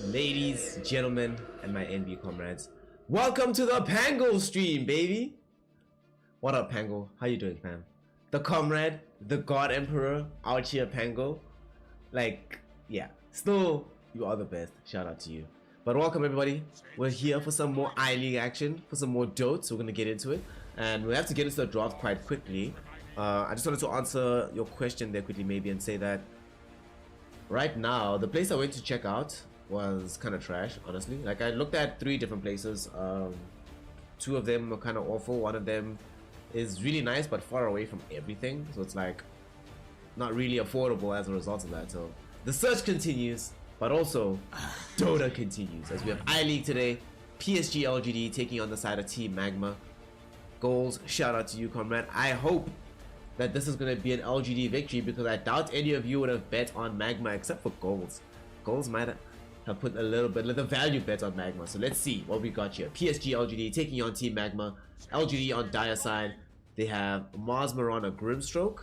Ladies, gentlemen, and my NB comrades, welcome to the Pango stream, baby. What up, Pango? How you doing, fam? The comrade, the God Emperor, out here, Pango. Like, yeah, still, you are the best. Shout out to you. But welcome, everybody. We're here for some more I-League action, for some more dotes. So we're gonna get into it, and we have to get into the draft quite quickly. I just wanted to answer your question there quickly, maybe, and say that right now, the place I went to check out was kind of trash, honestly. Like, I looked at 3 different places. 2 of them were kind of awful. One of them is really nice, but far away from everything. So it's like not really affordable as a result of that. So the search continues, but also Dota continues. As we have I-League today, PSG.LGD taking on the side of Team Magma. Goals, shout out to you, comrade. I hope that this is going to be an LGD victory, because I doubt any of you would have bet on Magma except for Goals. Goals might have put a little bit of the value bet on Magma. So let's see what we got here. PSG.LGD taking on Team Magma. LGD on Dire side. They have Magma on a Grimstroke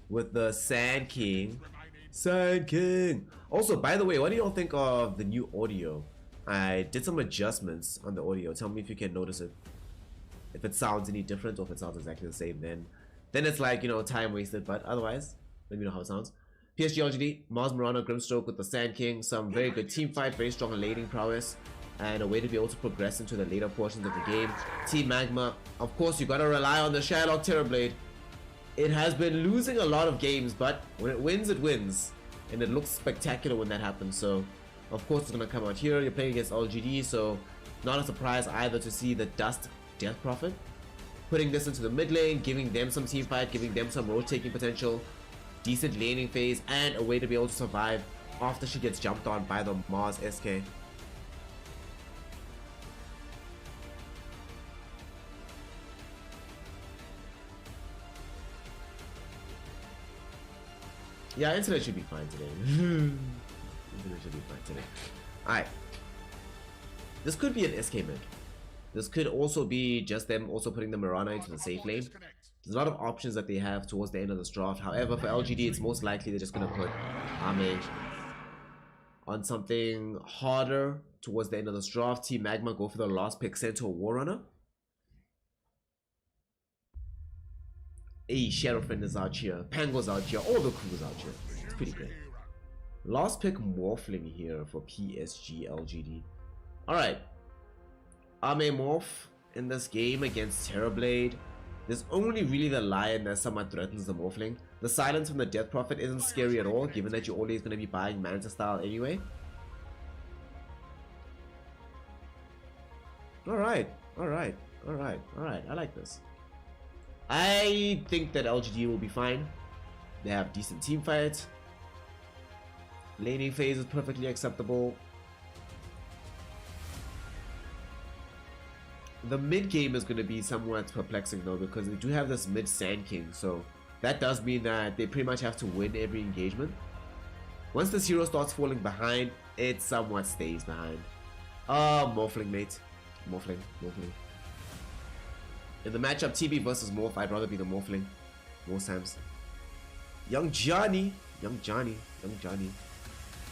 with the Sand King. Sand King. Also, by the way, what do y'all think of the new audio? I did some adjustments on the audio. Tell me if you can notice it. If it sounds any different or if it sounds exactly the same, then it's like, you know, time wasted. But otherwise, let me know how it sounds. PSG.LGD, Magma on a Grimstroke with the Sand King. Some very good team fight, very strong laning prowess, and a way to be able to progress into the later portions of the game. Team Magma, of course, you gotta rely on the Shylock Terrorblade. It has been losing a lot of games, but when it wins, and it looks spectacular when that happens. So of course it's gonna come out here. You're playing against LGD, so not a surprise either to see the Dust Death Prophet putting this into the mid lane, giving them some team fight, giving them some road taking potential, decent laning phase, and a way to be able to survive after she gets jumped on by the Mars SK. Yeah, internet should be fine today. Internet should be fine today. Alright. This could be an SK mid. This could also be just them also putting the Mirana into the safe lane. There's a lot of options that they have towards the end of this draft. However, for LGD, it's most likely they're just going to put Armage on something harder towards the end of this draft. Team Magma go for the last pick, Centaur Warrunner. Hey, Sheriffin is out here. Pango's out here. All the crew's out here. It's pretty good. Last pick Morphling here for PSG.LGD. Alright. Ame Morph in this game against Terrorblade. There's only really the Lion that somewhat threatens the Morphling. The silence from the Death Prophet isn't scary at all, given that you're always going to be buying Manta style anyway. Alright. I like this. I think that LGD will be fine. They have decent team fights. Laning phase is perfectly acceptable. The mid game is going to be somewhat perplexing though, because they do have this mid Sand King, so that does mean that they pretty much have to win every engagement. Once this hero starts falling behind, it somewhat stays behind. Morphling, mate. Morphling. In the matchup TB versus Morph, I'd rather be the Morphling most times. Young Johnny.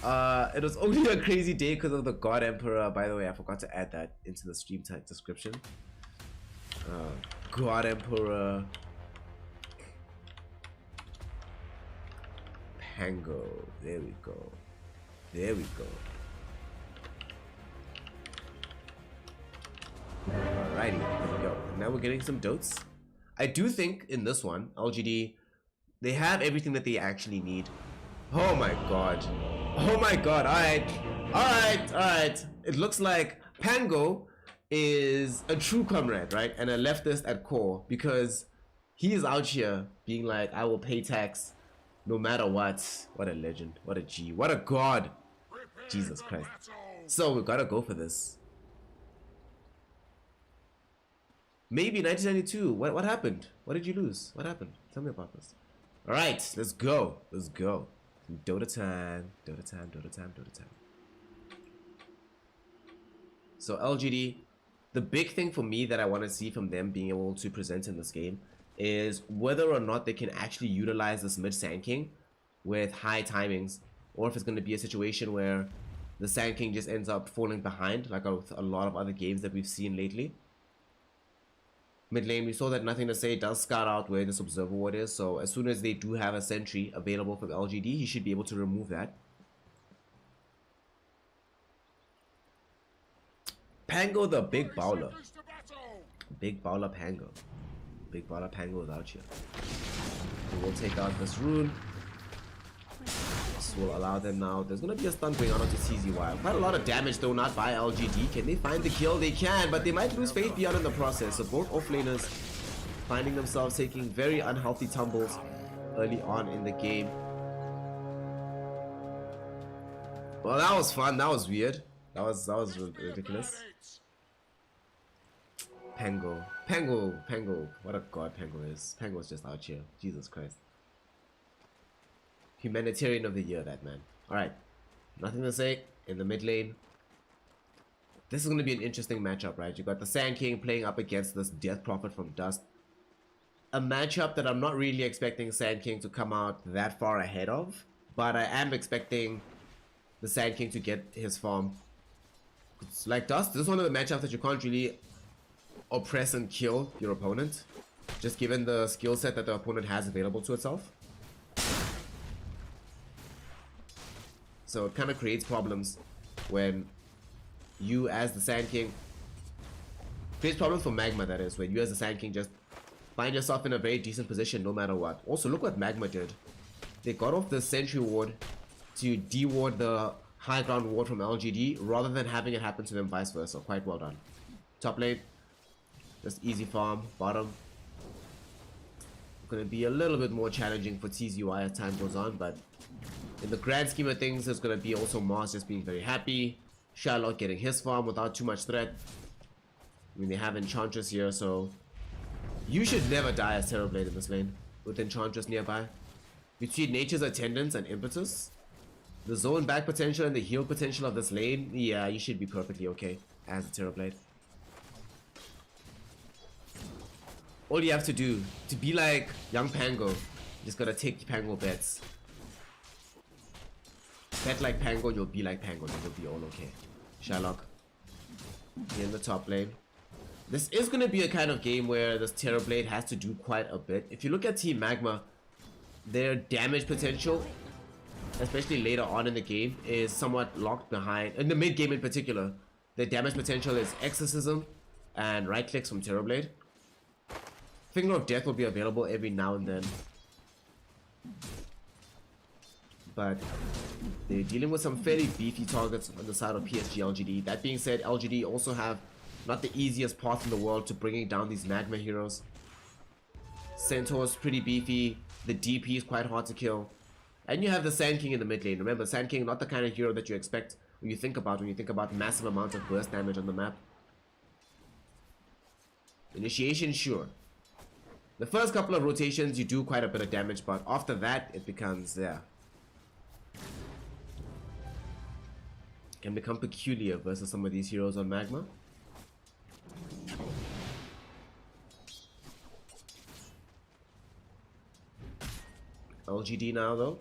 It was only a crazy day because of the God Emperor. By the way, I forgot to add that into the stream type description. God Emperor. Pango. There we go. Alrighty, there we go. Now we're getting some dotes. I do think in this one, LGD, they have everything that they actually need. Oh my god. Alright. It looks like Pango is a true comrade, right? And a leftist at core, because he is out here being like, I will pay tax no matter what. What a legend. What a G. What a god. Jesus Christ. So we gotta go for this. Maybe 1992. What happened? What did you lose? What happened? Tell me about this. Alright, let's go. Dota time. So LGD, the big thing for me that I want to see from them being able to present in this game is whether or not they can actually utilize this mid Sand King with high timings, or if it's going to be a situation where the Sand King just ends up falling behind, like with a lot of other games that we've seen lately. Mid lane, we saw that Nothing to Say does scout out where this Observer Ward is, so as soon as they do have a sentry available from LGD, he should be able to remove that. Pango the Big Bowler. Big Bowler Pango. Big Bowler Pango is out here. We will take out this rune. This will allow them now. There's going to be a stun going on onto CZY. Quite a lot of damage though, not by LGD. Can they find the kill? They can, but they might lose Faith Beyond in the process. So both offlaners finding themselves taking very unhealthy tumbles early on in the game. Well, that was fun. That was weird. That was ridiculous. Pango. What a god Pango is. Pango is just out here. Jesus Christ. Humanitarian of the year, that man. Alright. Nothing to say in the mid lane. This is going to be an interesting matchup, right? You got the Sand King playing up against this Death Prophet from Dust. A matchup that I'm not really expecting Sand King to come out that far ahead of. But I am expecting the Sand King to get his farm. It's like Dust, this is one of the matchups that you can't really oppress and kill your opponent, just given the skill set that the opponent has available to itself. So it kind of creates problems when you as the Sand King, creates problems for Magma, that is, when you as the Sand King just find yourself in a very decent position no matter what. Also, look what Magma did. They got off the sentry ward to de-ward the high ground ward from LGD rather than having it happen to them vice versa. Quite well done. Top lane, just easy farm. Bottom, going to be a little bit more challenging for TZY as time goes on, but in the grand scheme of things, there's going to be also Mars just being very happy. Sherlock getting his farm without too much threat. I mean, they have Enchantress here, so you should never die as Terrorblade in this lane with Enchantress nearby. Between Nature's Attendance and Impetus, the zone back potential and the heal potential of this lane, yeah, you should be perfectly okay as a Terrorblade. All you have to do to be like young Pango, you just gotta take Pango bets. Bet like Pango, you'll be like Pango, then you'll be all okay. Sherlock in the top lane. This is gonna be a kind of game where this Terrorblade has to do quite a bit. If you look at Team Magma, their damage potential, especially later on in the game, is somewhat locked behind. In the mid game in particular, their damage potential is Exorcism and right clicks from Terrorblade. Finger of Death will be available every now and then, but they're dealing with some fairly beefy targets on the side of PSG.LGD. That being said, LGD also have not the easiest path in the world to bringing down these Magma heroes. Centaur's pretty beefy, the DP is quite hard to kill, and you have the Sand King in the mid lane. Remember, Sand King, not the kind of hero that you expect when you think about massive amounts of burst damage on the map. Initiation, sure. The first couple of rotations you do quite a bit of damage, but after that it becomes, yeah, can become peculiar versus some of these heroes on Magma. LGD now though,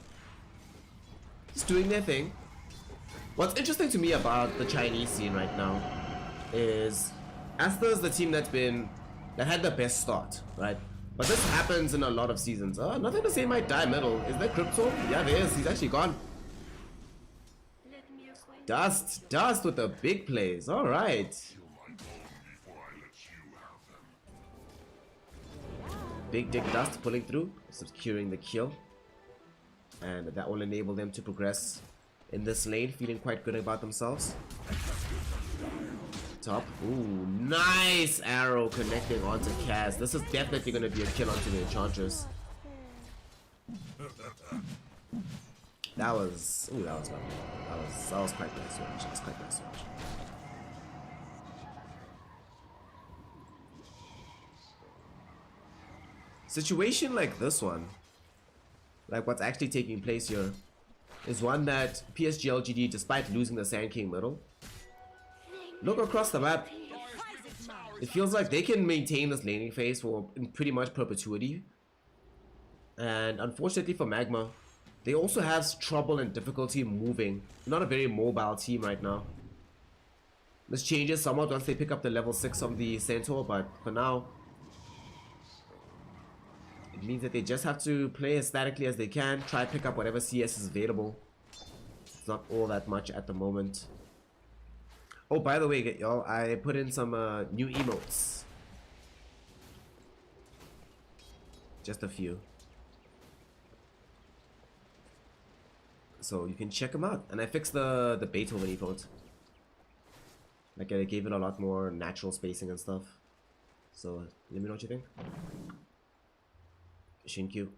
just doing their thing. What's interesting to me about the Chinese scene right now is Aster is the team that had the best start, right? But this happens in a lot of seasons. Nothing to Say might die middle. Is there Crypto? Yeah, there is. He's actually gone. Dust with the big plays. All right. Big Dick Dust pulling through, securing the kill, and that will enable them to progress in this lane, feeling quite good about themselves. Top. Ooh, nice arrow connecting onto Kaz. This is definitely going to be a kill onto the Enchantress. That was lovely. That was quite nice to watch. That was quite nice to watch. Situation like this one, like what's actually taking place here, is one that PSG.LGD, despite losing the Sand King middle, look across the map, it feels like they can maintain this laning phase for in pretty much perpetuity. And unfortunately for Magma, They also have trouble and difficulty moving. Not a very mobile team right now. This changes somewhat once they pick up the level 6 of the Centaur, but for now, it means that they just have to play as statically as they can, try to pick up whatever CS is available. It's not all that much at the moment. Oh, by the way, y'all, I put in some new emotes. Just a few. So you can check them out. And I fixed the Beethoven emote. Like, I gave it a lot more natural spacing and stuff. So let me know what you think. Shinkyu.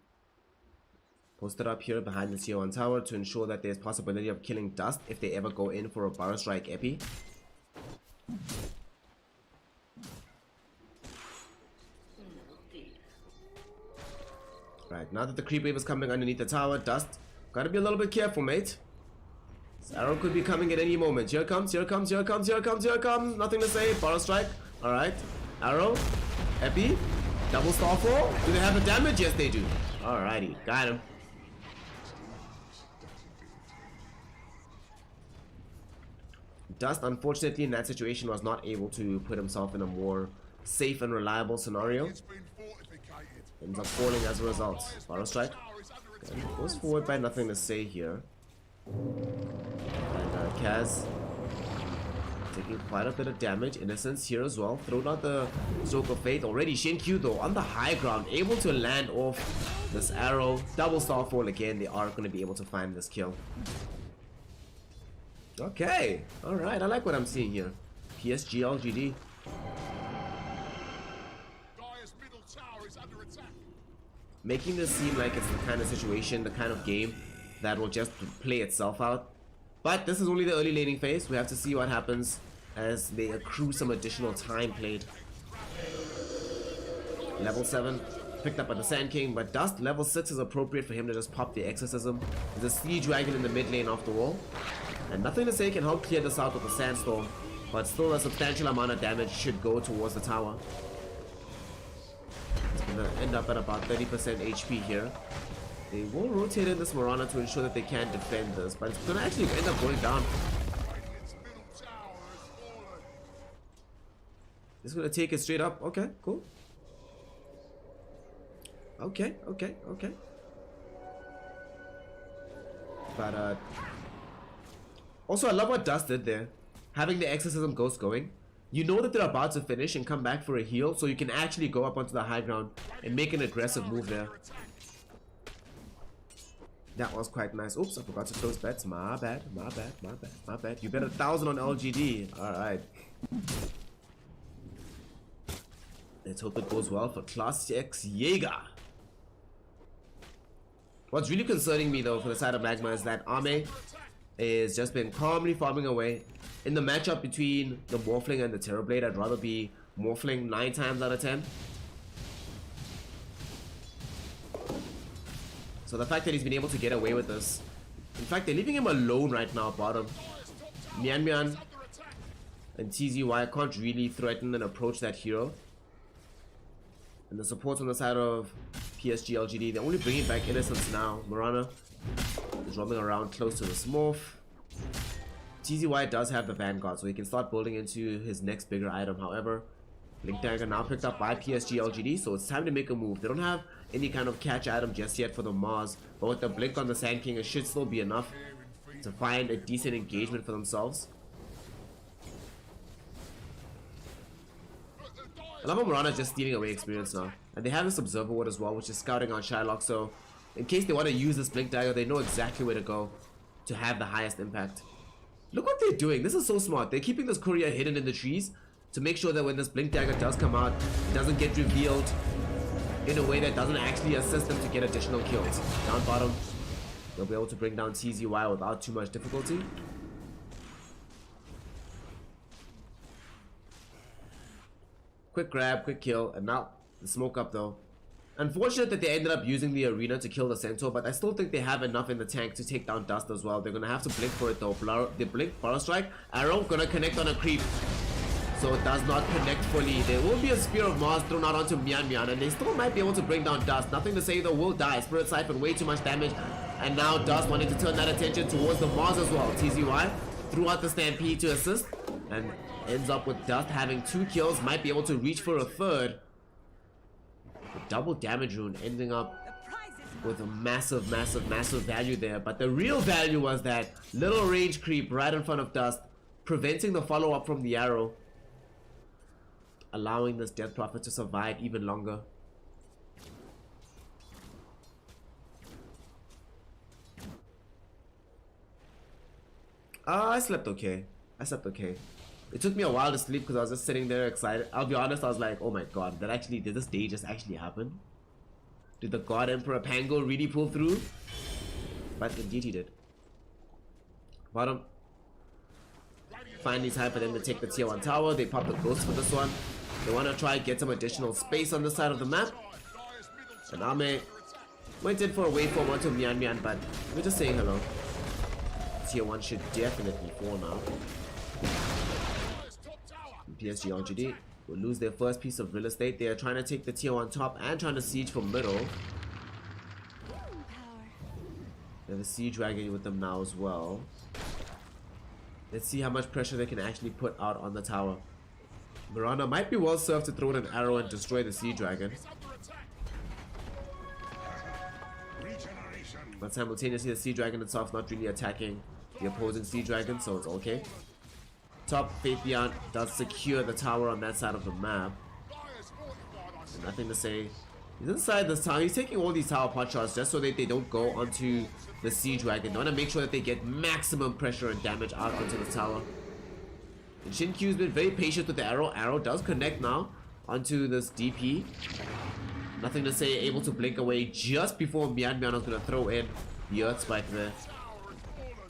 Posted up here behind the Tier 1 tower to ensure that there's possibility of killing Dust if they ever go in for a Burrow Strike Epi. Right, now that the creep wave is coming underneath the tower, Dust, gotta be a little bit careful, mate. This arrow could be coming at any moment. Here it comes, here it comes, here it comes, here it comes, here it comes. Nothing to say. Burrow Strike. Alright. Arrow. Epi. Double Starfall. Do they have the damage? Yes, they do. Alrighty. Got him. Dust, unfortunately, in that situation, was not able to put himself in a more safe and reliable scenario. Ends up falling as a result. Burrow Strike. Okay. Goes forward by nothing to say here. And Kaz taking quite a bit of damage. Innocence here as well. Thrown out the Stroke of Fate. Already Shinkyu though on the high ground, able to land off this arrow. Double Starfall again. They are going to be able to find this kill. Okay. Alright. I like what I'm seeing here. PSG.LGD. Making this seem like it's the kind of situation, the kind of game that will just play itself out. But this is only the early laning phase. We have to see what happens as they accrue some additional time played. Level 7 picked up by the Sand King, but Dust level 6 is appropriate for him to just pop the Exorcism. There's a Sea Dragon in the mid lane off the wall. And nothing to say can help clear this out with the Sandstorm, but still a substantial amount of damage should go towards the tower. It's gonna end up at about 30% HP here. They will rotate in this Mirana to ensure that they can defend this, but it's gonna actually end up going down. It's gonna take it straight up. Okay, cool. Okay. But also I love what Dust did there. Having the Exorcism Ghost going. You know that they're about to finish and come back for a heal, so you can actually go up onto the high ground and make an aggressive move there. That was quite nice. Oops, I forgot to close bets. My bad. You bet 1,000 on LGD. Alright. Let's hope it goes well for Class X Jaeger. What's really concerning me though for the side of Magma is that Ame is just been calmly farming away. In the matchup between the Morphling and the Terrorblade, I'd rather be Morphling 9 times out of 10. So the fact that he's been able to get away with this. In fact, they're leaving him alone right now, bottom. Mian and TZY can't really threaten and approach that hero. And the support on the side of PSG.LGD, they're only bringing back Innocence now. Mirana is roaming around close to the Smurf. TZY does have the Vanguard, so he can start building into his next bigger item. However, Blink Dagger now picked up by PSG.LGD, so it's time to make a move. They don't have any kind of catch item just yet for the Mars, but with the Blink on the Sand King, it should still be enough to find a decent engagement for themselves. I love how Mirana's just stealing away experience now. And they have this Observer Ward as well, which is scouting on Shylock, so in case they want to use this Blink Dagger, they know exactly where to go to have the highest impact. Look what they're doing. This is so smart. They're keeping this courier hidden in the trees to make sure that when this Blink Dagger does come out, it doesn't get revealed in a way that doesn't actually assist them to get additional kills. Down bottom, they'll be able to bring down TZY without too much difficulty. Quick grab, quick kill, and now the smoke up though. Unfortunate that they ended up using the arena to kill the Centaur, but I still think they have enough in the tank to take down Dust as well. They're gonna have to blink for it though. They blink, Burrow Strike, arrow, gonna connect on a creep. So it does not connect fully. There will be a Spear of Mars thrown out onto Mian, and they still might be able to bring down Dust. Nothing to say though, will die. Spirit Siphon, way too much damage. And now Dust wanting to turn that attention towards the Mars as well. TZY threw out the Stampede to assist and ends up with Dust having 2 kills. Might be able to reach for a third. The double damage rune ending up with a massive value there. But the real value was that little range creep right in front of Dust, preventing the follow-up from the arrow, allowing this Death Prophet to survive even longer. I slept okay. It took me a while to sleep because I was just sitting there excited. I'll be honest, I was like, oh my god, did this day just actually happen? Did the God Emperor Pango really pull through? But indeed he did. Bottom. Finally time for them to take the tier 1 tower. They pop the ghost for this one. They want to try and get some additional space on the side of the map. And Ame went in for a waveform onto Mian, but we're just saying hello. Tier 1 should definitely fall now. PSG.LGD will lose their first piece of real estate. They are trying to take the tier 1 top and trying to siege from middle. They have a siege dragon with them now as well. Let's see how much pressure they can actually put out on the tower. Miranda might be well served to throw in an arrow and destroy the siege dragon. But simultaneously the siege dragon itself not really attacking the opposing siege dragon, so it's okay. Top Faith Beyond does secure the tower on that side of the map. And nothing to say. He's inside this tower. He's taking all these tower pot shots just so that they don't go onto the siege dragon. They want to make sure that they get maximum pressure and damage out onto the tower. And Shinkyu's been very patient with the arrow. Arrow does connect now onto this DP. Nothing to say, able to blink away just before Mian was going to throw in the Earth Spike there.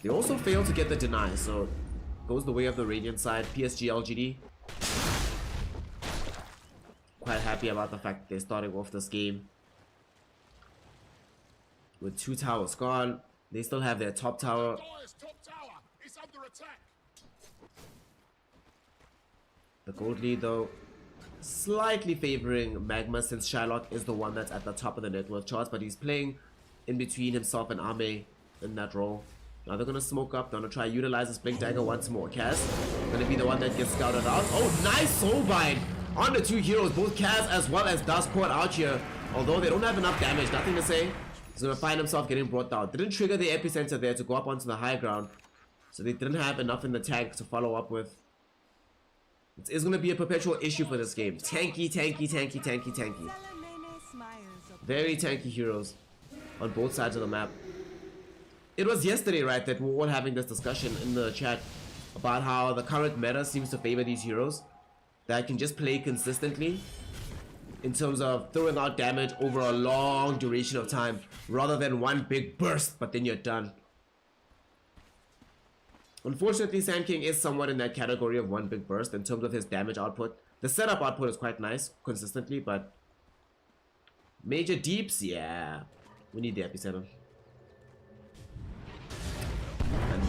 They also fail to get the deny, so goes the way of the Radiant side. PSG.LGD quite happy about the fact that they're starting off this game with 2 towers gone. They still have their top tower. The gold lead though slightly favoring Magma, since Shylock is the one that's at the top of the net worth charts, but he's playing in between himself and Ame in that role. Now they're gonna smoke up, they're gonna try utilize this Blink Dagger once more. Kaz gonna be the one that gets scouted out. Oh, nice soul bind on the 2 heroes, both Kaz as well as Dust caught out here. Although they don't have enough damage, nothing to say. He's gonna find himself getting brought down. Didn't trigger the epicenter there to go up onto the high ground, so they didn't have enough in the tank to follow up with. It's gonna be a perpetual issue for this game. Tanky. Very tanky heroes on both sides of the map. It was yesterday, right, that we were all having this discussion in the chat about how the current meta seems to favor these heroes that can just play consistently in terms of throwing out damage over a long duration of time rather than one big burst, but then you're done. Unfortunately, Sand King is somewhat in that category of one big burst in terms of his damage output. The setup output is quite nice consistently, but major deeps, yeah, we need the epicenter. And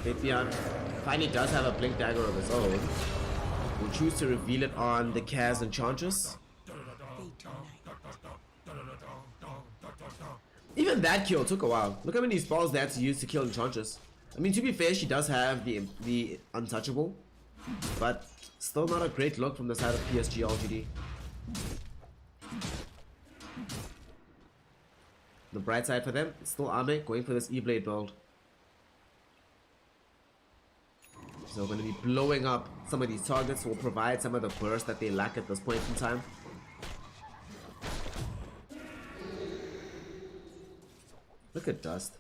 Faithian finally does have a Blink Dagger of his own. We'll choose to reveal it on the Kaz Enchantress. Even that kill took a while. Look how many spells they had to use to kill Enchantress. I mean, to be fair, she does have the untouchable, but still not a great look from the side of PSG.LGD. The bright side for them, it's still Ame going for this E-Blade build. So we're going to be blowing up some of these targets, will provide some of the burst that they lack at this point in time. Look at Dust.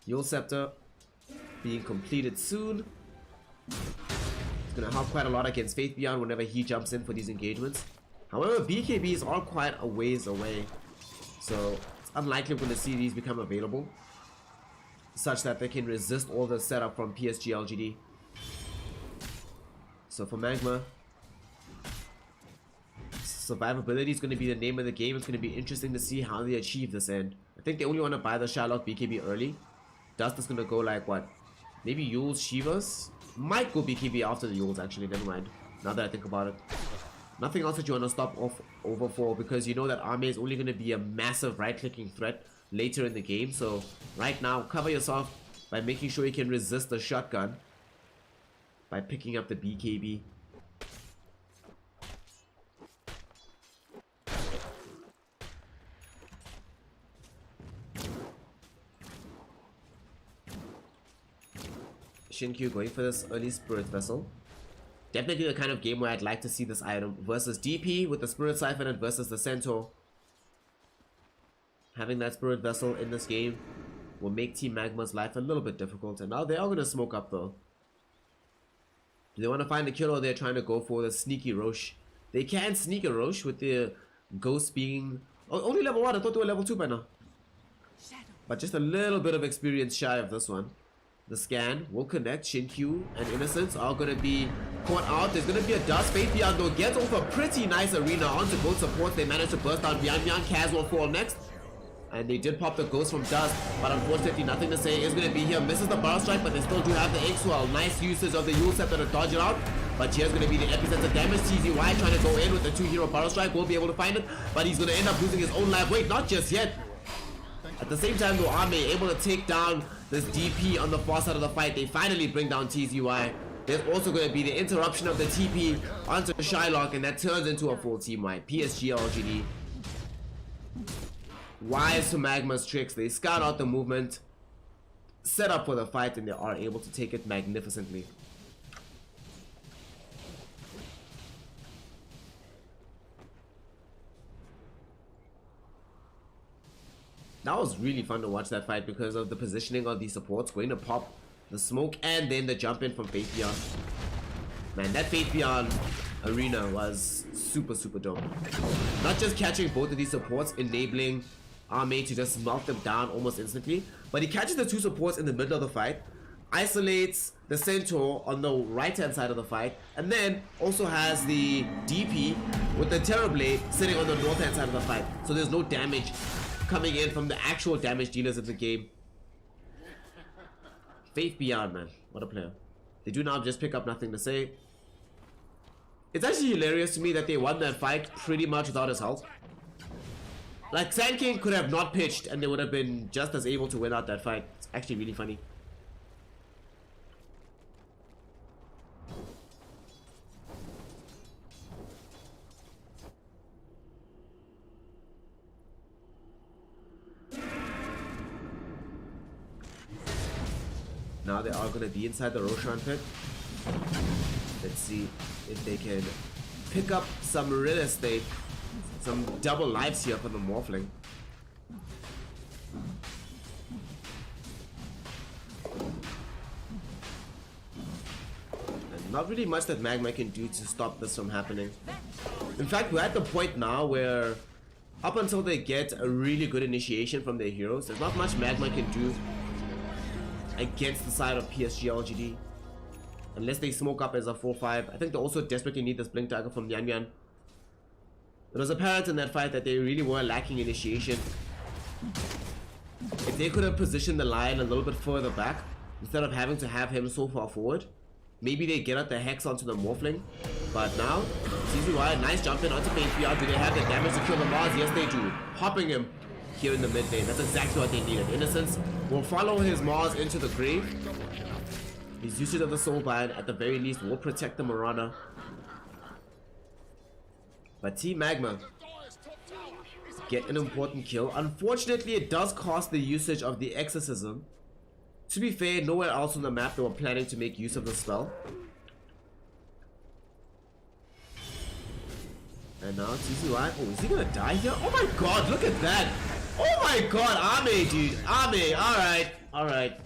Yule Scepter being completed soon. It's going to help quite a lot against Faith Beyond whenever he jumps in for these engagements. However, BKBs are quite a ways away, so it's unlikely we're going to see these become available such that they can resist all the setup from PSG.LGD. So for Magma, survivability is going to be the name of the game. It's going to be interesting to see how they achieve this end. I think they only want to buy the Shylock BKB early. Dust is going to go like what? Maybe Yule's Shivas? Might go BKB after the Yule's actually, never mind. Now that I think about it. Nothing else that you want to stop off over for, because you know that Ame is only going to be a massive right-clicking threat later in the game. So right now, cover yourself by making sure you can resist the shotgun by picking up the BKB. Shinkyu going for this early Spirit Vessel. Definitely the kind of game where I'd like to see this item versus DP with the Spirit Siphon versus the Centaur. Having that Spirit Vessel in this game will make Team Magma's life a little bit difficult. And now they are going to smoke up though. Do they want to find a kill, or they're trying to go for the sneaky Roche? They can sneak a Roche with the Ghost being... Oh, only level 1, I thought they were level 2 by now. But just a little bit of experience shy of this one. The scan will connect. Shinkyu and Innocence are going to be caught out. There's going to be a dust. Faith Beyond though gets off a pretty nice arena onto both supports. They managed to burst out. Yan Kaz will fall next. And they did pop the Ghost from Dust, but unfortunately nothing to say is going to be here. Misses the Barrel Strike, but they still do have the X-Well. Nice usage of the Yule Scepter to dodge it out. But here's going to be the epicenter damage. TZY trying to go in with the 2-hero Barrel Strike. Won't be able to find it, but he's going to end up losing his own life. Wait, not just yet. At the same time though, Ame able to take down this DP on the far side of the fight. They finally bring down TZY. There's also going to be the interruption of the TP onto Shylock, and that turns into a full team wipe. PSG.LGD. Wise to Magma's tricks. They scout out the movement, set up for the fight, and they are able to take it magnificently. That was really fun to watch that fight because of the positioning of these supports, going to pop the smoke and then the jump in from Faith Beyond. Man, that Faith Beyond arena was super dope. Not just catching both of these supports, enabling Ame to just melt them down almost instantly, but he catches the two supports in the middle of the fight, isolates the Centaur on the right hand side of the fight, and then also has the DP with the Terror Blade sitting on the north hand side of the fight, so there's no damage coming in from the actual damage dealers in the game. Faith Beyond, man, what a player. They do now just pick up nothing to say. It's actually hilarious to me that they won that fight pretty much without his help. Like, Sand King could have not pitched and they would have been just as able to win out that fight. It's actually really funny. Now they are going to be inside the Roshan pit. Let's see if they can pick up some real estate. Some double lives here for the Morphling. And not really much that Magma can do to stop this from happening. In fact, we're at the point now where up until they get a really good initiation from their heroes, there's not much Magma can do against the side of PSG.LGD. Unless they smoke up as a 4-5. I think they also desperately need this Blink Dagger from Yan. It was apparent in that fight that they really were lacking initiation. If they could have positioned the Lion a little bit further back, instead of having to have him so far forward, maybe they get out the Hex onto the Morphling. But now, TZY, nice jump in onto Faith Beyond. Do they have the damage to kill the Mars? Yes, they do. Hopping him here in the mid lane. That's exactly what they needed. Innocence will follow his Mars into the grave. His usage of the Soul Bind, at the very least, will protect the Marana. But Team Magma get an important kill. Unfortunately, it does cost the usage of the Exorcism. To be fair, nowhere else on the map they were planning to make use of the spell. And now TZY. Oh, is he gonna die here? Oh my god, look at that! Oh my god, Ame, dude. Ame, alright.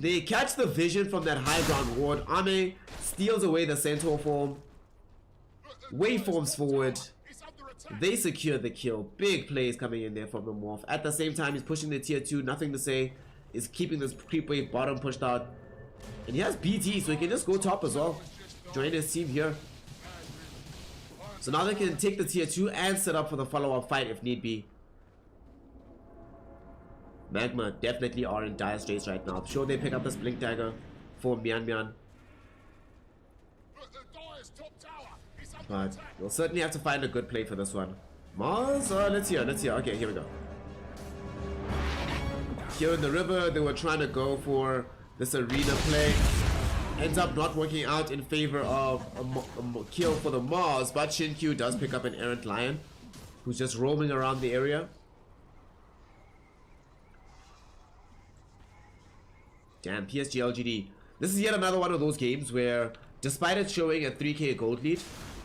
They catch the vision from that high ground ward. Ame steals away the Centaur form. Waveforms forward. They secure the kill. Big plays coming in there from the Morph. At the same time, he's pushing the tier 2. Nothing to say. Is keeping this creep wave bottom pushed out. And he has BT, so he can just go top as well. Join his team here. So now they can take the tier 2 and set up for the follow-up fight if need be. Magma definitely are in dire straits right now. I'm sure they pick up this Blink Dagger for Mian. But we'll certainly have to find a good play for this one. Mars? Let's see. Okay, here we go. Here in the river, they were trying to go for this arena play. Ends up not working out in favor of a kill for the Mars, but Shinkyu does pick up an errant lion who's just roaming around the area. Damn, PSG.LGD. This is yet another one of those games where, despite it showing a 3k gold lead,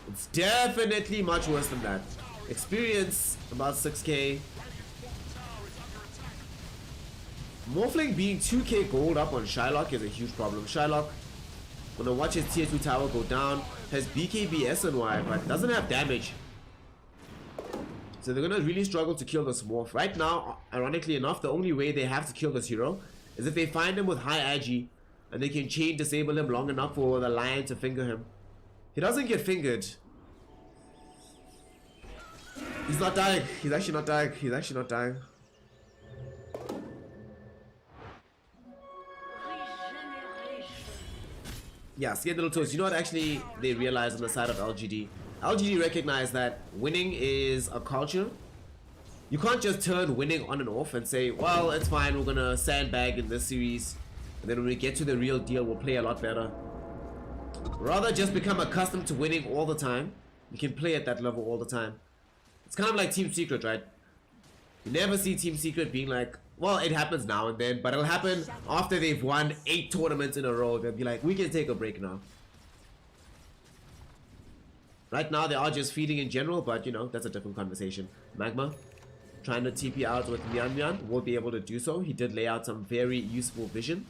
it's definitely much worse than that. Experience, about 6k. Morphling being 2k gold up on Shylock is a huge problem. Shylock, gonna watch his tier 2 tower go down, has BKB SNY, but doesn't have damage. So they're gonna really struggle to kill this Morph. Right now, ironically enough, the only way they have to kill this hero is if they find him with high Agi, and they can chain disable him long enough for the lion to finger him. He doesn't get fingered. He's not dying. He's actually not dying. He's actually not dying. Yeah, scared little toes. You know what actually they realized on the side of LGD? LGD recognized that winning is a culture. You can't just turn winning on and off and say, well, it's fine, we're gonna sandbag in this series, and then when we get to the real deal, we'll play a lot better. Rather just become accustomed to winning all the time. You can play at that level all the time. It's kind of like Team Secret, right? You never see Team Secret being like, well, it happens now and then, but it'll happen after they've won 8 tournaments in a row. They'll be like, we can take a break now. Right now, they are just feeding in general, but you know, that's a different conversation. Magma, trying to TP out with Mian, will be able to do so. He did lay out some very useful vision.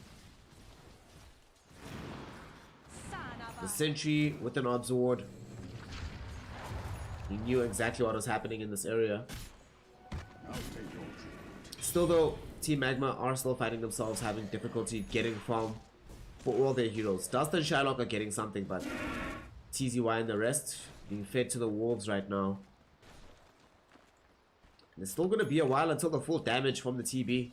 The sentry with an Obzord. He knew exactly what was happening in this area. Still though, Team Magma are still finding themselves having difficulty getting farm for all their heroes. Dust and Shylock are getting something, but TZY and the rest being fed to the wolves right now. And it's still going to be a while until the full damage from the TB.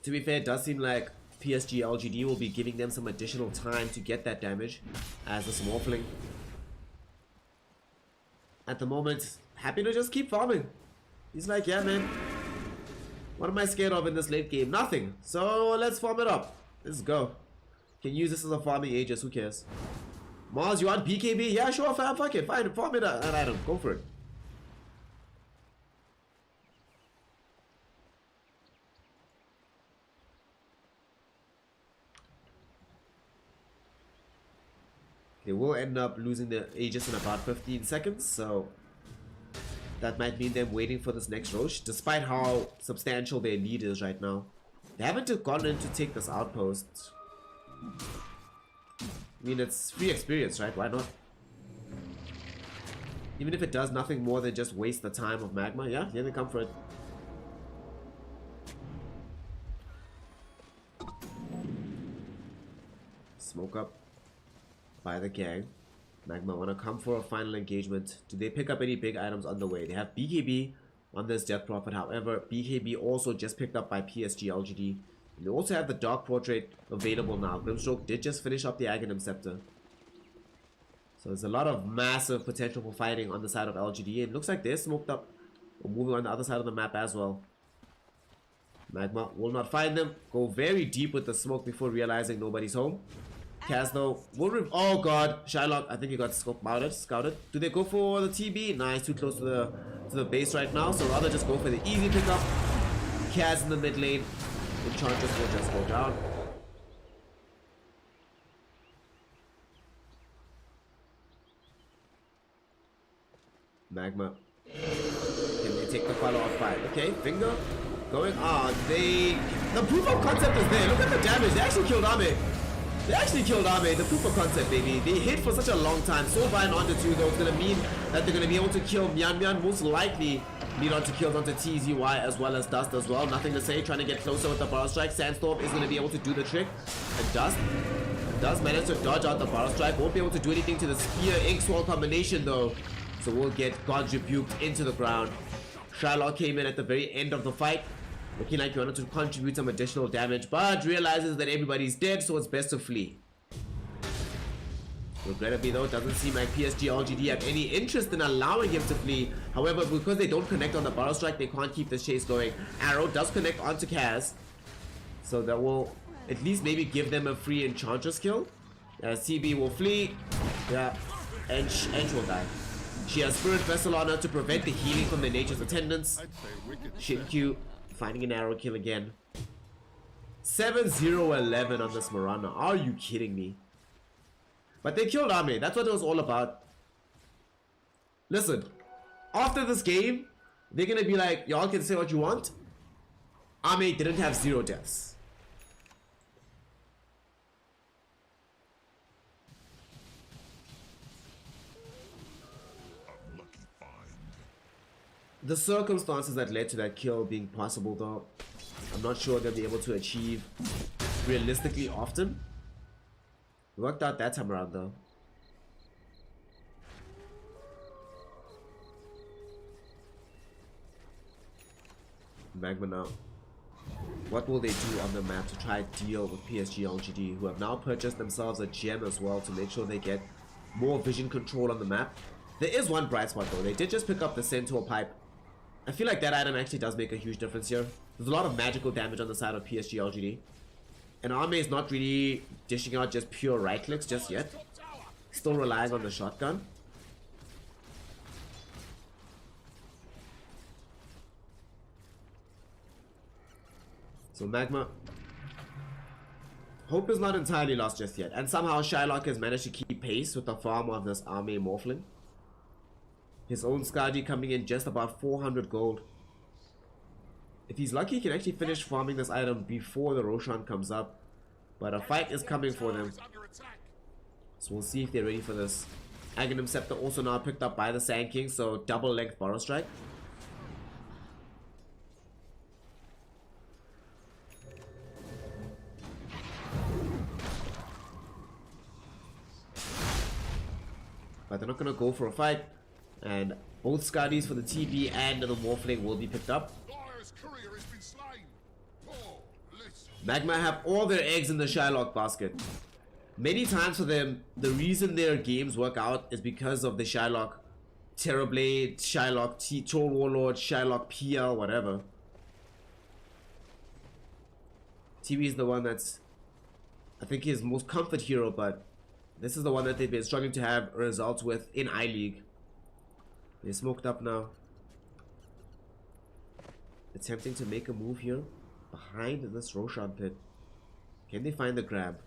To be fair, it does seem like PSG.LGD will be giving them some additional time to get that damage as a Smurfling. At the moment, happy to just keep farming. He's like, yeah man, what am I scared of in this late game? Nothing. So let's farm it up. Let's go. Can use this as a farming Aegis, who cares? Mars, you want BKB? Yeah, sure, fam, fuck it, fine, farm it an item, go for it. They will end up losing the Aegis in about 15 seconds, so that might mean them waiting for this next Roche, despite how substantial their lead is right now. They haven't gone in to take this outpost. I mean, it's free experience, right? Why not? Even if it does nothing more than just waste the time of Magma, yeah, here they come for it. Smoke up by the gang. Magma want to come for a final engagement. Do they pick up any big items on the way? They have BKB on this Death Prophet. However, BKB also just picked up by PSG.LGD. They also have the Dark Portrait available now. Grimstroke did just finish up the Aghanim Scepter. So there's a lot of massive potential for fighting on the side of LGD. It looks like they're smoked up or moving on the other side of the map as well. Magma will not find them. Go very deep with the smoke before realizing nobody's home. Kaz though will oh god, Shylock, I think he got scouted. Do they go for the TB? Nice, too close to the base right now, so rather just go for the easy pickup. Kaz in the mid lane. Enchantress will just go down. Magma. Can they take the follow-up fight? Okay, finger going on. The proof of concept is there. Look at the damage. They actually killed Ame. The proof of concept, baby. They hit for such a long time. So buying onto 2 though, it's gonna mean that they're gonna be able to kill Mian. Most likely lead on to kills onto TZY as well as Dust as well. Nothing to say, trying to get closer with the Barrel Strike. Sandstorm is gonna be able to do the trick. And Dust does manage to dodge out the Barrel Strike. Won't be able to do anything to the Spear Ink Swall combination though. So we'll get God's Rebuked into the ground. Shylock came in at the very end of the fight, looking like he wanted to contribute some additional damage, but realizes that everybody's dead, so it's best to flee. Regrettably though, it doesn't seem like PSG.LGD have any interest in allowing him to flee. However, because they don't connect on the barrel strike, they can't keep this chase going. Arrow does connect onto Kaz, so that will at least maybe give them a free enchantress kill. CB will flee, yeah, and Ench will die. She has Spirit Vessel on her to prevent the healing from the Nature's Attendants. Shinkyu finding an arrow kill again. 7-0-11 on this Mirana. Are you kidding me? But they killed Ame. That's what it was all about. Listen, after this game, they're gonna be like, y'all can say what you want. Ame didn't have 0 deaths. The circumstances that led to that kill being possible though, I'm not sure they'll be able to achieve realistically often. It worked out that time around though. Magma now. What will they do on the map to try to deal with PSG.LGD, who have now purchased themselves a gem as well to make sure they get more vision control on the map? There is one bright spot though. They did just pick up the Centaur pipe. I feel like that item actually does make a huge difference here. There's a lot of magical damage on the side of PSG.LGD. And Ame is not really dishing out just pure right clicks just yet. Still relying on the shotgun. So Magma, hope is not entirely lost just yet. And somehow Shylock has managed to keep pace with the farm of this Ame Morphling. His own Skadi coming in just about 400 gold. If he's lucky, he can actually finish farming this item before the Roshan comes up. But a fight is coming for them. So we'll see if they're ready for this. Aghanim Scepter also now picked up by the Sand King, so double length Borrow Strike. But they're not going to go for a fight. And both Skadis for the TB and the Morphling will be picked up. Magma have all their eggs in the Shylock basket. Many times for them, the reason their games work out is because of the Shylock Terrorblade, Shylock Troll Warlord, Shylock PL, whatever. TB is the one that's, I think, his most comfort hero, but this is the one that they've been struggling to have results with in I-League. They're smoked up now. Attempting to make a move here behind this Roshan pit. Can they find the grab?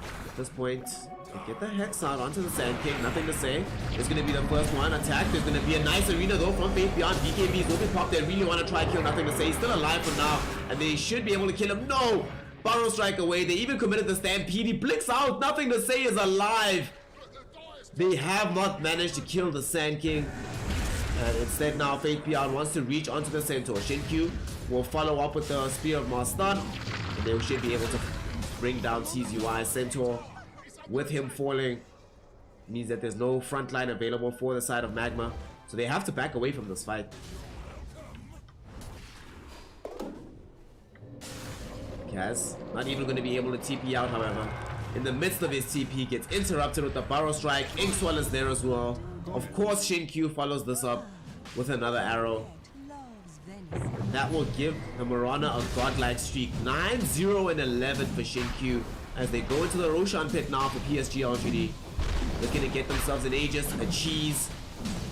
At this point, they get the Hex out onto the Sand King. Nothing to say. There's going to be the first one attack. There's going to be a nice arena though from Faith Beyond. BKBs will be popped. They really want to try kill. Nothing to say. He's still alive for now. And they should be able to kill him. No! Borrow Strike away. They even committed the Stampede. He blinks out. Nothing to say is alive. They have not managed to kill the Sand King. And instead now Faith Beyond wants to reach onto the Centaur. Shinkyu will follow up with the Spear of Mars Stun. And they should be able to bring down CZY. Centaur, with him falling, means that there's no front line available for the side of Magma. So they have to back away from this fight. Kaz, not even going to be able to TP out, however. In the midst of his TP, gets interrupted with the Burrow Strike. Inkswell is there as well. Of course, Shinkyu follows this up with another arrow. That will give the Mirana a godlike streak. 9-0-11 for Shinkyu as they go into the Roshan pit now for PSG.LGD. Looking to get themselves an Aegis, a cheese,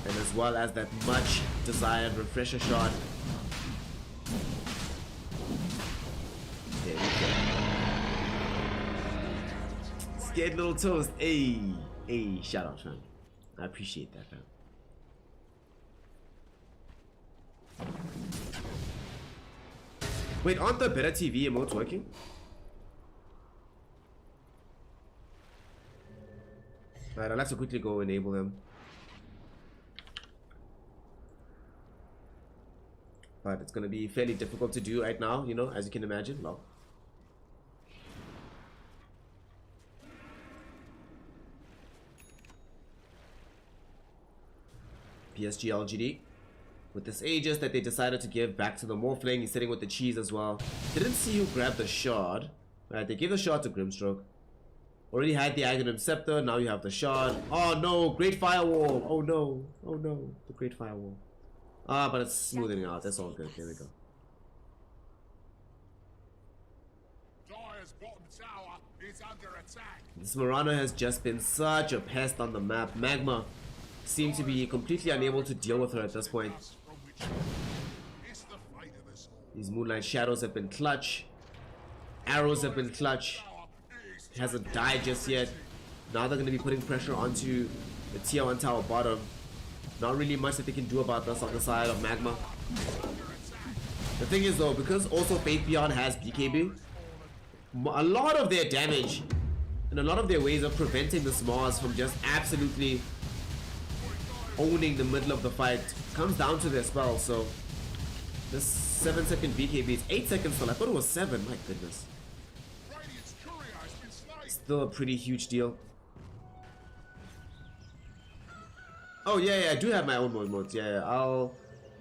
and as well as that much desired refresher shot. There we go. Scared little toast. Hey, hey, shout out, fam. I appreciate that, fam. Wait, aren't the better TV emotes working? Alright, I'll have to quickly go enable them. But it's gonna be fairly difficult to do right now, you know, as you can imagine. Lol. PSG.LGD with this Aegis that they decided to give back to the Morphling. He's sitting with the cheese as well. Didn't see who grabbed the shard. Right, they gave the shard to Grimstroke. Already had the Aghanim Scepter, now you have the Shard. Oh no, Great Firewall. Oh no, oh no, the Great Firewall. Ah, but it's smoothing out, that's all good. There we go. This Marana has just been such a pest on the map. Magma seems to be completely unable to deal with her at this point. These Moonlight Shadows have been clutch. Arrows have been clutch. It hasn't died just yet. Now they're going to be putting pressure onto the tier 1 tower bottom. Not really much that they can do about this on the side of Magma. The thing is though, because also Faith Beyond has BKB, a lot of their damage and a lot of their ways of preventing the Smarrs from just absolutely owning the middle of the fight comes down to their spells. So this 7-second BKB is 8 seconds still. I thought it was 7. My goodness. Still a pretty huge deal. Oh yeah, I do have my own modes. Yeah, I'll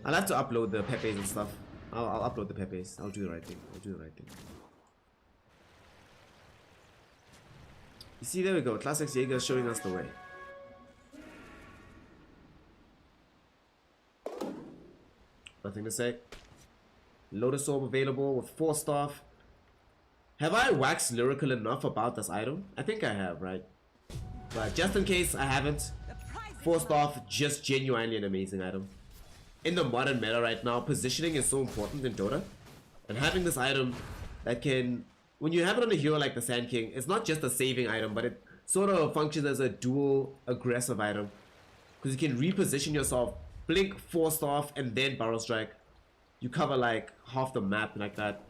have to upload the Pepes and stuff. I'll upload the Pepes. I'll do the right thing. You see, there we go. Classics Jaeger showing us the way. Nothing to say. Lotus Orb available with 4 staff. Have I waxed lyrical enough about this item? I think I have, right? But just in case I haven't, 4 staff, just genuinely an amazing item. In the modern meta right now, positioning is so important in Dota. And having this item that can, when you have it on a hero like the Sand King, it's not just a saving item, but it sort of functions as a dual aggressive item. Because you can reposition yourself, blink 4 staff, and then barrel strike. You cover like half the map like that.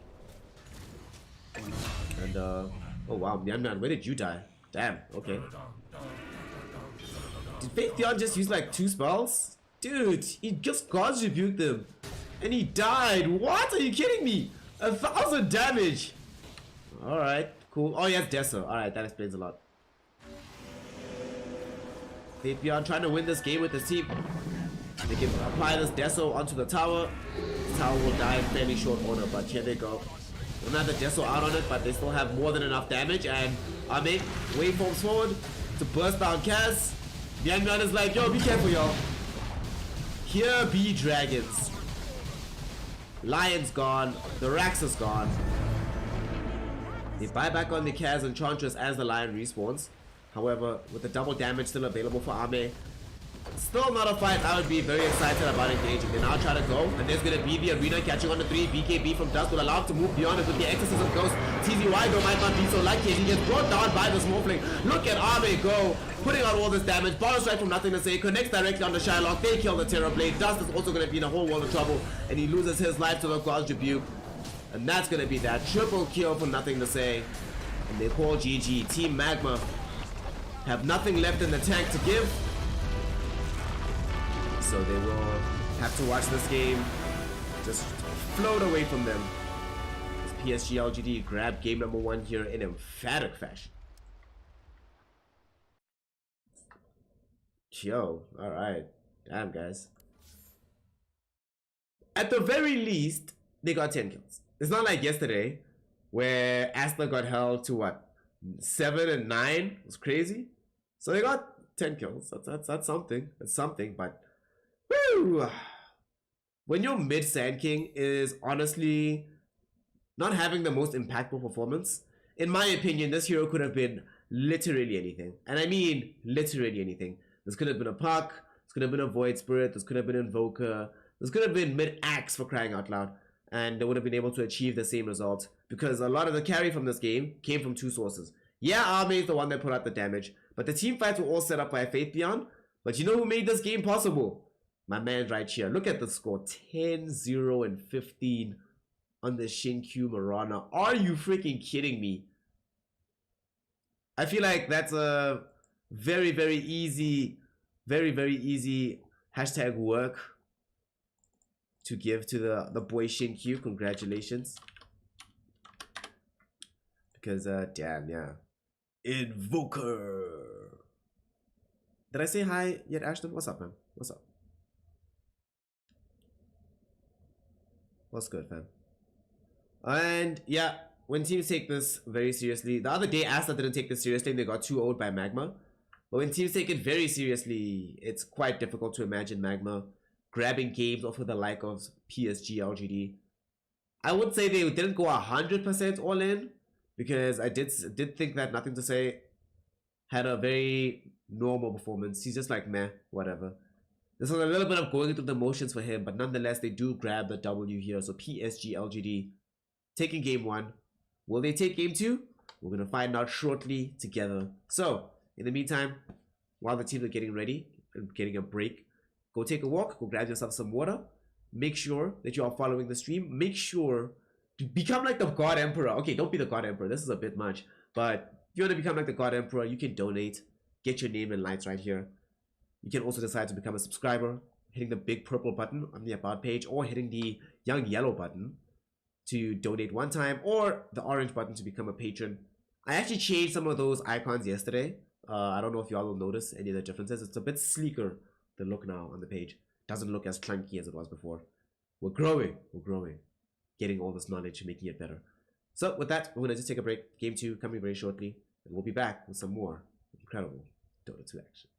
And oh wow, man, where did you die? Damn, okay. Did Faith Beyond just use like 2 spells? Dude, he just God's rebuked them. And he died. What? Are you kidding me? 1,000 damage. Alright, cool. Oh, he has Deso. Alright, that explains a lot. Faith Beyond trying to win this game with the team. They can apply this Deso onto the tower. The tower will die in fairly short order, but here they go. Don't have the Deso out on it, but they still have more than enough damage. And Ame waveforms forward to burst down Kaz. Myan is like, yo, be careful, y'all. Here be dragons. Lion's gone. The Rax is gone. They buy back on the Kaz and Enchantress as the Lion respawns. However, with the double damage still available for Ame, still not a fight I would be very excited about engaging. They now try to go, and there's going to be the arena catching on the 3. BKB from Dust will allow him to move beyond it with the Exorcism Ghost. TZY though might not be so lucky as he gets brought down by the Smurfling. Look at Ame go, putting out all this damage. Barrel strike from nothing to say, connects directly on the Shylock. They kill the Terror Blade. Dust is also going to be in a whole world of trouble, and he loses his life to the God's Rebuke. And that's going to be that triple kill for nothing to say. And they call GG. Team Magma have nothing left in the tank to give. So they will have to watch this game just float away from them. As PSG.LGD grab game number 1 here in emphatic fashion. Yo, alright. Damn, guys. At the very least, they got 10 kills. It's not like yesterday, where Asta got held to what? 7 and 9? It was crazy. So they got 10 kills. That's something. That's something, but woo! When your mid Sand King is honestly not having the most impactful performance, in my opinion, this hero could have been literally anything. And I mean literally anything. This could have been a Puck, this could have been a Void Spirit, this could have been Invoker, this could have been mid-axe for crying out loud. And they would have been able to achieve the same result. Because a lot of the carry from this game came from 2 sources. Yeah, Ame is the one that put out the damage, but the team fights were all set up by Faith Beyond. But you know who made this game possible? My man right here. Look at the score. 10, 0, and 15 on the Shinkyu Marana. Are you freaking kidding me? I feel like that's a very, very easy hashtag work to give to the boy Shinkyu. Congratulations. Because, damn, yeah. Invoker. Did I say hi yet, Ashton? What's up, man? What's up? What's good, fam? And yeah, when teams take this very seriously, the other day Asta didn't take this seriously and they got 2-0'd by Magma. But when teams take it very seriously, it's quite difficult to imagine Magma grabbing games off of the like of PSG.LGD. I would say they didn't go 100% all in, because I did think that Nothing to Say had a very normal performance. He's just like, meh, whatever. This was a little bit of going through the motions for him, but nonetheless, they do grab the W here. So PSG.LGD taking game 1. Will they take game 2? We're going to find out shortly together. So, in the meantime, while the teams are getting ready and getting a break, go take a walk, go grab yourself some water. Make sure that you are following the stream. Make sure to become like the God Emperor. Okay, don't be the God Emperor. This is a bit much. But if you want to become like the God Emperor, you can donate. Get your name and lights right here. You can also decide to become a subscriber, hitting the big purple button on the About page, or hitting the young yellow button to donate one time, or the orange button to become a patron. I actually changed some of those icons yesterday. I don't know if y'all will notice any of the differences. It's a bit sleeker, the look now on the page. Doesn't look as clunky as it was before. We're growing. Getting all this knowledge, making it better. So with that, we're going to just take a break. Game 2 coming very shortly. And we'll be back with some more incredible Dota 2 action.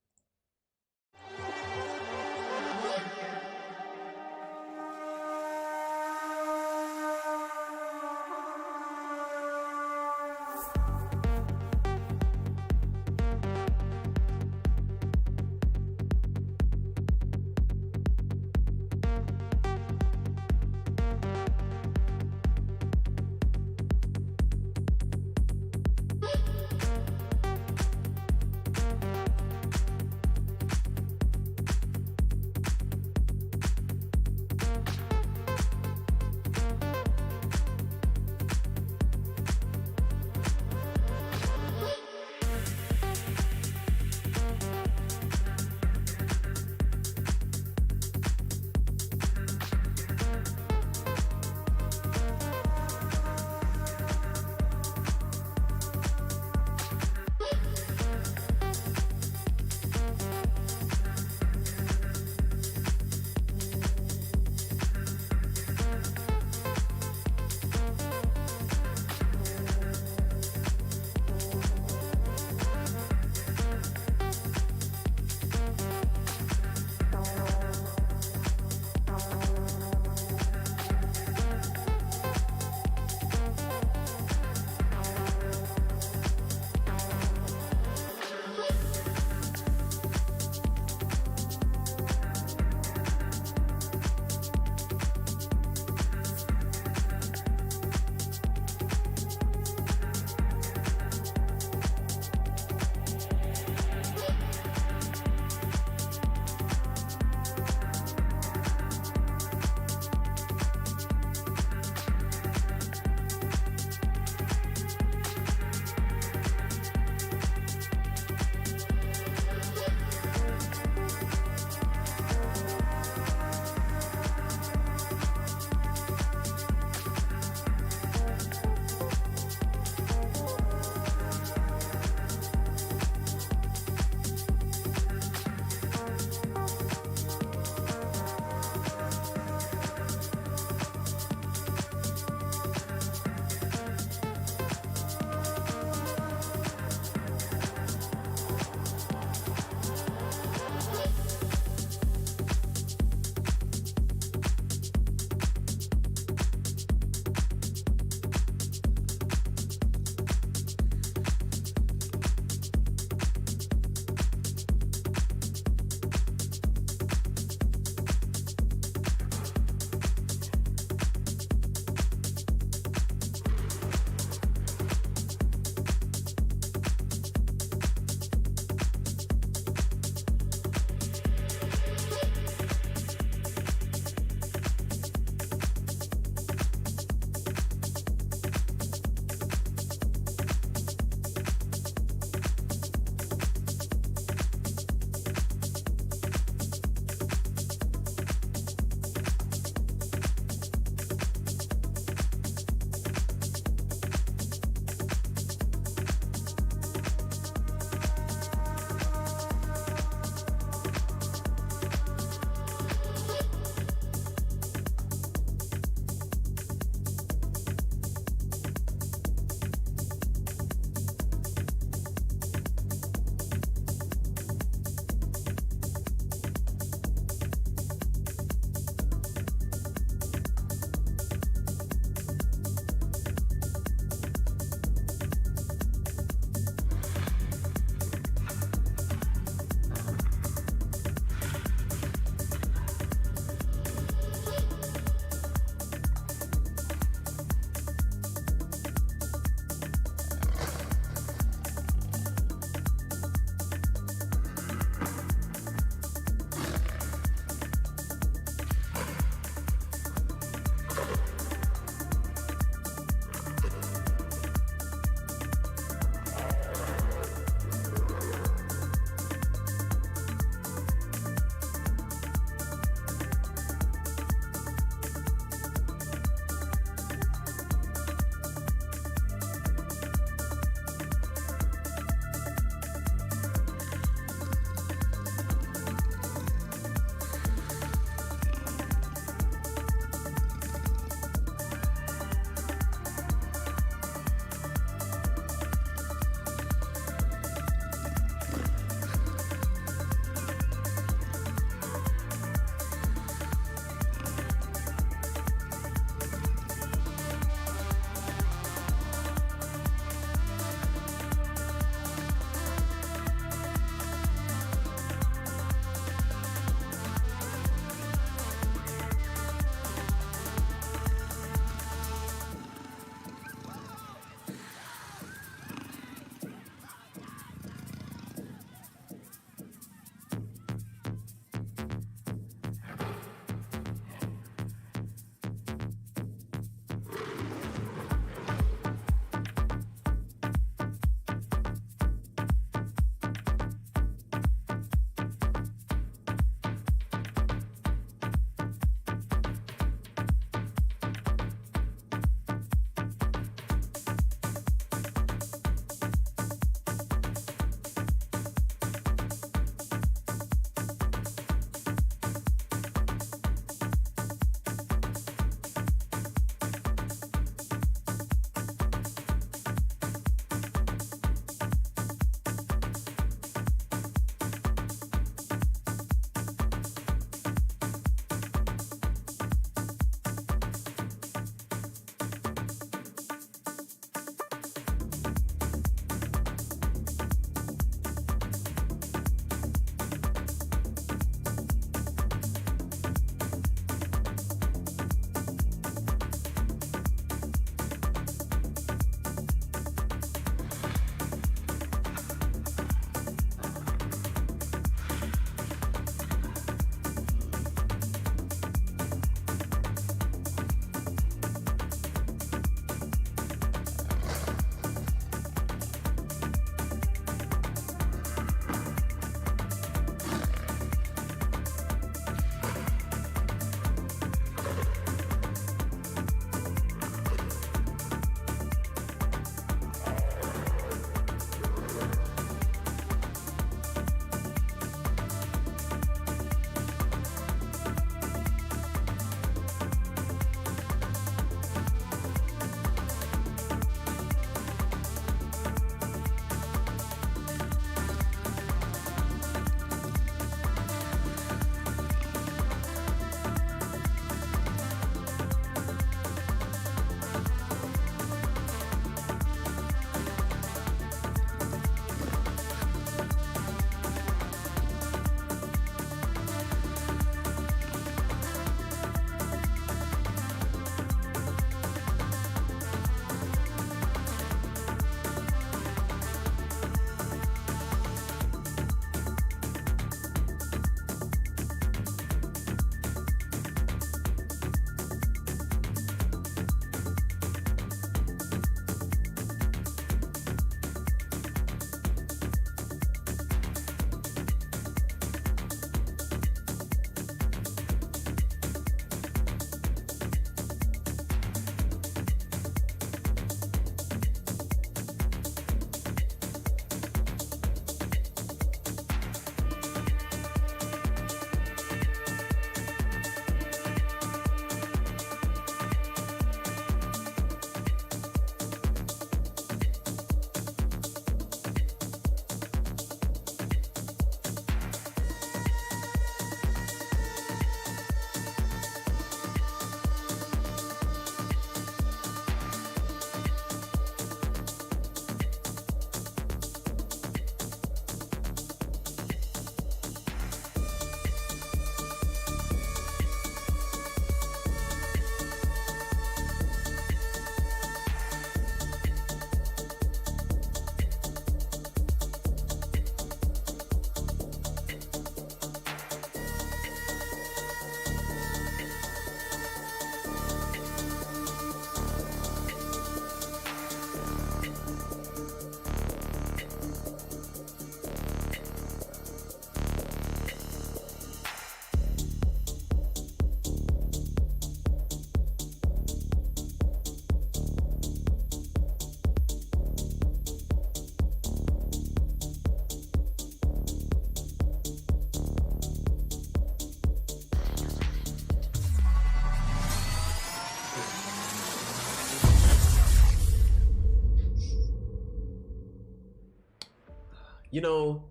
You know,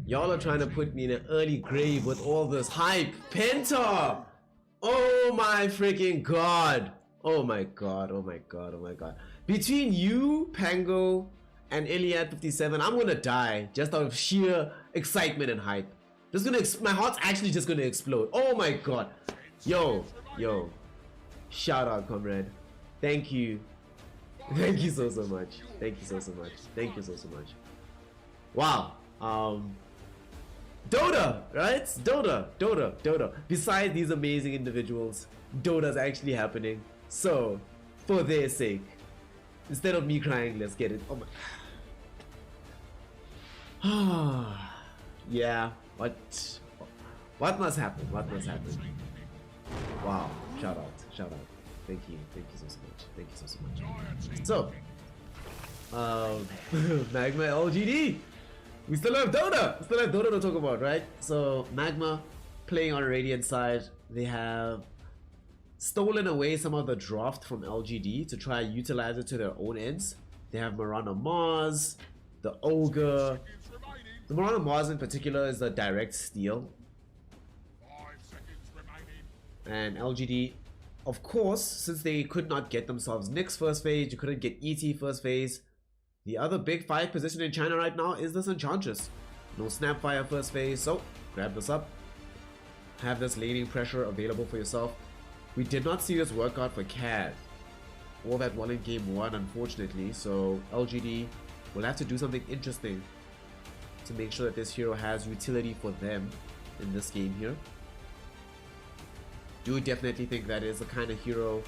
y'all are trying to put me in an early grave with all this hype. Penta! Oh my freaking god. Oh my god, oh my god, oh my god. Between you, Pango, and Iliad57, I'm gonna die just out of sheer excitement and hype. Just gonna my heart's actually just gonna explode. Oh my god. Yo, yo. Shout out, comrade. Thank you. Thank you so much. Thank you so much. Thank you so much. Wow. Dota, right? Dota. Besides these amazing individuals, Dota's actually happening. So, for their sake, instead of me crying, let's get it. Oh my. Yeah. What must happen? What must happen? Wow. Shout out. Thank you so much. Thank you so much. So, Magma LGD. We still have Dota. To talk about, right? So Magma playing on Radiant side, they have stolen away some of the draft from LGD to try and utilize it to their own ends. They have Mirana Mars, the Ogre. The Mirana Mars in particular is a direct steal. And LGD, of course, since they could not get themselves Nyx first phase, you couldn't get ET first phase. The other big 5 position in China right now is this Enchantress. No Snapfire first phase, so grab this up. Have this laning pressure available for yourself. We did not see this work out for CAD. All that well in game 1, unfortunately, so LGD will have to do something interesting to make sure that this hero has utility for them in this game here. Do definitely think that is the kind of hero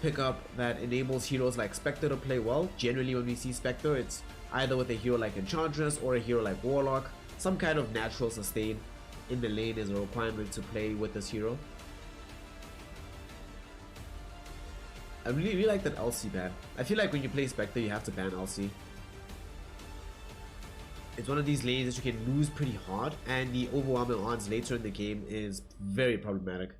pickup that enables heroes like Spectre to play well. Generally when we see Spectre, it's either with a hero like Enchantress or a hero like Warlock. Some kind of natural sustain in the lane is a requirement to play with this hero. I really like that LC ban. I feel like when you play Spectre you have to ban LC. It's one of these lanes that you can lose pretty hard, and the overwhelming odds later in the game is very problematic.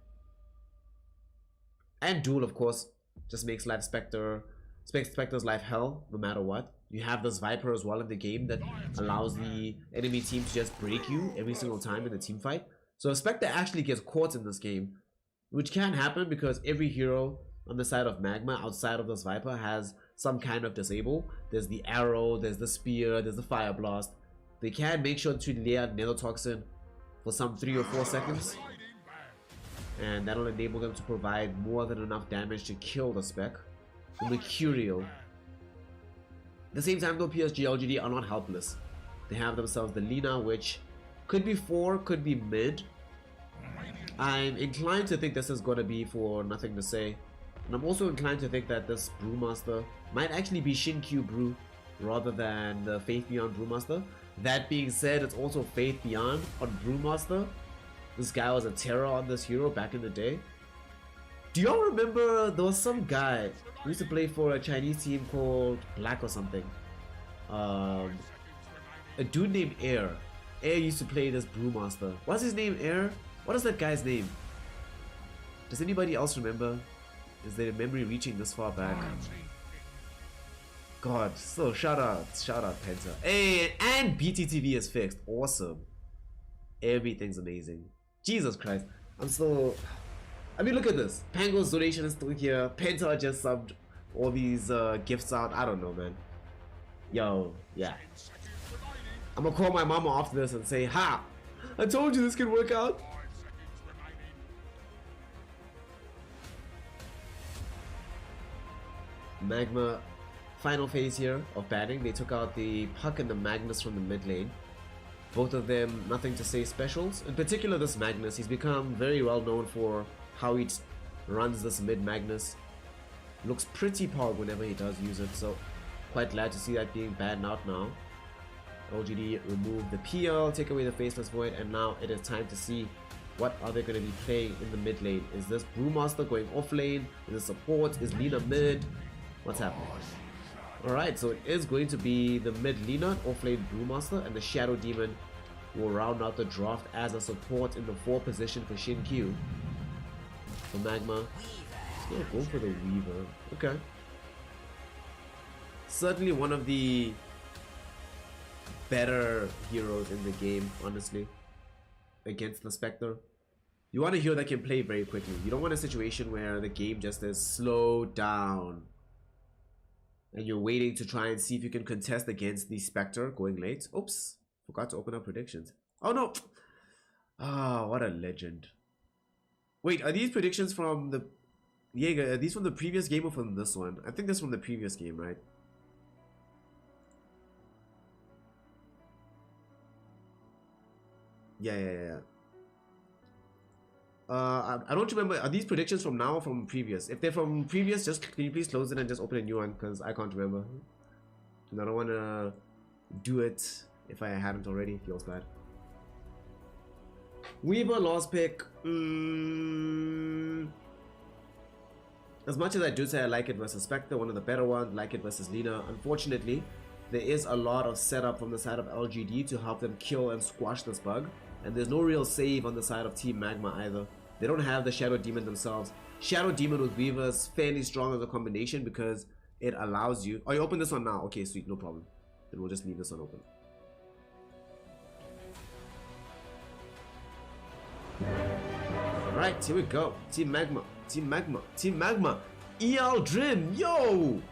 And Duel, of course, just makes Spectre's life hell no matter what. You have this Viper as well in the game that allows the enemy team to just break you every single time in a team fight. So if Spectre actually gets caught in this game, which can happen because every hero on the side of Magma outside of this Viper has some kind of disable. There's the arrow, there's the spear, there's the fire blast. They can make sure to lay out Nether Toxin for some 3 or 4 seconds, and that'll enable them to provide more than enough damage to kill the spec. The Mercurial. At the same time though, PSG.LGD are not helpless. They have themselves the Lina, which could be 4, could be mid. I'm inclined to think this is going to be for Nothing to Say. And I'm also inclined to think that this Brewmaster might actually be Shin-Q Brew rather than the Faith Beyond Brewmaster. That being said, it's also Faith Beyond on Brewmaster. This guy was a terror on this hero back in the day. Do y'all remember there was some guy who used to play for a Chinese team called Black or something? A dude named Air. Air used to play this Brewmaster. What's his name, Air? What is that guy's name? Does anybody else remember? Is their memory reaching this far back? God, so shout out Penta. Hey, and BTTV is fixed. Awesome. Everything's amazing. Jesus Christ. I mean, look at this. Pango's donation is still here. Penta just subbed all these gifts out. I don't know, man. Yo, yeah. I'm gonna call my mama after this and say, ha! I told you this could work out. Magma, final phase here of batting. They took out the Puck and the Magnus from the mid lane. Both of them Nothing to Say specials. In particular this Magnus, he's become very well known for how he runs this mid Magnus. Looks pretty pog whenever he does use it, so quite glad to see that being banned out now. LGD remove the PL, take away the Faceless Void, and now it is time to see what are they going to be playing in the mid lane. Is this Brewmaster going off lane? Is it support? Is Lina mid? What's happening? Alright, so it is going to be the mid Lina, offlane Brewmaster, and the Shadow Demon will round out the draft as a support in the 4 position for Shin-Q. For Magma, he's gonna go for the Weaver. Okay. Certainly one of the better heroes in the game, honestly, against the Spectre. You want a hero that can play very quickly. You don't want a situation where the game just is slowed down and you're waiting to try and see if you can contest against the Spectre going late. Oops, forgot to open up predictions. Oh no! Ah, what a legend. Wait, are these predictions from the... Jaeger, are these from the previous game or from this one? I think this is from the previous game, right? Yeah. I don't remember. Are these predictions from now or from previous? If they're from previous, just can you please close it and just open a new one, because I can't remember. And I don't want to do it if I hadn't already. Feels bad. Weaver last pick. As much as I do say I like it versus Spectre, one of the better ones, like it versus Lina, unfortunately, there is a lot of setup from the side of LGD to help them kill and squash this bug. And there's no real save on the side of Team Magma either. They don't have the Shadow Demon themselves. Shadow Demon with Weaver is fairly strong as a combination because it allows you... Oh, you open this one now. Okay, sweet, no problem. Then we'll just leave this one open. Alright, here we go. Team Magma. Team Magma. Team Magma. EL Dream. Yo!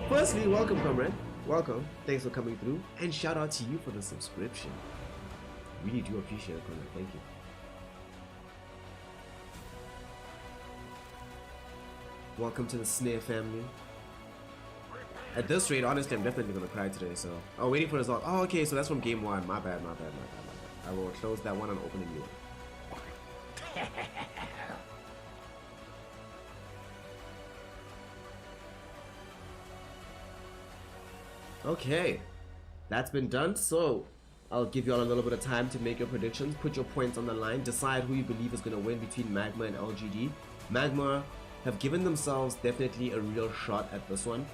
Firstly, welcome, comrade. Welcome. Thanks for coming through. And shout out to you for the subscription. Really do appreciate it, comrade. Thank you. Welcome to the Snare family. At this rate, honestly, I'm definitely gonna cry today, so... Oh, waiting for result. Oh, okay, so that's from game 1. My bad. I will close that one and open a new one. Okay, that's been done, so I'll give you all a little bit of time to make your predictions, put your points on the line, decide who you believe is going to win between Magma and LGD. Magma have given themselves definitely a real shot at this one.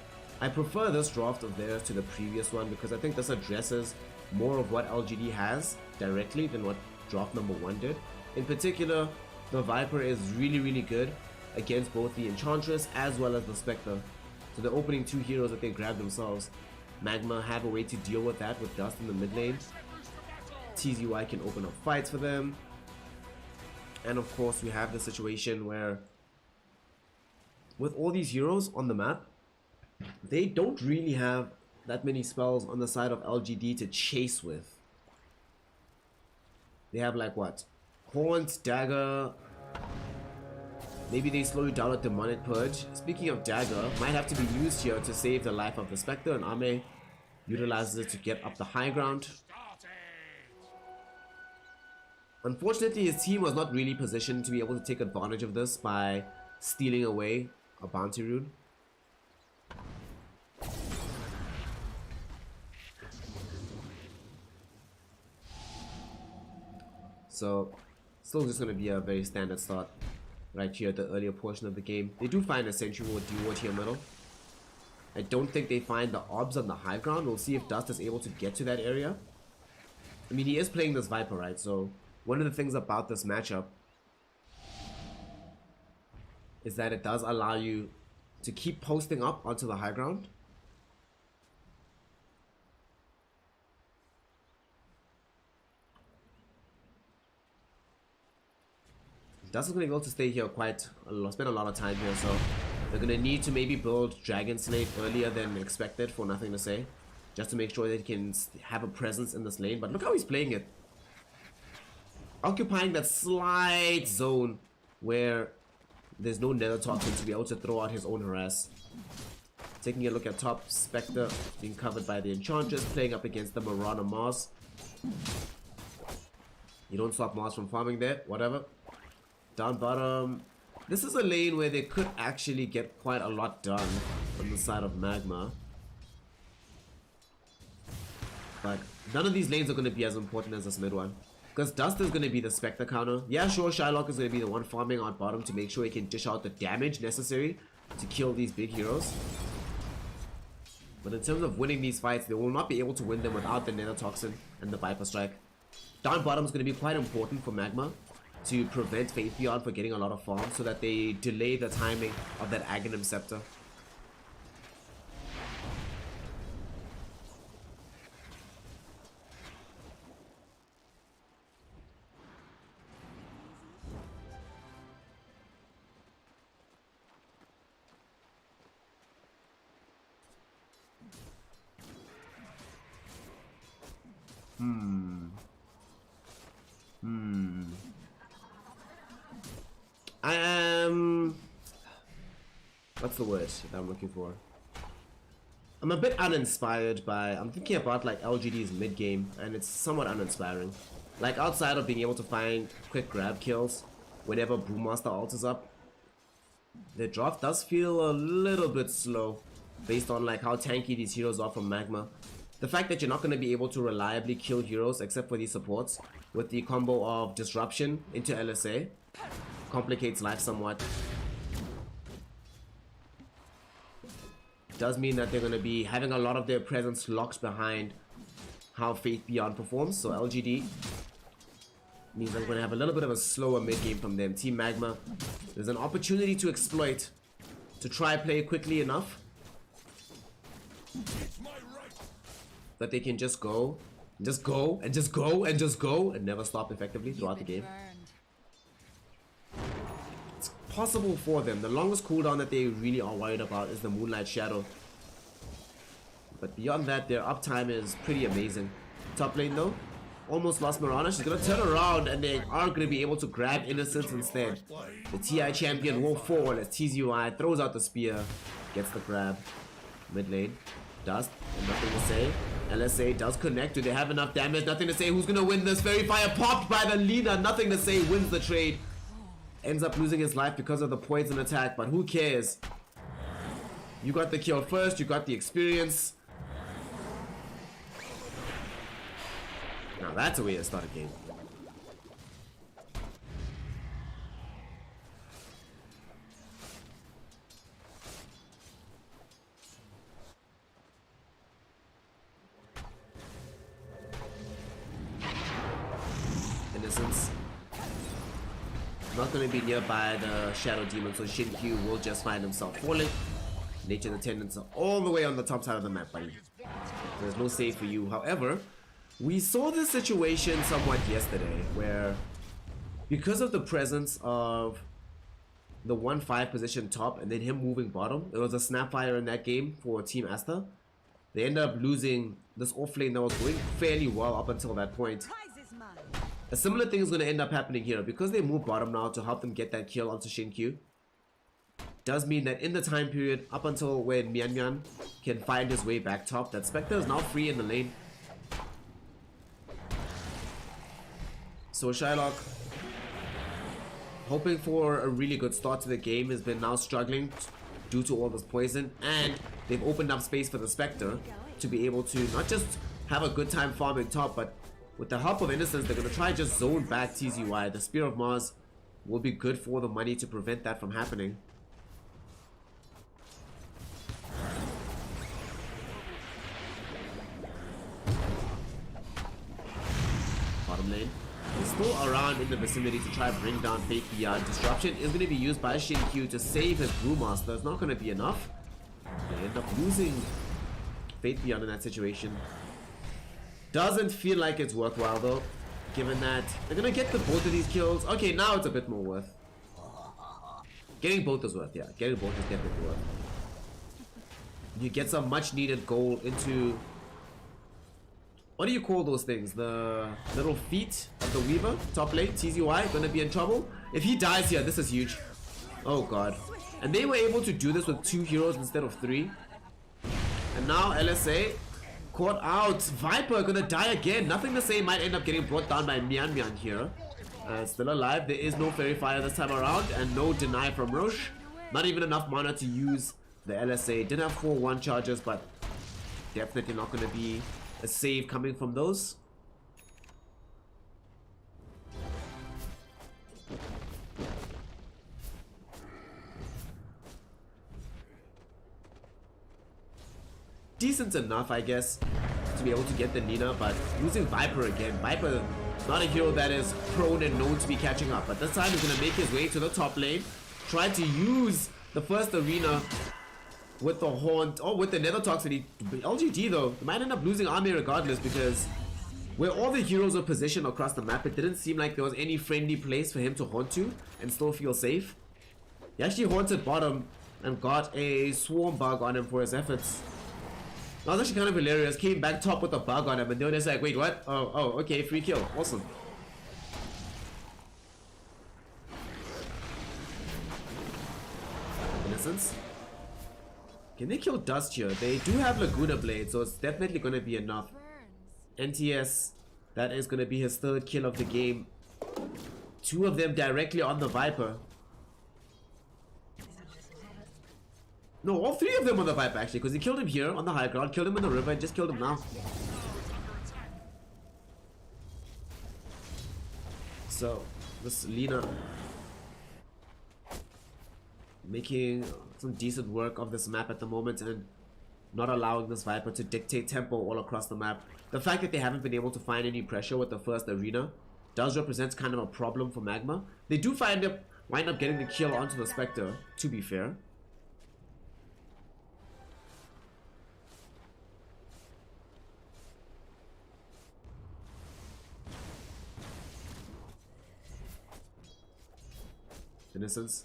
I prefer this draft of theirs to the previous one because I think this addresses more of what LGD has directly than what draft number 1 did. In particular, the Viper is really good against both the Enchantress as well as the Spectre. So the opening 2 heroes that they grabbed themselves, Magma have a way to deal with that with Dust in the mid lane. TZY can open up fights for them. And of course we have the situation where with all these heroes on the map, they don't really have that many spells on the side of LGD to chase with. They have like what? Horns, Dagger. Maybe they slow you down with Demonic Purge. Speaking of Dagger, might have to be used here to save the life of the Spectre, and Ame utilizes it to get up the high ground. Unfortunately, his team was not really positioned to be able to take advantage of this by stealing away a bounty rune. So, still just going to be a very standard start right here at the earlier portion of the game. They do find a Sentry Ward Duo here middle. I don't think they find the Obs on the high ground. We'll see if Dust is able to get to that area. I mean, he is playing this Viper, right? So, one of the things about this matchup is that it does allow you to keep posting up onto the high ground. Dust is going to be able to stay here spend a lot of time here, so they're going to need to maybe build Dragon Slate earlier than expected for Nothing to Say, just to make sure that he can have a presence in this lane. But look how he's playing it. Occupying that slight zone where there's no Nether Toxin to be able to throw out his own harass. Taking a look at top, Spectre being covered by the Enchantress, playing up against the Marauder Mars. You don't stop Mars from farming there, whatever. Down bottom, this is a lane where they could actually get quite a lot done on the side of Magma. But none of these lanes are going to be as important as this mid one. Because Dust is going to be the Spectre counter. Yeah, sure, Shylock is going to be the one farming on bottom to make sure he can dish out the damage necessary to kill these big heroes. But in terms of winning these fights, they will not be able to win them without the Nether Toxin and the Viper Strike. Down bottom is going to be quite important for Magma to prevent Faithion from getting a lot of farm so that they delay the timing of that Aghanim Scepter. I am... What's the word that I'm looking for? I'm a bit uninspired by... I'm thinking about like LGD's mid-game, and it's somewhat uninspiring. Like outside of being able to find quick grab kills whenever Brewmaster alters up, the draft does feel a little bit slow based on like how tanky these heroes are from Magma. The fact that you're not going to be able to reliably kill heroes except for these supports with the combo of disruption into LSA complicates life somewhat. Does mean that they're going to be having a lot of their presence locked behind how Faith Beyond performs. So LGD means I'm going to have a little bit of a slower mid game from them. Team Magma, there's an opportunity to exploit, to try play quickly enough that they can just go, and just go, and just go, and just go, and never stop effectively throughout the game. It's possible for them. The longest cooldown that they really are worried about is the Moonlight Shadow. But beyond that, their uptime is pretty amazing. Top lane though, almost lost Mirana. She's gonna turn around and they are gonna be able to grab Innocence instead. The TI champion will fall as TZY throws out the spear, gets the grab. Mid lane, Dust, and nothing to say. LSA does connect. Do they have enough damage? Nothing to say. Who's gonna win this? Fairy Fire popped by the leader. Nothing to say. Wins the trade. Ends up losing his life because of the poison attack, but who cares? You got the kill first. You got the experience. Now that's a way to start a game. Innocence. Not going to be nearby the Shadow Demon, so Shinkyu will just find himself falling. Nature's attendants are all the way on the top side of the map, buddy. There's no save for you. However, we saw this situation somewhat yesterday where, because of the presence of the 1-5 position top and then him moving bottom, there was a snapfire in that game for Team Asta. They ended up losing this offlane that was going fairly well up until that point. A similar thing is going to end up happening here because they move bottom now to help them get that kill onto Shinkyu. Does mean that in the time period up until when Mian Mian can find his way back top, that Spectre is now free in the lane. So Shylock, hoping for a really good start to the game, has been now struggling due to all this poison, and they've opened up space for the Spectre to be able to not just have a good time farming top, but with the help of Innocence, they're going to try just zone back TZY. The Spear of Mars will be good for the money to prevent that from happening. Bottom lane is still around in the vicinity to try and bring down Faith Beyond. Disruption is going to be used by Shinkyu to save his Brewmaster. It's not going to be enough. They end up losing Faith Beyond in that situation. Doesn't feel like it's worthwhile though, given that they're gonna get the both of these kills. Okay, now it's a bit more worth. Getting both is worth, yeah. Getting both is definitely worth. You get some much needed gold into... What do you call those things? The little feet of the Weaver? Top lane, TZY, gonna be in trouble. If he dies here, this is huge. Oh god. And they were able to do this with 2 heroes instead of 3. And now LSA... caught out. Viper gonna die again. Nothing to say, might end up getting brought down by Mian Mian here. Still alive. There is no Fairy Fire this time around, and no deny from Roche. Not even enough mana to use the LSA. Did have 4 1 charges, but definitely not gonna be a save coming from those. Decent enough, I guess, to be able to get the Nina, but losing Viper again. Viper, not a hero that is prone and known to be catching up, but this time he's going to make his way to the top lane, try to use the first arena with the Haunt, or with the Nether Toxicity. LGD though, he might end up losing army regardless, because where all the heroes are positioned across the map, it didn't seem like there was any friendly place for him to haunt to and still feel safe. He actually haunted bottom and got a swarm bug on him for his efforts. That was actually kind of hilarious. Came back top with a bug on him, and then it's like, wait, what? Oh, okay, free kill. Awesome. Innocence. Can they kill Dust here? They do have Laguna Blade, so it's definitely going to be enough. NTS, that is going to be his third kill of the game. 2 of them directly on the Viper. No, all 3 of them on the Viper actually, because he killed him here on the high ground, killed him in the river, and just killed him now. So, this Lina making some decent work of this map at the moment and not allowing this Viper to dictate tempo all across the map. The fact that they haven't been able to find any pressure with the first arena does represent kind of a problem for Magma. They do wind up getting the kill onto the Spectre, to be fair. Innocence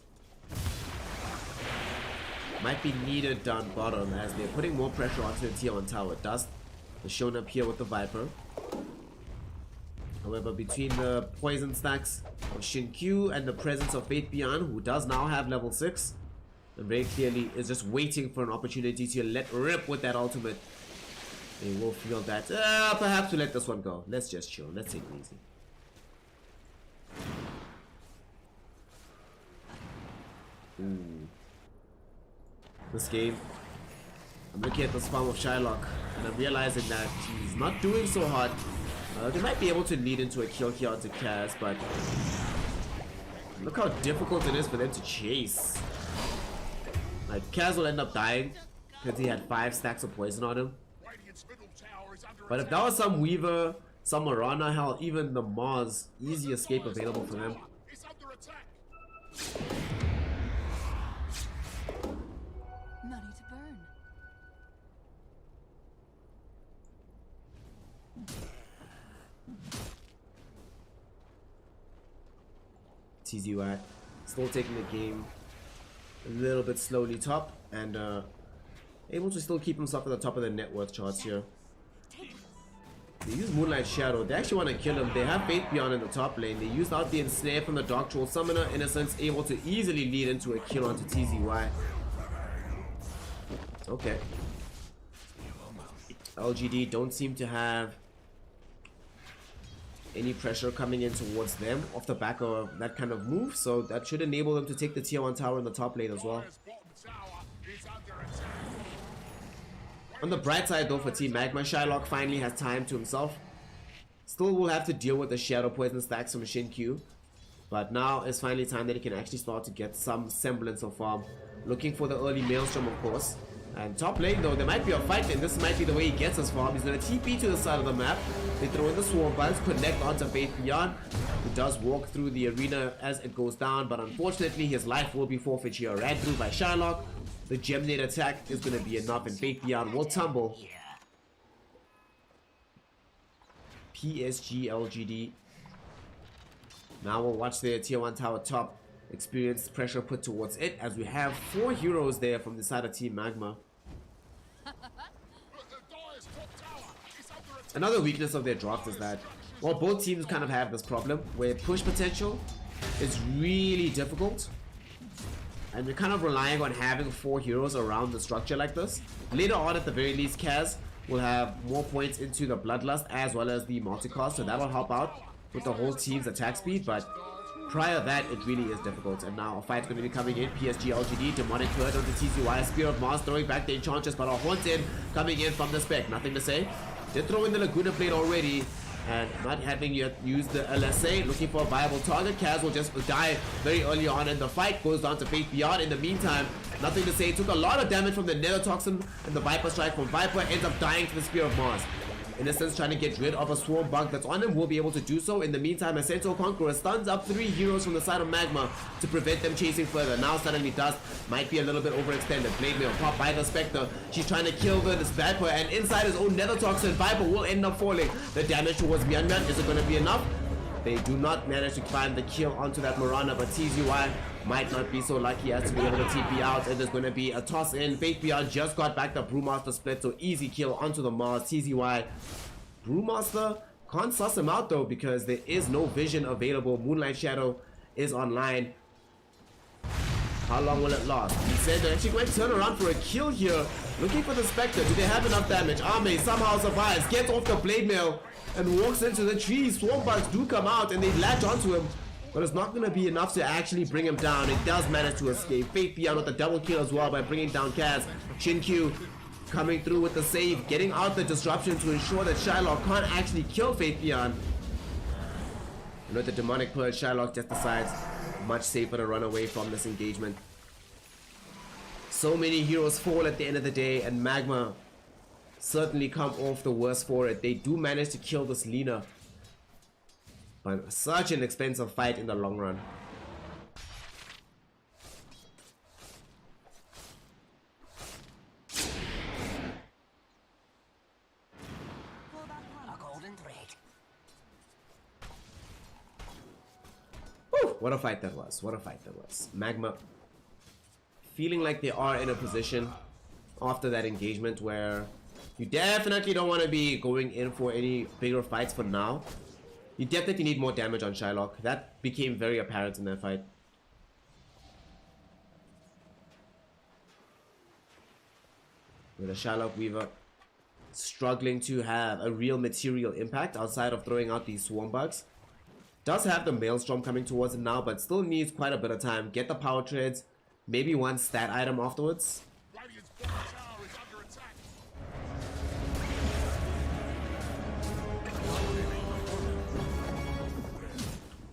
might be needed down bottom as they're putting more pressure onto the tier 1 tower. Dust is shown up here with the Viper. However, between the poison stacks of Q and the presence of Fate Beyond, who does now have level 6, and very clearly is just waiting for an opportunity to let rip with that ultimate, they will feel that perhaps to let this one go. Let's just chill. Let's take it easy. This game, I'm looking at the farm of Shylock and I'm realizing that he's not doing so hot. They might be able to lead into a kill here onto Kaz, but look how difficult it is for them to chase. Like, Kaz will end up dying because he had 5 stacks of poison on him. But if that was some Weaver, some Marana, hell, even the Mars, easy escape available for them. Money to burn. TZY still taking the game a little bit slowly top and able to still keep himself at the top of the net worth charts here. They use Moonlight Shadow. They actually want to kill him. They have Faith Beyond in the top lane. They used out the Ensnare from the Dark Troll Summoner, Innocence, able to easily lead into a kill onto TZY. Okay. LGD don't seem to have any pressure coming in towards them off the back of that kind of move, so that should enable them to take the tier 1 tower in the top lane as well. On the bright side though for Team Magma, Shylock finally has time to himself. Still will have to deal with the Shadow Poison stacks from Q, but now is finally time that he can actually start to get some semblance of farm. Looking for the early Maelstrom, of course. And top lane though, there might be a fight, and this might be the way he gets his farm. He's gonna TP to the side of the map. They throw in the Swarm Buns, connect onto Faith Beyond, who does walk through the arena as it goes down, but unfortunately his life will be forfeit here. Ran through by Shylock. The Gemnate attack is gonna be enough, and Faith Beyond will tumble. PSG.LGD. Now we'll watch their tier 1 tower top experience pressure put towards it, as we have 4 heroes there from the side of Team Magma. Another weakness of their draft is that, well, both teams kind of have this problem where push potential is really difficult, and we're kind of relying on having 4 heroes around the structure like this. Later on, at the very least, Kaz will have more points into the Bloodlust as well as the multicast, so that will help out with the whole team's attack speed, but prior to that, it really is difficult. And now a fight's going to be coming in. PSG.LGD, Demonic Herd onto TZY, Spear of Mars throwing back the Enchantress, but a Haunted coming in from the Spec. Nothing to say. Did throw in the Laguna Blade already, and not having yet used the LSA, looking for a viable target. Kaz will just die very early on in the fight, goes down to Faith Beyond. In the meantime, nothing to say. Took a lot of damage from the Nether Toxin and the Viper Strike from Viper, ends up dying to the Spear of Mars. Innocence trying to get rid of a Swarm Bug that's on him, will be able to do so. In the meantime, Ascento Conqueror stuns up 3 heroes from the side of Magma to prevent them chasing further. Now suddenly Dust might be a little bit overextended. Blade Mail popped by the Spectre. She's trying to kill this Viper, and inside his own Nether Toxin, Viper will end up falling. The damage towards Myanmar, is it going to be enough? They do not manage to find the kill onto that Marana, but TZY might not be so lucky as to be able to TP out, and there's going to be a toss in. Faith Beyond just got back the Brewmaster split, so easy kill onto the Mars. TZY. Brewmaster can't suss him out though because there is no vision available. Moonlight Shadow is online. How long will it last? He said they're actually going to turn around for a kill here. Looking for the Spectre. Do they have enough damage? Ame somehow survives, gets off the blade mail, and walks into the tree. Swarm bugs do come out and they latch onto him, but it's not going to be enough to actually bring him down. It does manage to escape. Faith Beyond with the double kill as well by bringing down Kaz. Shinkyu coming through with the save, getting out the disruption to ensure that Shylock can't actually kill Faith Beyond. And with the demonic purge, Shylock just decides much safer to run away from this engagement. So many heroes fall at the end of the day, and Magma certainly come off the worst for it. They do manage to kill this Lina, but such an expensive fight in the long run. Whew, what a fight that was. What a fight that was. Magma feeling like they are in a position after that engagement where you definitely don't want to be going in for any bigger fights for now. You definitely need more damage on Shylock. That became very apparent in that fight. With a Shylock Weaver struggling to have a real material impact outside of throwing out these swarm bugs. Does have the Maelstrom coming towards it now, but still needs quite a bit of time. Get the power treads, maybe one stat item afterwards.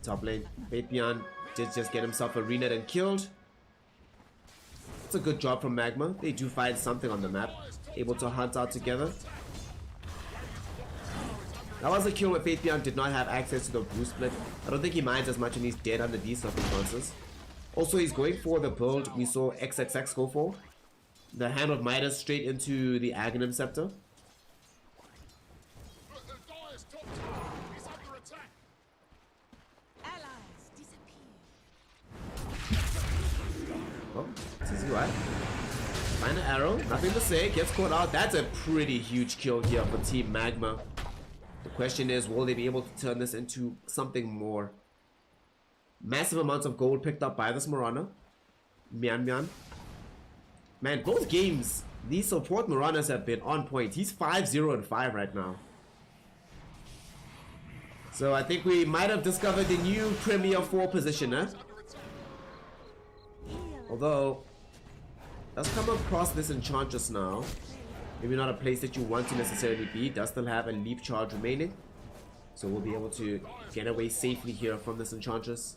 Top lane, Faith Beyond did just get himself a renet and killed. It's a good job from Magma. They do find something on the map, able to hunt out together. That was a kill where Faith Beyond did not have access to the blue split. I don't think he minds as much when he's dead under these circumstances. Also, he's going for the build we saw XXX go for. The Hand of Midas straight into the Aghanim Scepter. Oh, TZY. Find an arrow, nothing to say, gets caught out. That's a pretty huge kill here for Team Magma. The question is, will they be able to turn this into something more? Massive amounts of gold picked up by this Mirana. Mian. Man, both games, these support Miranas have been on point. He's 5-0 and 5 right now. So I think we might have discovered the new Premier 4 position, eh? Although, let's come across this Enchantress now. Maybe not a place that you want to necessarily be. Does still have a leap charge remaining, so we'll be able to get away safely here from this Enchantress.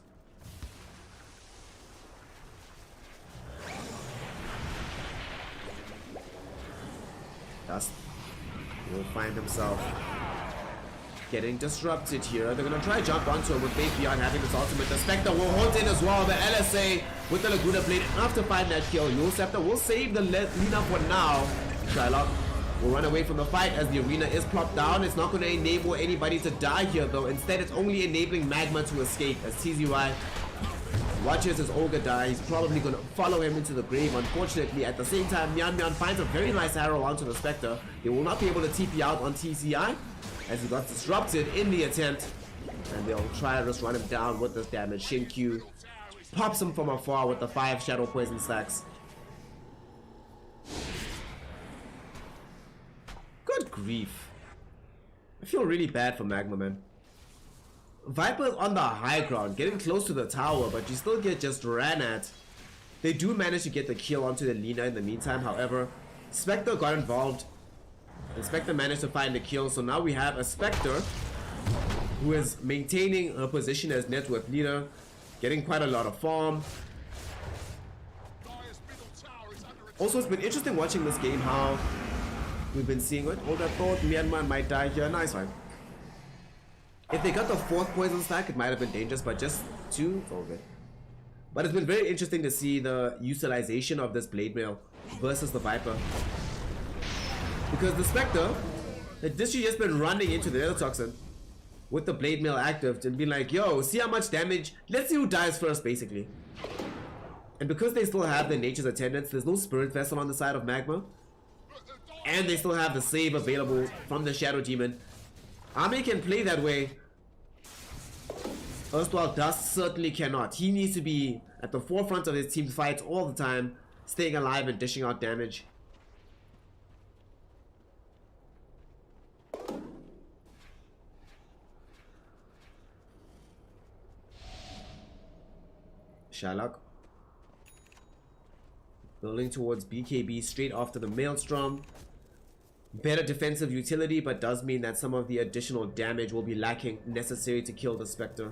Dust will find himself getting disrupted here. They're gonna try to jump onto him with Faith Beyond having this ultimate. The Spectre will hold in as well. The LSA with the Laguna Blade enough to find that kill. Yule Scepter will save the Lina for now. Shylock will run away from the fight as the arena is plopped down. It's not going to enable anybody to die here though. Instead, it's only enabling Magma to escape as TZY watches his Olga die. He's probably going to follow him into the grave. Unfortunately, at the same time, Mian finds a very nice arrow onto the Spectre. They will not be able to TP out on TZY as he got disrupted in the attempt. And they'll try to just run him down with this damage. Shinkyu pops him from afar with the 5 Shadow Poison stacks. Good grief. I feel really bad for Magma, man. Viper's on the high ground, getting close to the tower, but you still get just ran at. They do manage to get the kill onto the Lina in the meantime, however. Spectre got involved. And Spectre managed to find the kill, so now we have a Spectre who is maintaining her position as net worth leader, getting quite a lot of farm. Also, it's been interesting watching this game how we've been seeing it. Hold that thought, Myanmar might die here. Nice one. If they got the 4th poison stack, it might have been dangerous, but just 2, it's all good. But it's been very interesting to see the utilization of this blade mail versus the Viper. Because the Spectre had literally just been running into the Nether Toxin with the blade mail active and being like, yo, see how much damage? Let's see who dies first, basically. And because they still have the Nature's Attendants, there's no Spirit Vessel on the side of Magma. And they still have the save available from the Shadow Demon. Army can play that way. Erstwhile Dust certainly cannot. He needs to be at the forefront of his team's fights all the time, staying alive and dishing out damage. Shylock building towards BKB straight after the Maelstrom. Better defensive utility, but does mean that some of the additional damage will be lacking necessary to kill the Spectre.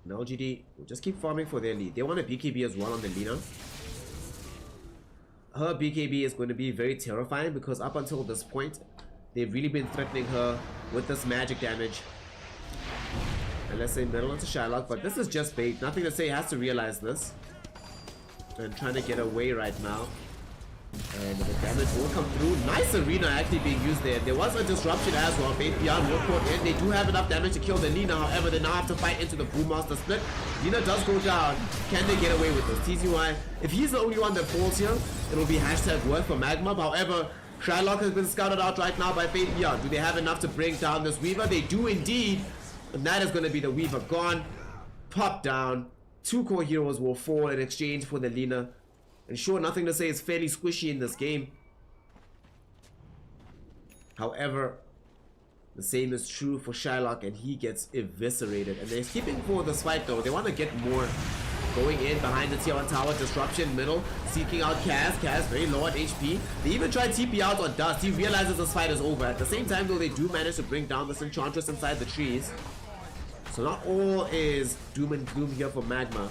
And LGD will just keep farming for their lead. They want a BKB as well on the Lina. Her BKB is going to be very terrifying because up until this point, they've really been threatening her with this magic damage. And let's say middle into Shylock, but this is just bait. Nothing to say, he has to realize this. And trying to get away right now. And the damage will come through. Nice arena actually being used there. There was a disruption as well. Faith Beyond will put in. They do have enough damage to kill the Lina. However, they now have to fight into the Brewmaster split. Lina does go down. Can they get away with this? TZY, if he's the only one that falls here, it will be hashtag worth for Magma. However, Shylock has been scouted out right now by Faith Beyond. Do they have enough to bring down this Weaver? They do indeed. And that is going to be the Weaver gone. Pop down. 2 core heroes will fall in exchange for the Lina. And sure, nothing to say, it's fairly squishy in this game. However, the same is true for Shylock, and he gets eviscerated. And they're keeping for this fight though. They want to get more. Going in behind the tier 1 tower, disruption middle, seeking out Kaz. Kaz very low on HP. They even try TP out on Dust. He realizes this fight is over. At the same time though, they do manage to bring down this Enchantress inside the trees. So not all is doom and gloom here for Magma.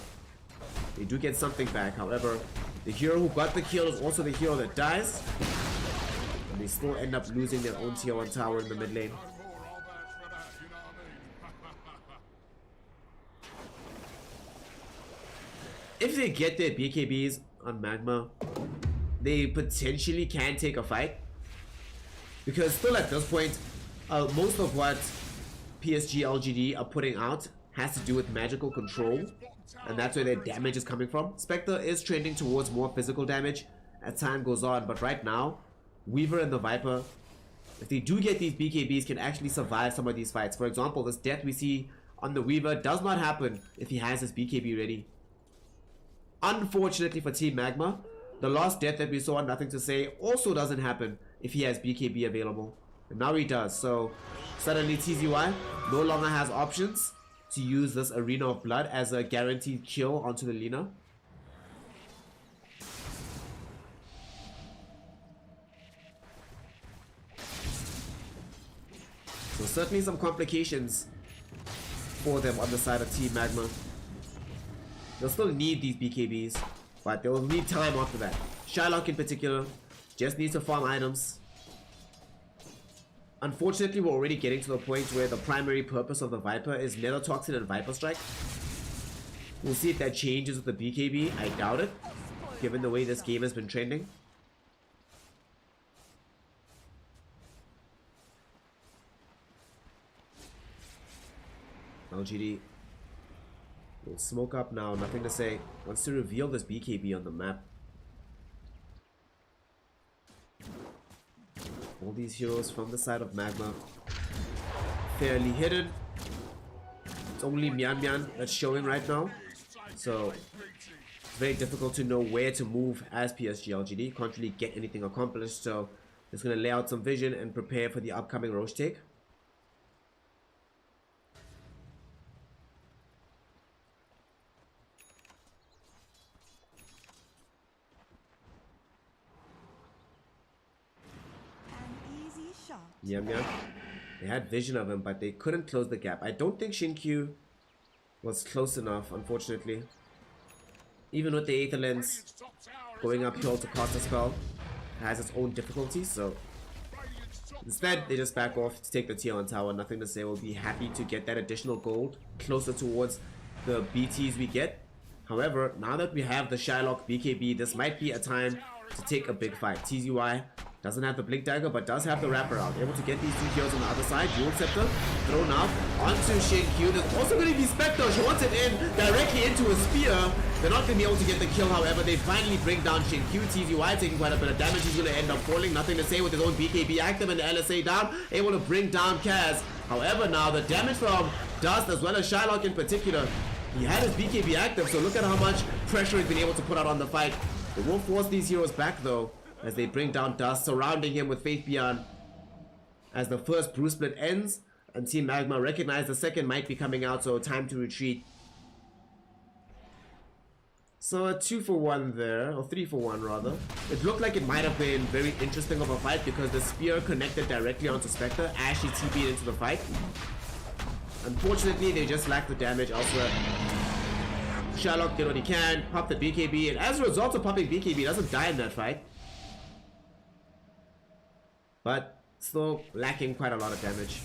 They do get something back. However, the hero who got the kill is also the hero that dies. And they still end up losing their own tier 1 tower in the mid lane. If they get their BKBs on Magma, they potentially can take a fight. Because still at this point, most of what PSG.LGD are putting out has to do with magical control, and that's where their damage is coming from. Spectre is trending towards more physical damage as time goes on, but right now, Weaver and the Viper, if they do get these BKBs, can actually survive some of these fights. For example, this death we see on the Weaver does not happen if he has his BKB ready. Unfortunately for Team Magma, the last death that we saw, Nothing to Say, also doesn't happen if he has BKB available. And now he does, so suddenly TZY no longer has options to use this Arena of Blood as a guaranteed kill onto the Lina. So certainly some complications for them on the side of Team Magma. They'll still need these BKBs, but they will need time after that. Shylock in particular just needs to farm items. Unfortunately, we're already getting to the point where the primary purpose of the Viper is Nether Toxin and Viper Strike. We'll see if that changes with the BKB. I doubt it, given the way this game has been trending. LGD will smoke up now. Nothing to Say wants to reveal this BKB on the map. All these heroes from the side of Magma fairly hidden. It's only Mian Mian that's showing right now, so it's very difficult to know where to move as PSG.LGD. Can't really get anything accomplished, so just gonna lay out some vision and prepare for the upcoming Roche take. Mian Mian. They had vision of him, but they couldn't close the gap. I don't think Shinkyu was close enough, unfortunately. Even with the Aether Lens going uphill to cast a spell has its own difficulties, so instead they just back off to take the tier 1 tower. Nothing to Say will be happy to get that additional gold closer towards the BTs we get. However, now that we have the Shylock BKB, this might be a time to take a big fight. TZY Doesn't have the Blink Dagger, but does have the wraparound. Able to get these 2 kills on the other side. Dual Scepter thrown out onto Shin Q. There's also going to be Spectre. She wants it in directly into a spear. They're not going to be able to get the kill, however. They finally bring down Shin Q. TZY taking quite a bit of damage. He's going to end up falling. Nothing to say with his own BKB active and the LSA down. Able to bring down Kaz. However, now the damage from Dust as well as Shylock in particular. He had his BKB active, so look at how much pressure he's been able to put out on the fight. It will force these heroes back though, as they bring down Dust, surrounding him with Faith Beyond. As the first brew split ends, and Team Magma recognize the second might be coming out, so time to retreat. So a 2-for-1 there, or 3-for-1 rather. It looked like it might have been very interesting of a fight because the spear connected directly onto Spectre as she TP'd into the fight. Unfortunately, they just lack the damage elsewhere. Sherlock did what he can, popped the BKB, and as a result of popping BKB, doesn't die in that fight. But still lacking quite a lot of damage.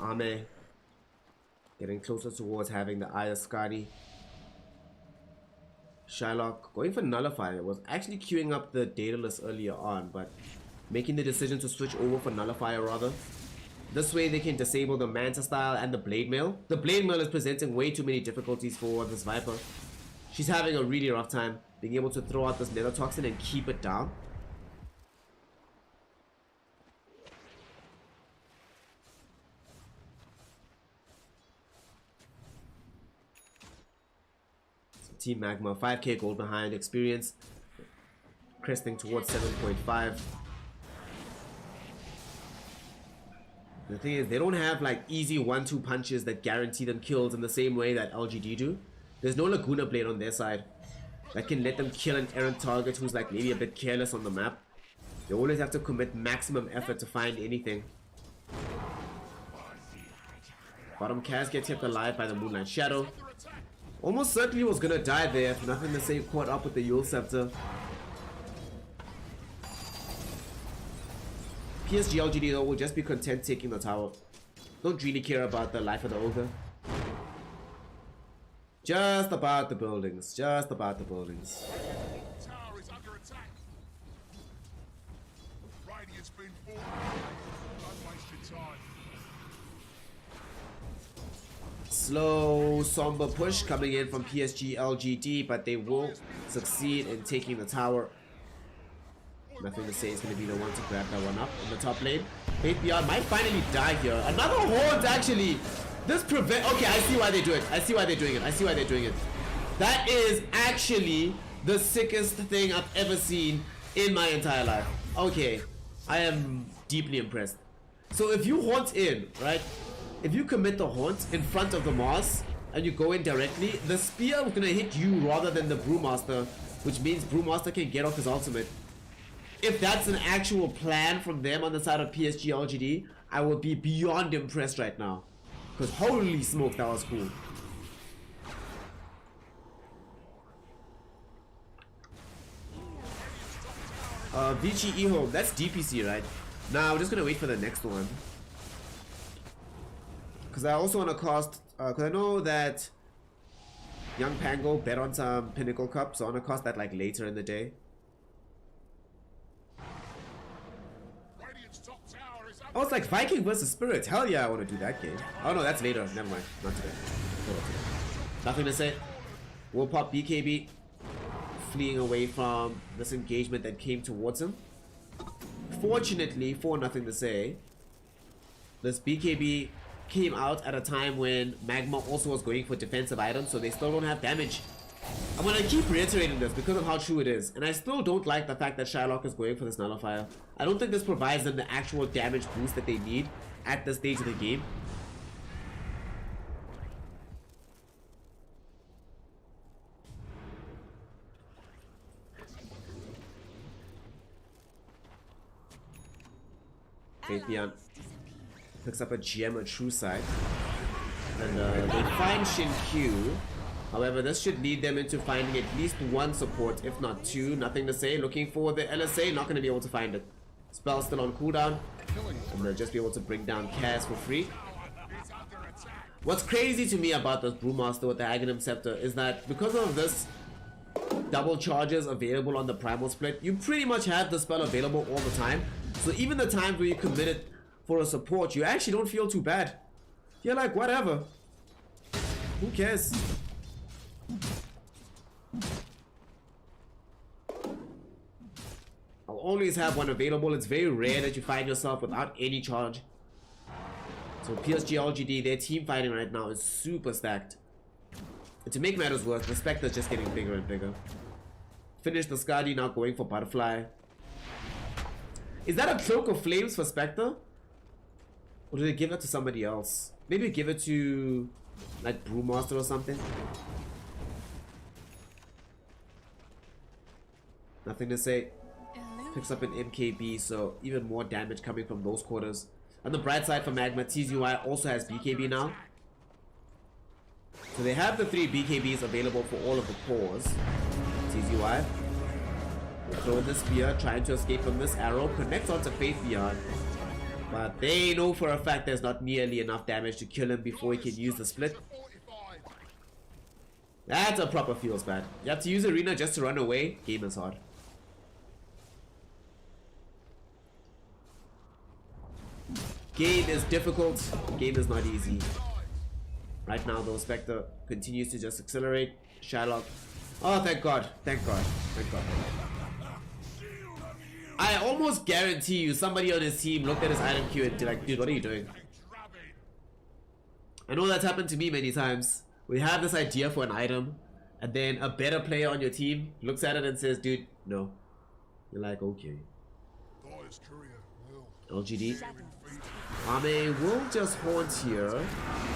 Ame getting closer towards having the Eye of Skadi. Shylock going for Nullifier, was actually queuing up the Daedalus earlier on, but making the decision to switch over for Nullifier rather. This way they can disable the Manta style and the Blade Mail. The Blade Mail is presenting way too many difficulties for this Viper. She's having a really rough time being able to throw out this Nether Toxin and keep it down. Team Magma, 5k gold behind, experience cresting towards 7.5. The thing is, they don't have like easy 1-2 punches that guarantee them kills in the same way that LGD do. There's no Laguna Blade on their side that can let them kill an errant target who's like maybe a bit careless on the map. They always have to commit maximum effort to find anything. Bottom Kaz gets hit alive by the Moonlight Shadow. Almost certainly was gonna die there if nothing to say caught up with the Yule Scepter. PSG.LGD though will just be content taking the tower. Don't really care about the life of the ogre. Just about the buildings. Just about the buildings. Tower is under attack. Radiant's been formed. Don't waste your time. Slow, somber push coming in from PSG.LGD, but they will succeed in taking the tower. Nothing to say is going to be the one to grab that one up in the top lane. Faith Beyond might finally die here. Another Horde actually. This prevent. Okay, I see why they do it. I see why they're doing it. I see why they're doing it. That is actually the sickest thing I've ever seen in my entire life. Okay, I am deeply impressed. So if you haunt in, right? If you commit the haunt in front of the Mars and you go in directly, the spear is gonna hit you rather than the Brewmaster, which means Brewmaster can get off his ultimate. If that's an actual plan from them on the side of PSG.LGD, I will be beyond impressed right now. Because holy smoke, that was cool. Vici Eho, that's DPC, right? Now, we're just gonna wait for the next one. Because I also want to cast, because I know that Young Pango bet on some Pinnacle Cup, so I want to cast that like later in the day. Oh, it's like Viking versus Spirit. Hell yeah, I want to do that game. Oh no, that's later. Never mind. Not today. Nothing to say. We'll pop BKB. Fleeing away from this engagement that came towards him. Fortunately, for nothing to say, this BKB came out at a time when Magma also was going for defensive items, so they still don't have damage. I'm gonna keep reiterating this because of how true it is, and I still don't like the fact that Shylock is going for this Nullifier. I don't think this provides them the actual damage boost that they need at this stage of the game. Faithian picks up a gem, a true sight, and they find Shin Q. However, this should lead them into finding at least one support, if not two. Nothing to say. Looking for the LSA, not going to be able to find it. Spell still on cooldown. I'm gonna just be able to bring down Cass for free. What's crazy to me about this Brewmaster with the Aghanim Scepter is that because of this double charges available on the Primal Split, you pretty much have the spell available all the time. So even the times where you commit it for a support, you actually don't feel too bad. You're like, whatever. Who cares? I'll always have one available. It's very rare that you find yourself without any charge. So PSG.LGD, their team fighting right now is super stacked. And to make matters worse, the Spectre's just getting bigger and bigger. Finish the Skadi, now going for Butterfly. Is that a Cloak of Flames for Spectre? Or do they give it to somebody else? Maybe give it to like Brewmaster or something. Nothing to say. Picks up an MKB, so even more damage coming from those quarters. On the bright side for Magma, TZY also has BKB now. So they have the 3 BKBs available for all of the cores. TZY. Throw in the spear, trying to escape from this arrow. Connects onto Faith Beyond. But they know for a fact there's not nearly enough damage to kill him before he can use the split. That's a proper feels bad. You have to use Arena just to run away. Game is hard. Game is difficult. Game is not easy. Right now though, Spectre continues to just accelerate. Shylock. Oh, thank God. Thank God. Thank God. I almost guarantee you somebody on his team looked at his item queue and like, dude, what are you doing? I know that's happened to me many times. We have this idea for an item, and then a better player on your team looks at it and says, dude, no. You're like, okay. LGD. Ame will just haunt here.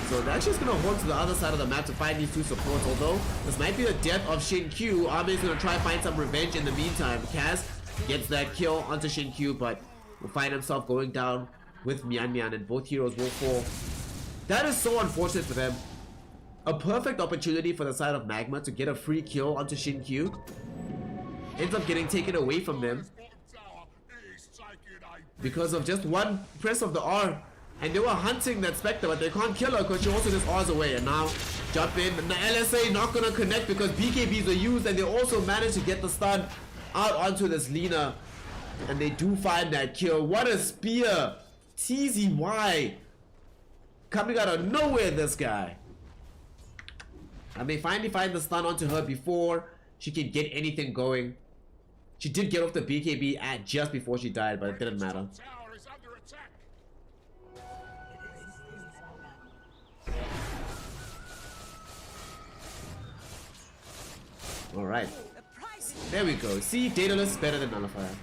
So they're actually just gonna haunt to the other side of the map to find these 2 supports. Although this might be the death of Shin Q, Ame is gonna try and find some revenge in the meantime. Kaz gets that kill onto Shin Q, but will find himself going down with Mian Mian, and both heroes will fall. That is so unfortunate for them. A perfect opportunity for the side of Magma to get a free kill onto Shin Q. Ends up getting taken away from them because of just one press of the R. And they were hunting that Spectre, but they can't kill her because she also just R's away. And now jump in. And the LSA not gonna connect because BKBs are used, and they also managed to get the stun out onto this Lina. And they do find that kill. What a spear! TZY coming out of nowhere, this guy. And they finally find the stun onto her before she can get anything going. She did get off the BKB at just before she died, but it didn't matter. Alright. There we go. See, Daedalus is better than Nullifier.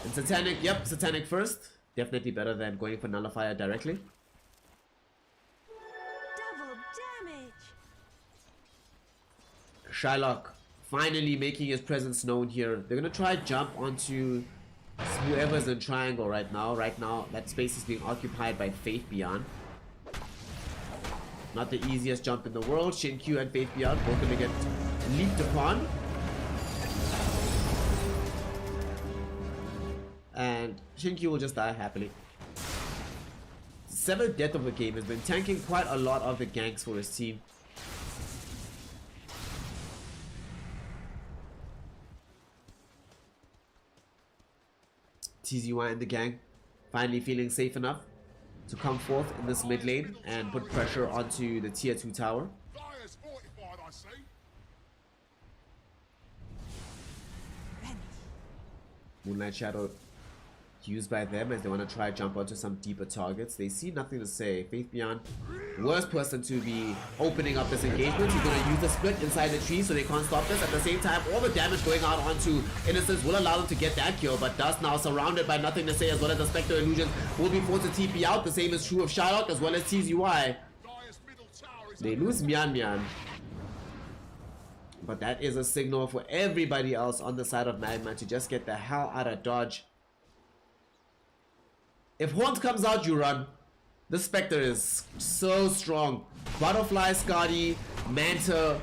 And Satanic, yep, Satanic first. Definitely better than going for Nullifier directly. Double damage. Shylock finally making his presence known here. They're gonna try jump onto whoever's in triangle right now. Right now, that space is being occupied by Faith Beyond. Not the easiest jump in the world. Shin Q and Faith Beyond both gonna get leaped upon. And Shin Q will just die happily. 7th death of the game. Has been tanking quite a lot of the ganks for his team. TZY and the gang finally feeling safe enough to come forth in this mid lane and put pressure onto the tier 2 tower. Moonlight Shadow used by them as they want to try jump onto some deeper targets. They see nothing to say. Faith Beyond, worst person to be opening up this engagement. He's going to use the split inside the tree so they can't stop this. At the same time, all the damage going out onto Innocence will allow them to get that kill, but Dust now surrounded by nothing to say, as well as the Spectre Illusions will be forced to TP out. The same is true of Shylock as well as TZY. They lose Mian Mian. But that is a signal for everybody else on the side of Magma to just get the hell out of dodge. If Haunt comes out, you run. The Spectre is so strong. Butterfly, Skadi, Manta,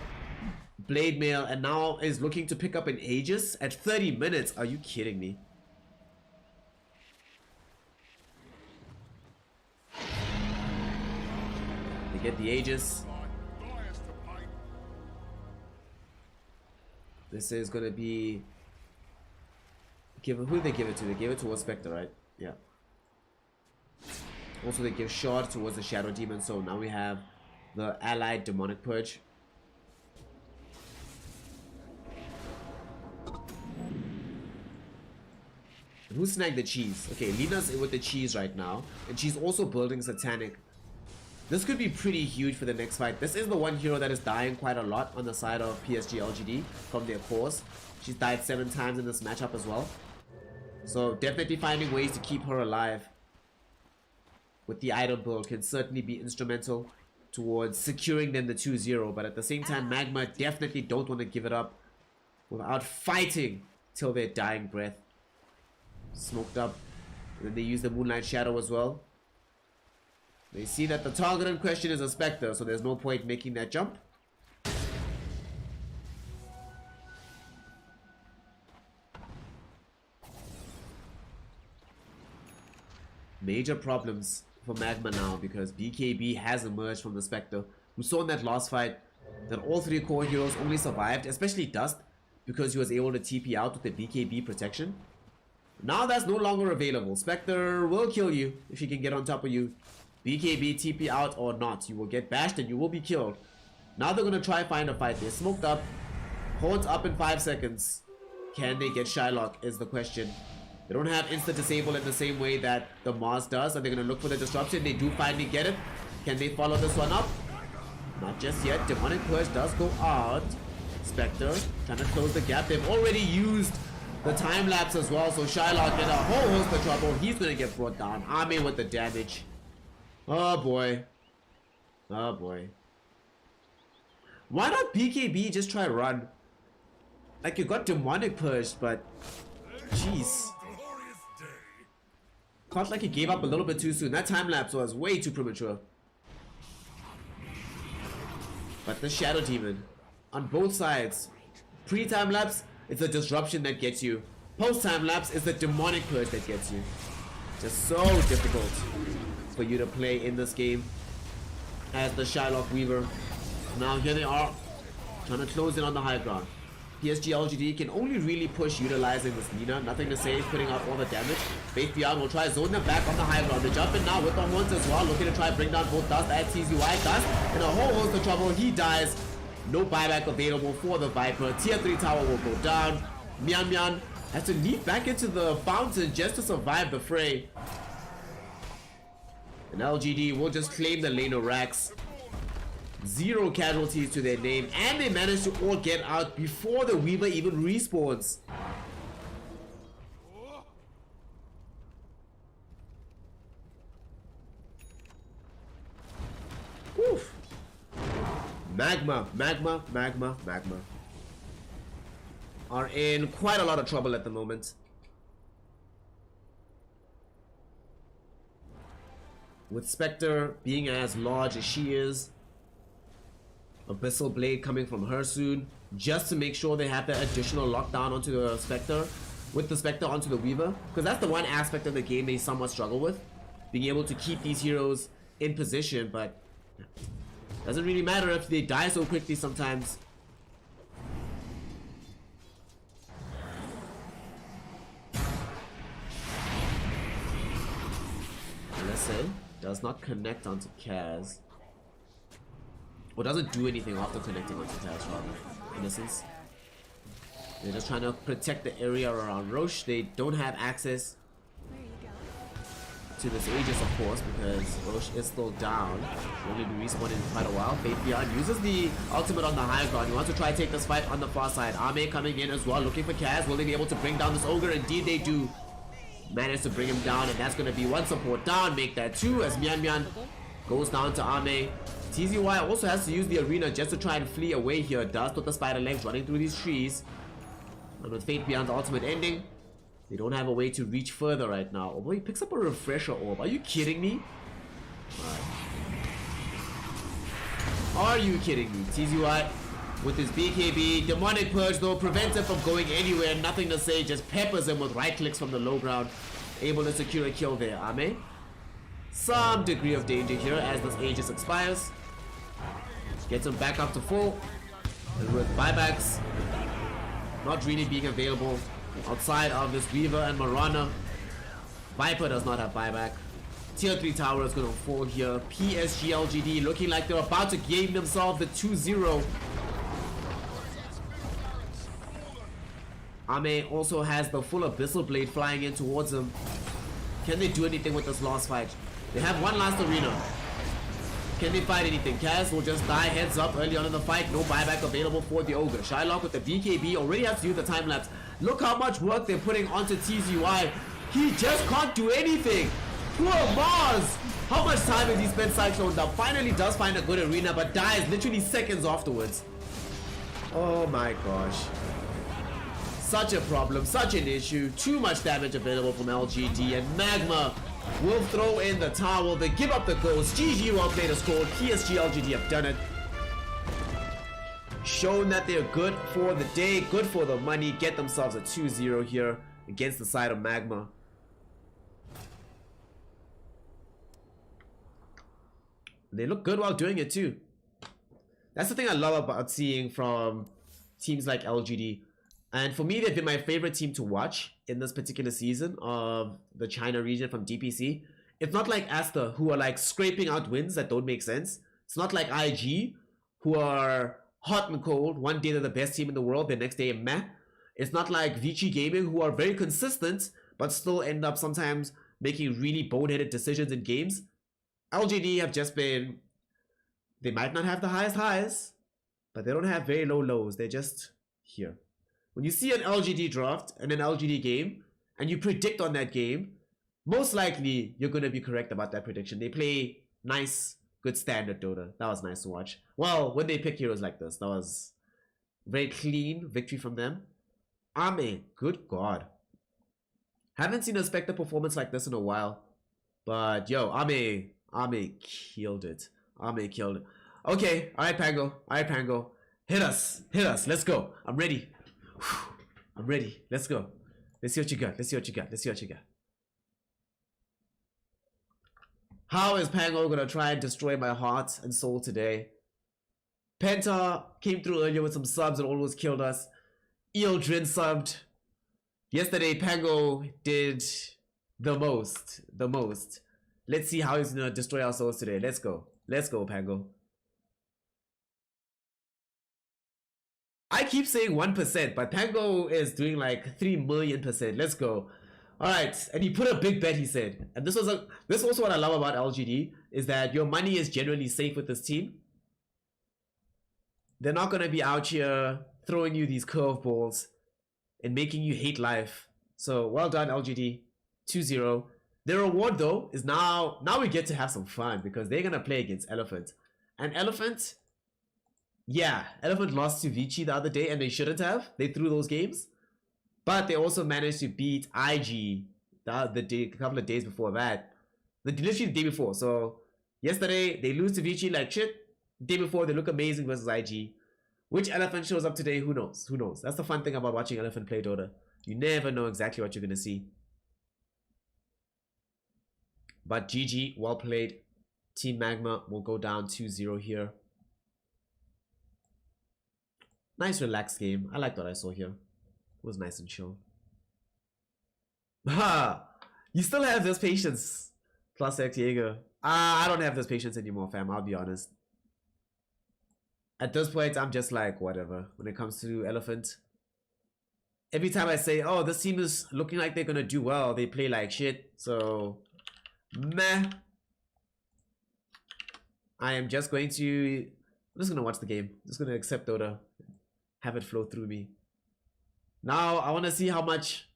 Blade Mail, and now is looking to pick up an Aegis at 30 minutes. Are you kidding me? get the Aegis. This is gonna be who did they give it to? They gave it towards Spectre, right? Yeah. Also they give shard towards the Shadow Demon, so now we have the allied Demonic Purge. Who snagged the cheese? Okay, Lina's in with the cheese right now, and she's also building Satanic. This could be pretty huge for the next fight. This is the one hero that is dying quite a lot on the side of PSG.LGD from their cores. She's died 7 times in this matchup as well. So definitely finding ways to keep her alive with the item build can certainly be instrumental towards securing them the 2-0. But at the same time, Magma definitely don't want to give it up without fighting till their dying breath. Smoked up. And then they use the Moonlight Shadow as well. They see that the target in question is a Spectre, so there's no point making that jump. Major problems for Magma now because BKB has emerged from the Spectre. We saw in that last fight that all 3 core heroes only survived, especially Dust, because he was able to TP out with the BKB protection. Now that's no longer available. Spectre will kill you if he can get on top of you. BKB, TP out or not, you will get bashed and you will be killed. Now they're going to try find a fight. They're smoked up. Horns up in 5 seconds. Can they get Shylock is the question. They don't have instant disable in the same way that the Mars does, and they're going to look for the disruption. They do finally get it. Can they follow this one up? Not just yet. Demonic Purge does go out. Spectre trying to close the gap. They've already used the time lapse as well, so Shylock in a whole host of trouble. He's going to get brought down. Army with the damage. Oh boy. Oh boy. Why not BKB just try run? Like you got Demonic Purged, but jeez. Felt like he gave up a little bit too soon. That time lapse was way too premature. But the Shadow Demon on both sides. Pre-time lapse, it's the disruption that gets you. Post-time lapse is the Demonic Purge that gets you. Just so difficult for you to play in this game as the Shylock Weaver. Now here they are trying to close in on the high ground. PSG.LGD can only really push utilizing this Nina. Nothing to say, putting out all the damage. Faith Beyond will try zone them back on the high ground. They jump in now with the horns as well, looking to try bring down both Dust and TZY. Dust in a whole host of trouble. He dies. No buyback available for the Viper. Tier 3 tower will go down. Mian Mian has to leap back into the fountain just to survive the fray. And LGD will just claim the lane of racks. 0 casualties to their name, and they managed to all get out before the Weaver even respawns. Oof. Magma are in quite a lot of trouble at the moment. With Spectre being as large as she is, Abyssal Blade coming from her soon, just to make sure they have that additional lockdown onto the Spectre, with the Spectre onto the Weaver, because that's the one aspect of the game they somewhat struggle with, being able to keep these heroes in position, but doesn't really matter if they die so quickly sometimes. LSA does not connect onto Kaz. Or doesn't do anything after connecting onto Kaz, rather. Innocence. They're just trying to protect the area around Roche. They don't have access to this Aegis, of course, because Roche is still down. He'll only be respawning in quite a while. Faith Beyond uses the ultimate on the high ground. He wants to try to take this fight on the far side. Ame coming in as well, looking for Kaz. Will they be able to bring down this Ogre? Indeed they do. Manage to bring him down, and that's going to be 1 support down. Make that 2 as Mian Mian goes down to Ame. TZY also has to use the arena just to try and flee away here. Dust with the spider legs running through these trees. And with Fate Beyond's ultimate ending, they don't have a way to reach further right now. Although he picks up a refresher orb. Are you kidding me? Are you kidding me? TZY with his BKB. Demonic Purge though prevents him from going anywhere. Nothing to say. Just peppers him with right clicks from the low ground. Able to secure a kill there. Ame. Some degree of danger here as this Aegis expires. Gets him back up to full. And with buybacks not really being available outside of this Weaver and Marana, Viper does not have buyback. Tier 3 tower is going to fall here. PSG.LGD looking like they're about to game themselves the 2-0. Ame also has the full Abyssal Blade flying in towards him. Can they do anything with this last fight? They have one last arena. Can they fight anything? Kaz will just die heads up early on in the fight. No buyback available for the Ogre. Shylock with the BKB already has to do the time lapse. Look how much work they're putting onto TZY. He just can't do anything. Poor Mars. How much time has he spent Cyclone up? Finally does find a good arena, but dies literally seconds afterwards. Oh my gosh. Such a problem, such an issue. Too much damage available from LGD, and Magma will throw in the towel. They give up the ghost. GG, well played, is scored. PSG.LGD have done it. Shown that they're good for the day, good for the money. Get themselves a 2-0 here against the side of Magma. They look good while doing it too. That's the thing I love about seeing from teams like LGD. And for me, they've been my favorite team to watch in this particular season of the China region from DPC. It's not like Aster, who are like scraping out wins that don't make sense. It's not like IG, who are hot and cold. One day they're the best team in the world, the next day meh. It's not like Vici Gaming, who are very consistent, but still end up sometimes making really boneheaded decisions in games. LGD have just been, they might not have the highest highs, but they don't have very low lows. They're just here. When you see an LGD draft and an LGD game, and you predict on that game, most likely you're going to be correct about that prediction. They play nice, good standard Dota. That was nice to watch. Well, when they pick heroes like this, that was very clean victory from them. Ame, good God. Haven't seen a Spectre performance like this in a while. But yo, Ame killed it. Ame killed it. Okay, alright Pango. Alright Pango. Hit us. Let's go. I'm ready. I'm ready. Let's go. Let's see what you got. Let's see what you got. How is Pango gonna try and destroy my heart and soul today? Penta came through earlier with some subs and almost killed us. Eldrin subbed. Yesterday, Pango did the most. Let's see how he's gonna destroy our souls today. Let's go, Pango. I keep saying 1%, but Pango is doing like 3 million%. Let's go. Alright, and he put a big bet, he said. And this is also what I love about LGD, is that your money is generally safe with this team. They're not gonna be out here throwing you these curveballs and making you hate life. So well done, LGD. 2-0. Their reward though is now we get to have some fun because they're gonna play against Elephant. And Elephant, yeah, Elephant lost to Vici the other day and they shouldn't have. They threw those games. But they also managed to beat IG a couple of days before that. Literally the day before. So yesterday they lose to Vici like shit. Day before they look amazing versus IG. Which Elephant shows up today? Who knows? That's the fun thing about watching Elephant play Dota. You never know exactly what you're gonna see. But GG, well played. Team Magma will go down 2-0 here. Nice relaxed game. I liked what I saw here. It was nice and chill. Ha! You still have this patience. Plus X Jaeger. I don't have this patience anymore, fam. I'll be honest. At this point, I'm just like, whatever. When it comes to Elephant. Every time I say, oh, this team is looking like they're gonna do well, they play like shit. So, meh. I'm just gonna watch the game. Just gonna accept Dota. Have it flow through me. Now, I want to see how much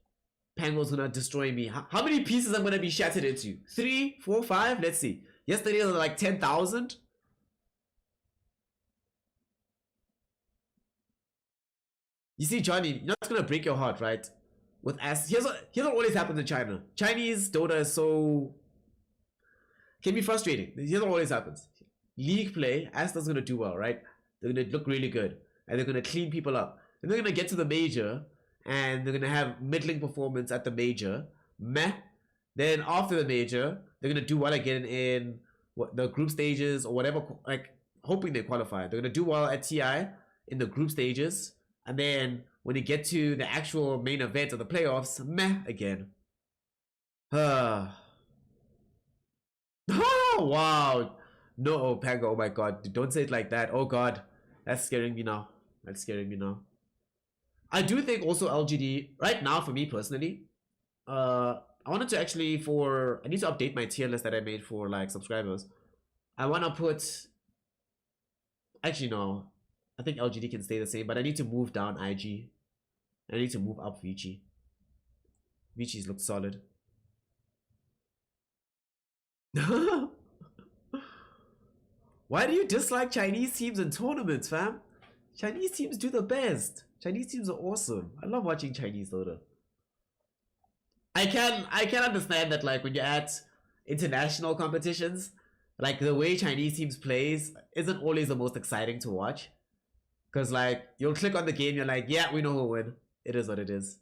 Pango's gonna destroy me. How many pieces I'm gonna be shattered into? 3, 4, 5? Let's see. Yesterday was like 10,000. You see, Johnny, you know it's gonna break your heart, right? With here's what always happens in China. Chinese Dota is can be frustrating. Here's what always happens. League play, Asta's gonna do well, right? They're gonna look really good. And they're gonna clean people up. And they're gonna get to the major. And they're gonna have middling performance at the major. Meh. Then after the major, they're gonna do well again in the group stages or whatever. Like, hoping they qualify. They're gonna do well at TI in the group stages, and then when you get to the actual main event of the playoffs, meh again. Oh wow. No, Pango, oh my god, don't say it like that. Oh god, that's scaring me now. That's scaring me now. I do think also LGD, right now for me personally, I wanted to actually I need to update my tier list that I made for like subscribers. I want to put, actually no, I think LGD can stay the same, but I need to move down IG. I need to move up Vici. Vici's look solid. Why do you dislike Chinese teams in tournaments, fam? Chinese teams do the best. Chinese teams are awesome. I love watching Chinese Dota. I can understand that, like, when you're at international competitions, like the way Chinese teams plays isn't always the most exciting to watch. Cause like you'll click on the game, you're like, yeah, we know who'll win. It is what it is.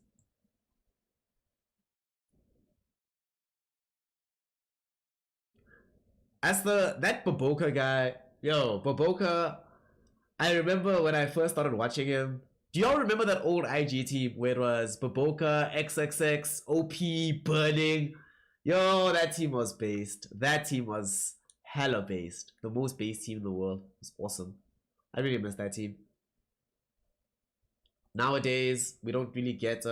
As that Baboka guy, yo, Baboka, I remember when I first started watching him. Do y'all remember that old IG team where it was Baboka, XXX, OP, Burning? Yo, that team was based. That team was hella based. The most based team in the world. It was awesome. I really miss that team. Nowadays, we don't really get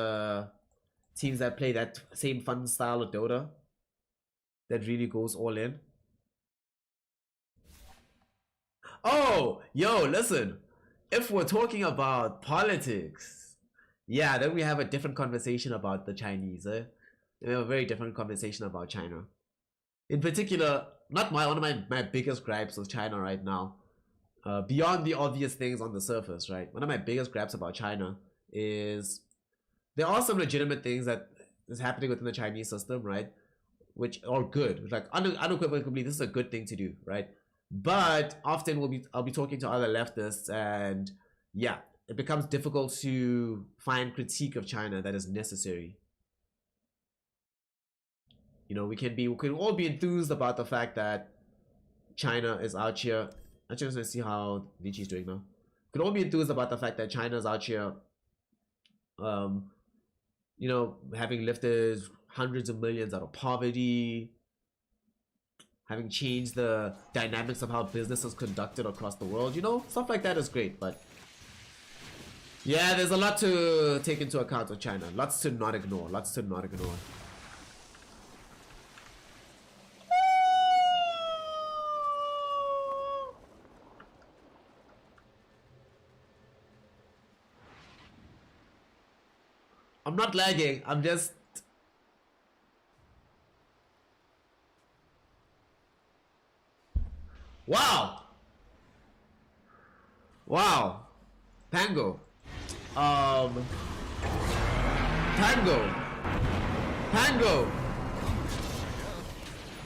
teams that play that same fun style of Dota that really goes all in. Oh, yo, listen. If we're talking about politics, yeah, then we have a different conversation about the Chinese. We have a very different conversation about China. In particular, not one of my biggest gripes with China right now. Beyond the obvious things on the surface, right? One of my biggest gripes about China is there are some legitimate things that is happening within the Chinese system, right? Which are good. Like unequivocally, this is a good thing to do, right? But often I'll be talking to other leftists, and yeah, it becomes difficult to find critique of China that is necessary. You know, we can all be enthused about the fact that China is out here. I'm just gonna see how Vici is doing now. We can all be enthused about the fact that China is out here, you know, having lifted hundreds of millions out of poverty, having changed the dynamics of how business is conducted across the world. You know, stuff like that is great, but yeah, there's a lot to take into account with China. Lots to not ignore. Lots to not ignore. I'm not lagging. I'm just... Wow. Wow. Pango. Pango. Pango.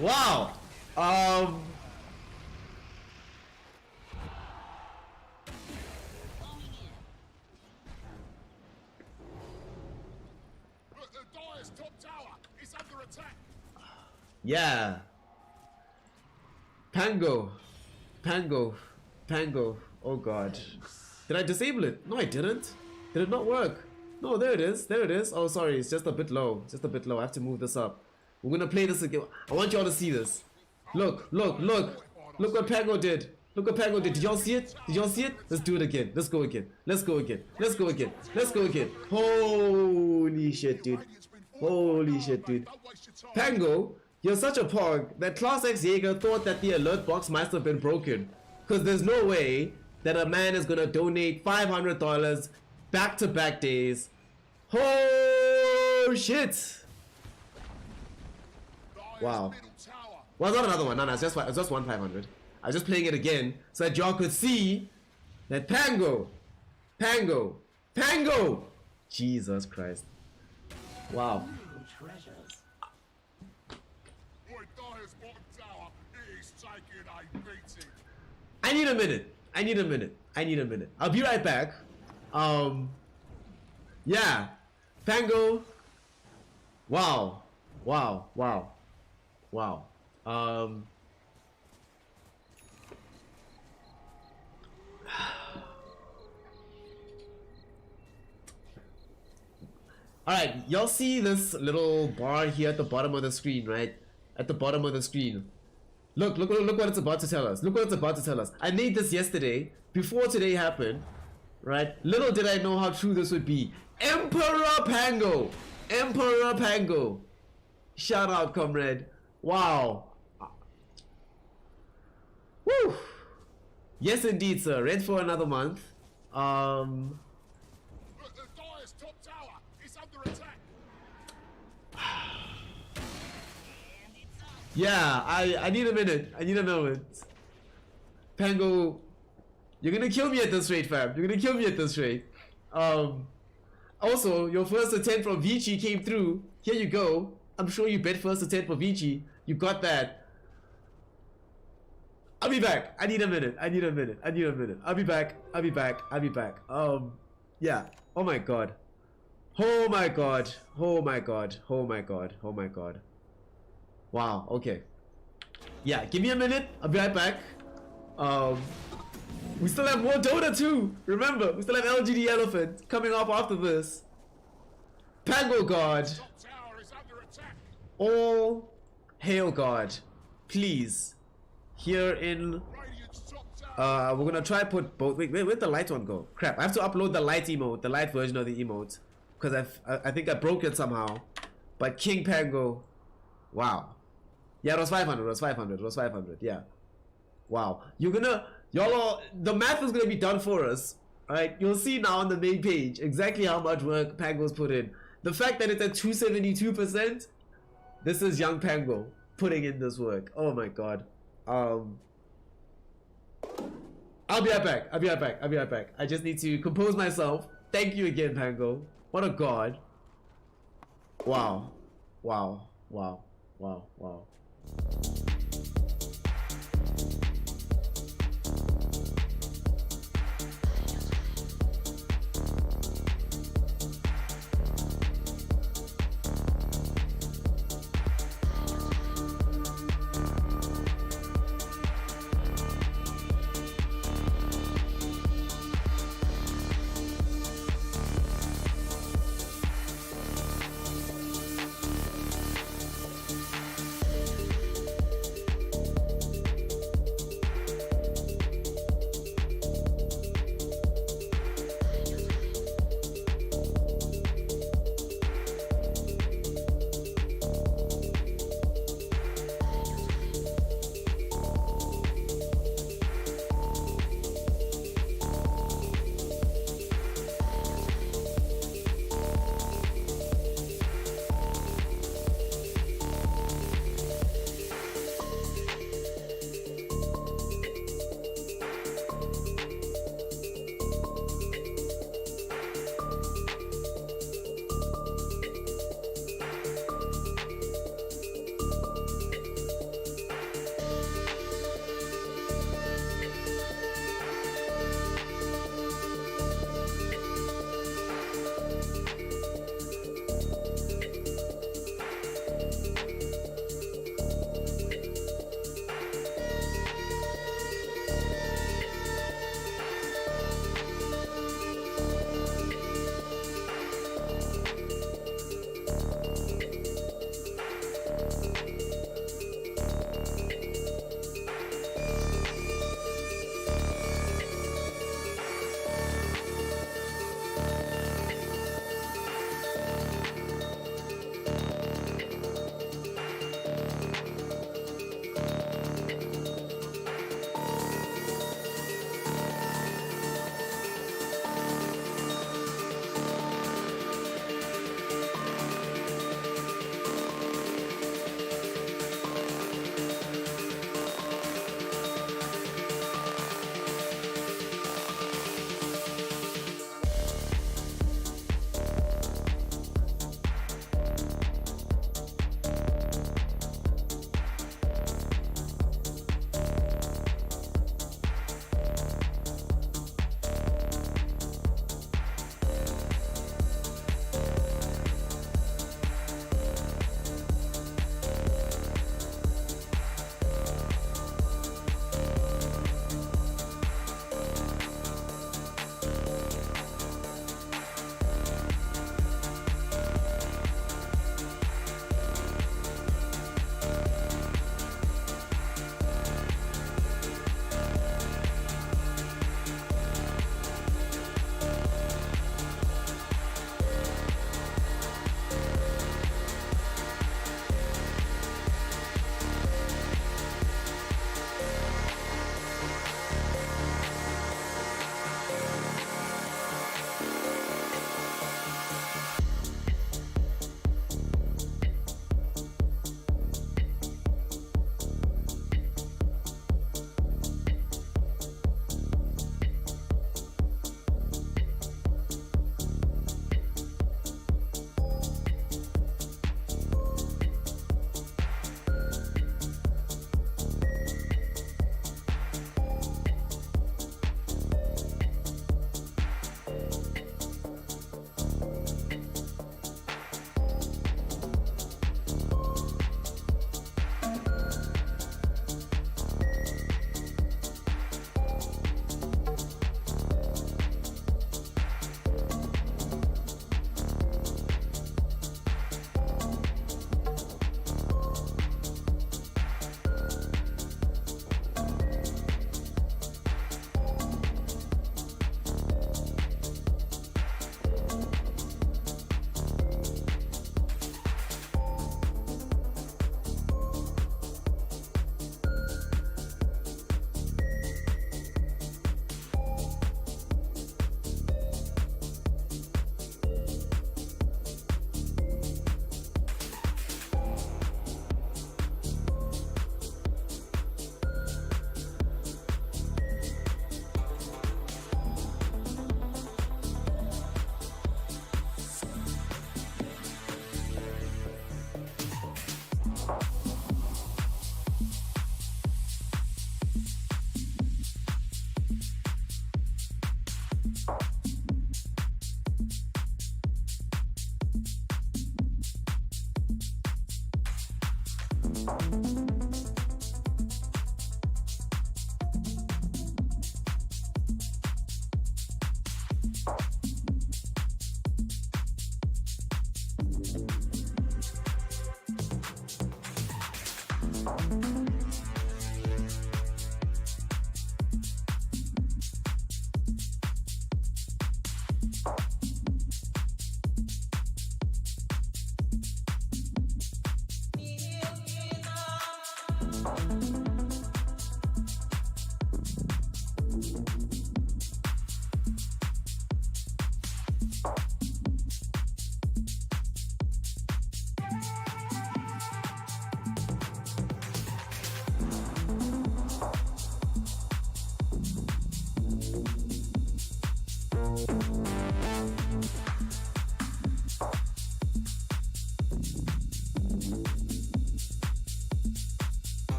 Wow. Yeah. Pango. Pango. Pango. Oh god. Did I disable it? No, I didn't. Did it not work? No, there it is. There it is. Oh, sorry. It's just a bit low. Just a bit low. I have to move this up. We're gonna play this again. I want y'all to see this. Look, look, look. Look what Pango did. Look what Pango did. Did y'all see it? Did y'all see it? Let's do it again. Let's go again. Let's go again. Let's go again. Let's go again. Holy shit, dude. Holy shit, dude. Pango, you're such a pog that Class X Jaeger thought that the alert box must have been broken. Because there's no way that a man is gonna donate $500 back-to-back days. Oh shit! Wow. Well, it's not another one. No, it's just one 500. I was just playing it again so that y'all could see that Pango, Jesus Christ! Wow. I need a minute. I'll be right back. Yeah. Pango. Wow. Alright, y'all see this little bar here at the bottom of the screen, right? At the bottom of the screen. Look what it's about to tell us. Look what it's about to tell us. I made this yesterday, before today happened, right? Little did I know how true this would be. Emperor Pango! Emperor Pango! Shout out, comrade. Wow. Woo! Yes, indeed, sir. Rent for another month. The Dire's top tower is under attack. Yeah, I need a minute. I need a moment. Pango, you're gonna kill me at this rate, fam. You're gonna kill me at this rate. Also, your first attempt from Vici came through. Here you go. I'm sure you bet first attempt for Vici. You got that. I'll be back. I need a minute. I need a minute. I need a minute. I'll be back. I'll be back. I'll be back. Yeah. Oh my god. Oh my god. Oh my god. Oh my god. Oh my god. Wow. Okay. Yeah. Give me a minute. I'll be right back. We still have more Dota 2. Remember, we still have LGD Elephant coming up after this. Pango God. Top tower is under attack. All hail God. Please. Here in Radiant's top tower. we're gonna try put both. Wait, where'd the light one go? Crap, I have to upload the light emote, the light version of the emote. Because I think I broke it somehow. But King Pango. Wow. Yeah, it was 500, it was 500, it was 500, yeah. Wow. The math is gonna be done for us. Alright, you'll see now on the main page exactly how much work Pango's put in. The fact that it's at 272%, this is young Pango putting in this work. Oh my god. I'll be right back. I'll be right back. I'll be right back. I just need to compose myself. Thank you again, Pango. What a god. Wow. Wow. Wow. Wow. Wow.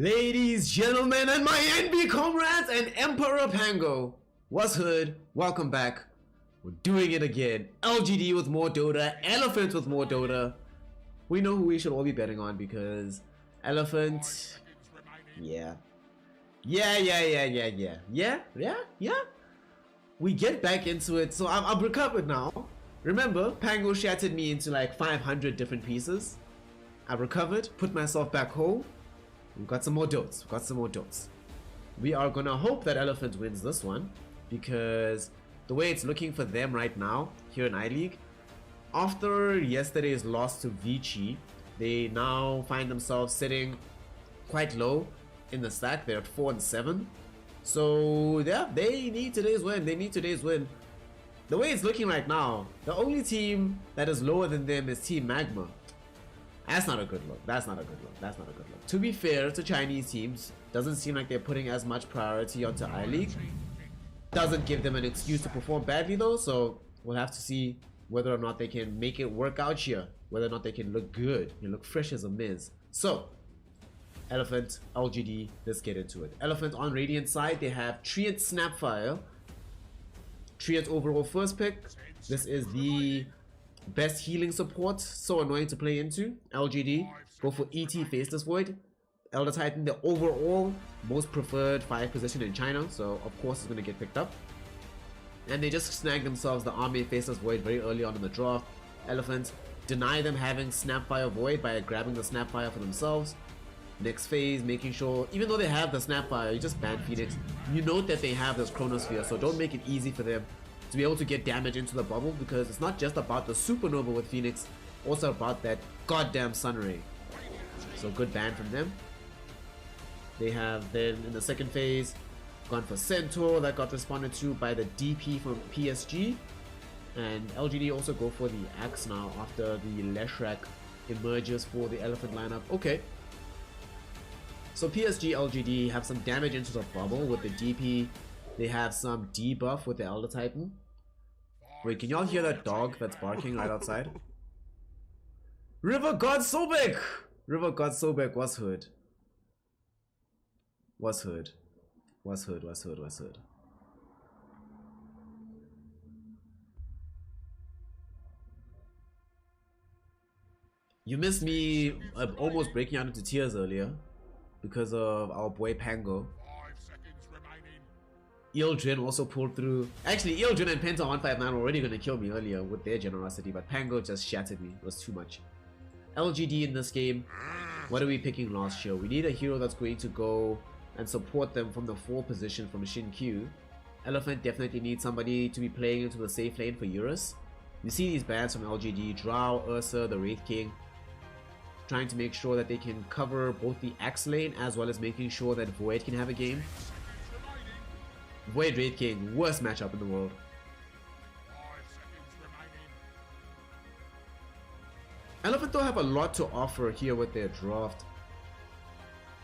Ladies, gentlemen, and my NB comrades and Emperor Pango. What's hood? Welcome back. We're doing it again. LGD with more Dota, Elephant with more Dota. We know who we should all be betting on because Elephant... Yeah. We get back into it. So I'm recovered now. Remember, Pango shattered me into like 500 different pieces. I recovered, put myself back home. We've got some more dots. We are gonna hope that Elephant wins this one because the way it's looking for them right now here in I-League, after yesterday's loss to Vici, they now find themselves sitting quite low in the stack. They're at 4 and 7. So yeah, they need today's win. The way it's looking right now, the only team that is lower than them is Team Magma. That's not a good look. To be fair to Chinese teams, doesn't seem like they're putting as much priority onto I-League. Doesn't give them an excuse to perform badly though, so we'll have to see whether or not they can make it work out here. Whether or not they can look good. You look fresh as a Miz. So, Elephant, LGD, let's get into it. Elephant on Radiant side, they have Treant Snapfire. Treant overall first pick. This is the best healing support, so annoying to play into. LGD, go for ET Faceless Void. Elder Titan, the overall most preferred 5 position in China, so of course it's going to get picked up. And they just snagged themselves the Army Faceless Void very early on in the draft. Elephant, deny them having Snapfire Void by grabbing the Snapfire for themselves. Next phase, making sure, even though they have the Snapfire, you just ban Phoenix. You note that they have this Chronosphere, so don't make it easy for them to be able to get damage into the bubble, because it's not just about the Supernova with Phoenix, also about that goddamn Sunray. So good ban from them. They have then in the second phase gone for Centaur, that got responded to by the DP from PSG. And LGD also go for the Axe now after the Leshrac emerges for the Elephant lineup. Okay. So PSG LGD have some damage into the bubble with the DP. They have some debuff with the Elder Titan. Wait, can y'all hear that dog that's barking right outside? River God Sobek! River God Sobek was hood. Was hood. You missed me almost breaking out into tears earlier because of our boy Pango. 5 seconds remaining. Ildrin also pulled through. Actually, Ildrin and Penta 159 were already going to kill me earlier with their generosity, but Pango just shattered me. It was too much. LGD in this game, what are we picking last year? We need a hero that's going to go and support them from the 4 position from Shin Q. Elephant definitely needs somebody to be playing into the safe lane for Eurus. You see these bans from LGD, Drow, Ursa, the Wraith King, trying to make sure that they can cover both the Axe lane as well as making sure that Void can have a game. Void Wraith King, worst matchup in the world. 5 seconds remaining. Elephant though have a lot to offer here with their draft.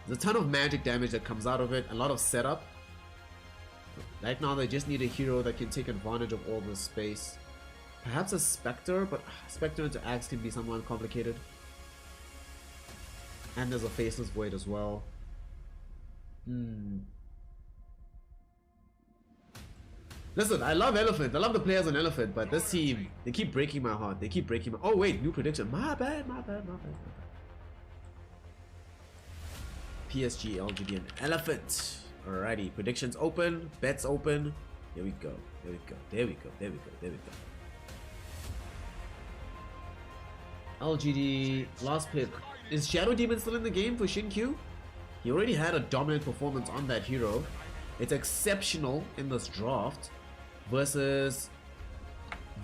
There's a ton of magic damage that comes out of it, a lot of setup. Right now they just need a hero that can take advantage of all this space. Perhaps a Spectre, but Spectre into Axe can be somewhat complicated. And there's a Faceless Void as well. Listen, I love Elephant. I love the players on Elephant, but this team, they keep breaking my heart. Oh wait, new prediction. My bad. PSG, LGD, and Elephant. Alrighty, predictions open, bets open. Here we go. There we go. LGD, last pick. Is Shadow Demon still in the game for Shin Q? He already had a dominant performance on that hero. It's exceptional in this draft. Versus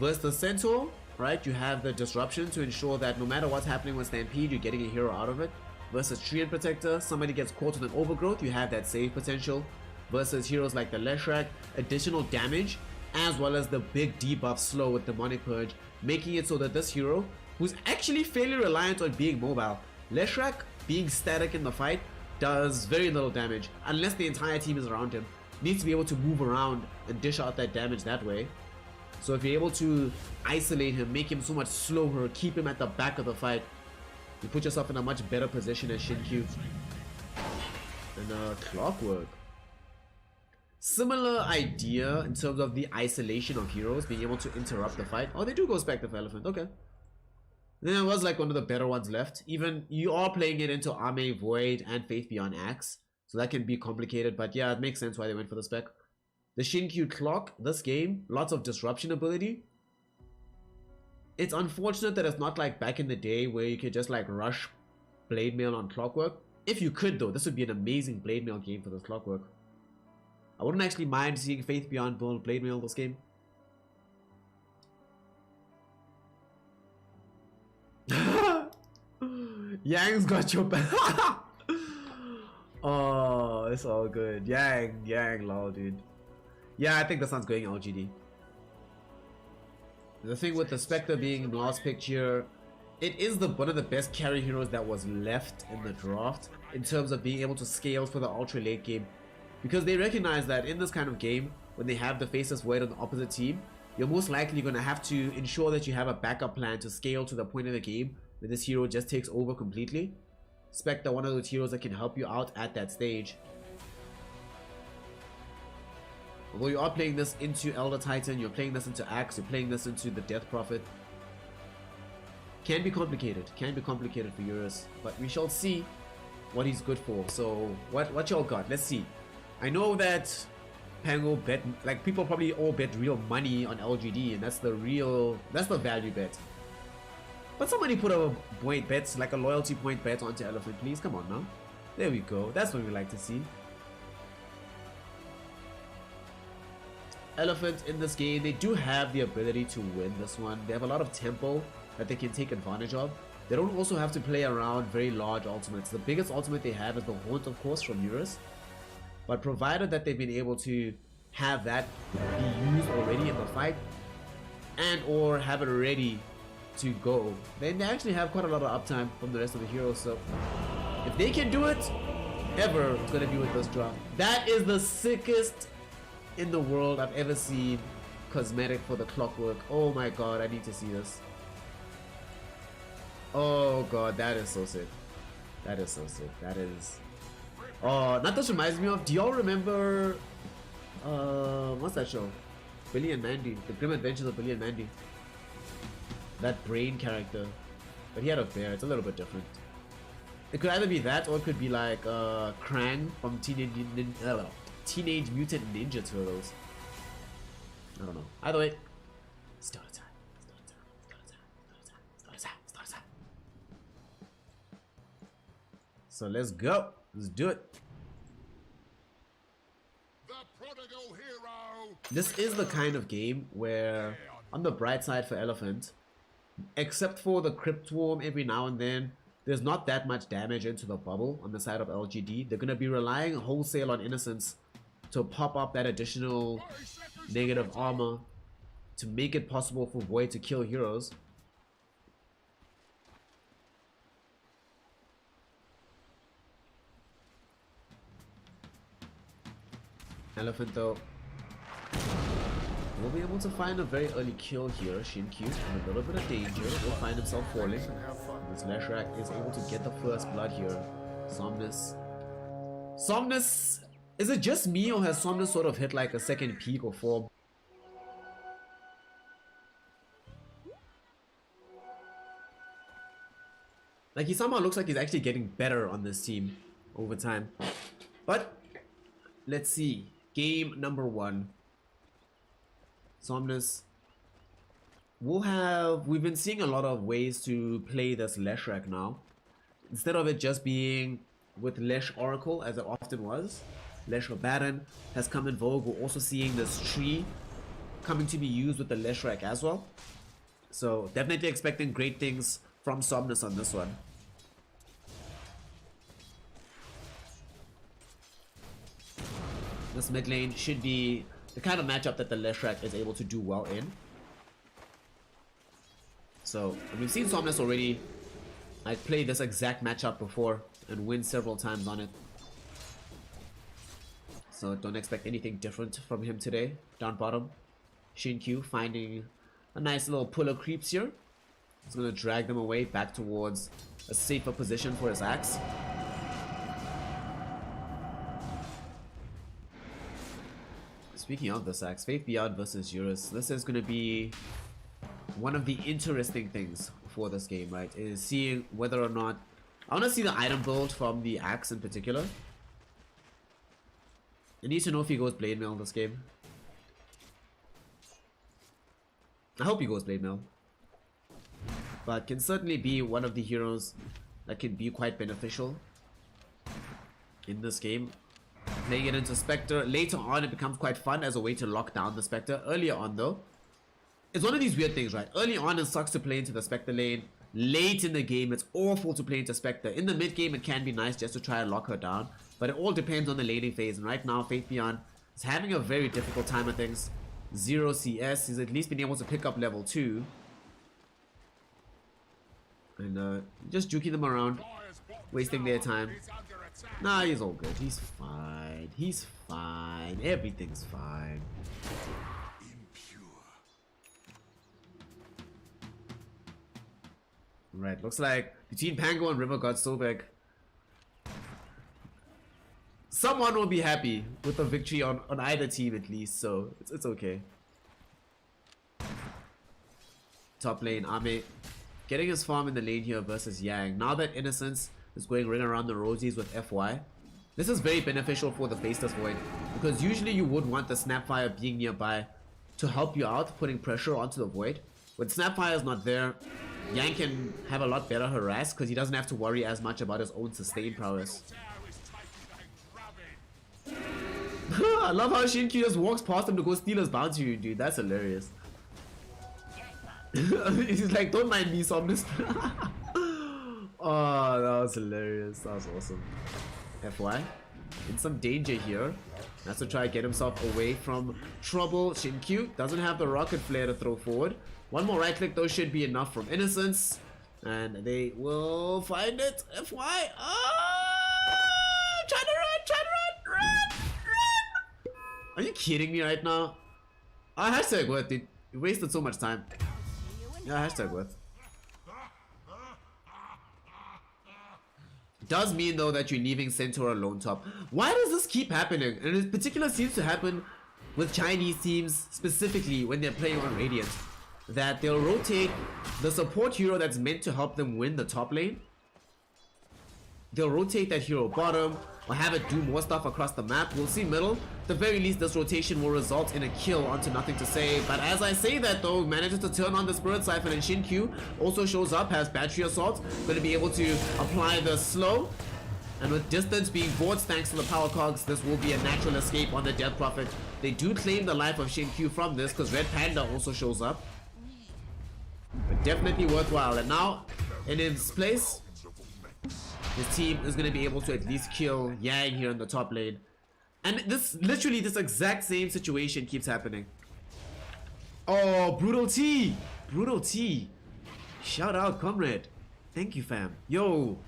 the Centaur, right? You have the disruption to ensure that no matter what's happening with Stampede, you're getting a hero out of it. Versus Treant Protector, somebody gets caught with an overgrowth, you have that save potential. Versus heroes like the Leshrac, additional damage, as well as the big debuff slow with Demonic Purge, making it so that this hero, who's actually fairly reliant on being mobile, Leshrac being static in the fight, does very little damage unless the entire team is around him. Needs to be able to move around and dish out that damage that way. So if you're able to isolate him, make him so much slower, keep him at the back of the fight, you put yourself in a much better position as Shin Q. And Clockwork. Similar idea in terms of the isolation of heroes, being able to interrupt the fight. Oh, they do go Spectre Elephant, okay. Then it was like one of the better ones left. Even you are playing it into Arme, Void, and Faith Beyond Axe. So that can be complicated, but yeah, it makes sense why they went for the spec. The Shinkyu Clock, this game, lots of disruption ability. It's unfortunate that it's not like back in the day where you could just like rush Blade Mail on Clockwork. If you could though, this would be an amazing Blade Mail game for this Clockwork. I wouldn't actually mind seeing Faith Beyond build Blade Mail this game. Yang's got your back. Oh, it's all good. Yang, lol, dude. Yeah, I think this one's going LGD. The thing with the Spectre being in last picture, it is one of the best carry heroes that was left in the draft in terms of being able to scale for the ultra late game. Because they recognize that in this kind of game, when they have the Faceless Void on the opposite team, you're most likely going to have to ensure that you have a backup plan to scale to the point of the game where this hero just takes over completely. Spectre, one of those heroes that can help you out at that stage. Although you are playing this into Elder Titan, you're playing this into Axe, you're playing this into the Death Prophet. Can be complicated for Eurus, but we shall see what he's good for. So what y'all got? Let's see. I know that Pango bet, like people probably all bet real money on LGD, and that's the value bet. But somebody put a point bet, like a loyalty point bet onto Elephant, please. Come on now. There we go. That's what we like to see. Elephant in this game, they do have the ability to win this one. They have a lot of tempo that they can take advantage of. They don't also have to play around very large ultimates. The biggest ultimate they have is the Haunt, of course, from Eurus. But provided that they've been able to have that be used already in the fight, and or have it ready to go, then they actually have quite a lot of uptime from the rest of the heroes. So if they can do it ever, it's gonna be with this draft. That is the sickest in the world I've ever seen cosmetic for the Clockwork. Oh my god, I need to see this. Oh god, that is so sick. That is so sick. That is... Oh, that just reminds me of... Do y'all remember... what's that show? Billy and Mandy. The Grim Adventures of Billy and Mandy. That brain character. But he had a bear. It's a little bit different. It could either be that or it could be like Krang from Teenage Mutant Ninja Turtles. I don't know. Either way. Start time. So let's go. Let's do it. The prodigal hero. This is the kind of game where, on the bright side for Elephant, except for the Crypt Worm every now and then, there's not that much damage into the bubble on the side of LGD. They're going to be relying wholesale on Innocence to pop up that additional negative armor to make it possible for Void to kill heroes. Elephant though will be able to find a very early kill here. Shinkyu in a little bit of danger, will find himself falling. This Leshrac is able to get the first blood here. Somnus, is it just me or has Somnus sort of hit like a second peak or form? Like he somehow looks like he's actually getting better on this team over time. But let's see. Game number 1. Somnus we've been seeing a lot of ways to play this Leshrac now. Instead of it just being with Lesh Oracle as it often was, Lesh Baron has come in vogue. We're also seeing this tree coming to be used with the Leshrac as well. So definitely expecting great things from Somnus on this one. This mid lane should be the kind of matchup that the Leshrac is able to do well in. So, we've seen Somnus already. I played this exact matchup before and win several times on it. So don't expect anything different from him today. Down bottom, Shinkyu finding a nice little pull of creeps here. He's going to drag them away back towards a safer position for his axe. Speaking of the sacks, Faith Beyond versus Eurus. This is going to be one of the interesting things for this game, right? Is seeing whether or not... I want to see the item build from the axe in particular. I need to know if he goes Blade Mail this game. I hope he goes Blade Mail. But can certainly be one of the heroes that can be quite beneficial in this game. Playing it into Spectre. Later on, it becomes quite fun as a way to lock down the Spectre. Earlier on, though, it's one of these weird things, right? Early on, it sucks to play into the Spectre lane. Late in the game, it's awful to play into Spectre. In the mid game, it can be nice just to try and lock her down. But it all depends on the laning phase. And right now, Faith Beyond is having a very difficult time of things. 0 CS. He's at least been able to pick up level 2. And just juking them around. Wasting their time. Nah, he's all good. He's fine. He's fine. Everything's fine. Right, looks like between Pango and River God Sobek, someone will be happy with the victory on either team at least, so it's okay. Top lane, Ame getting his farm in the lane here versus Yang. Now that Innocence is going ring around the rosies with FY, this is very beneficial for the Faceless Void, because usually you would want the Snapfire being nearby to help you out, putting pressure onto the Void. When Snapfire is not there, Yang can have a lot better harass because he doesn't have to worry as much about his own sustain prowess. I love how Shinkyu just walks past him to go steal his bounty, dude. That's hilarious. He's like, don't mind me, Somnus. Oh, that was hilarious. That was awesome. FY in some danger here. Has to try to get himself away from trouble. Shinkyu doesn't have the rocket flare to throw forward. One more right click though should be enough from Innocence. And they will find it. FY. Try to run. Are you kidding me right now? Hashtag worth, dude. You wasted so much time. Yeah, hashtag worth. Does mean though that you're leaving Centaur alone top. Why does this keep happening? And it particular seems to happen with Chinese teams, specifically when they're playing on Radiant, that they'll rotate the support hero that's meant to help them win the top lane. They'll rotate that hero bottom or have it do more stuff across the map. We'll see middle. At the very least, this rotation will result in a kill onto Nothing to Say. But as I say that though, manages to turn on the Spirit Siphon, and Shinkyu also shows up, has Battery Assault, going to be able to apply the slow. And with distance being bought thanks to the power cogs, this will be a natural escape on the Death Prophet. They do claim the life of Shinkyu from this because Red Panda also shows up. But definitely worthwhile. And now, in his place, his team is going to be able to at least kill Yang here in the top lane. And this, literally this exact same situation keeps happening. Oh, Brutal T! Brutal T! Shout out, comrade. Thank you, fam. Yo,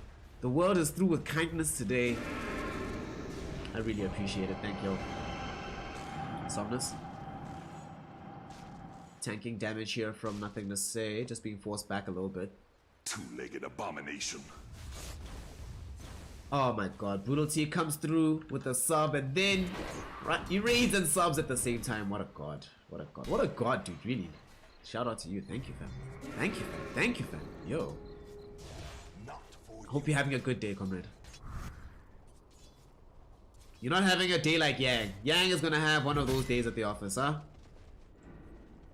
the world is through with kindness today. I really appreciate it. Thank you. Somnus. Tanking damage here from Nothing to Say. Just being forced back a little bit. Two-legged abomination. Oh my god, Brutal T comes through with a sub and then he raids and subs at the same time. What a god. What a god. What a god, dude, really. Shout out to you. Thank you, fam. Thank you, fam. Thank you, fam. Yo. Hope you're having a good day, comrade. You're not having a day like Yang. Yang is gonna have one of those days at the office, huh?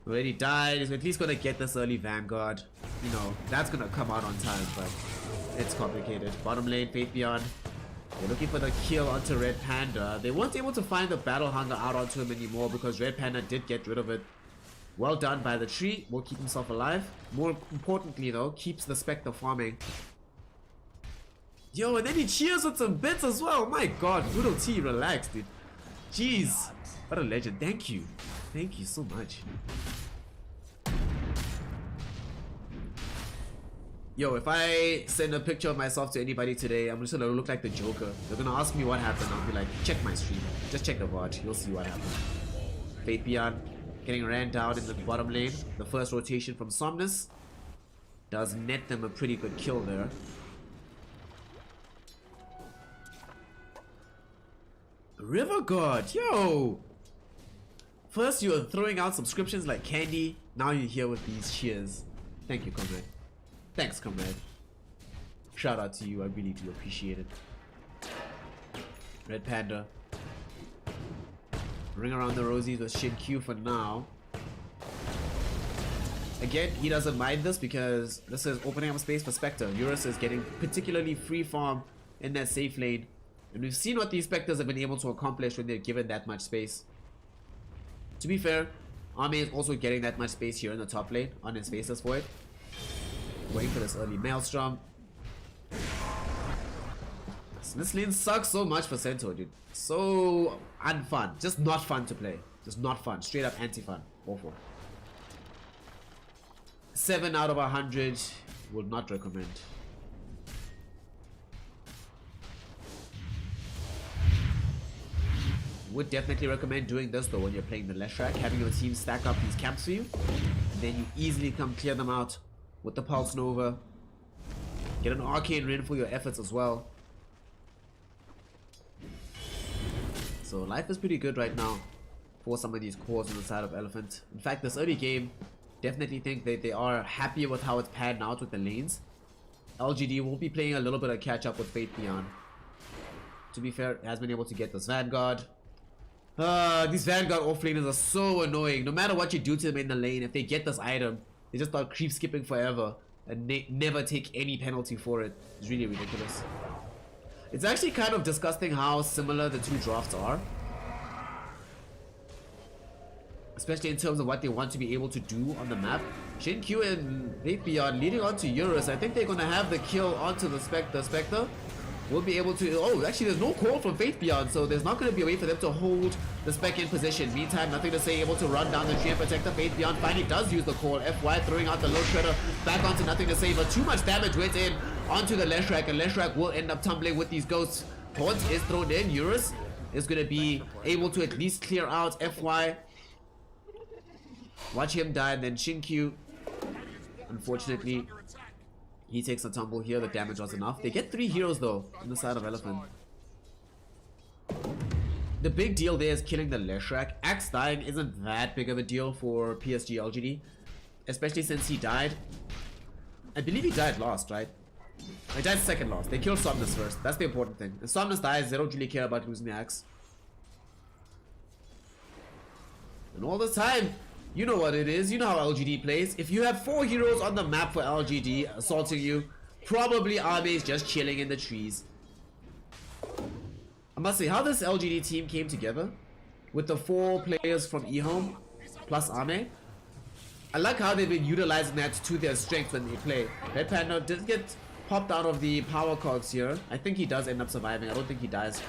Already died. He's at least gonna get this early Vanguard. You know, that's gonna come out on time, but it's complicated. Bottom lane, Faith Beyond. They're looking for the kill onto Red Panda. They weren't able to find the Battle Hunger out onto him anymore because Red Panda did get rid of it. Well done by the tree. Will keep himself alive. More importantly though, keeps the Spectre farming. Yo, and then he cheers with some bits as well. My god, Brutal T, relax, dude. Jeez. What a legend. Thank you. Thank you so much. Yo, if I send a picture of myself to anybody today, I'm just gonna look like the Joker. They're gonna ask me what happened. I'll be like, check my stream. Just check the VOD. You'll see what happened. Faith Beyond getting ran down in the bottom lane. The first rotation from Somnus does net them a pretty good kill there. River God, yo! First you were throwing out subscriptions like candy, now you're here with these cheers. Thank you, comrade. Thanks, comrade. Shout out to you, I really do appreciate it. Red Panda. Ring around the rosies with Shin Q for now. Again, he doesn't mind this because this is opening up space for Spectre. Eurus is getting particularly free farm in that safe lane. And we've seen what these Spectres have been able to accomplish when they're given that much space. To be fair, Ame is also getting that much space here in the top lane on his Faceless Void. Waiting for this early Maelstrom. This lane sucks so much for Centaur, dude. So unfun. Just not fun to play. Just not fun. Straight up anti-fun. Awful. 7 out of 100. Would not recommend. Would definitely recommend doing this though when you're playing the Leshrac. Having your team stack up these camps for you. And then you easily come clear them out with the Pulse Nova. Get an Arcane Rin for your efforts as well. So life is pretty good right now for some of these cores on the side of Elephant. In fact, this early game, definitely think that they are happy with how it's panned out with the lanes. LGD will be playing a little bit of catch up with Fate Beyond. To be fair, has been able to get this Vanguard. These Vanguard offlaners are so annoying. No matter what you do to them in the lane, if they get this item, they just start creep skipping forever and never take any penalty for it. It's really ridiculous. It's actually kind of disgusting how similar the two drafts are. Especially in terms of what they want to be able to do on the map. Shin Q and Fate Beyond leading on to Eurus. I think they're going to have the kill onto the Spectre. Spectre will be able to... Oh, actually there's no call from Fate Beyond, so there's not going to be a way for them to hold the Spec in position. Meantime, nothing to say, able to run down the tree and protect the Fate Beyond. Finally does use the call. FY throwing out the low shredder back onto nothing to say, but too much damage went in onto the Leshrac, and Leshrac will end up tumbling with these ghosts. Taunt is thrown in. Eurus is going to be able to at least clear out FY. Watch him die, and then Shinkyu, unfortunately, he takes a tumble here. The damage was enough. They get 3 heroes though on the side of Elephant. The big deal there is killing the Leshrac. Axe dying isn't that big of a deal for PSG.LGD, especially since he died. I believe he died last, right? He died second last. They killed Somnus first. That's the important thing. If Somnus dies, they don't really care about losing the axe. And all this time, you know what it is. You know how LGD plays. If you have 4 heroes on the map for LGD assaulting you, probably Ame is just chilling in the trees. I must say, how this LGD team came together with the 4 players from eHome plus Ame. I like how they've been utilizing that to their strength when they play. Red Panda did get popped out of the power cogs here. I think he does end up surviving. I don't think he dies.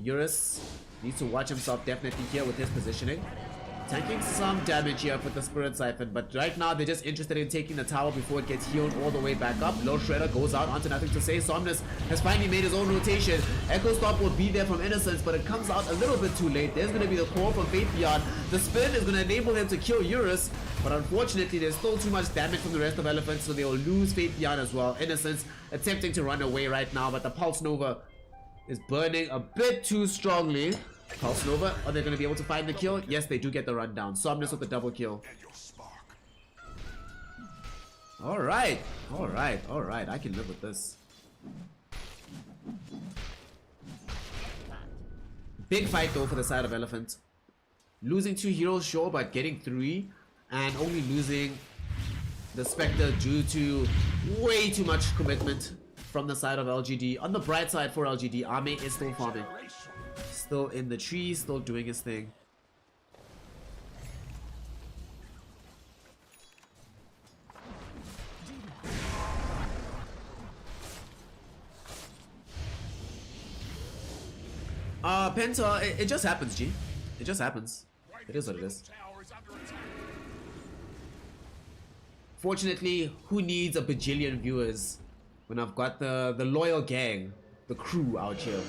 Eurus needs to watch himself definitely here with his positioning. Taking some damage here with the Spirit Siphon, but right now they're just interested in taking the tower before it gets healed all the way back up. Low Shredder goes out onto nothing to say. Somnus has finally made his own rotation. Echo Stop will be there from Innocence, but it comes out a little bit too late. There's going to be the call from Fate Beyond. The spin is going to enable him to kill Eurus, but unfortunately there's still too much damage from the rest of Elephant, so they will lose Fate Beyond as well. Innocence attempting to run away right now, but the Pulse Nova is burning a bit too strongly. Pulse Nova, are they going to be able to find the kill? Yes, they do get the run down. Somnus with the double kill. Alright, alright, alright. I can live with this. Big fight though for the side of Elephant. Losing 2 heroes, sure, but getting 3. And only losing the Spectre due to way too much commitment from the side of LGD. On the bright side for LGD, Ame is still farming. Still in the trees, still doing his thing. Penta, it just happens, G. It just happens. It is what it is. Fortunately, who needs a bajillion viewers when I've got the loyal gang, the crew out here?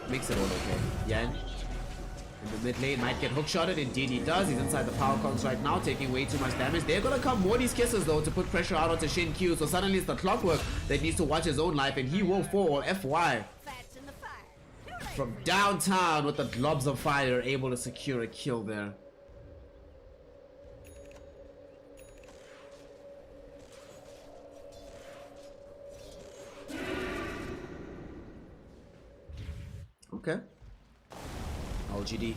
Makes it all okay. Yan in the mid lane might get hookshotted. Indeed he does. He's inside the power cogs right now, taking way too much damage. They're gonna come more these kisses though to put pressure out onto Shin Q. So suddenly it's the Clockwork that needs to watch his own life, and he will fall. FY. Fats in the fire. from downtown with the globs of fire, able to secure a kill there. Okay. LGD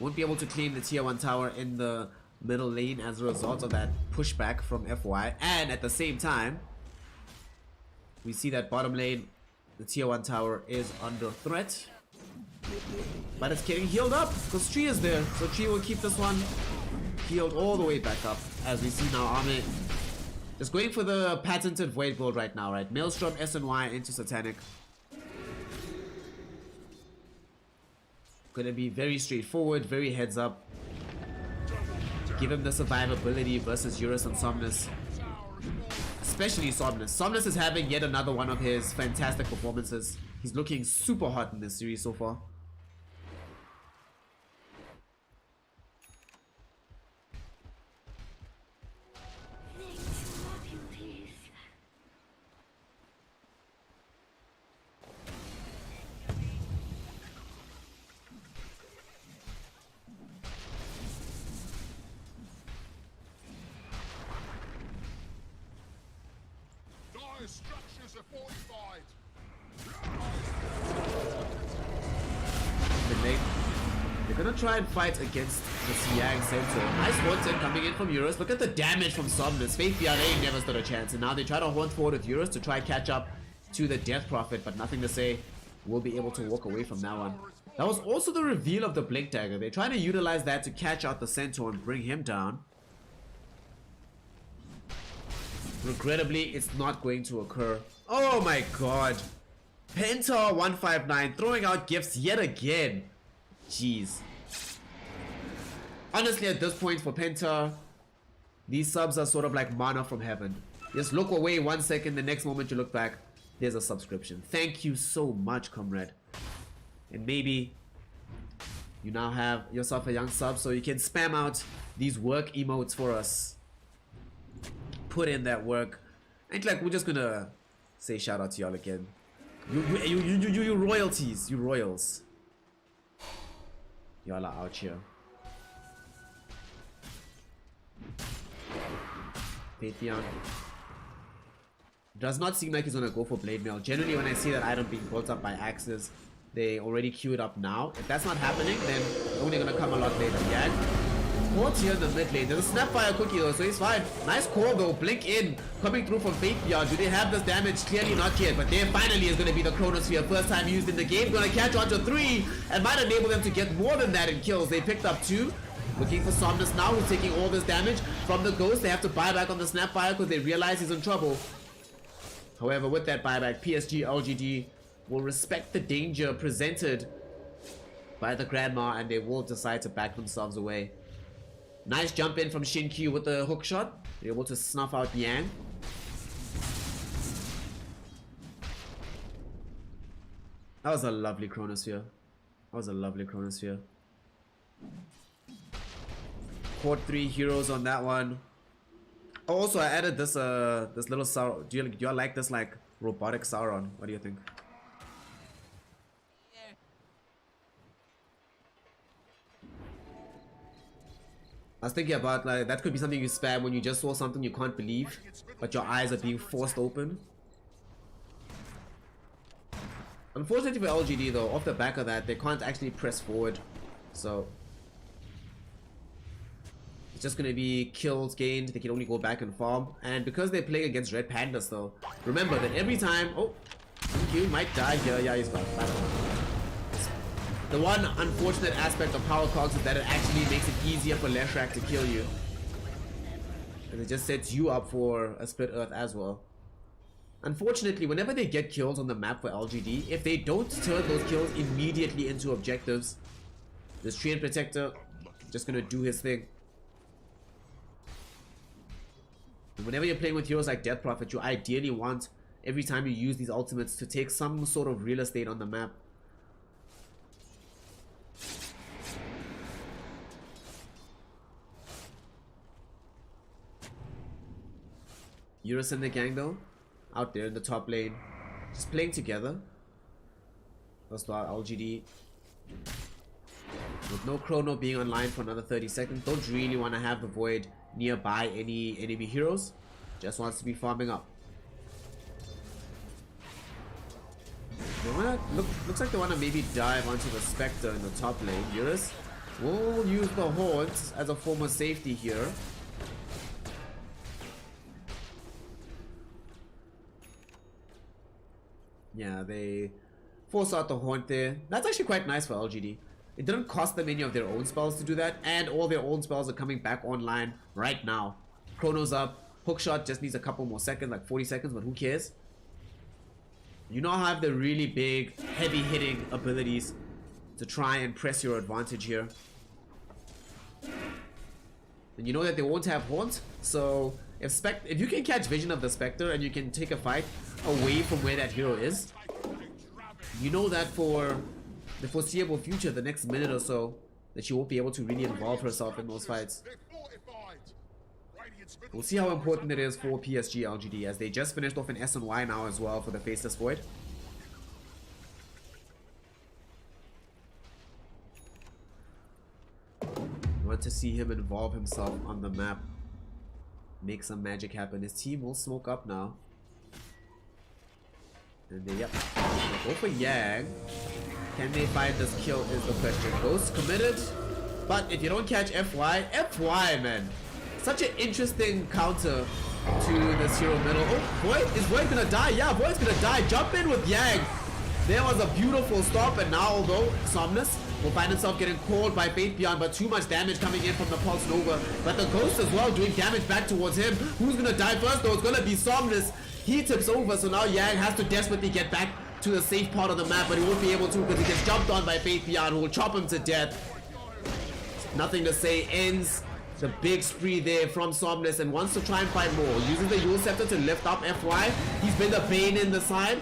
won't be able to claim the tier 1 tower in the middle lane as a result of that pushback from FY, and at the same time we see that bottom lane, the tier 1 tower is under threat, but it's getting healed up because Tree is there, so Tree will keep this one healed all the way back up. As we see now, Armin is going for the patented Void build right now, right? Maelstrom, SNY into Satanic. Gonna be very straightforward, very heads up. Give him the survivability versus Eurus and Somnus. Especially Somnus. Somnus is having yet another one of his fantastic performances. He's looking super hot in this series so far. Dire structures are fortified. They're gonna try and fight against the Siang Centaur. Nice haunted coming in from Eurus. Look at the damage from Somnus. Faith BRA never stood a chance, and now they try to haunt forward with Eurus to try and catch up to the Death Prophet, but nothing to say. We'll be able to walk away from that one. That was also the reveal of the Blink Dagger. They're trying to utilize that to catch out the Centaur and bring him down. Regrettably, it's not going to occur. Oh my god. Penta 159 throwing out gifts yet again. Jeez. Honestly, at this point for Penta, these subs are sort of like mana from heaven. Just look away 1 second, the next moment you look back, there's a subscription. Thank you so much, comrade. And maybe you now have yourself a young sub so you can spam out these work emotes for us. Put in that work. And like, we're just gonna say shout out to y'all again. You royalties, you royals. Y'all are out here. Patreon. Does not seem like he's gonna go for Blade Mail. Generally, when I see that item being built up by axes, they already queue it up now. If that's not happening, then only gonna come a lot later. Yeah. Port's here in the mid lane. There's a Snapfire cookie though, so he's fine. Nice call though. Blink in. Coming through from Faith Yard. Do they have this damage? Clearly not yet. But there finally is going to be the Chronosphere. First time used in the game. Going to catch on to 3. And might enable them to get more than that in kills. They picked up 2. Looking for Somnus now, who's taking all this damage from the Ghost. They have to buy back on the Snapfire because they realize he's in trouble. However, with that buyback, PSG.LGD will respect the danger presented by the Grandma, and they will decide to back themselves away. Nice jump in from Shinkyu with the hook shot. They're able to snuff out Yang. That was a lovely Chronosphere. That was a lovely Chronosphere. Caught 3 heroes on that one. Oh, also I added this this little Sauron. Do you like this like robotic Sauron? What do you think? I was thinking about like that could be something you spam when you just saw something you can't believe, but your eyes are being forced open. Unfortunately for LGD though, off the back of that, they can't actually press forward, so it's just gonna be kills gained. They can only go back and farm, and because they're playing against Red Pandas though, remember that every time, oh, you might die here. Yeah, he's gone. The one unfortunate aspect of Power Cogs is that it actually makes it easier for Leshrac to kill you, and it just sets you up for a split earth as well. Unfortunately, whenever they get kills on the map for LGD, if they don't turn those kills immediately into objectives, this Treant Protector just gonna do his thing. And whenever you're playing with heroes like Death Prophet, you ideally want, every time you use these ultimates, to take some sort of real estate on the map. Eurus and the gang though, out there in the top lane, just playing together. That's why LGD, with no chrono being online for another 30 seconds, don't really want to have the Void nearby any enemy heroes. Just wants to be farming up. Looks like they want to maybe dive onto the Spectre in the top lane. Eurus will use the Horns as a form of safety here. Yeah, they force out the Horn there. That's actually quite nice for LGD. It didn't cost them any of their own spells to do that, and all their own spells are coming back online right now. Chrono's up. Hookshot just needs a couple more seconds, like 40 seconds, but who cares? You now have the really big, heavy hitting abilities to try and press your advantage here. And you know that they won't have Horns, so if you can catch vision of the Spectre and you can take a fight away from where that hero is, you know that for the foreseeable future, the next minute or so, that she won't be able to really involve herself in those fights. We'll see how important it is for PSG.LGD, as they just finished off an S and Y now as well for the Faceless Void. Want to see him involve himself on the map, make some magic happen. His team will smoke up now. And they, yep, go for Yang. Can they find this kill is the question. Ghost committed, but if you don't catch FY, man. Such an interesting counter to this hero middle. Oh, Void, is Void gonna die? Yeah, Void's gonna die. Jump in with Yang. There was a beautiful stop, and now although Somnus will find himself getting called by Fate Beyond, but too much damage coming in from the Pulse Nova. But the Ghost as well doing damage back towards him. Who's gonna die first though? It's gonna be Somnus. He tips over, so now Yang has to desperately get back to the safe part of the map, but he won't be able to because he gets jumped on by Fate Beyond, who will chop him to death. Nothing to say, ends the big spree there from Somnus and wants to try and find more. Uses the Yule Scepter to lift up FY. He's been the bane in the side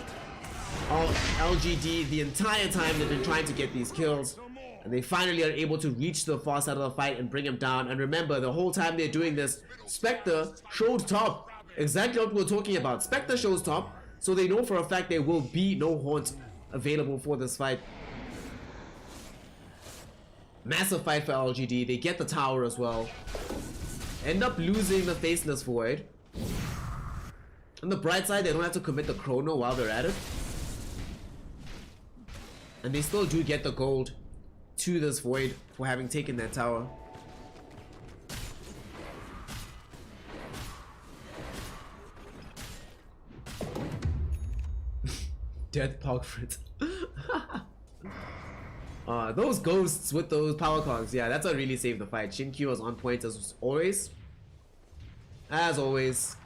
of LGD the entire time they've been trying to get these kills. And they finally are able to reach the far side of the fight and bring him down. And remember, the whole time they're doing this, Spectre showed top. Exactly what we're talking about. Spectre shows top, so they know for a fact there will be no Haunt available for this fight. Massive fight for LGD. They get the tower as well. End up losing the Faceless Void. On the bright side, they don't have to commit the Chrono while they're at it. And they still do get the gold to this Void for having taken that tower. Death Pogfrit. Those ghosts with those power cogs, yeah, that's what really saved the fight. Shinkyu was on point as always. As always.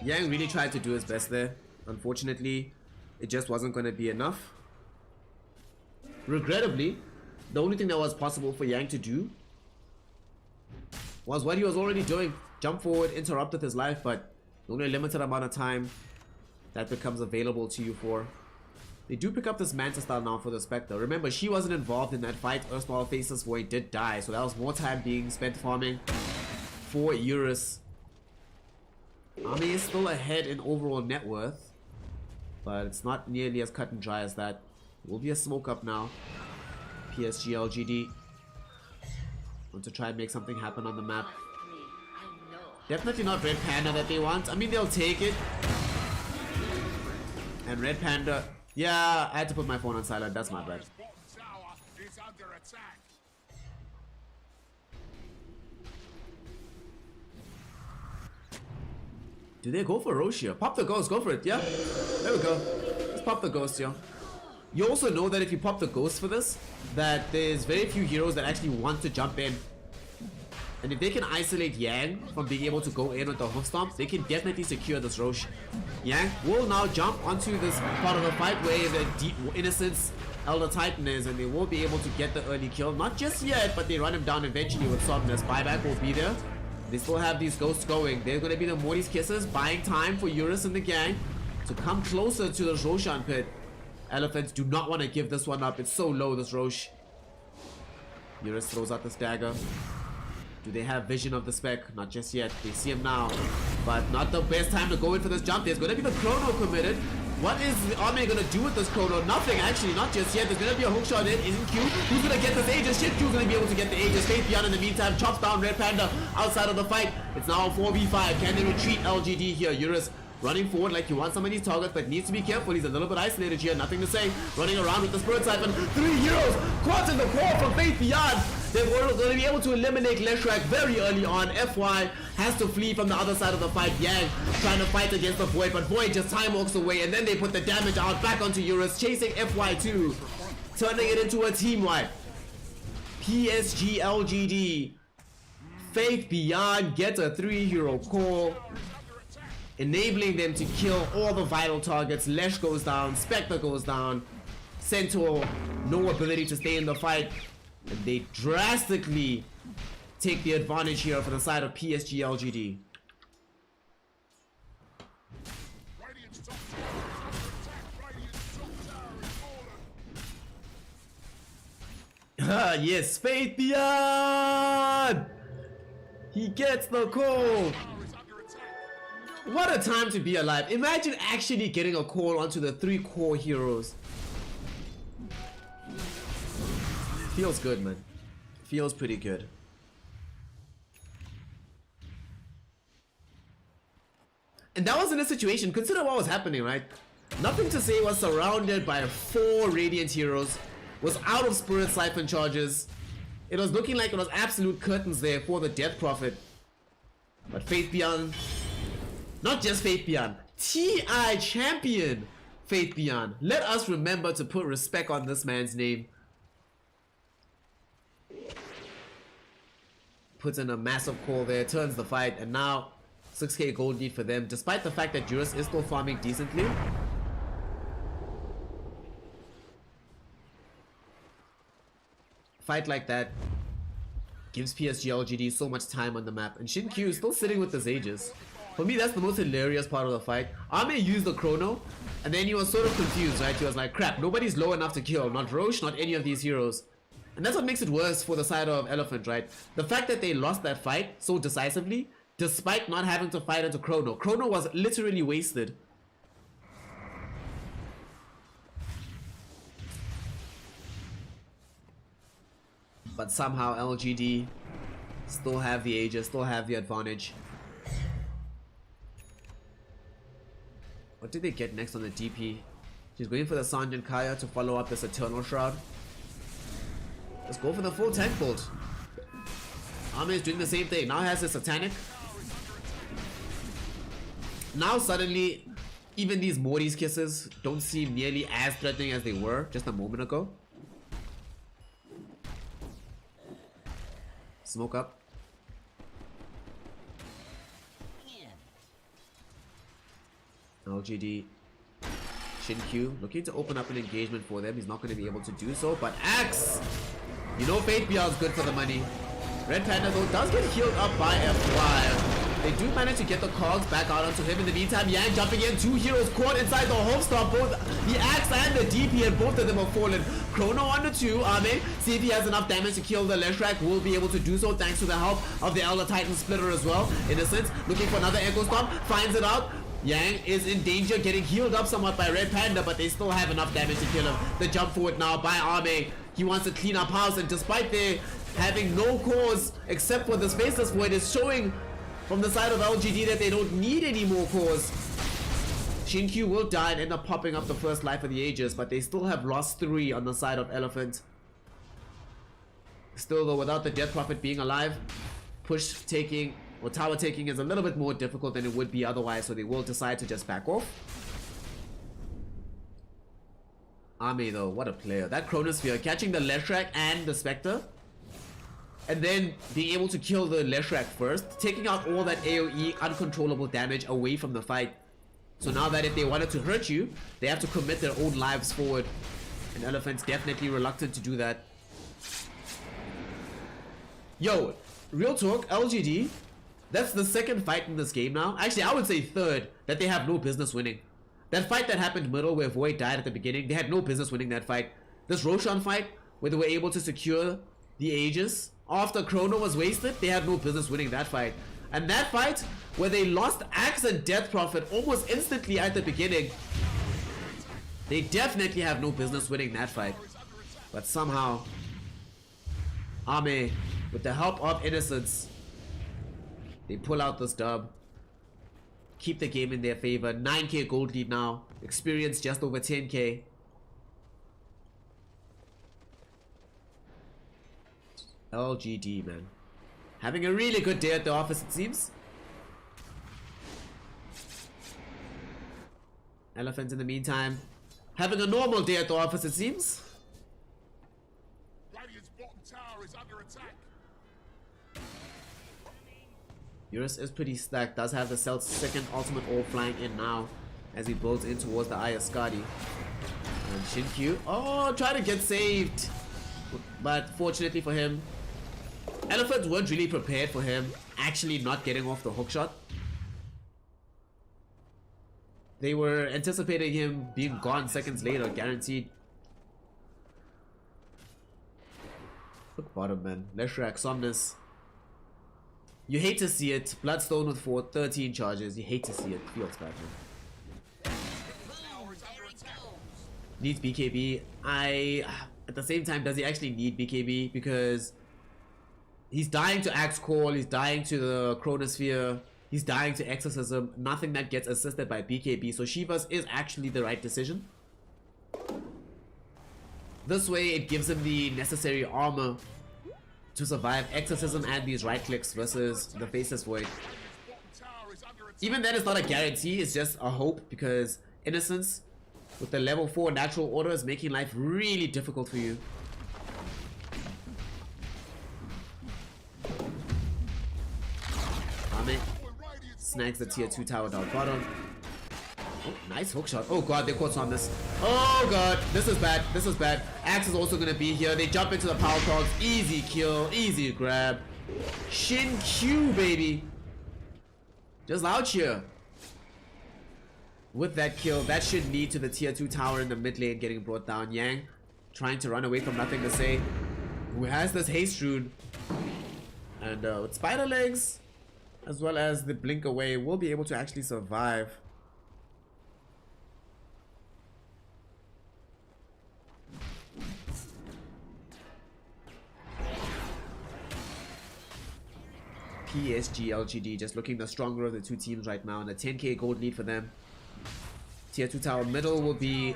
Yang really tried to do his best there. Unfortunately, it just wasn't going to be enough. Regrettably, the only thing that was possible for Yang to do was what he was already doing. Jump forward, interrupt with his life, but only a limited amount of time that becomes available to you for. They do pick up this Manta style now for the Spectre. Remember, she wasn't involved in that fight. Erstwhile Faceless Void did die, so that was more time being spent farming for Eurus. Army is still ahead in overall net worth, but it's not nearly as cut and dry as that. Will be a smoke up now. PSG.LGD want to try and make something happen on the map. Definitely not Red Panda that they want. I mean, they'll take it. And Red Panda, yeah, I had to put my phone on silent. That's my bad. Do they go for Roche here? Pop the ghost, go for it, yeah? There we go. Let's pop the ghost here. You also know that if you pop the ghost for this, that there's very few heroes that actually want to jump in. And if they can isolate Yang from being able to go in with the hoof stomp, they can definitely secure this Roche. Yang will now jump onto this part of the fight where the deep Innocence Elder Titan is, and they will be able to get the early kill. Not just yet, but they run him down eventually with Somnus. Buyback will be there. They still have these ghosts going. There's going to be the Morty's Kisses, buying time for Eurus and the gang to come closer to the Roshan pit. Elephants do not want to give this one up. It's so low, this Roche. Eurus throws out this dagger. Do they have vision of the spec? Not just yet. They see him now. But not the best time to go in for this jump. There's gonna be the chrono committed. What is the Army gonna do with this chrono? Nothing, actually, not just yet. There's gonna be a hook shot in, isn't Q? Who's gonna get this Aegis? Shit, Q's gonna be able to get the Aegis. Faith Beyond in the meantime chops down Red Panda outside of the fight. It's now a 4v5. Can they retreat LGD here? Eurus running forward like you want some of these targets, but needs to be careful. He's a little bit isolated here, nothing to say. Running around with the Spirit Siphon. 3 heroes caught in the core from Faith Beyond. They're going to be able to eliminate Leshrac very early on. FY has to flee from the other side of the fight. Yang trying to fight against the Void, but Void just time walks away, and then they put the damage out back onto Eurus, chasing FY2, turning it into a team wipe. PSG.LGD. Faith Beyond gets a 3-hero call, enabling them to kill all the vital targets. Lesh goes down, Spectre goes down, Centaur, no ability to stay in the fight. And they drastically take the advantage here for the side of PSG.LGD. Radiant's top tower is under attack. Radiant's top tower is fallen. Yes, Faith Beyond! He gets the call! Tower is under attack. What a time to be alive. Imagine actually getting a call onto the 3 core heroes. Feels good, man. Feels pretty good. And that wasn't a situation. Consider what was happening, right? Nothing to say was surrounded by 4 Radiant heroes. Was out of Spirit Siphon charges. It was looking like it was absolute curtains there for the Death Prophet. But Faith Beyond, not just Faith Beyond, TI champion Faith Beyond. Let us remember to put respect on this man's name. Puts in a massive call there, turns the fight, and now 6k gold lead for them, despite the fact that Juris is still farming decently. Fight like that gives PSG.LGD so much time on the map, and Shin Q is still sitting with his Aegis. For me, that's the most hilarious part of the fight. Ame used the chrono, and then he was sort of confused, right? He was like, crap, nobody's low enough to kill, not Roche, not any of these heroes. And that's what makes it worse for the side of Elephant, right? The fact that they lost that fight so decisively, despite not having to fight into Chrono. Chrono was literally wasted. But somehow LGD still have the Aegis, still have the advantage. What did they get next on the DP? She's going for the Sanjan Kaya to follow up this Eternal Shroud. Let's go for the full tank build. Ame is doing the same thing. Now has a Satanic. Now suddenly, even these Morty's kisses don't seem nearly as threatening as they were just a moment ago. Smoke up. LGD. Shin Q looking to open up an engagement for them. He's not going to be able to do so, but Axe! You know Faith Beyond's good for the money. Red Panda though does get healed up by FY. They do manage to get the cogs back out onto him. In the meantime, Yang jumping in. 2 heroes caught inside the home stop. Both the Axe and the DP, and both of them have fallen. Chrono on the 2. Ame, see if he has enough damage to kill the Leshrac. Will be able to do so thanks to the help of the Elder Titan Splitter as well. Innocence looking for another Echo Stomp. Finds it out. Yang is in danger, getting healed up somewhat by Red Panda, but they still have enough damage to kill him. The jump forward now by Ame. He wants to clean up house, and despite their having no cause except for the Spaceless Void, is showing from the side of LGD that they don't need any more cause. Shinkyu will die and end up popping up the first life of the Aegis, but they still have lost 3 on the side of Elephant. Still though, without the Death Prophet being alive, push taking or tower taking is a little bit more difficult than it would be otherwise, so they will decide to just back off. Ame though, what a player. That Chronosphere, catching the Leshrac and the Spectre, and then being able to kill the Leshrac first, taking out all that AoE uncontrollable damage away from the fight. So now that if they wanted to hurt you, they have to commit their own lives forward. And Elephant's definitely reluctant to do that. Yo, real talk, LGD, that's the second fight in this game now. Actually, I would say third, that they have no business winning. That fight that happened middle where Void died at the beginning, they had no business winning that fight. This Roshan fight, where they were able to secure the Aegis after Chrono was wasted, they had no business winning that fight. And that fight, where they lost Axe and Death Prophet almost instantly at the beginning, they definitely have no business winning that fight. But somehow, Ame, with the help of Innocence, they pull out this dub. Keep the game in their favor. 9k gold lead now. Experience just over 10k. LGD, man. Having a really good day at the office, it seems. Elephant in the meantime, having a normal day at the office, it seems. Radiant's bottom tower is under attack. Eurus is pretty stacked, does have the Celt's second ultimate all flying in now as he builds in towards the Ayaskadi. And Shinkyu, oh, trying to get saved. But fortunately for him, Elephants weren't really prepared for him actually not getting off the hookshot. They were anticipating him being gone seconds later, guaranteed. Look bottom, man. Leshrac, Somnus. You hate to see it. Bloodstone with 13 charges. You hate to see it. Feels bad, man. Needs BKB. At the same time, does he actually need BKB? Because he's dying to Axe Call. He's dying to the Chronosphere. He's dying to Exorcism. Nothing that gets assisted by BKB. So Shivas is actually the right decision. This way, it gives him the necessary armor to survive Exorcism and these right clicks versus the Faceless Void. Even then, it's not a guarantee, it's just a hope, because Innocence with the level 4 natural order is making life really difficult for you. Ame snags the tier 2 tower down bottom. Oh, nice hookshot. Oh god, they caught on this. Oh god, this is bad. This is bad. Axe is also gonna be here. They jump into the power cogs. Easy kill, easy grab. Shin Q, baby. Just out here. With that kill, that should lead to the tier 2 tower in the mid lane getting brought down. Yang trying to run away from nothing to say. Who has this haste rune. And with spider legs, as well as the blink away, will be able to actually survive. PSG.LGD just looking the stronger of the two teams right now, and a 10k gold lead for them. Tier 2 tower middle will be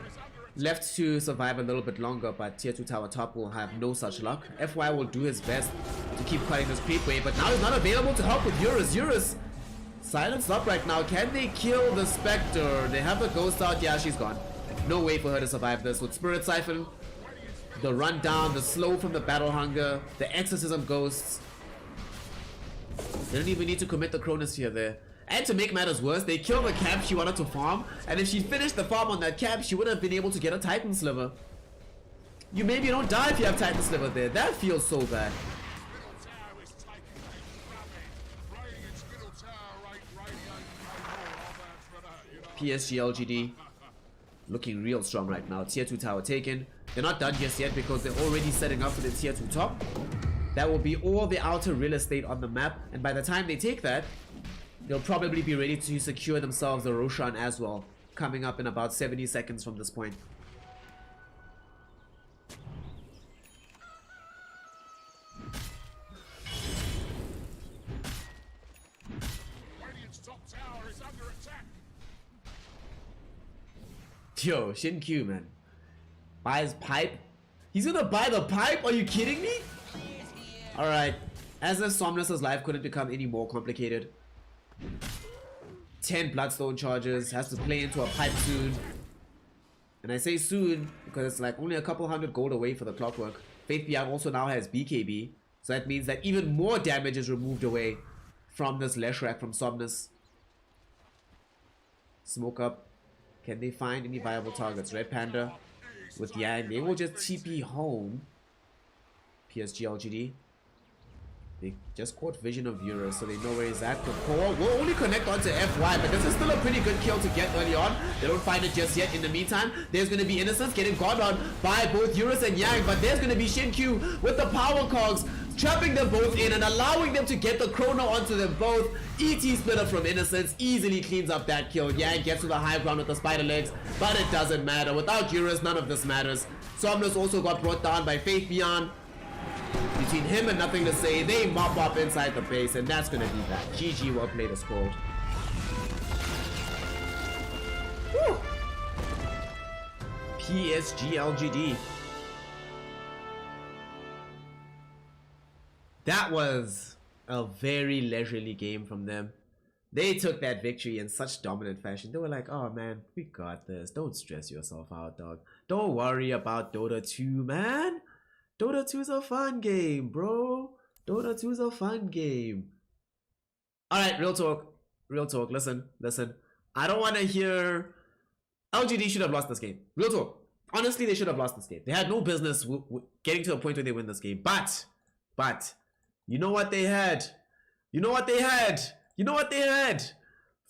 left to survive a little bit longer, but tier 2 tower top will have no such luck. FY will do his best to keep cutting this creep wave, but now he's not available to help with Eurus. Eurus silenced up right now. Can they kill the Spectre? They have the ghost out. Yeah, she's gone. No way for her to survive this. With Spirit Siphon, the run down, the slow from the Battle Hunger, the Exorcism ghosts. They don't even need to commit the Chronosphere there. And to make matters worse, they killed the camp she wanted to farm, and if she finished the farm on that camp, she would have been able to get a Titan Sliver. You maybe don't die if you have Titan Sliver there. That feels so bad. PSG.LGD looking real strong right now. Tier 2 tower taken. They're not done just yet because they're already setting up for the tier 2 top. That will be all the outer real estate on the map, and by the time they take that, they'll probably be ready to secure themselves a Roshan as well, coming up in about 70 seconds from this point. Radiant's top tower is under attack. Yo, Shin Q, man. Buys pipe? He's gonna buy the pipe? Are you kidding me? Alright, as if Somnus's life couldn't become any more complicated. 10 Bloodstone charges, has to play into a pipe soon. And I say soon because it's like only a couple hundred gold away for the Clockwork. Faith Beyond also now has BKB, so that means that even more damage is removed away from this Leshrac from Somnus. Smoke up. Can they find any viable targets? Red Panda with Yang, they will just TP home. PSG.LGD. They just caught vision of Eurus, so they know where he's at. The core will only connect onto FY, but this is still a pretty good kill to get early on. They don't find it just yet. In the meantime, there's going to be Innocence getting gone on by both Eurus and Yang, but there's going to be Shinkyu with the power cogs. trapping them both in and allowing them to get the chrono onto them both. ET Splitter from Innocence easily cleans up that kill. Yeah, gets to the high ground with the spider legs, but it doesn't matter. Without Eurus, none of this matters. Somnus also got brought down by Faith Beyond. Between him and Nothing to Say, they mop up inside the base, and that's gonna be that. GG, well played as called. Woo! PSG.LGD. That was a very leisurely game from them. They took that victory in such dominant fashion. They were like, oh man, we got this. Don't stress yourself out, dog. Don't worry about Dota 2, man. Dota 2 is a fun game, bro. Dota 2 is a fun game. Alright, real talk. Real talk. Listen. I don't want to hear... LGD should have lost this game. Real talk. Honestly, they should have lost this game. They had no business getting to a point where they win this game. But, you know what they had? You know what they had? You know what they had?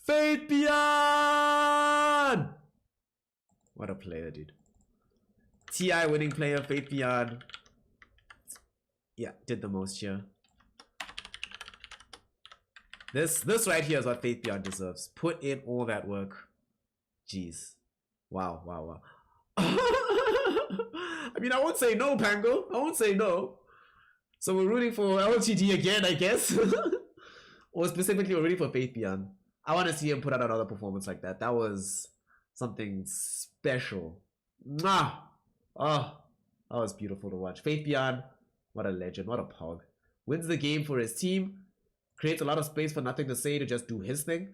Faith Beyond! What a player, dude. TI winning player, Faith Beyond. Yeah, did the most here. This right here is what Faith Beyond deserves. Put in all that work. Jeez. Wow. I mean, I won't say no, Pango. I won't say no. So we're rooting for LGD again, I guess. Or specifically, we're rooting for Faith Beyond. I want to see him put out another performance like that. That was something special. Mwah! Oh, that was beautiful to watch. Faith Beyond, what a legend, what a pog. Wins the game for his team. Creates a lot of space for Nothing to Say to just do his thing.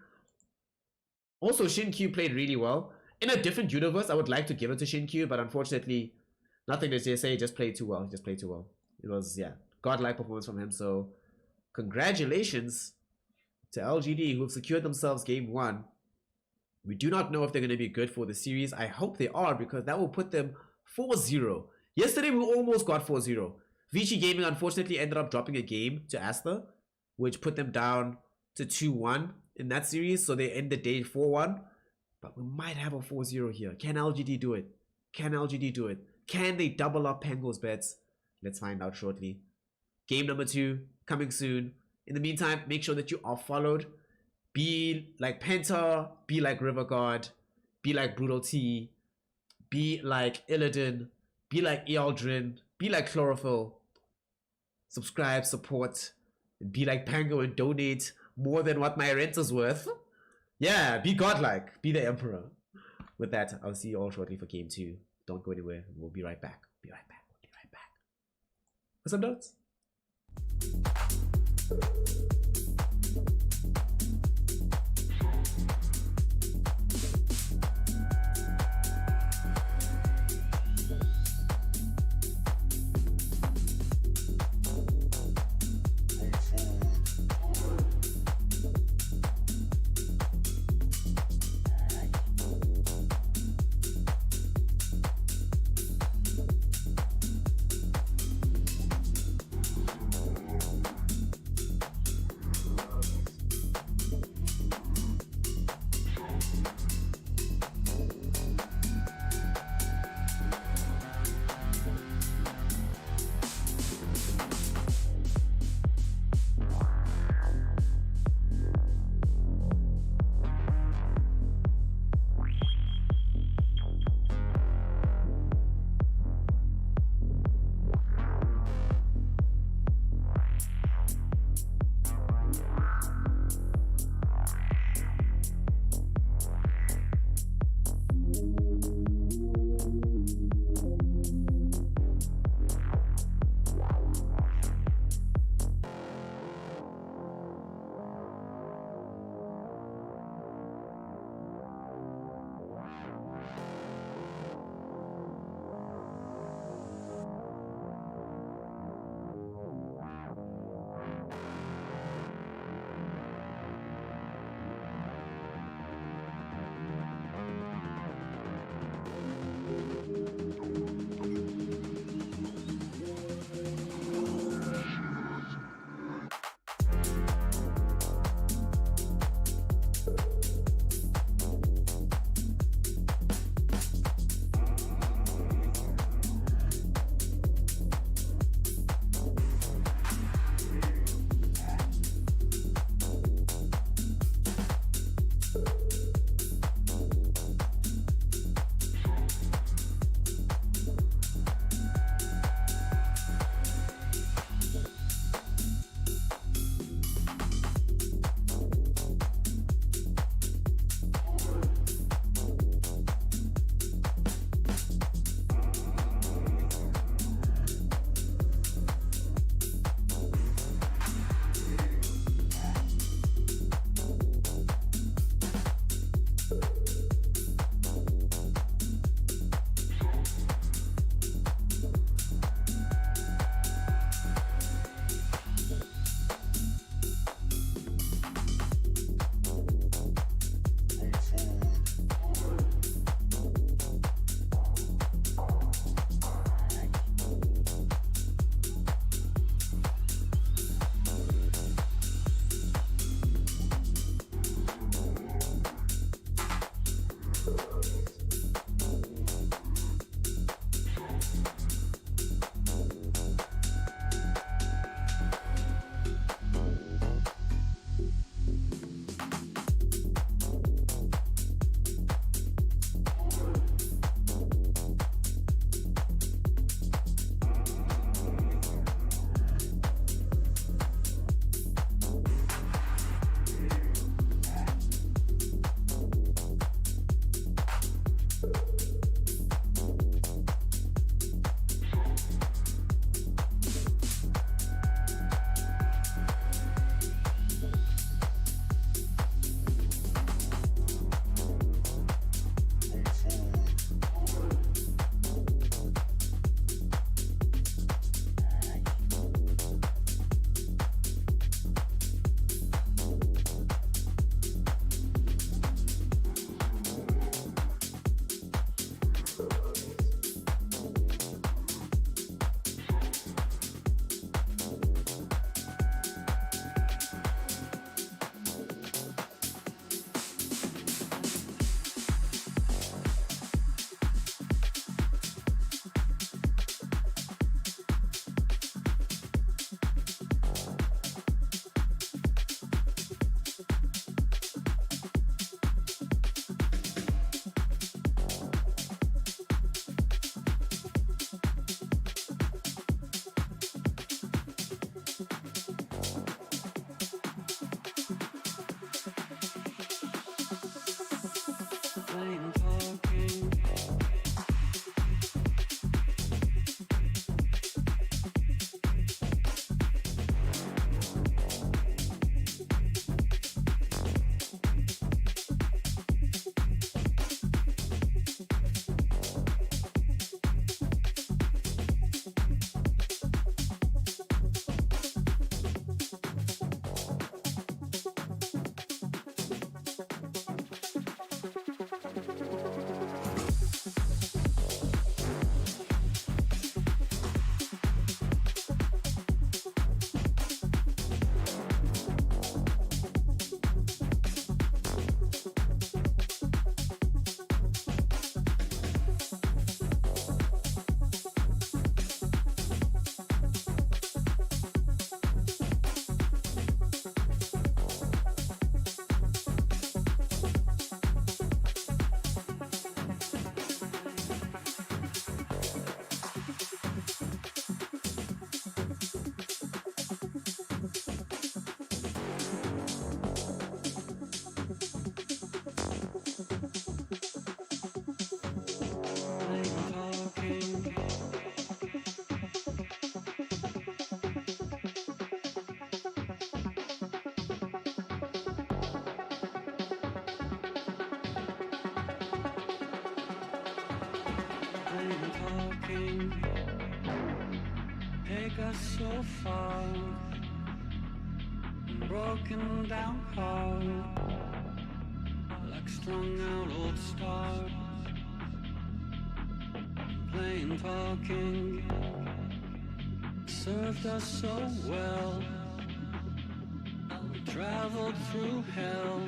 Also, Shin-Q played really well. In a different universe, I would like to give it to Shin-Q, but unfortunately, Nothing to Say just played too well. He just played too well. It was, yeah, godlike performance from him. So, congratulations to LGD, who have secured themselves game 1. We do not know if they're going to be good for the series. I hope they are, because that will put them 4-0. Yesterday, we almost got 4-0. Vici Gaming unfortunately ended up dropping a game to Asta, which put them down to 2-1 in that series. So they end the day 4-1. But we might have a 4-0 here. Can LGD do it? Can LGD do it? Can they double up Pango's bets? Let's find out shortly. Game number 2 coming soon. In the meantime, make sure that you are followed. Be like Penta, be like River God, be like Brutal T, be like Illidan, be like Ealdrin, be like Chlorophyll. Subscribe, support, and be like Pango and donate more than what my rent is worth. Yeah, be godlike, be the Emperor. With that, I'll see you all shortly for game 2. Don't go anywhere. We'll be right back. Be right back. We'll be right back. For some notes. us so far, broken down heart, like strung out old stars, plain talking served us so well. We traveled through hell,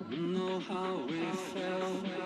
know how we felt.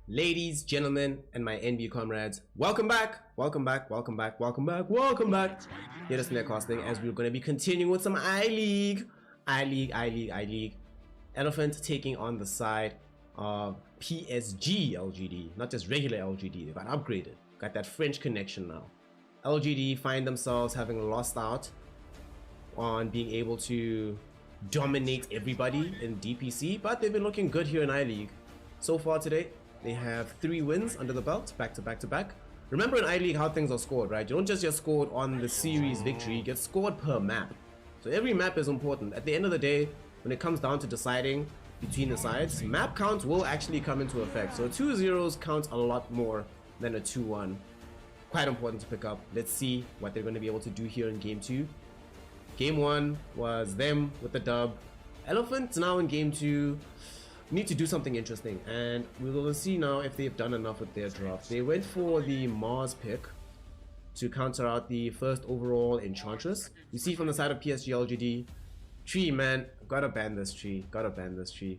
Ladies, gentlemen, and my NB comrades, welcome back, welcome back, welcome back, welcome back, welcome back. Here is Casting, as we're going to be continuing with some I-League. Elephant taking on the side of PSG.LGD, not just regular LGD. They got upgraded, got that French connection now. LGD find themselves having lost out on being able to dominate everybody in DPC, but they've been looking good here in I-League. So far today, they have 3 wins under the belt, back to back to back. Remember in I-League how things are scored, right? You don't just get scored on the series victory, you get scored per map. So every map is important. At the end of the day, when it comes down to deciding between the sides, map counts will actually come into effect. So 2-0s counts a lot more than a 2-1. Quite important to pick up. Let's see what they're going to be able to do here in Game 2. Game 1 was them with the dub. Elephant now in Game 2 need to do something interesting, and we will see now if they've done enough with their draft. They went for the Mars pick to counter out the first overall Enchantress. You see from the side of PSG.LGD, tree, man, gotta ban this tree, gotta ban this tree.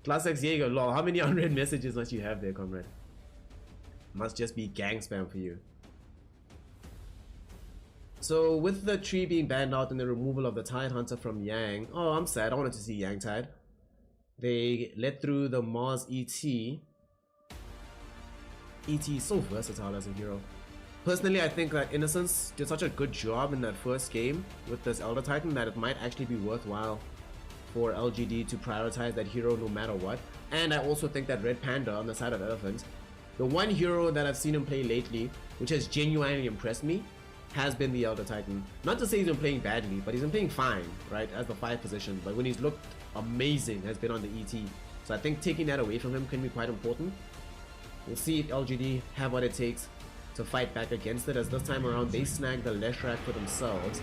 Class X Jaeger, lol, how many unread messages must you have there, comrade? Must just be gang spam for you. So with the tree being banned out and the removal of the Tide Hunter from Yang, oh, I'm sad, I wanted to see Yang Tide. They let through the Mars ET. ET is so versatile as a hero. Personally, I think that Innocence did such a good job in that first game with this Elder Titan that it might actually be worthwhile for LGD to prioritize that hero no matter what. And I also think that Red Panda on the side of Elephant, the one hero that I've seen him play lately, which has genuinely impressed me, has been the Elder Titan. Not to say he's been playing badly, but he's been playing fine, right, as the 5 position. But when he's looked amazing, has been on the ET. So I think taking that away from him can be quite important. We'll see if LGD have what it takes to fight back against it, as this time around they snagged the Leshrac for themselves.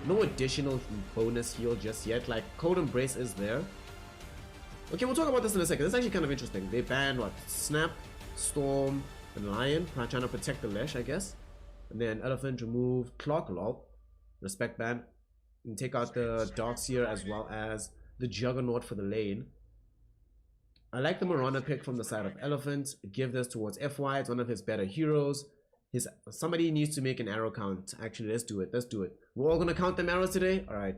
No additional bonus heal just yet, like Cold Embrace is there. Okay, we'll talk about this in a second. This is actually kind of interesting. They banned what? Snap, Storm, and Lion, trying to protect the Lesh, I guess. And then Elephant remove Clock Lol, respect ban, and take out the Darkseer as well as the Juggernaut for the lane. I like the Marana pick from the side of Elephant. Give this towards FY. It's one of his better heroes. Somebody needs to make an arrow count. Actually, let's do it. Let's do it. We're all gonna count them arrows today. All right.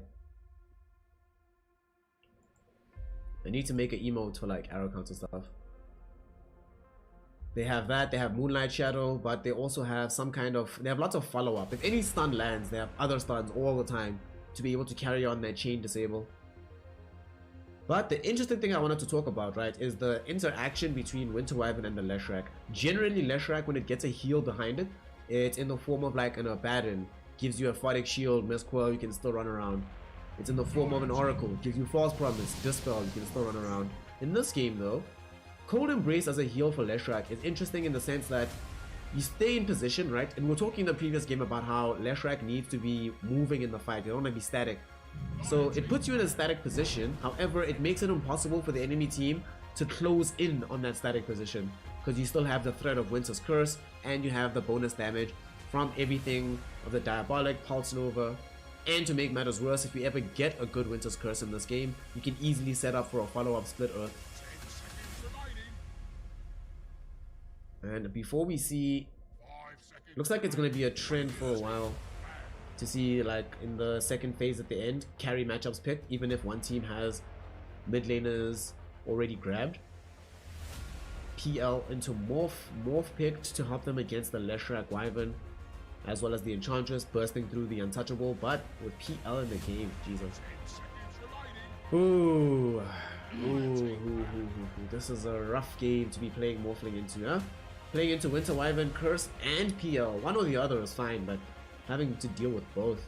I need to make an emote for like arrow counts and stuff. They have that. They have Moonlight Shadow, but they also have some kind of. They have lots of follow up. If any stun lands, they have other stuns all the time to be able to carry on their chain disable. But the interesting thing I wanted to talk about, right, is the interaction between Winter Wyvern and the Leshrac. Generally, Leshrac, when it gets a heal behind it, it's in the form of like an Abaddon. Gives you a Photic Shield, Mistcoil, you can still run around. It's in the form of an Oracle. Gives you False Promise, Dispel, you can still run around. In this game though, Cold Embrace as a heal for Leshrac is interesting in the sense that you stay in position, right? And we're talking in the previous game about how Leshrac needs to be moving in the fight. You don't want to be static. So it puts you in a static position. However, it makes it impossible for the enemy team to close in on that static position, because you still have the threat of Winter's Curse and you have the bonus damage from everything of the Diabolic, Pulse Nova. And to make matters worse, if you ever get a good Winter's Curse in this game, you can easily set up for a follow-up Split Earth. And before we see, looks like it's going to be a trend for a while to see, like in the second phase at the end, carry matchups picked, even if one team has mid laners already grabbed. PL into Morph picked to help them against the Leshrac Wyvern, as well as the Enchantress bursting through the Untouchable, but with PL in the game, Jesus. Ooh. This is a rough game to be playing Morphling into, huh? Playing into Winter Wyvern, Curse, and PL. One or the other is fine, but having to deal with both.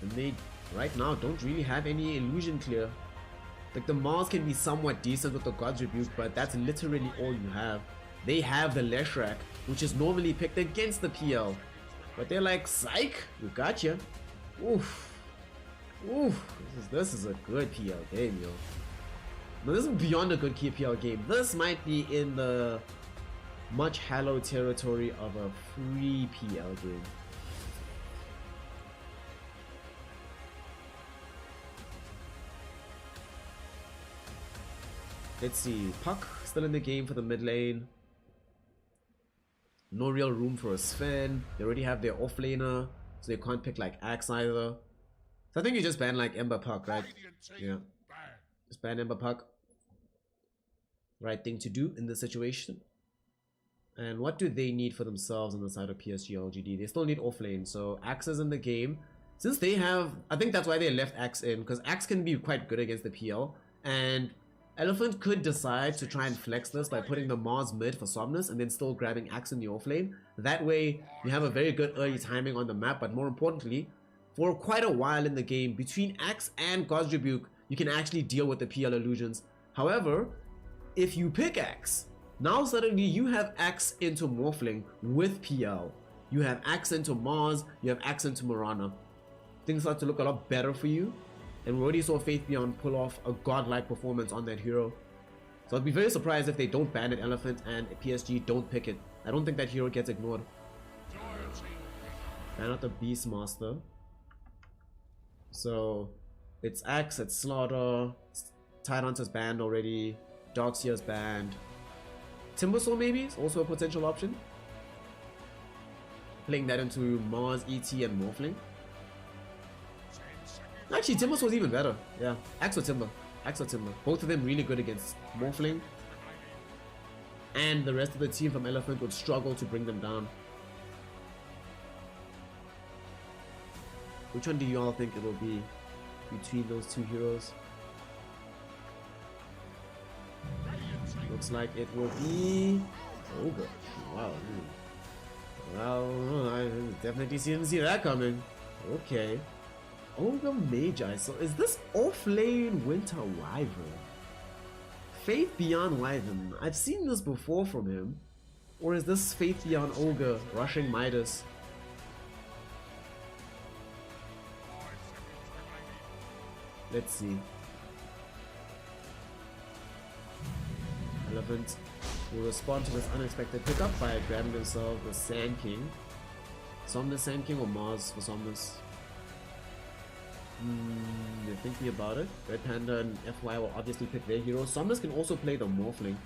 And they, right now, don't really have any illusion clear. Like, the Mars can be somewhat decent with the God's Rebuke, but that's literally all you have. They have the Leshrac, which is normally picked against the PL. But they're like, psych, we got you. Oof. This is a good PL game, yo. Now, this is beyond a good PL game. This might be in the much hallowed territory of a free PL game. Let's see. Puck still in the game for the mid lane. No real room for a Sven. They already have their offlaner, so they can't pick like Axe either. So I think you just ban like Ember Puck, right? Yeah. Just ban Ember Puck. Right thing to do in this situation. And what do they need for themselves on the side of PSG.LGD? They still need offlane, so Axe is in the game. Since they have, I think that's why they left Axe in, because Axe can be quite good against the PL. And Elephant could decide to try and flex this by putting the Mars mid for Somnus and then still grabbing Axe in the offlane. That way, you have a very good early timing on the map, but more importantly, for quite a while in the game, between Axe and God's Rebuke, you can actually deal with the PL illusions. However, if you pick Axe, now suddenly you have Axe into Morphling with PL. You have Axe into Mars, you have Axe into Mirana. Things start to look a lot better for you. And we already saw Faith Beyond pull off a godlike performance on that hero. So I'd be very surprised if they don't ban an Elephant and PSG don't pick it. I don't think that hero gets ignored. Ban out the Beastmaster. So it's Axe, it's Slaughter, Tidehunter's banned already, Darkseer's banned. Timbersaw maybe is also a potential option. Playing that into Mars, ET, and Morphling. Actually, Timbersaw was even better. Yeah, Axe or Timber. Axe or Timber. Both of them really good against Morphling. And the rest of the team from Elephant would struggle to bring them down. Which one do you all think it will be between those two heroes? Looks like it will be Ogre. Wow. Well, I definitely didn't see that coming. Okay. Ogre Magi. So is this offlane Winter Wyvern? Faith Beyond Wyvern. I've seen this before from him. Or is this Faith Beyond Ogre rushing Midas? Let's see. Elephant will respond to this unexpected pickup by grabbing themselves the Sand King. Somnus Sand King or Mars for Somnus? They're thinking about it. Red Panda and FY will obviously pick their heroes. Somnus can also play the Morphling.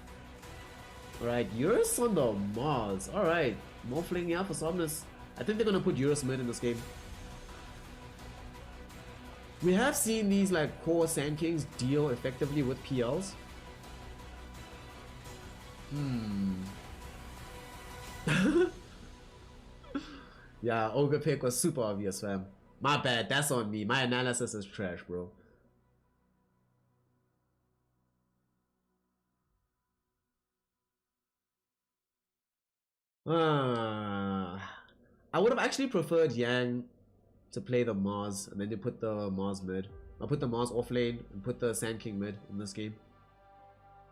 Alright, Eurus on the Mars. Alright, Morphling, yeah, for Somnus. I think they're gonna put Eurus mid in this game. We have seen these like core Sand Kings deal effectively with PLs. Yeah, Ogre pick was super obvious, fam. My bad, that's on me. My analysis is trash, bro. I would have actually preferred Yang to play the Mars and then they put the Mars mid. I'll put the Mars off lane and put the Sand King mid in this game.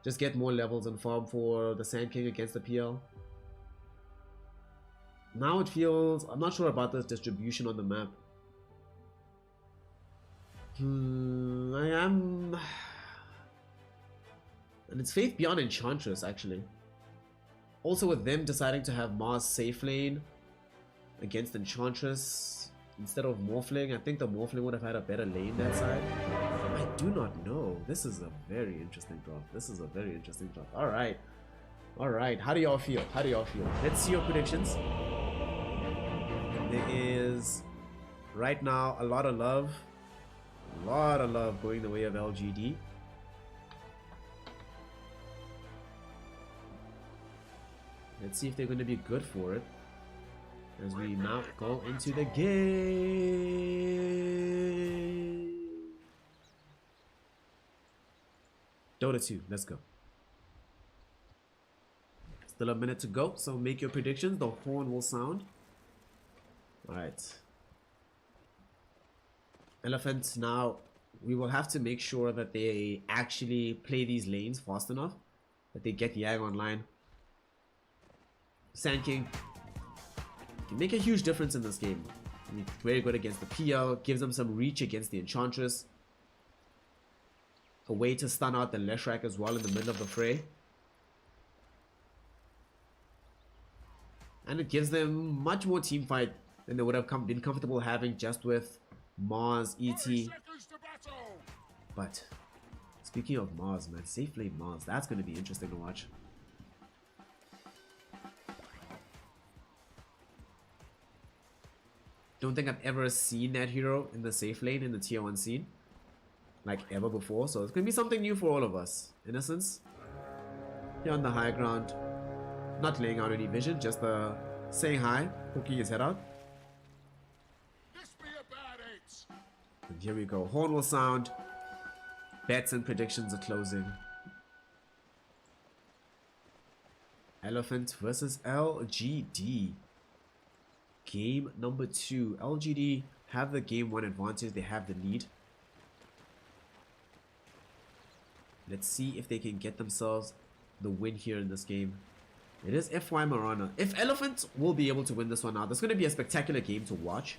Just get more levels and farm for the Sand King against the PL. Now it feels... I'm not sure about this distribution on the map. I am... And it's Faith Beyond Enchantress, actually. Also with them deciding to have Mars safe lane against Enchantress instead of Morphling, I think the Morphling would have had a better lane that side. I do not know. This is a very interesting drop. This is a very interesting drop. Alright. Alright. How do y'all feel? How do y'all feel? Let's see your predictions. There is right now a lot of love. A lot of love going the way of LGD. Let's see if they're going to be good for it. As we now go into the game. Dota 2, let's go. Still a minute to go, so make your predictions. The horn will sound. Alright. Elephant, now we will have to make sure that they actually play these lanes fast enough that they get Yang online. Sand King can make a huge difference in this game. He's very good against the PL, gives them some reach against the Enchantress. A way to stun out the Leshrac as well in the middle of the fray. And it gives them much more team fight than they would have been comfortable having just with Mars, ET. But Speaking of Mars, man, safe lane Mars, that's going to be interesting to watch. Don't think I've ever seen that hero in the safe lane in the tier 1 scene. Like ever before, so it's going to be something new for all of us, in a sense. Here on the high ground, not laying out any vision, just saying hi, poking his head out. This be a bad eight. And here we go, horn will sound. Bets and predictions are closing. Elephant versus LGD. Game number 2. LGD have the game 1 advantage, they have the lead. Let's see if they can get themselves the win here in this game. It is FY Marana. If Elephant will be able to win this one out, there's going to be a spectacular game to watch.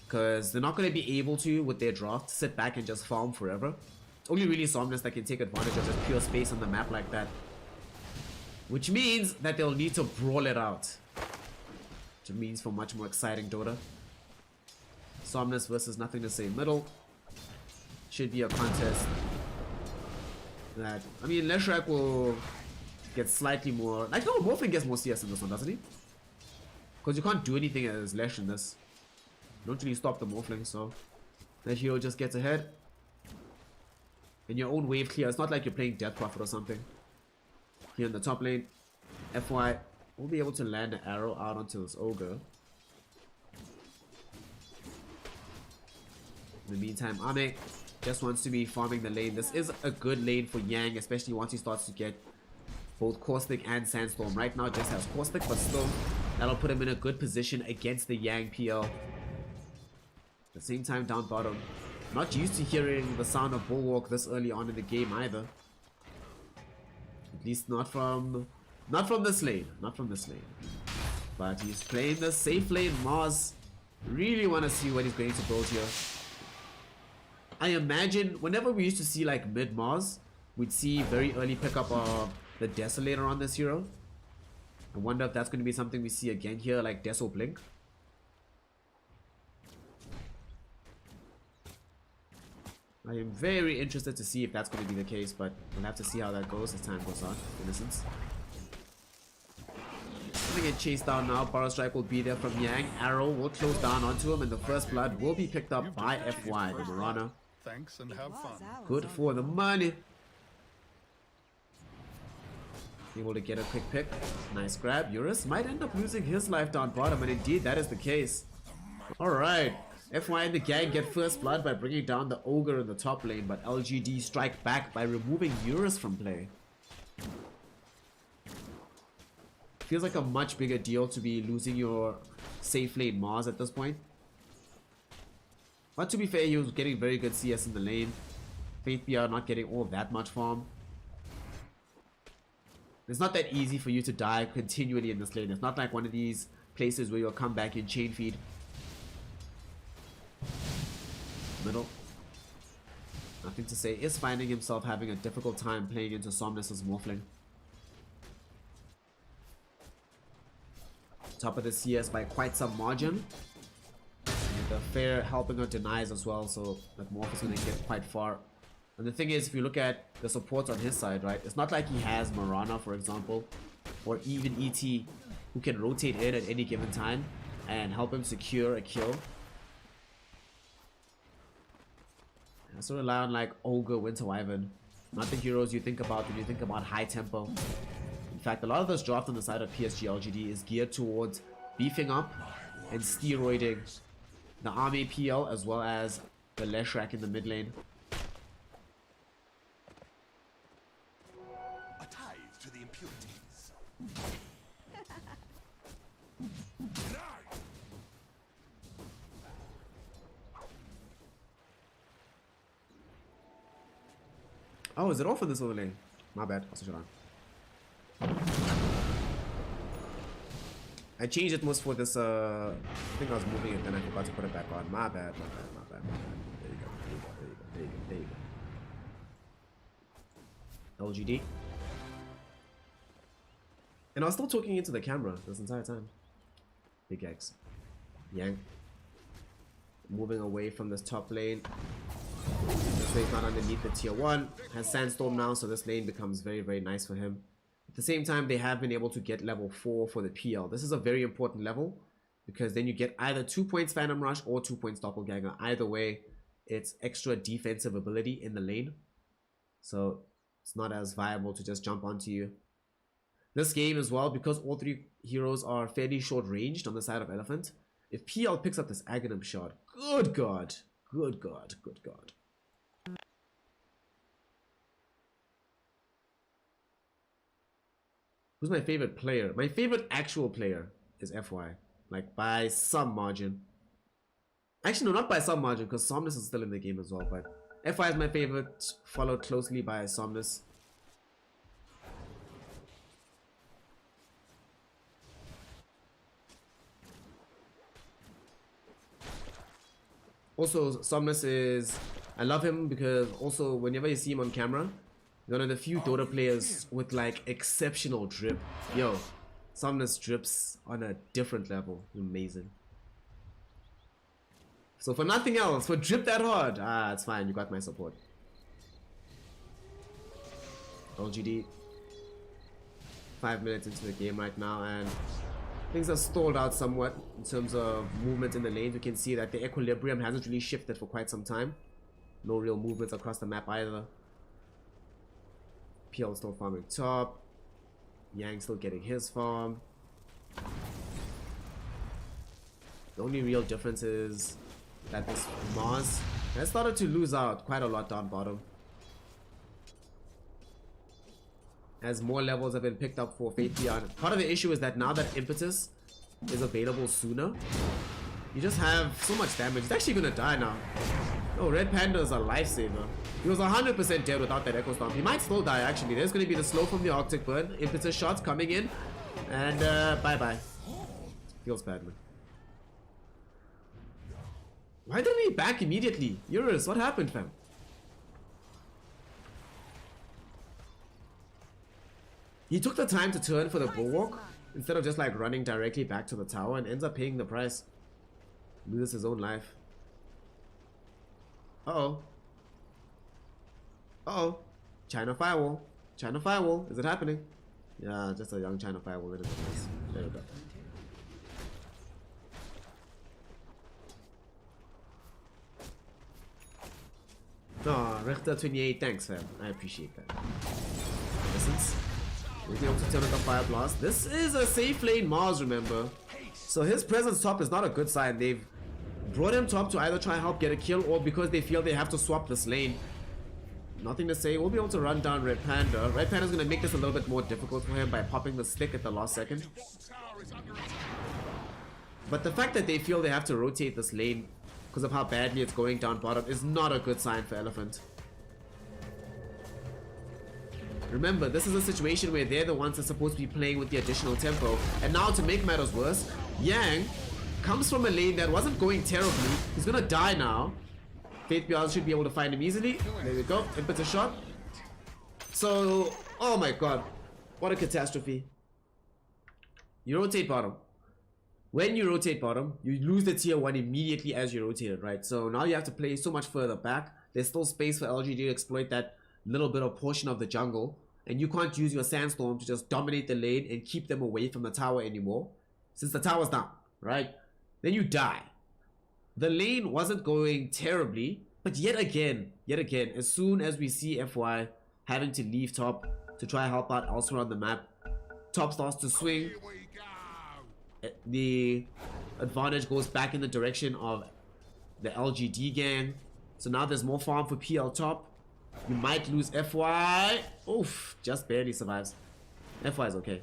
Because they're not going to be able to, with their draft, sit back and just farm forever. It's only really Somnus that can take advantage of just pure space on the map like that. Which means that they'll need to brawl it out. Which means for much more exciting Dota. Somnus versus Nothing to Say Middle. Should be a contest that, I mean, Leshrac will get slightly more, like, no, Morphin gets more CS in this one, doesn't he? Because you can't do anything as Lesh in this. You don't really stop the Morphling, so that hero just gets ahead. In your own wave clear, it's not like you're playing Death Prophet or something. Here in the top lane, FY will be able to land an arrow out onto this Ogre. In the meantime, Ame just wants to be farming the lane. This is a good lane for Yang, especially once he starts to get both Caustic and Sandstorm. Right now just has Caustic, but still that'll put him in a good position against the Yang PL. At the same time, down bottom, not used to hearing the sound of Bulwark this early on in the game either. At least not from this lane. Not from this lane. But he's playing the safe lane Mars. Really want to see what he's going to build here. I imagine whenever we used to see like mid Mars, we'd see very early pickup of the Desolator on this hero. I wonder if that's going to be something we see again here, like Deso Blink. I am very interested to see if that's going to be the case, but we'll have to see how that goes as time goes on. Innocence. Gonna get chased down now. Power Strike will be there from Yang. Arrow will close down onto him, and the first blood will be picked up by FY, the Marana. Thanks and have fun. Good for the money. Able to get a quick pick. Nice grab. Eurus might end up losing his life down bottom, and indeed that is the case. Alright. FY and the gang get first blood by bringing down the Ogre in the top lane, but LGD strike back by removing Eurus from play. Feels like a much bigger deal to be losing your safe lane Mars at this point. But to be fair, he was getting very good CS in the lane. Faith BR not getting all that much farm. It's not that easy for you to die continually in this lane. It's not like one of these places where you'll come back in chain feed. Middle. Nothing to say. Is finding himself having a difficult time playing into Somnus' Morphling. Top of the CS by quite some margin. And the fair helping her denies as well, so that Morph is going to get quite far. And the thing is, if you look at the supports on his side, right, it's not like he has Marana, for example, or even ET, who can rotate in at any given time and help him secure a kill. I sort of rely on like Ogre, Winter Wyvern, not the heroes you think about when you think about high tempo. In fact, a lot of this draft on the side of PSG.LGD is geared towards beefing up and steroiding the Army PL as well as the Leshrac in the mid lane. A tithe to the impurities. Oh, is it off in this overlay? My bad. I'll switch it on. I changed it most for this, I think I was moving it, then I forgot to put it back on. My bad, my bad, my bad, my bad. There you go, there you go, there you go, there you go, there you go. LGD. And I was still talking into the camera this entire time. Big X. Yang. Moving away from this top lane. This So he's not underneath the tier 1. Has Sandstorm now, so this lane becomes very, very nice for him. At the same time, they have been able to get level 4 for the PL. This is a very important level because then you get either 2 points Phantom Rush or 2 points Doppelganger. Either way, it's extra defensive ability in the lane. So it's not as viable to just jump onto you. This game as well, because all 3 heroes are fairly short ranged on the side of Elephant, if PL picks up this Aghanim shot, good god, good god, good god. Who's my favorite player? My favorite actual player is FY. Like, by some margin. Actually, no, not by some margin, because Somnus is still in the game as well. But FY is my favorite, followed closely by Somnus. Also, Somnus is... I love him because also, whenever you see him on camera, one of the few Dota players with like exceptional drip. Yo, Somnus drips on a different level. Amazing. So for nothing else, for drip that hard, it's fine, you got my support. LGD. 5 minutes into the game right now and things are stalled out somewhat in terms of movement in the lanes. You can see that the equilibrium hasn't really shifted for quite some time. No real movements across the map either. PL still farming top. Yang still getting his farm. The only real difference is that this Mars has started to lose out quite a lot down bottom. As more levels have been picked up for Faith Beyond. Part of the issue is that now that Impetus is available sooner, you just have so much damage. It's actually gonna die now. Oh, Red Panda is a lifesaver. He was 100% dead without that Echo Stomp. He might still die actually. There's going to be the slow from the Arctic Bird. Impetus shots coming in. And bye-bye. Feels bad, man. Why didn't he back immediately? Eurus, what happened, fam? He took the time to turn for the Bulwark instead of just like running directly back to the tower and ends up paying the price. Loses his own life. Uh-oh. Uh-oh. China Firewall. China Firewall. Is it happening? Yeah, just a young China Firewall. It is nice. There we go. Oh, Richter 28, thanks fam. I appreciate that. Listens. We're able to turn up the Fire Blast. This is a safe lane Mars, remember. So his presence top is not a good sign. They've brought him top to either try and help get a kill or because they feel they have to swap this lane. Nothing to say. We'll be able to run down Red Panda. Red Panda's going to make this a little bit more difficult for him by popping the stick at the last second. But the fact that they feel they have to rotate this lane because of how badly it's going down bottom is not a good sign for Elephant. Remember, this is a situation where they're the ones that are supposed to be playing with the additional tempo. And now to make matters worse, Yang comes from a lane that wasn't going terribly. He's gonna die now. Faith Beyond should be able to find him easily. There we go. Impetus shot. So, oh my god. What a catastrophe. You rotate bottom. When you rotate bottom, you lose the tier 1 immediately as you rotate it, right? So now you have to play so much further back. There's still space for LGD to exploit that little bit of portion of the jungle. And you can't use your Sandstorm to just dominate the lane and keep them away from the tower anymore. Since the tower's down, right? Then you die. The lane wasn't going terribly, but yet again, as soon as we see FY having to leave top to try and help out elsewhere on the map, top starts to swing. The advantage goes back in the direction of the LGD gang. So now there's more farm for PL top. You might lose FY. Oof, just barely survives. FY is okay.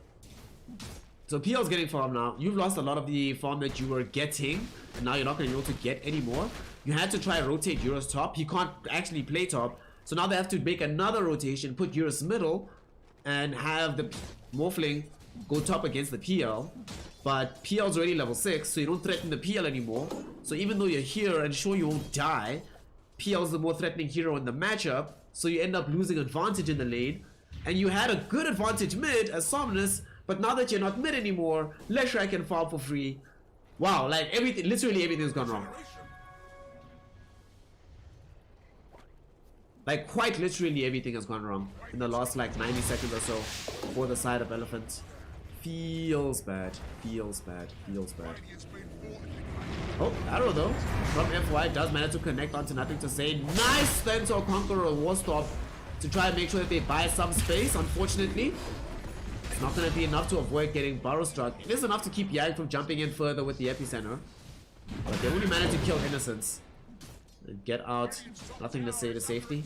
So PL's getting farm now. You've lost a lot of the farm that you were getting, and now you're not going to be able to get anymore. You had to try rotate Eurus top. He can't actually play top. So now they have to make another rotation, put Eurus middle, and have the Morphling go top against the PL. But PL's already level 6, so you don't threaten the PL anymore. So even though you're here and sure you won't die, PL's the more threatening hero in the matchup, so you end up losing advantage in the lane. And you had a good advantage mid as Somnus, but now that you're not mid anymore, Leshrac can farm for free. Wow, like everything, literally everything's gone wrong. Like quite literally everything has gone wrong in the last like 90 seconds or so for the side of Elephant. Feels bad, feels bad, feels bad. Oh, arrow though from FY does manage to connect onto Nothing to Say. Nice Stentor Conqueror War Stop to try and make sure that they buy some space. Unfortunately, it's not going to be enough to avoid getting Burrow struck. It is enough to keep Yang from jumping in further with the epicenter, but they only managed to kill Innocence and get out Nothing to Say to safety.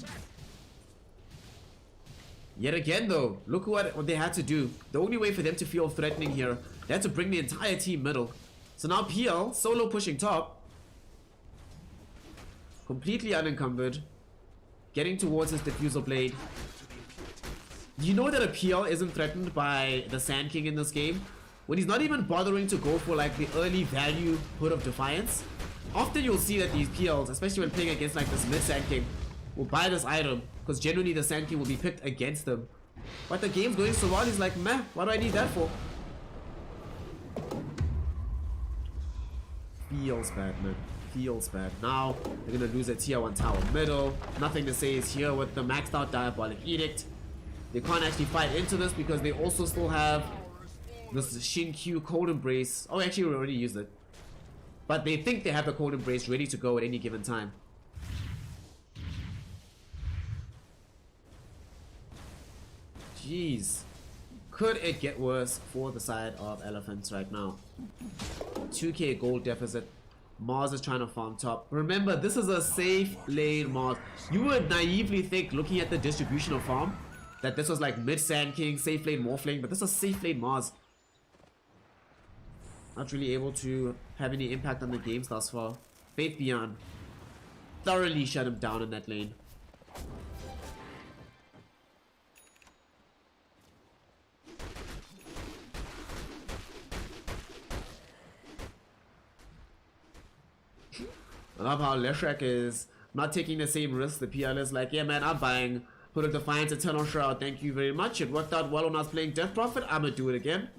Yet again though, look what they had to do. The only way for them to feel threatening here, they had to bring the entire team middle. So now PL, solo pushing top, completely unencumbered, getting towards his diffusal blade. You know that a PL isn't threatened by the Sand King in this game when he's not even bothering to go for like the early value Hood of Defiance. Often you'll see that these PLs, especially when playing against like this mid Sand King, will buy this item because generally the Sand King will be picked against them. But the game's going so well, he's like, meh, what do I need that for? Feels bad, man. Feels bad. Now they're gonna lose a tier 1 tower middle. Nothing to Say is here with the maxed out Diabolic Edict. They can't actually fight into this because they also still have this Shin Q Cold Embrace. Oh, actually we already used it. But they think they have the Cold Embrace ready to go at any given time. Jeez. Could it get worse for the side of Elephants right now? 2k gold deficit. Mars is trying to farm top. Remember, this is a safe lane Mars. You would naively think, looking at the distribution of farm, that this was like mid Sand King, safe lane, Morph lane, but this is safe lane Mars. Not really able to have any impact on the games thus far. Faith Beyond thoroughly shut him down in that lane. I love how Leshrac is not taking the same risk. The PL is like, yeah man, I'm buying Hood of Defiance, Eternal Shroud, thank you very much. It worked out well when I was playing Death Prophet, I'ma do it again.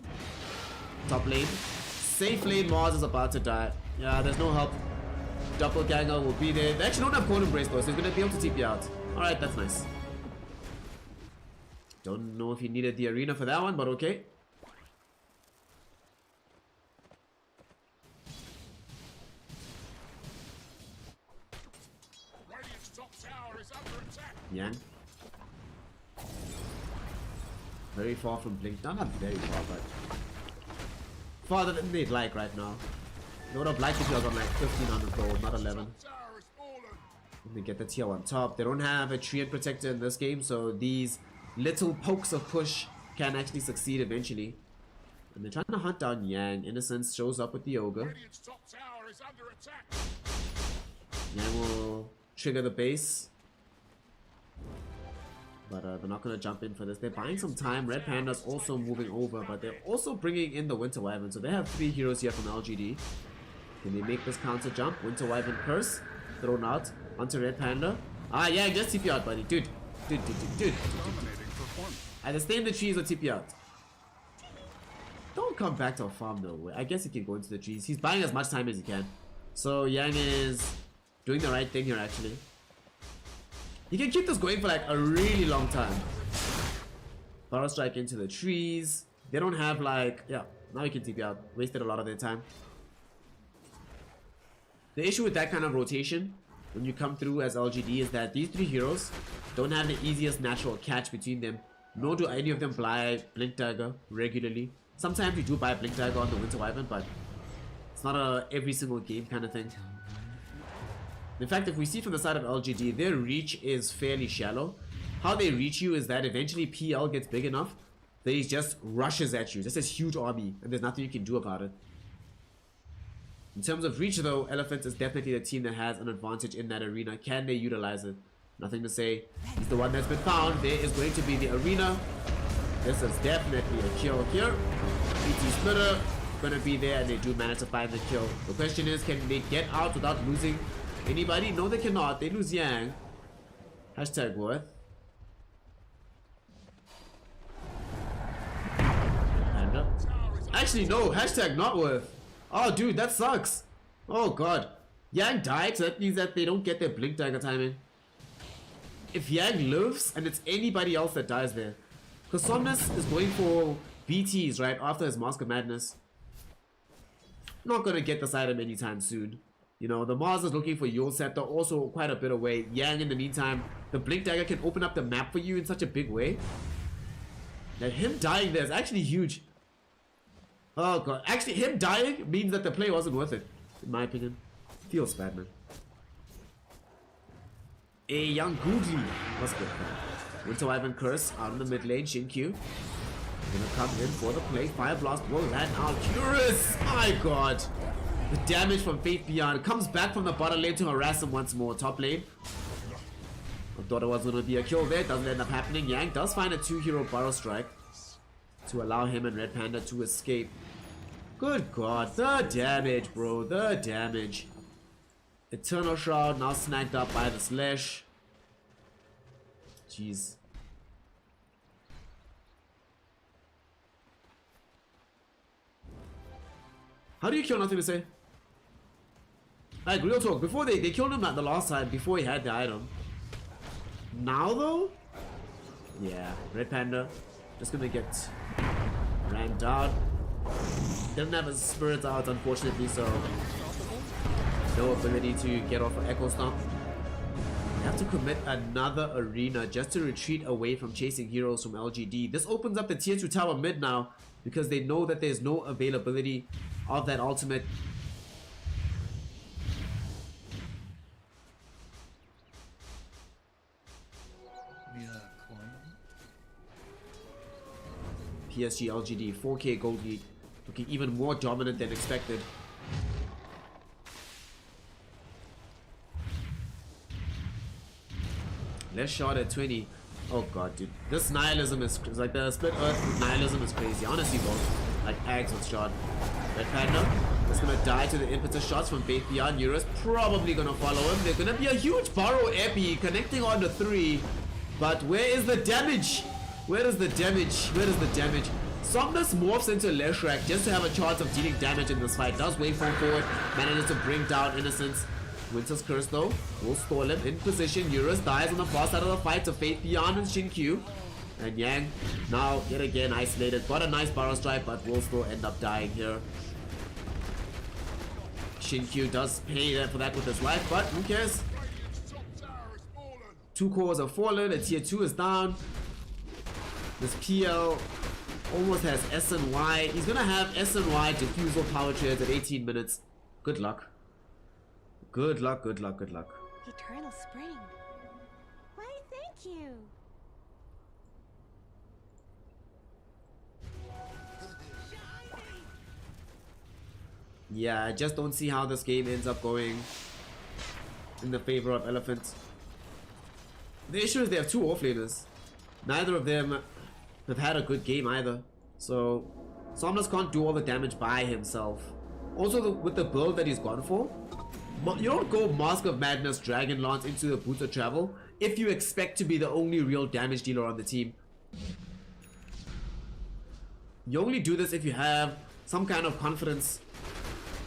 Top lane. Safe lane Mars is about to die. Yeah, there's no help. Doppelganger will be there. They actually don't have Cold Embrace though, so he's gonna be able to TP out. Alright, that's nice. Don't know if he needed the arena for that one, but okay. Yang. Very far from Blink. No, not very far, but farther than they'd like right now. They would have liked if he was on like 1500 gold, not 11. They get the tier 1 top. They don't have a Treant Protector in this game, so these little pokes of push can actually succeed eventually. And they're trying to hunt down Yang. Innocence shows up with the Ogre. Yang will trigger the base. But they're not going to jump in for this. They're buying some time. Red Panda's also moving over, but they're also bringing in the Winter Wyvern. So they have 3 heroes here from LGD. Can they make this counter jump? Winter Wyvern Curse. Thrown out onto Red Panda. Ah, yeah, just TP out, buddy. Dude. Either stay in the trees or TP out. Don't come back to a farm though. I guess he can go into the trees. He's buying as much time as he can. So Yang is doing the right thing here actually. You can keep this going for like a really long time. Power strike into the trees. They don't have like, yeah, now you can TP out. Wasted a lot of their time. The issue with that kind of rotation when you come through as LGD is that these 3 heroes don't have the easiest natural catch between them. Nor do any of them buy Blink Dagger regularly. Sometimes you do buy Blink Dagger on the Winter Wyvern, but it's not a every single game kind of thing. In fact, if we see from the side of LGD, their reach is fairly shallow. How they reach you is that eventually PL gets big enough that he just rushes at you. Just this huge army, and there's nothing you can do about it. In terms of reach though, Elephant is definitely the team that has an advantage in that arena. Can they utilize it? Nothing to say. He's the one that's been found. There is going to be the arena. This is definitely a kill here. PT Splitter gonna be there, and they do manage to find the kill. The question is, can they get out without losing anybody? No, they cannot. They lose Yang. Hashtag worth. Panda. Actually, no. Hashtag not worth. Oh, dude, that sucks. Oh, God. Yang died, so that means that they don't get their Blink Dagger timing. if Yang lives and it's anybody else that dies there. Because Somnus is going for BTs right after his Mask of Madness. Not gonna get this item anytime soon. You know, the Mars is looking for Yule Scepter, also quite a bit away. Yang in the meantime, the Blink Dagger can open up the map for you in such a big way. That him dying there is actually huge. Oh god, actually him dying means that the play wasn't worth it, in my opinion. Feels bad, man. A young Googly. What's good, man? Winter Wyvern Curse out in the mid lane, Shinkyu. Gonna come in for the play. Fire Blast will land out. Curious! My god! The damage from Faith Beyond comes back from the bottom lane to harass him once more. Top lane. I thought it was gonna be a kill there. Doesn't end up happening. Yang does find a 2-hero Burrow Strike to allow him and Red Panda to escape. Good god. The damage, bro. The damage. Eternal Shroud now snagged up by the Slash. Jeez. How do you kill Nothing to Say? Like, real talk, before they killed him at the last time, before he had the item. Now though? Yeah, Red Panda just gonna get rammed out. Doesn't have his spirits out, unfortunately, so no ability to get off an Echo Stomp. They have to commit another arena just to retreat away from chasing heroes from LGD. This opens up the tier 2 tower mid now because they know that there's no availability of that ultimate. PSG.LGD 4K gold lead, looking even more dominant than expected. Less shot at 20. Oh god, dude. This nihilism is like the split earth nihilism is crazy. Honestly, bro. Like Ags with shot. Red Panda is gonna die to the impetus shots from Faith Beyond. Eurus probably gonna follow him. There's gonna be a huge Burrow Epi connecting on the 3. But where is the damage? Where is the damage? Where is the damage? Somnus morphs into Leshrac just to have a chance of dealing damage in this fight. Does waveform forward, manages to bring down Innocence. Winter's Curse though will stall him in position. Eurus dies on the far side of the fight to Faith Beyond and Shinkyu. And Yang now yet again isolated. Got a nice Burrow Strike but will still end up dying here. Shinkyu does pay for that with his life, but who cares? 2 cores have fallen, and tier 2 is down. This PL almost has S and Y. He's gonna have S and Y diffusal power trades at 18 minutes. Good luck. Good luck, good luck, good luck. Eternal Spring. Why, thank you. Yeah, I just don't see how this game ends up going in the favor of Elephant. The issue is they have 2 offlaners. Neither of them have had a good game either. So, Somnus can't do all the damage by himself. Also, with the build that he's gone for, you don't go Mask of Madness, Dragon Lance into the Boots of Travel if you expect to be the only real damage dealer on the team. You only do this if you have some kind of confidence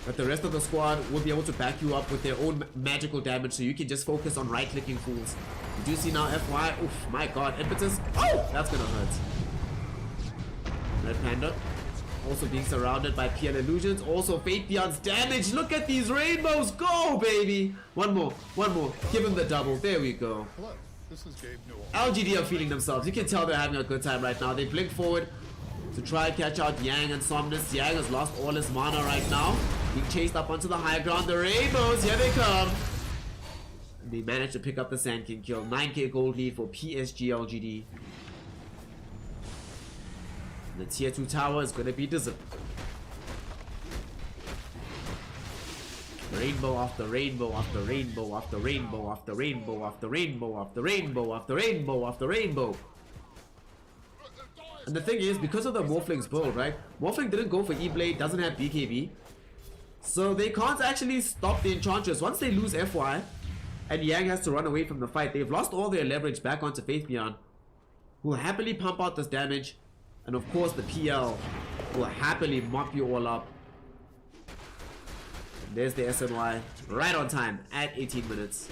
that the rest of the squad will be able to back you up with their own magical damage, so you can just focus on right-clicking fools. You do see now FY, oof, my god, impetus, oh, that's gonna hurt. Red Panda also being surrounded by PL Illusions, also Fate Beyond's damage. Look at these rainbows, go baby! One more, give him the double, there we go. Hello, this is Gabe Newell. LGD are feeling themselves, you can tell they're having a good time right now. They blink forward to try and catch out Yang and Somnus. Yang has lost all his mana right now, being chased up onto the high ground. The rainbows, here they come. They managed to pick up the Sand King kill. 9k gold lead for PSG.LGD. The tier 2 tower is going to be deserved. Rainbow after rainbow after rainbow after rainbow after rainbow after rainbow after rainbow after rainbow after rainbow. And the thing is, because of the Morphling's build, right? Morphling didn't go for E-Blade, doesn't have BKB. So they can't actually stop the Enchantress. Once they lose FY, and Yang has to run away from the fight, they've lost all their leverage back onto Faith Beyond, who will happily pump out this damage. And of course, the PL will happily mop you all up. And there's the SNY, right on time, at 18 minutes.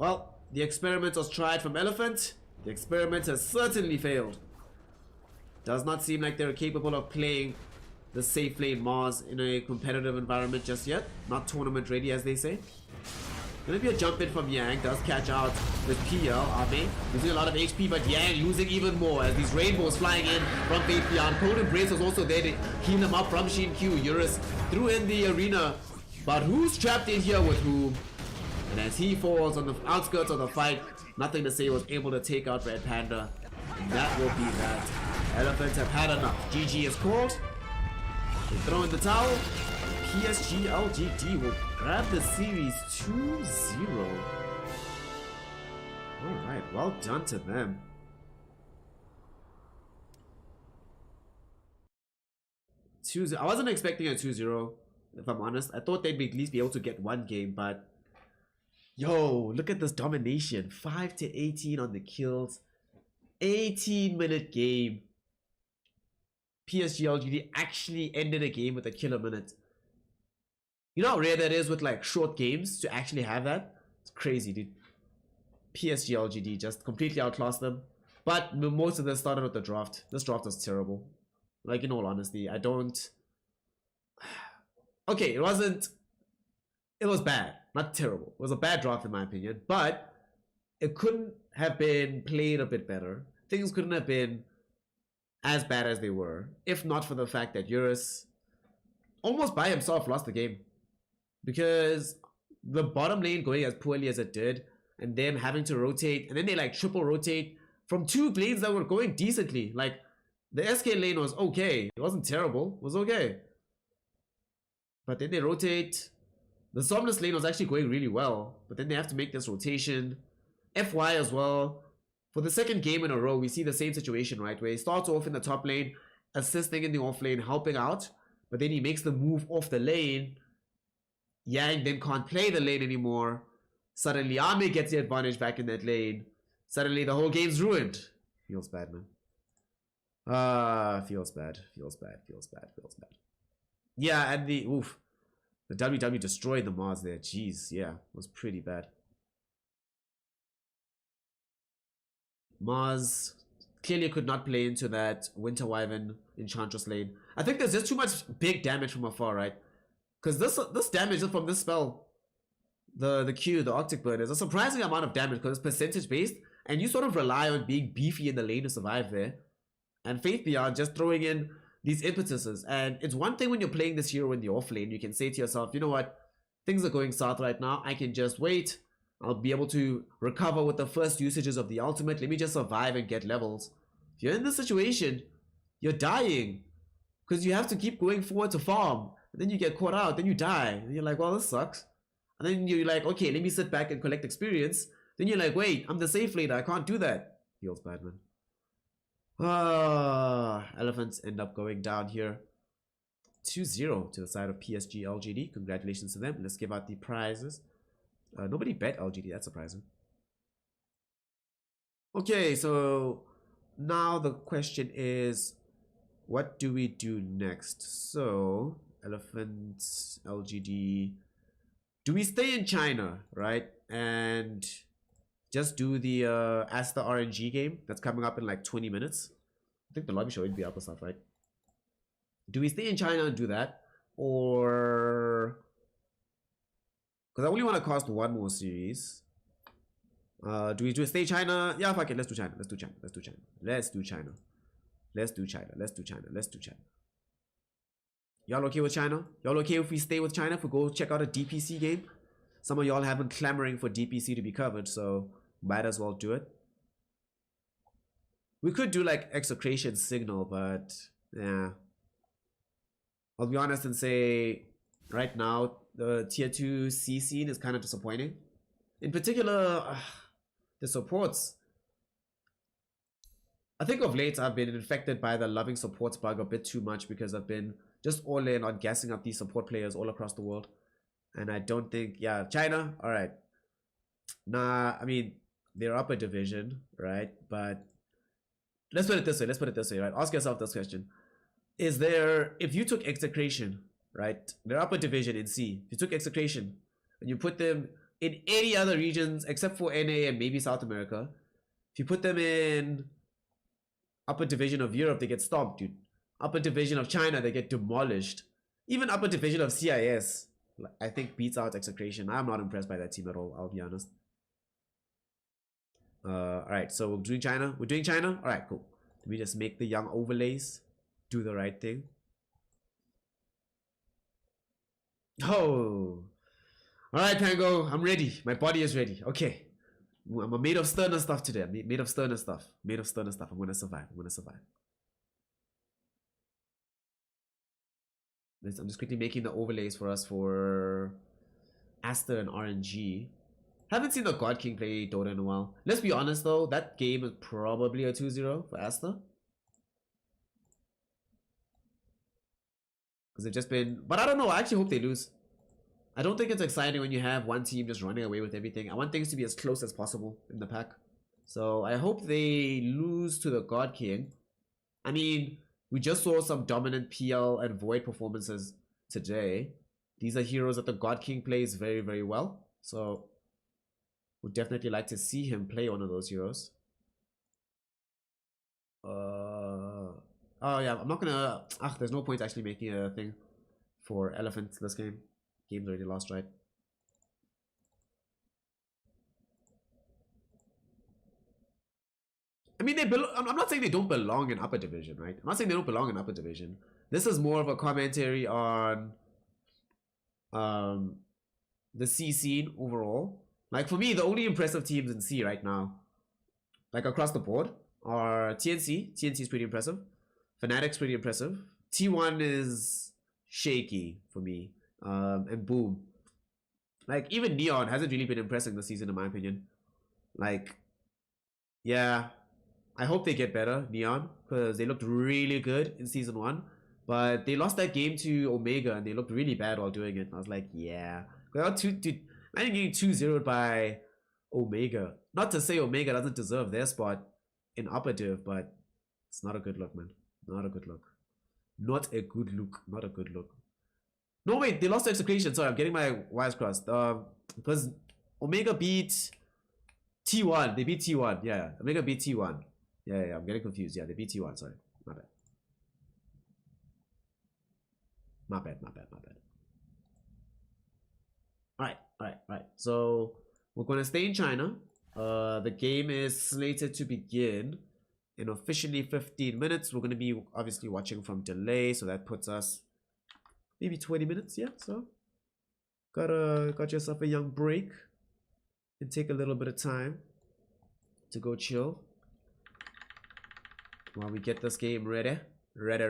Well, the experiment was tried from Elephant. The experiment has certainly failed. Does not seem like they're capable of playing the safe lane Mars in a competitive environment just yet. Not tournament ready, as they say. Gonna be a jump in from Yang. Does catch out with PL. Losing a lot of HP, but Yang losing even more as these rainbows flying in from Faith Beyond. Cold Embrace was also there to heal him up from Shin Q. Eurus threw in the arena. But who's trapped in here with whom? And as he falls on the outskirts of the fight, Nothing to Say was able to take out Red Panda. And that will be that. Elephants have had enough. GG is called. They throw in the towel. PSG.LGD will grab the series 2-0. Alright, well done to them. I wasn't expecting a 2-0, if I'm honest. I thought they'd at least be able to get one game, but yo, look at this domination. 5-18 on the kills. 18-minute game. PSG.LGD actually ended a game with a killer minute. You know how rare that is with like short games to actually have that? It's crazy, dude. PSG.LGD just completely outclassed them. But most of them started with the draft. This draft was terrible. Like, in all honesty, I don't... Okay, it wasn't... It was bad. Not terrible. It was a bad draft in my opinion. But it couldn't have been played a bit better. Things couldn't have been as bad as they were. If not for the fact that Eurus almost by himself lost the game. Because the bottom lane going as poorly as it did, and them having to rotate, and then they like triple rotate from two lanes that were going decently. Like, the SK lane was okay. It wasn't terrible. It was okay. But then they rotate. The Somnus lane was actually going really well. But then they have to make this rotation. FY as well. For the second game in a row, we see the same situation, right? Where he starts off in the top lane, assisting in the off lane, helping out. But then he makes the move off the lane. Yang then can't play the lane anymore. Suddenly Ame gets the advantage back in that lane. Suddenly the whole game's ruined. Feels bad, man. Feels bad. Yeah, and the WW destroyed the Mars there. Jeez, yeah, it was pretty bad. Mars clearly could not play into that Winter Wyvern Enchantress lane. I think there's just too much big damage from afar, right? Because this damage is from this spell. The Q, the Arctic Bird, is a surprising amount of damage because it's percentage based, and you sort of rely on being beefy in the lane to survive there. And Faith Beyond just throwing in these impetuses. And it's one thing when you're playing this hero in the off lane, you can say to yourself, you know what, things are going south right now, I can just wait, I'll be able to recover with the first usages of the ultimate, let me just survive and get levels. If you're in this situation, you're dying, because you have to keep going forward to farm, and then you get caught out, then you die, and you're like, well, this sucks. And then you're like, okay, let me sit back and collect experience. Then you're like, wait, I'm the safe laner, I can't do that. Feels bad, man. Elephants end up going down here. 2-0 to the side of PSG.LGD. Congratulations to them. Let's give out the prizes. Nobody bet LGD, that's surprising. Okay, so now the question is, what do we do next? So, Elephants, LGD. Do we stay in China, right? And just do the Asta RNG game that's coming up in like 20 minutes. I think the lobby show will be up or stuff, right? Do we stay in China and do that? Or... because I only want to cast one more series. Do we stay China? Yeah, fuck it. Let's do China. Let's do China. Let's do China. Let's do China. Let's do China. Let's do China. Let's do China. Y'all okay with China? Y'all okay if we stay with China? If we go check out a DPC game? Some of y'all have been clamoring for DPC to be covered, so might as well do it. We could do like Execration Signal, but yeah. I'll be honest and say right now the tier 2 C scene is kind of disappointing. In particular, the supports. I think of late I've been infected by the loving supports bug a bit too much because I've been just all in on gassing up these support players all across the world. And I don't think, yeah, China, alright. Nah, I mean, they're up a division, right? But let's put it this way, right? Ask yourself this question. Is there, if you took Execration, right? They're up a division in C. If you took Execration and you put them in any other regions except for NA and maybe South America, if you put them in upper division of Europe, they get stomped, dude. Upper division of China, they get demolished. Even upper division of CIS, I think, beats out Execration. I'm not impressed by that team at all, I'll be honest. Alright, so we're doing China. We're doing China? Alright, cool. Let me just make the young overlays do the right thing. Oh. Alright, Pango, I'm ready. My body is ready. Okay. I'm made of sterner stuff today. I'm made of sterner stuff. Made of sterner stuff. I'm gonna survive. I'm gonna survive. I'm just quickly making the overlays for us for Aster and RNG. Haven't seen the God King play Dota in a while. Let's be honest though, that game is probably a 2-0 for Aster. Because they've just been... But I don't know, I actually hope they lose. I don't think it's exciting when you have one team just running away with everything. I want things to be as close as possible in the pack. So I hope they lose to the God King. I mean, we just saw some dominant PL and Void performances today. These are heroes that the God King plays very, very well. So would definitely like to see him play one of those heroes. Oh yeah, I'm not gonna... there's no point actually making a thing for Elephant this game. Game's already lost, right? I mean, I'm not saying they don't belong in upper division, right? I'm not saying they don't belong in upper division. This is more of a commentary on the C scene overall. Like for me, the only impressive teams in C right now, like across the board, are TNC. TNC is pretty impressive. Fnatic's pretty impressive. T1 is shaky for me. And Boom. Like even Neon hasn't really been impressing this season in my opinion. Like, yeah, I hope they get better, Neon, because they looked really good in season 1. But they lost that game to Omega and they looked really bad while doing it. I was like, yeah. I think getting 2-0'd by Omega. Not to say Omega doesn't deserve their spot in upper div, but it's not a good look, man. Not a good look. Not a good look. Not a good look. No, wait, they lost to Execration. Sorry, I'm getting my wires crossed. Because Omega beat T1. They beat T1. Yeah, Omega beat T1. Yeah, I'm getting confused. Yeah, they beat T1. Sorry. My bad. My bad. Alright. So, we're going to stay in China. The game is slated to begin in officially 15 minutes. We're going to be obviously watching from delay. So, that puts us maybe 20 minutes. Yeah, so got yourself a young break and take a little bit of time to go chill while we get this game ready. Ready.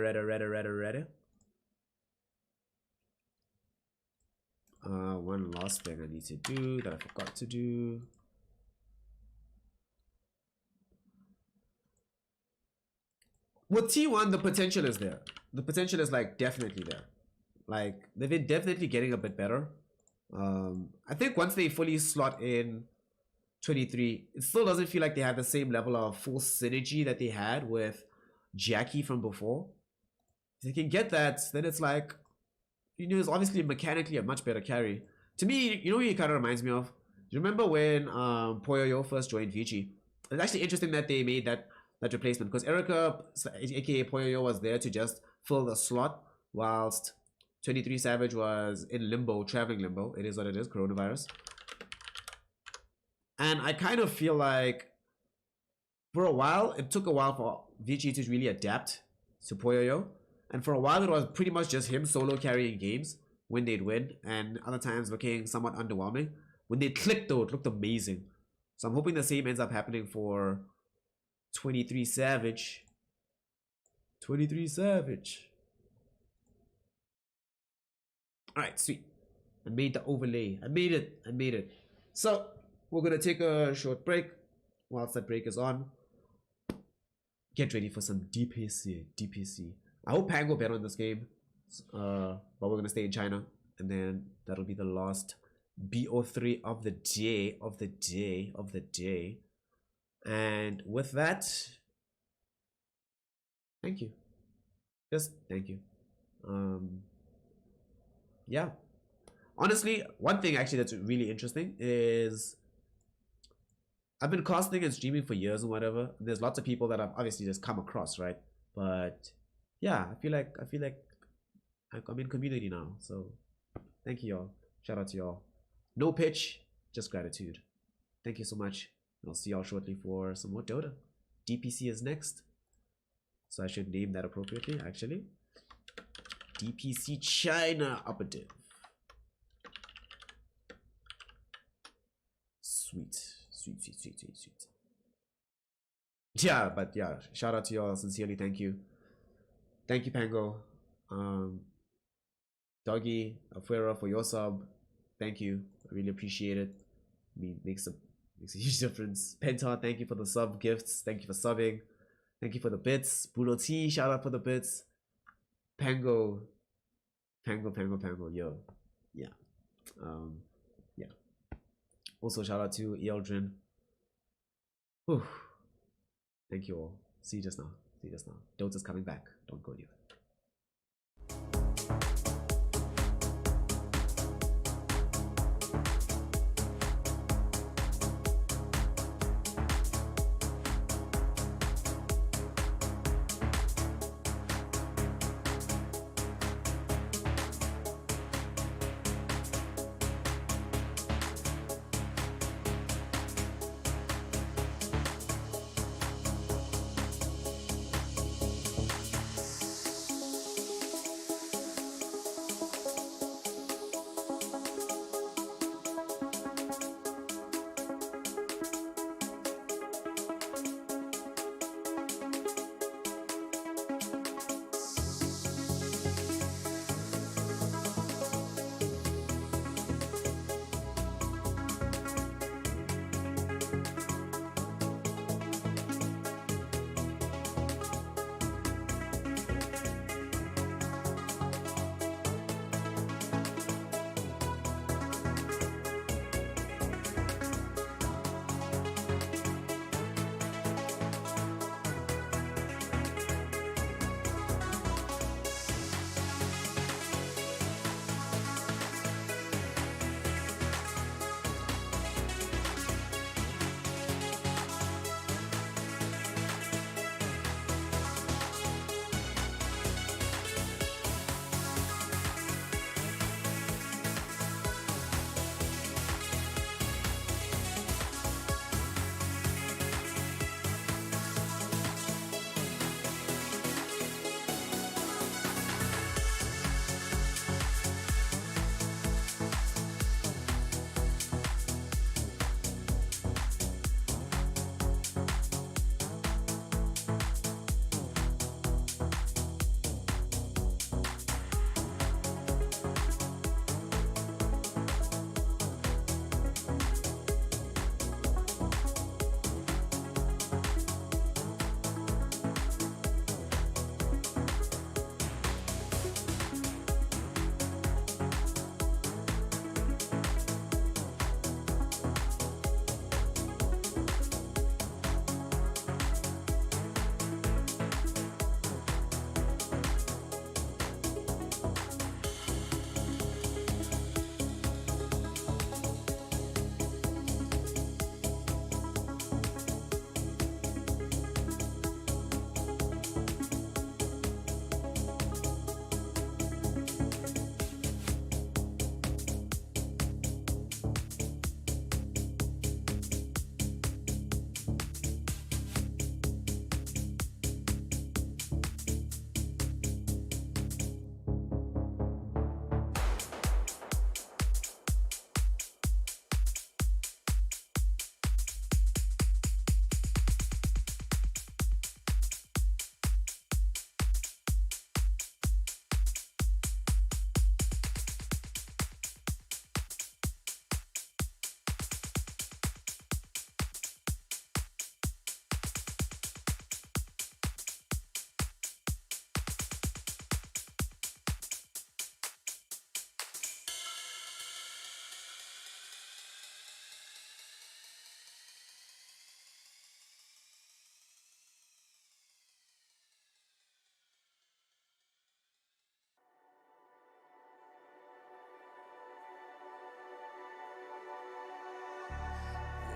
One last thing I need to do that I forgot to do. With T1, the potential is there. The potential is like definitely there. Like they've been definitely getting a bit better. I think once they fully slot in 23, it still doesn't feel like they have the same level of full synergy that they had with Jackie from before. If they can get that, then it's like, you know, it's obviously mechanically a much better carry. To me, you know who he kind of reminds me of? Do you remember when Poyoyo first joined Vici? It's actually interesting that they made that replacement because Erica, aka Poyoyo, was there to just fill the slot whilst 23 Savage was in limbo, traveling limbo. It is what it is, coronavirus. And I kind of feel like for a while, it took a while for Vici to really adapt to Poyoyo. And for a while, it was pretty much just him solo carrying games when they'd win. And other times looking somewhat underwhelming. When they clicked though, it looked amazing. So I'm hoping the same ends up happening for 23 Savage. 23 Savage. Alright, sweet. I made the overlay. I made it. So, we're going to take a short break. Whilst that break is on, get ready for some DPC. I hope Pango bet on this game. But we're going to stay in China. And then that'll be the last BO3 of the day. And with that, thank you. Just thank you. Yeah. Honestly, one thing actually that's really interesting is I've been casting and streaming for years and whatever. There's lots of people that I've obviously just come across, right? But yeah, I feel like I'm in community now. So thank you all. Shout out to y'all. No pitch, just gratitude. Thank you so much. I'll see y'all shortly for some more Dota. DPC is next. So I should name that appropriately, actually. DPC China Operative. Sweet. Sweet. Yeah, but yeah, shout out to y'all. Sincerely, thank you. Thank you, Pango. Doggy, Afuera for your sub. Thank you. I really appreciate it. I mean, makes a huge difference. Penta, thank you for the sub gifts. Thank you for subbing. Thank you for the bits. Bruno T, shout out for the bits. Pango, yo. Yeah. Yeah. Also, shout out to Eldrin. Whew. Thank you all. See you just now. Dota's coming back. Don't go anywhere.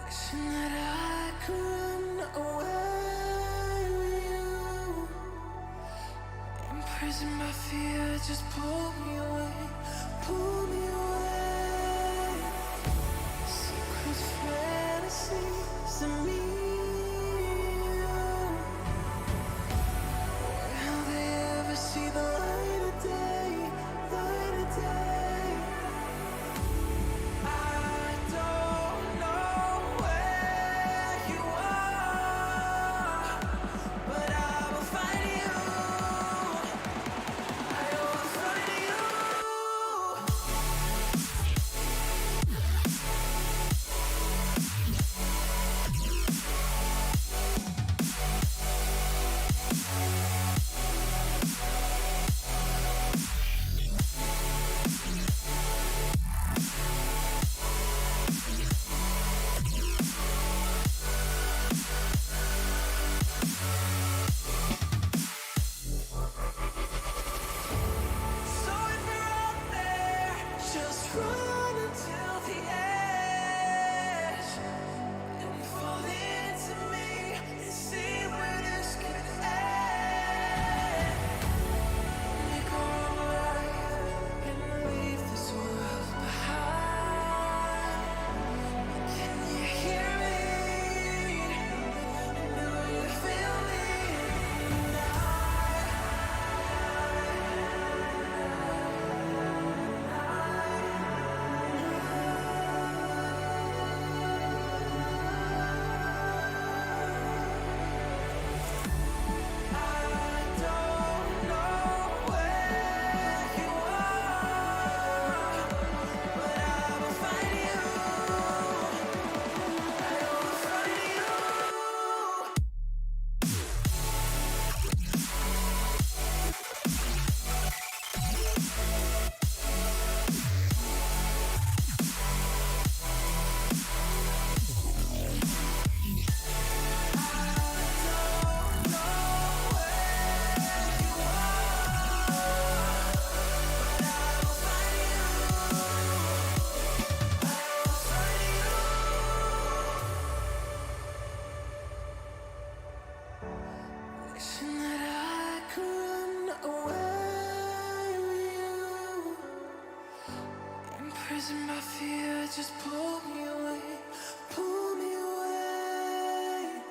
Wishing that I could run away with you. Imprisoned by fear, just pull me away, pull me away. Secret fantasies of me. Will they ever see the light of day, light of day? I don't know where you are, but I will find you. I will find you. So if you're out there, just run until the edge and fall into me and see where this could end. Make a wrong right and leave this world behind. Can you hear me? Do you feel me? I don't know where you are, but I will find you. I will find you. Wishing that I could run away with you. Imprisoned by fear, just pull me away, pull me away.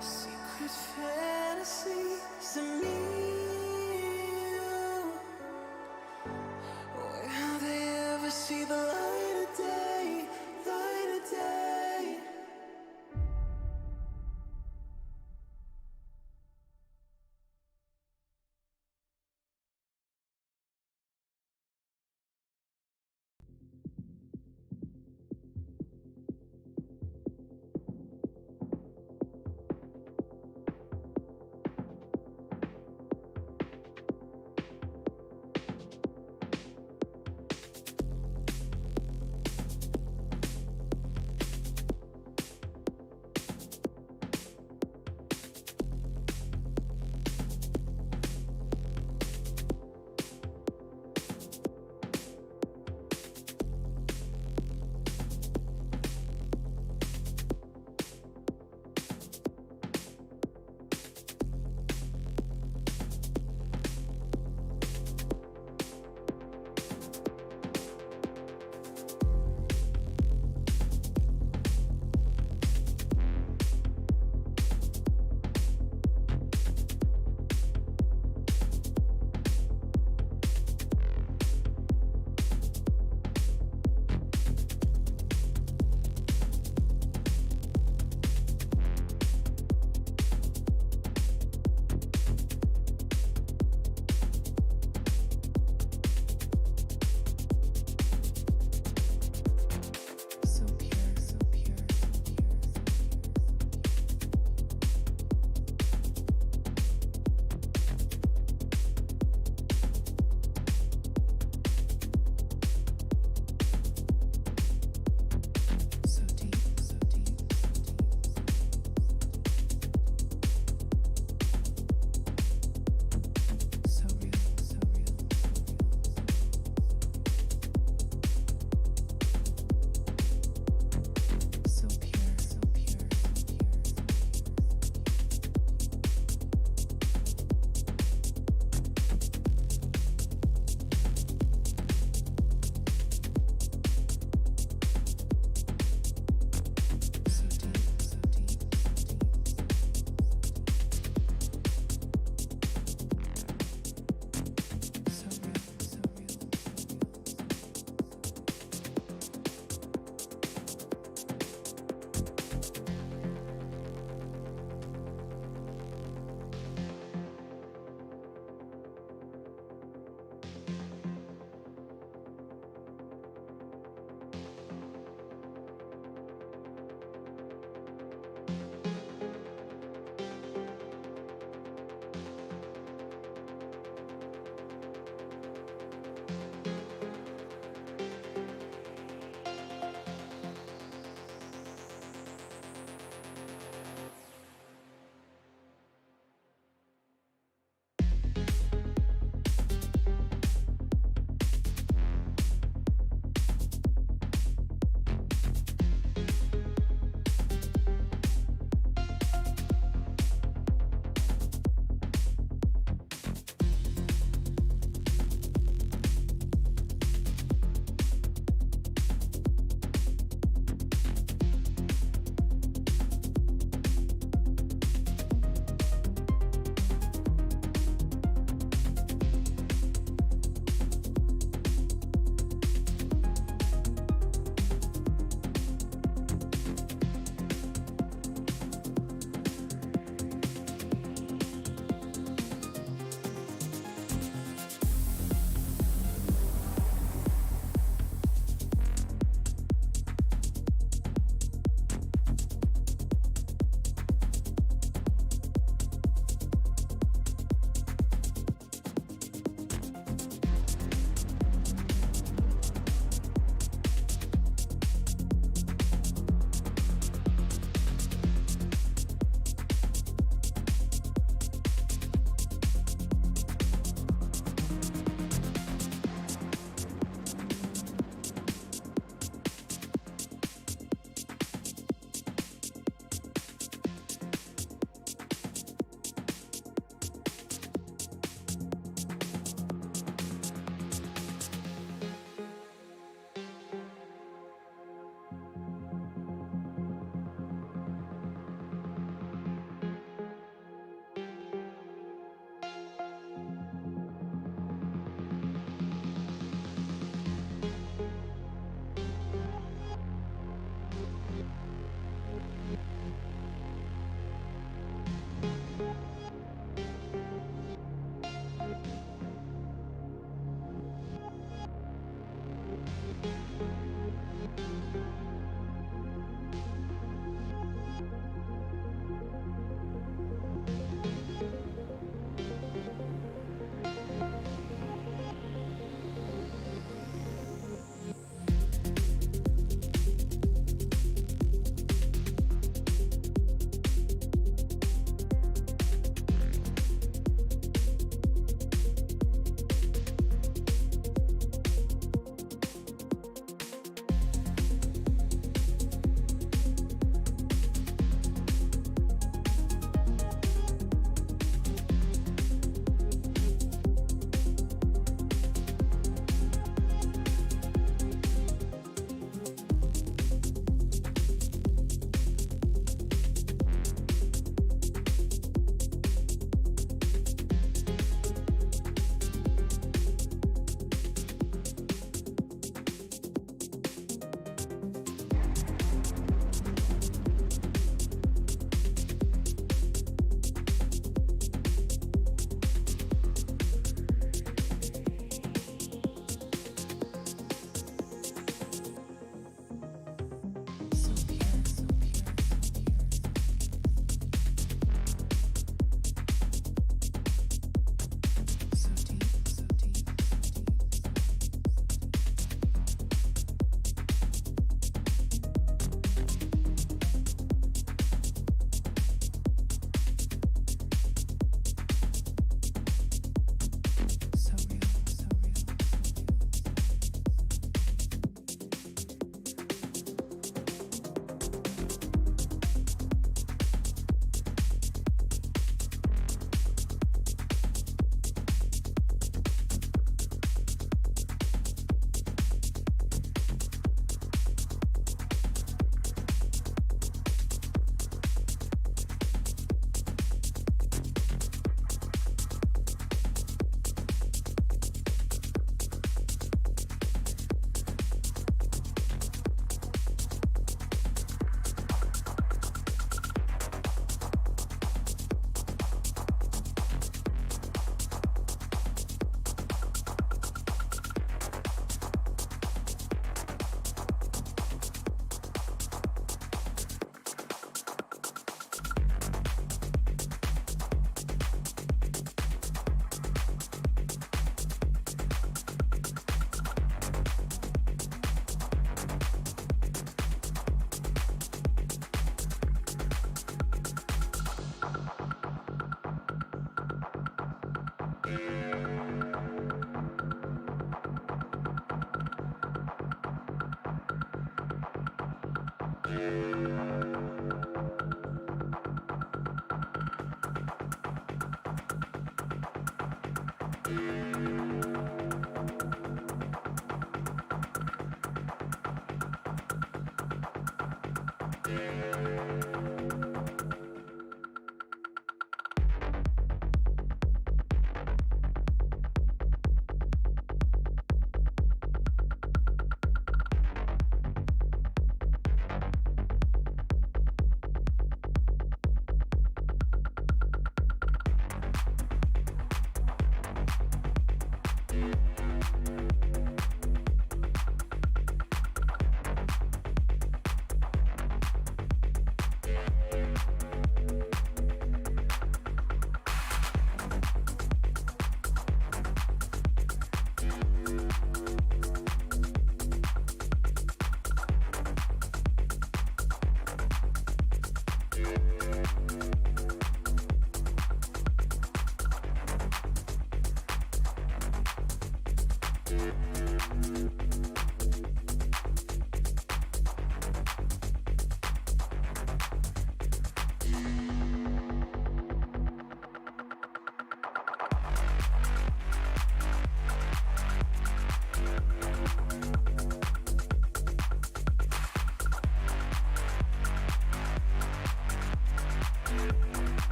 Secret fantasies of me. Will they ever see the light of day, light of day?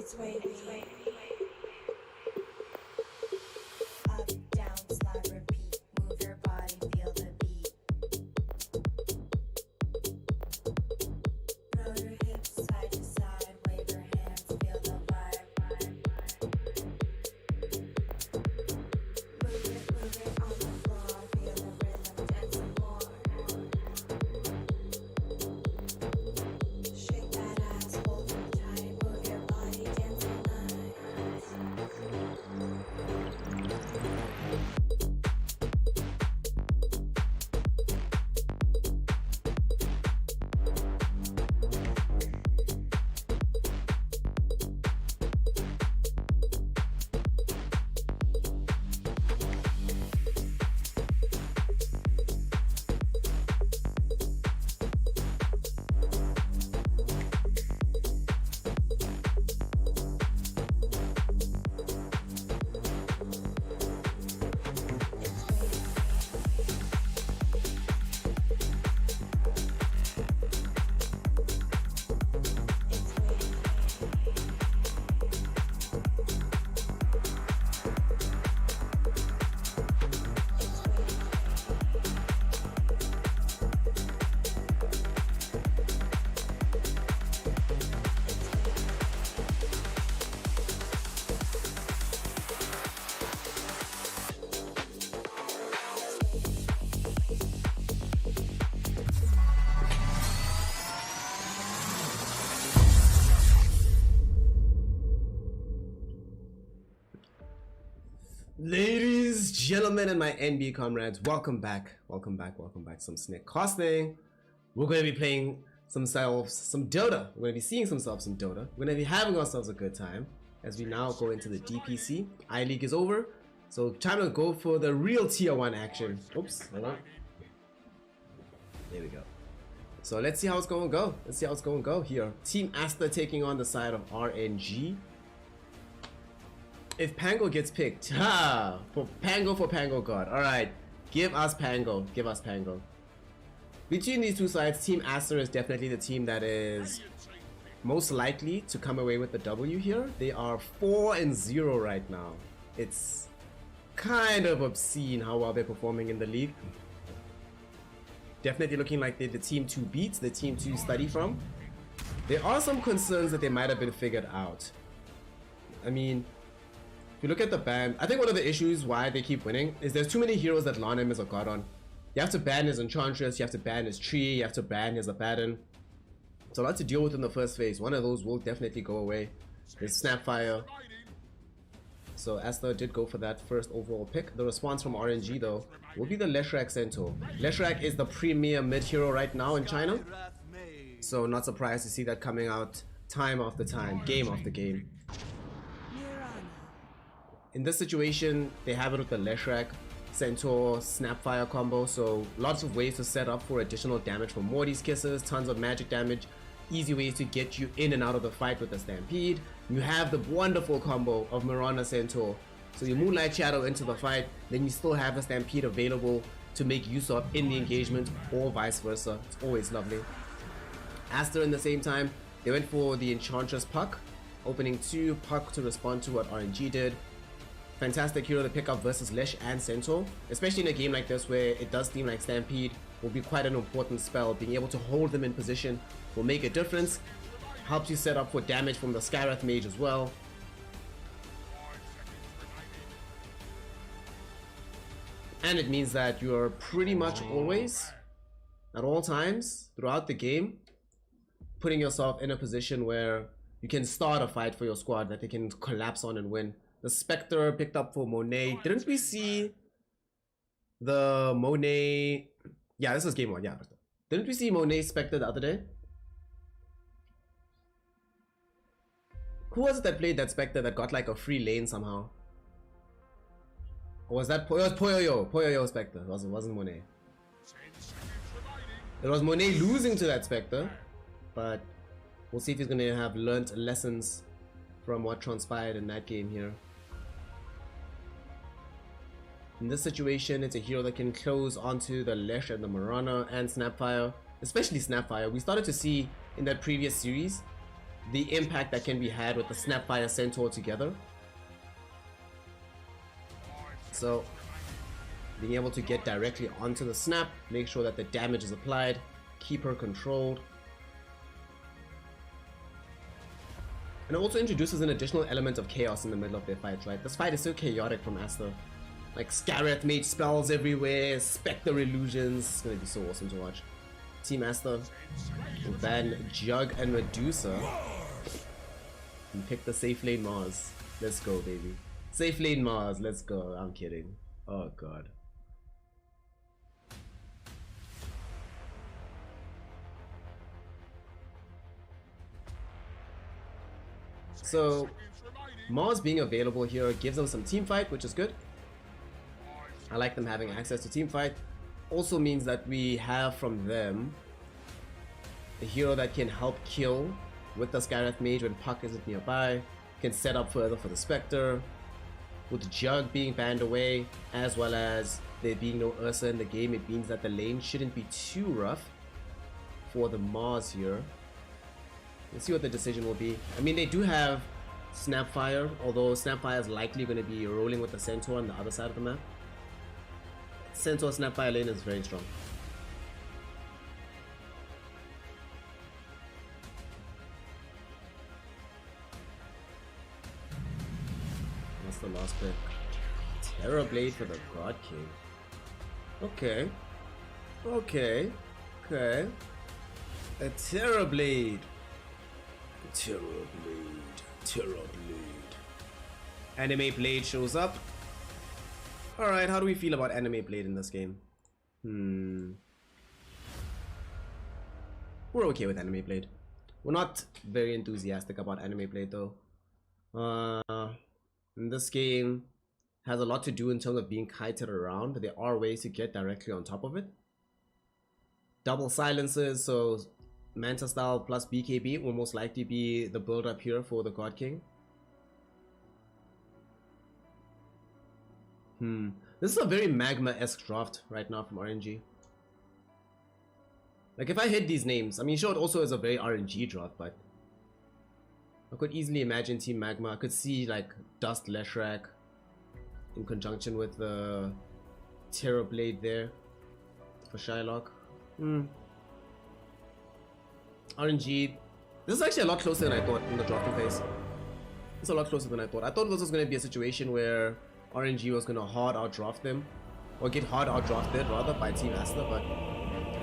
It's wavy. Up, down, slide, repeat. Move your body, feel the beat. Roll your hips side to side, wave your hands, feel the vibe. Move it on the floor, feel the rhythm, dance some more. Shake that ass, hold it tight, move your body, dance all night. Ladies, gentlemen, and my NB comrades, welcome back. Some Snick Costing. We're going to be playing some Dota. We're going to be seeing some Dota. We're going to be having ourselves a good time as we now go into the DPC. I-League is over, so time to go for the real tier 1 action. Oops, hold on. There we go. So let's see how it's going to go. Here. Team Asta taking on the side of RNG. If Pango gets picked, for Pango God. Alright, give us Pango. Between these two sides, Team Aster is definitely the team that is most likely to come away with the W here. They are 4-0 right now. It's kind of obscene how well they're performing in the league. Definitely looking like they're the team to beat, the team to study from. There are some concerns that they might have been figured out. I mean, if you look at the ban, I think one of the issues why they keep winning is there's too many heroes that Lanem is a god on. You have to ban his Enchantress, you have to ban his Tree, you have to ban his Abaddon. It's a lot to deal with in the first phase. One of those will definitely go away. There's Snapfire. So Asta did go for that first overall pick. The response from RNG though will be the Leshrac Centaur. Leshrac is the premier mid hero right now in China. So not surprised to see that coming out time after time, game after game. In this situation, they have it with the Leshrac, Centaur, Snapfire combo, so lots of ways to set up for additional damage from Morty's Kisses, tons of magic damage, easy ways to get you in and out of the fight with the Stampede. You have the wonderful combo of Mirana Centaur, so you Moonlight Shadow into the fight, then you still have the Stampede available to make use of in the engagement, or vice versa. It's always lovely. Aster in the same time, they went for the Enchantress Puck, opening 2 Puck to respond to what RNG did. Fantastic hero to pick up versus Lesh and Centaur, especially in a game like this where it does seem like Stampede will be quite an important spell. Being able to hold them in position will make a difference. Helps you set up for damage from the Skywrath Mage as well. And it means that you are pretty much always, at all times, throughout the game, putting yourself in a position where you can start a fight for your squad that they can collapse on and win. The Spectre picked up for Monet. Didn't we see the Monet? Yeah, this is game 1. Yeah, didn't we see Monet Spectre the other day? Who was it that played that Spectre that got like a free lane somehow? Or was that it was Poyoyo Spectre? It wasn't Monet. It was Monet losing to that Spectre, but we'll see if he's gonna have learnt lessons from what transpired in that game here. In this situation, it's a hero that can close onto the Lesh and the Mirana and Snapfire, especially Snapfire. We started to see in that previous series the impact that can be had with the Snapfire Centaur together. So being able to get directly onto the snap, make sure that the damage is applied, keep her controlled. And it also introduces an additional element of chaos in the middle of their fights, right? This fight is so chaotic from Asta. Like Scareth made spells everywhere, Spectre illusions. It's gonna be so awesome to watch. Team Asta will ban Jug and Medusa and pick the safe lane Mars. Let's go, baby. Safe lane Mars, let's go. I'm kidding. Oh god. So Mars being available here gives them some team fight, which is good. I like them having access to team fight. Also means that we have from them a hero that can help kill with the Skyrath Mage when Puck isn't nearby, can set up further for the Spectre. With Jug being banned away, as well as there being no Ursa in the game, it means that the lane shouldn't be too rough for the Mars here. Let's see what the decision will be. I mean, they do have Snapfire, although Snapfire is likely going to be rolling with the Centaur on the other side of the map. Centaur Snapfire lane is very strong. That's the last pick. Terror Blade for the God King. Okay. Okay. Okay. A Terror Blade. Terror Blade. Terror Blade. Anime Blade shows up. Alright, how do we feel about Anime Blade in this game? We're okay with Anime Blade. We're not very enthusiastic about Anime Blade though. This game has a lot to do in terms of being kited around. There are ways to get directly on top of it. Double silences, so Manta style plus BKB will most likely be the build up here for the God King. This is a very Magma-esque draft right now from RNG. Like if I hit these names, I mean sure it also is a very RNG draft, but I could easily imagine Team Magma. I could see like Dust Leshrac in conjunction with the Terror Blade there for Shylock. RNG. This is actually a lot closer than I thought in the drafting phase. It's a lot closer than I thought. I thought this was going to be a situation where RNG was going to hard out draft them, or get hard out drafted rather by Team Asta, but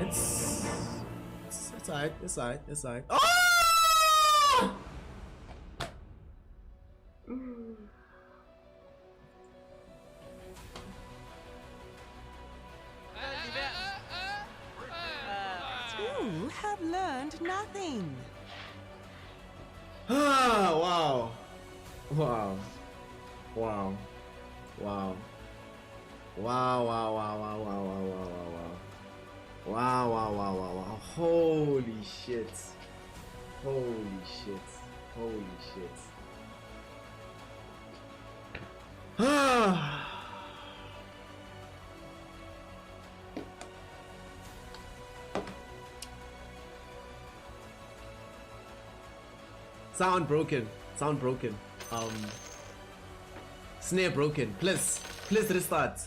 it's alright, it's alright, it's alright. Oh! You have learned nothing. Ah, wow. Wow. Wow. Wow. Wow, wow, wow, wow, wow, wow, wow, wow, wow. Wow, wow, wow, wow, wow. Holy shit. Holy shit. Holy shit. Ah. Sound broken. Sound broken. Snare broken. Please restart.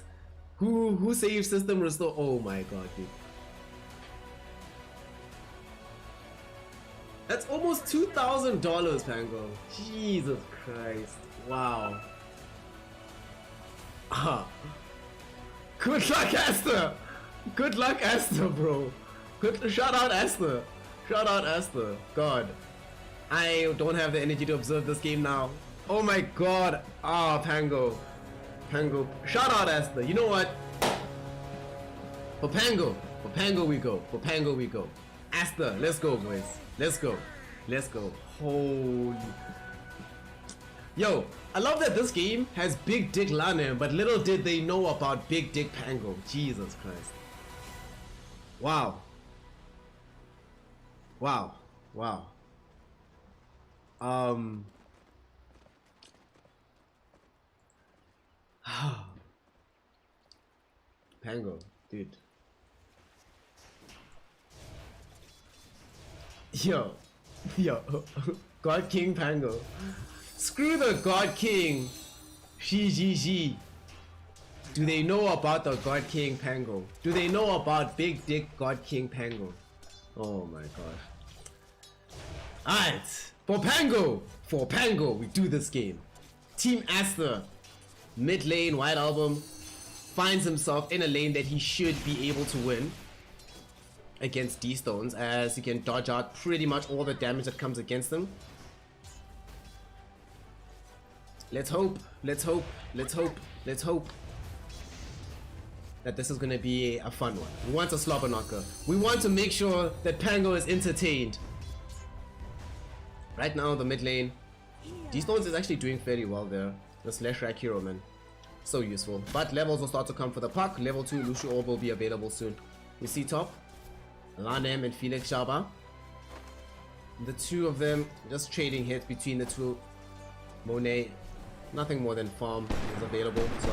Who saves system restore? Oh my god, dude. That's almost $2,000, Pango. Jesus Christ. Wow. Ah. Good luck, Asta. Good luck, Asta, bro. Shout out Asta. Shout out Asta. God. I don't have the energy to observe this game now. Oh my god. Ah, Pango. Pango. Shout out Asta. You know what? For Pango. For Pango we go. For Pango we go. Asta, let's go, boys. Let's go. Let's go. Holy. Yo, I love that this game has Big Dick Lana, but little did they know about Big Dick Pango. Jesus Christ. Wow. Wow. Wow. Pango, dude. Yo, God King Pango. Screw the God King. GGG. Do they know about the God King Pango? Do they know about Big Dick God King Pango? Oh my god. Alright. For Pango, we do this game. Team Aster. Mid lane, White Album. Finds himself in a lane that he should be able to win. Against D-Stones, as he can dodge out pretty much all the damage that comes against him. Let's hope that this is gonna be a fun one. We want a slobber knocker. We want to make sure that Pango is entertained. Right now, the mid lane, D-Stones is actually doing fairly well there. The slash rack hero, man, so useful. But levels will start to come for the puck. Level 2 Lucio Orb will be available soon. We see top Lanem and Felix Shaba. The two of them just trading hits between the two. Monet, nothing more than farm is available. So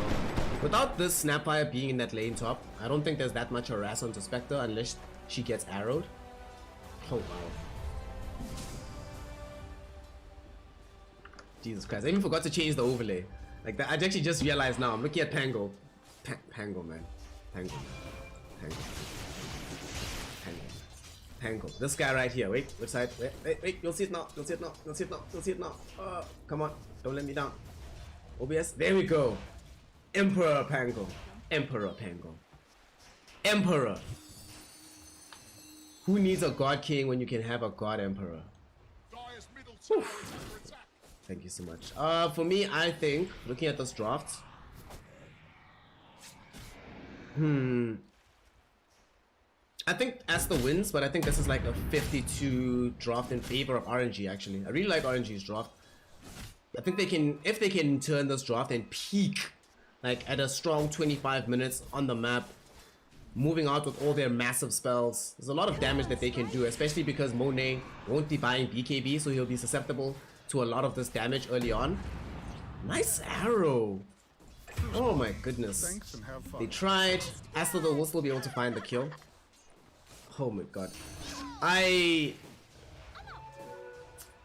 without this Snapfire being in that lane top, I don't think there's that much harass onto Spectre unless she gets arrowed. Oh wow. Jesus Christ, I even forgot to change the overlay. Like that, I actually just realized now. I'm looking at Pango. Pango, man. Pango. Pango. This guy right here. Wait, which side? Wait. You'll see it now. Come on. Don't let me down. OBS. There we go. Emperor Pango. Who needs a God King when you can have a God Emperor? Dyer's middle tower is under attack. Thank you so much. For me, I think, looking at this draft, I think Asta wins, but I think this is like a 52 draft in favor of RNG actually. I really like RNG's draft. I think they can, if they can turn this draft and peak like at a strong 25 minutes on the map, moving out with all their massive spells. There's a lot of damage that they can do, especially because Monet won't be buying BKB, so he'll be susceptible to a lot of this damage early on. Nice arrow. Oh my goodness. Thanks and have fun. They tried. Asta though will still be able to find the kill. Oh my god.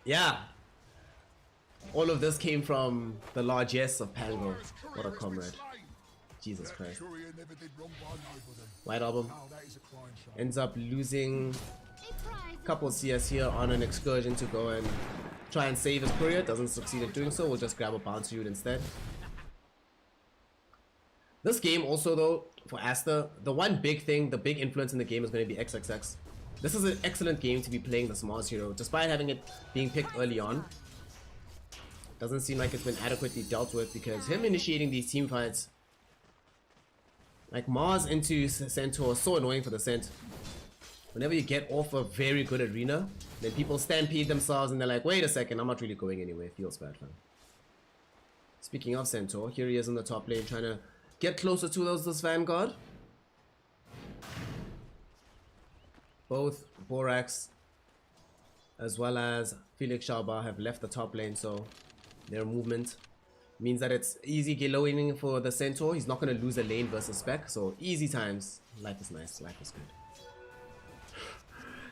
Yeah. All of this came from the largesse of Pango. What a comrade. Jesus Christ. Courier never did wrong by nobody. White Album Oh, that is a crime shot. ends up losing A prize. a couple CS here on an excursion to go and try and save his courier. Doesn't succeed at doing so. We'll just grab a bounce unit instead. This game also though, for Asta, the one big thing, the big influence in the game is going to be XXX. This is an excellent game to be playing the Smalls hero, despite having it being picked early on. Doesn't seem like it's been adequately dealt with because him initiating these team fights, like Mars into Centaur, is so annoying for the Cent. Whenever you get off a very good arena, then people stampede themselves and they're like, wait a second, I'm not really going anywhere. It feels bad, fam. Speaking of Centaur, here he is in the top lane trying to get closer to this Vanguard. Both Borax as well as Felix Shaba have left the top lane, so their movement means that it's easy galoing for the Centaur. He's not going to lose a lane versus spec, so easy times. Life is nice, life is good.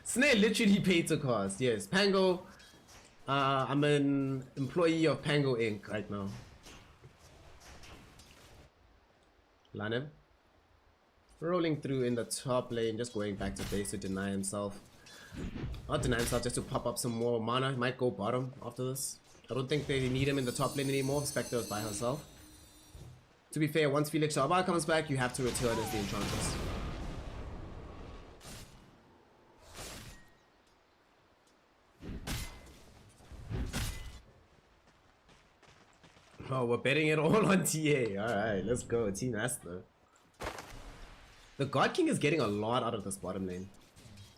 Snail literally paid to cast, yes. Pango, I'm an employee of Pango Inc. right now. Lanem rolling through in the top lane, just going back to base to deny himself. Not deny himself, just to pop up some more mana. He might go bottom after this. I don't think they need him in the top lane anymore. Spectre is by herself. To be fair, once Felix Shaba comes back, you have to return as the Enchantress. Oh, we're betting it all on TA. Alright, let's go. Team Asta. The God King is getting a lot out of this bottom lane.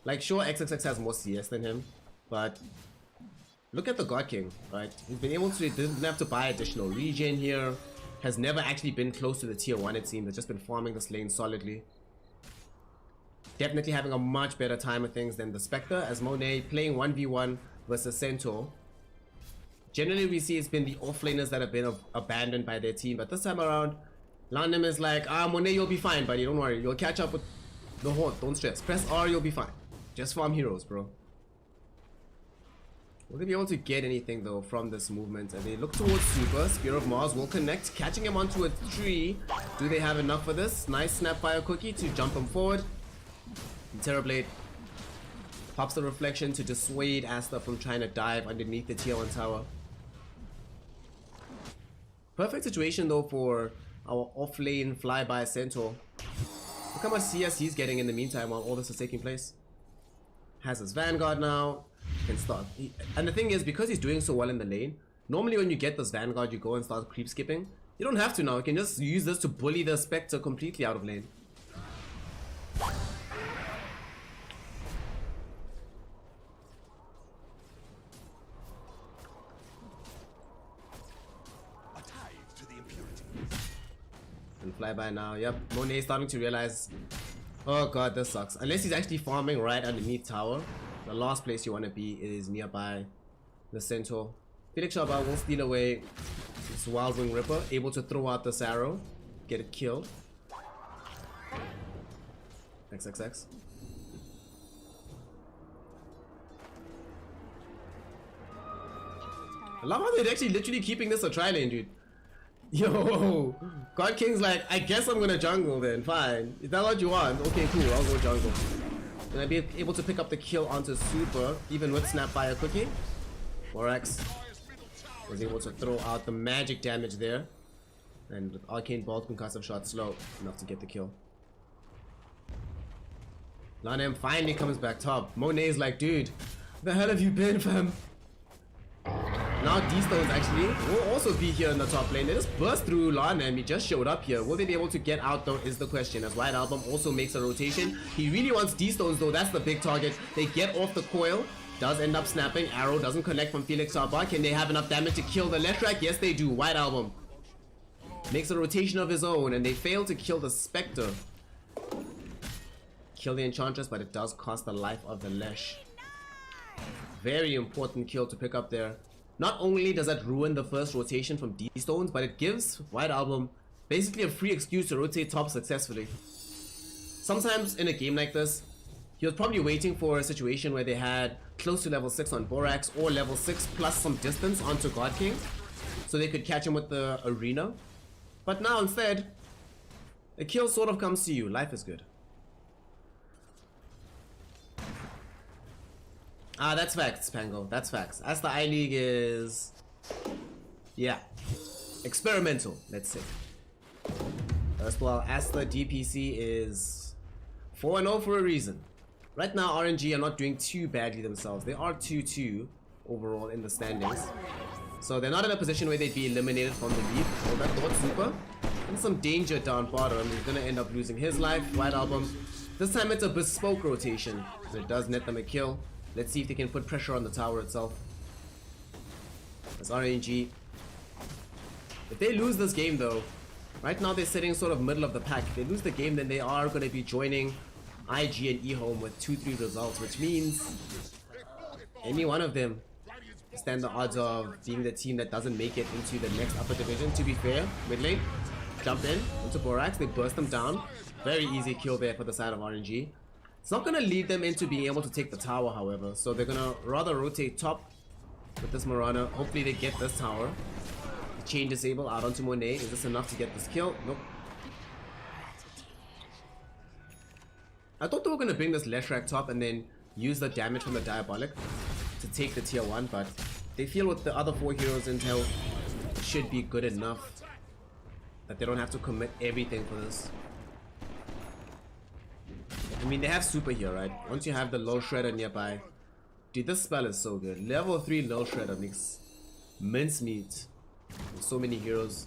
Like, sure, XXX has more CS than him, but look at the God King, right? He's been able to, he didn't have to buy additional regen here. Has never actually been close to the tier 1, it seems. Has just been farming this lane solidly. Definitely having a much better time of things than the Spectre, as Monet playing 1v1 versus Centaur. Generally, we see it's been the offlaners that have been abandoned by their team, but this time around, Landem is like, Monet, you'll be fine, buddy, don't worry, you'll catch up with the Horde, don't stress. Press R, you'll be fine. Just farm heroes, bro. Will they be able to get anything though from this movement? And they look towards Super. Spear of Mars will connect, catching him onto a tree. Do they have enough for this? Nice Snapfire Cookie to jump him forward. Terrorblade pops the reflection to dissuade Asta from trying to dive underneath the tier 1 tower. Perfect situation though for our off-lane flyby Centaur. Look how much CS he's getting in the meantime while all this is taking place. Has his Vanguard now. Can start. And the thing is, because he's doing so well in the lane, normally when you get this Vanguard, you go and start creep skipping. You don't have to now. You can just use this to bully the Spectre completely out of lane. And flyby now. Yep. Monet starting to realize, oh god, this sucks. Unless he's actually farming right underneath tower. The last place you want to be is nearby the Centaur. Felix Shaba will steal away this Wild Wing Ripper, able to throw out this arrow, get it killed. XXX. I love how they're actually literally keeping this a tri-lane, dude. Yo, God King's like, I guess I'm gonna jungle then, fine. Is that what you want? Okay, cool, I'll go jungle. Gonna be able to pick up the kill onto Super, even with Snapfire Cookie. Borax was able to throw out the magic damage there. And with Arcane Bolt, Concussive Shot slow enough to get the kill. Lanem finally comes back top. Monet's like, dude, the hell have you been, fam? Now D-Stones actually will also be here in the top lane. They just burst through Lanem. He just showed up here. Will they be able to get out though is the question, as White Album also makes a rotation. He really wants D-Stones though. That's the big target. They get off the coil. Does end up snapping. Arrow doesn't connect from Felix Arba. Can they have enough damage to kill the Leshrac? Yes they do. White Album makes a rotation of his own and they fail to kill the Spectre. Kill the Enchantress, but it does cost the life of the Lesh. Very important kill to pick up there. Not only does that ruin the first rotation from D-Stones, but it gives White Album basically a free excuse to rotate top successfully. Sometimes in a game like this, he was probably waiting for a situation where they had close to level 6 on Borax or level 6 plus some distance onto God King, so they could catch him with the arena. But now instead, a kill sort of comes to you. Life is good. Ah, that's facts, Pango. That's facts. As the I-League is... yeah. Experimental, let's say. As well, as the DPC is 4-0 for a reason. Right now, RNG are not doing too badly themselves. They are 2-2 overall in the standings. So they're not in a position where they'd be eliminated from the league. Oh, that thought super. And some danger down bottom. He's gonna end up losing his life. White Album. This time it's a bespoke rotation. So it does net them a kill. Let's see if they can put pressure on the tower itself. That's RNG. If they lose this game though, right now they're sitting sort of middle of the pack. If they lose the game, then they are going to be joining IG and eHome with 2-3 results, which means any one of them stand the odds of being the team that doesn't make it into the next upper division. To be fair, mid lane, jump in into Borax, they burst them down. Very easy kill there for the side of RNG. It's not going to lead them into being able to take the tower, however. So they're going to rather rotate top with this Marana. Hopefully they get this tower. Chain disable out onto Monet. Is this enough to get this kill? Nope. I thought they were going to bring this Leshrac top and then use the damage from the Diabolic to take the tier 1. But they feel with the other 4 heroes intel, it should be good enough that they don't have to commit everything for this. I mean, they have super here, right? Once you have the Lull Shredder nearby. Dude, this spell is so good. Level 3 Lull Shredder makes mincemeat with so many heroes.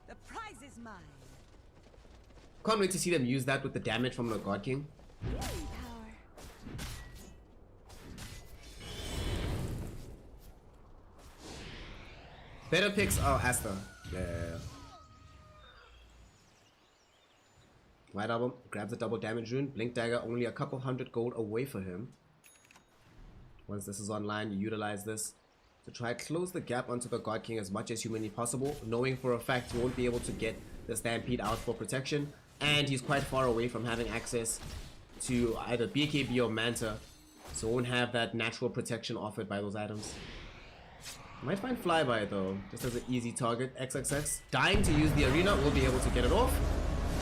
The prize is mine. Can't wait to see them use that with the damage from the God King. Power. Better picks are Asta. Yeah. White Album grabs a double damage rune. Blink Dagger only a couple hundred gold away for him. Once this is online, you utilize this to try to close the gap onto the God King as much as humanly possible, knowing for a fact you won't be able to get the Stampede out for protection, and he's quite far away from having access to either BKB or Manta so won't have that natural protection offered by those items. Might find Flyby though, just as an easy target. XXX dying to use the arena, will be able to get it off.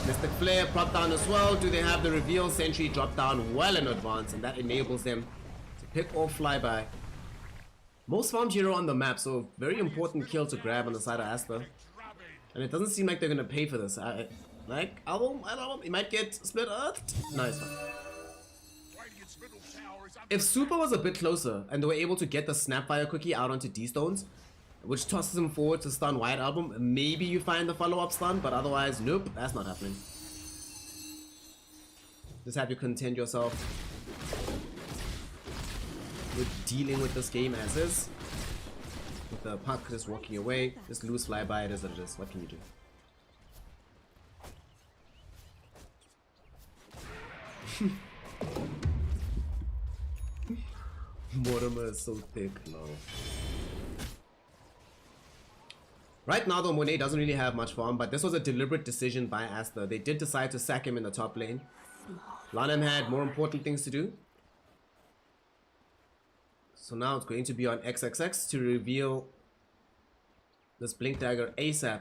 Mystic Flare prop down as well. Do they have the reveal? Sentry drop down well in advance, and that enables them to pick off Flyby. Most farmed hero on the map, so very important kill to grab on the side of Asta. And it doesn't seem like they're gonna pay for this. Like album, he might get split earthed. Nice one. If Super was a bit closer and they were able to get the Snapfire cookie out onto D-Stones, which tosses him forward to stun White Album, maybe you find the follow-up stun, but otherwise, nope, that's not happening. Just have to content yourself with dealing with this game as is. With the puck just walking away, just lose Flyby, it is what it is. What can you do? Mortimer is so thick now. Right now though, Monet doesn't really have much farm, but this was a deliberate decision by Asta. They did decide to sack him in the top lane. Lanham had more important things to do. So now it's going to be on XXX to reveal this Blink Dagger ASAP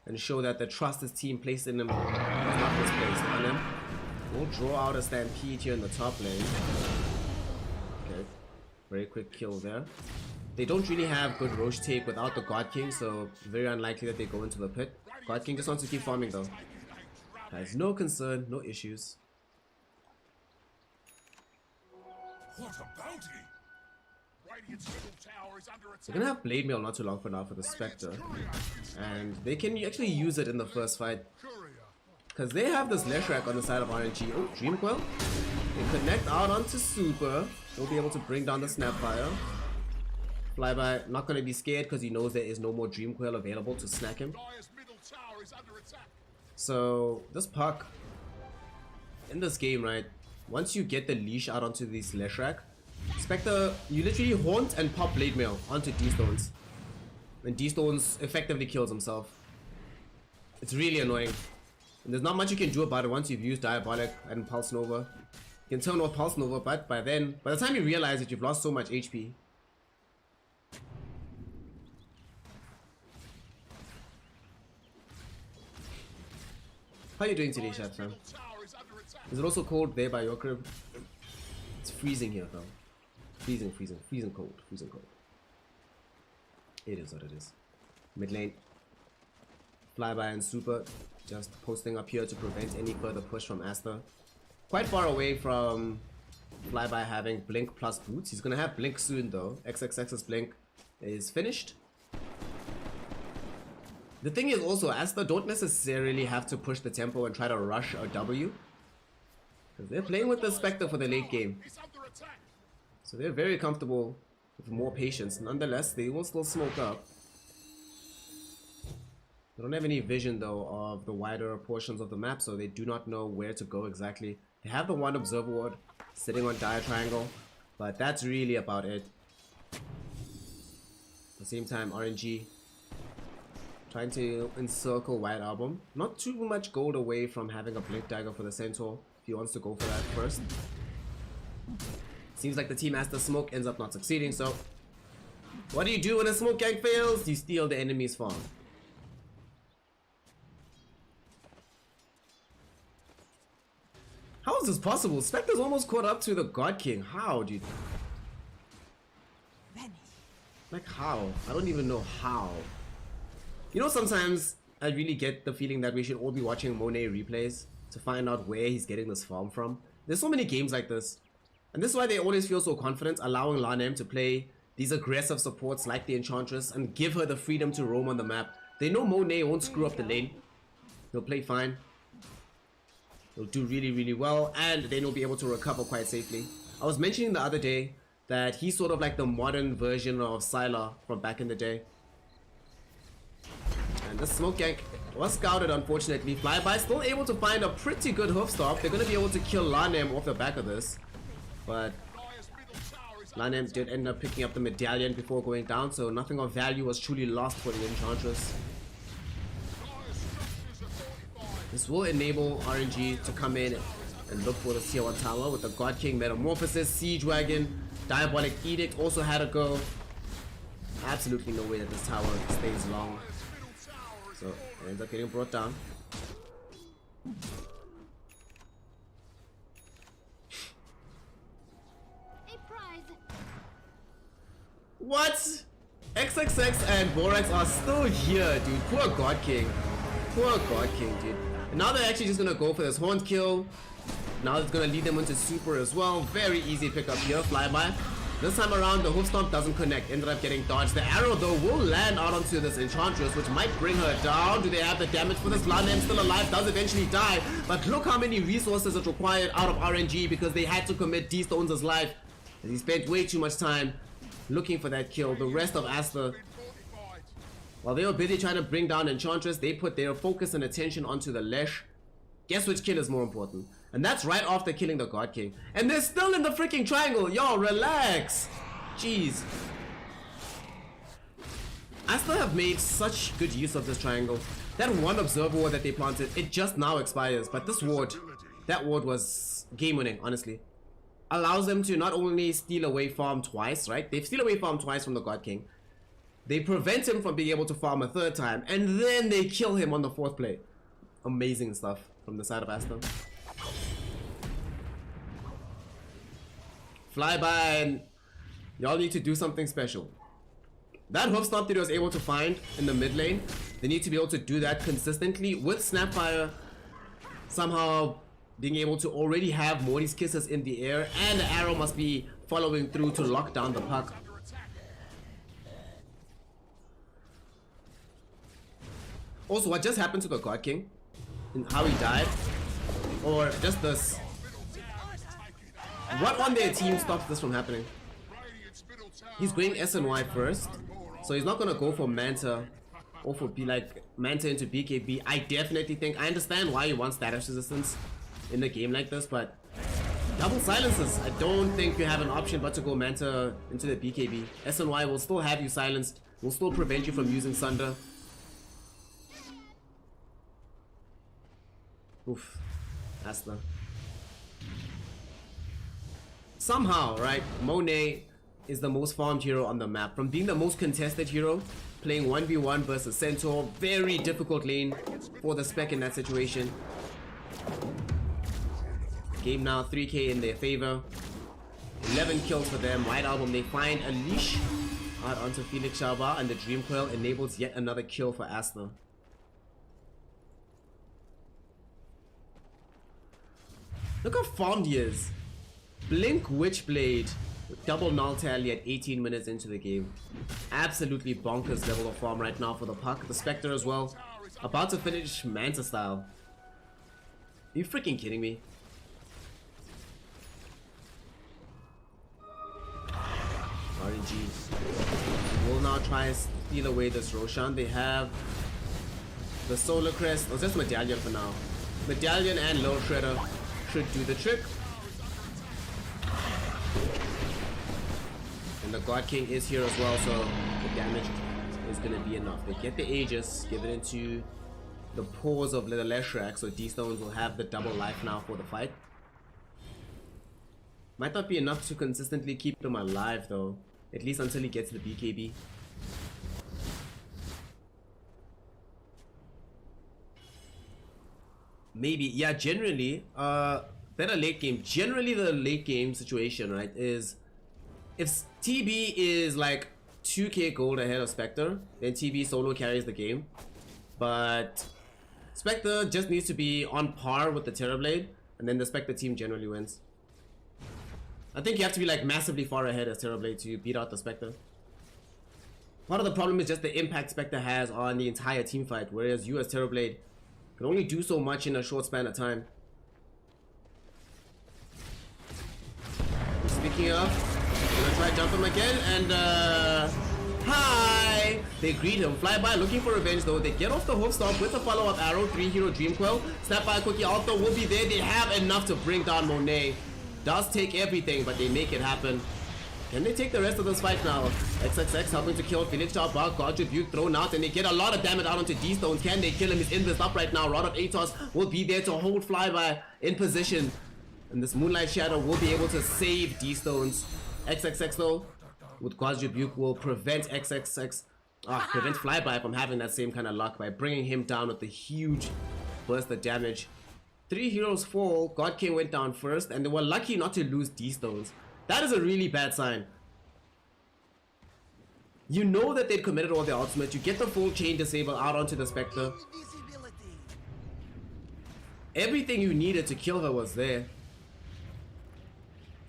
and show that the trust his team placed in him is not misplaced. Lanham will draw out a Stampede here in the top lane. Okay, very quick kill there. They don't really have good Roche take without the God King, so very unlikely that they go into the pit. God King just wants to keep farming though. Has no concern, no issues. What a bounty! Radiant's middle tower is under attack. They're gonna have Blade Mail not too long for now for the Spectre, and they can actually use it in the first fight because they have this Leshrac on the side of RNG. Oh, Dreamcoil. They connect out onto Super. They'll be able to bring down the Snapfire. Flyby not gonna be scared because he knows there is no more Dreamcoil available to snack him. Dire's middle tower is under attack. So this puck in this game, right? Once you get the leash out onto these Leshrac, Spectre, you literally haunt and pop Blade Mail onto D-Stones. And D-Stones effectively kills himself. It's really annoying. And there's not much you can do about it once you've used Diabolic and Pulse Nova. You can turn off Pulse Nova, but by the time you realize that you've lost so much HP. How are you doing today, Chef Sam? Is it also cold there by your crib? It's freezing here though. Freezing cold. It is what it is. Mid lane. Flyby and Super just posting up here to prevent any further push from Asta. Quite far away from Flyby having Blink plus Boots. He's gonna have Blink soon though. XXX's Blink is finished. The thing is also, Asta don't necessarily have to push the tempo and try to rush a W. Because they're playing with the Spectre for the late game. So they're very comfortable with more patience. Nonetheless, they will still smoke up. They don't have any vision though of the wider portions of the map, so they do not know where to go exactly. They have the one Observer Ward sitting on Dire Triangle, but that's really about it. At the same time, RNG trying to encircle White Album. Not too much gold away from having a Blink Dagger for the Centaur if he wants to go for that first. Seems like the team has the smoke, ends up not succeeding, so what do you do when a smoke gank fails? You steal the enemy's farm. How is this possible? Spectre's almost caught up to the God King. How, dude? Like how? I don't even know how. You know, sometimes I really get the feeling that we should all be watching Monet replays to find out where he's getting this farm from. There's so many games like this. And this is why they always feel so confident, allowing Lanham to play these aggressive supports like the Enchantress and give her the freedom to roam on the map. They know Monet won't screw up the lane. He'll play fine. He'll do really, really well, and then he'll be able to recover quite safely. I was mentioning the other day that he's sort of like the modern version of Sylar from back in the day. And the smoke gank was scouted, unfortunately. Flyby still able to find a pretty good hoof stop. They're going to be able to kill Lanham off the back of this. But Lanham did end up picking up the medallion before going down, so nothing of value was truly lost for the Enchantress. This will enable RNG to come in and look for the tier 1 tower with the God King Metamorphosis, Siege Wagon, Diabolic Edict also had to go. Absolutely no way that this tower stays long. So it ends up getting brought down. A prize. What? XXX and Borax are still here, dude. Poor God King. Poor God King, dude. And now they're actually just gonna go for this horned kill. Now it's gonna lead them into super as well. Very easy pickup here, flyby. This time around, the hoof stomp doesn't connect. Ended up getting dodged. The arrow, though, will land out onto this Enchantress, which might bring her down. Do they have the damage for this? Bloodname still alive, does eventually die. But look how many resources it required out of RNG because they had to commit D-Stones' life. And he spent way too much time looking for that kill. The rest of Asta, while they were busy trying to bring down Enchantress, they put their focus and attention onto the Lesh. Guess which kill is more important? And that's right after killing the God King. And they're still in the freaking triangle. Yo, relax. Jeez. Asta have made such good use of this triangle. That one observer ward that they planted, it just now expires. But this ward, that ward was game winning, honestly. Allows them to not only steal away farm twice, right? They steal away farm twice from the God King. They prevent him from being able to farm a third time. And then they kill him on the fourth play. Amazing stuff from the side of Asta. Flyby, and y'all need to do something special. That hoof stomp that he was able to find in the mid lane, they need to be able to do that consistently with Snapfire. Somehow being able to already have Morty's kisses in the air, and the arrow must be following through to lock down the puck. Also, what just happened to the God King and how he died, or just this. What on their team stops this from happening? He's going S and Y first, so he's not gonna go for Manta or for Manta into BKB. I definitely think, I understand why you want status resistance in a game like this, but double silences, I don't think you have an option but to go Manta into the BKB. S and Y will still have you silenced, will still prevent you from using Sunder. Oof, Asta. Somehow, right, Monet is the most farmed hero on the map. From being the most contested hero, playing 1v1 versus Centaur, very difficult lane for the spec in that situation. Game now 3k in their favor. 11 kills for them. White Album, they find a leash out onto Felix Shaba, and the Dream Coil enables yet another kill for Asta. Look how farmed he is. Blink Witchblade with double null tally at 18 minutes into the game. Absolutely bonkers level of farm right now for the puck. The Spectre as well. About to finish Manta style. Are you freaking kidding me? RNG will now try and steal away this Roshan. They have the Solar Crest, or just Medallion for now. Medallion and Low Shredder should do the trick. And the God King is here as well, so the damage is going to be enough. They get the Aegis, give it into the paws of Little Leshrac, so D-Stones will have the double life now for the fight. Might not be enough to consistently keep him alive though, at least until he gets the BKB. Maybe, yeah, generally, better late game. Generally the late game situation, right, is if TB is like 2k gold ahead of Spectre, then TB solo carries the game. But Spectre just needs to be on par with the Terrorblade, and then the Spectre team generally wins. I think you have to be like massively far ahead as Terrorblade to beat out the Spectre. Part of the problem is just the impact Spectre has on the entire team fight, whereas you as Terrorblade can only do so much in a short span of time. Speaking of, gonna try jump him again, and hi! They greet him. Flyby looking for revenge though. They get off the hoof stomp with a follow-up arrow. 3-hero Dream Coil. Snapfire Cookie Alpha will be there. They have enough to bring down Monet. Does take everything, but they make it happen. Can they take the rest of this fight now? XXX helping to kill Felix Chaubar. God Rebuke thrown out, and they get a lot of damage out onto D-Stones. Can they kill him? He's in this up right now. Rod of Atos will be there to hold Flyby in position. And this Moonlight Shadow will be able to save D-Stones. XXX though, with God's Rebuke, will prevent prevent Flyby from having that same kind of luck by bringing him down with a huge burst of damage. 3 heroes fall, God King went down first, and they were lucky not to lose D-Stones. That is a really bad sign. You know that they'd committed all their ultimate. You get the full chain disable out onto the Spectre. Everything you needed to kill her was there.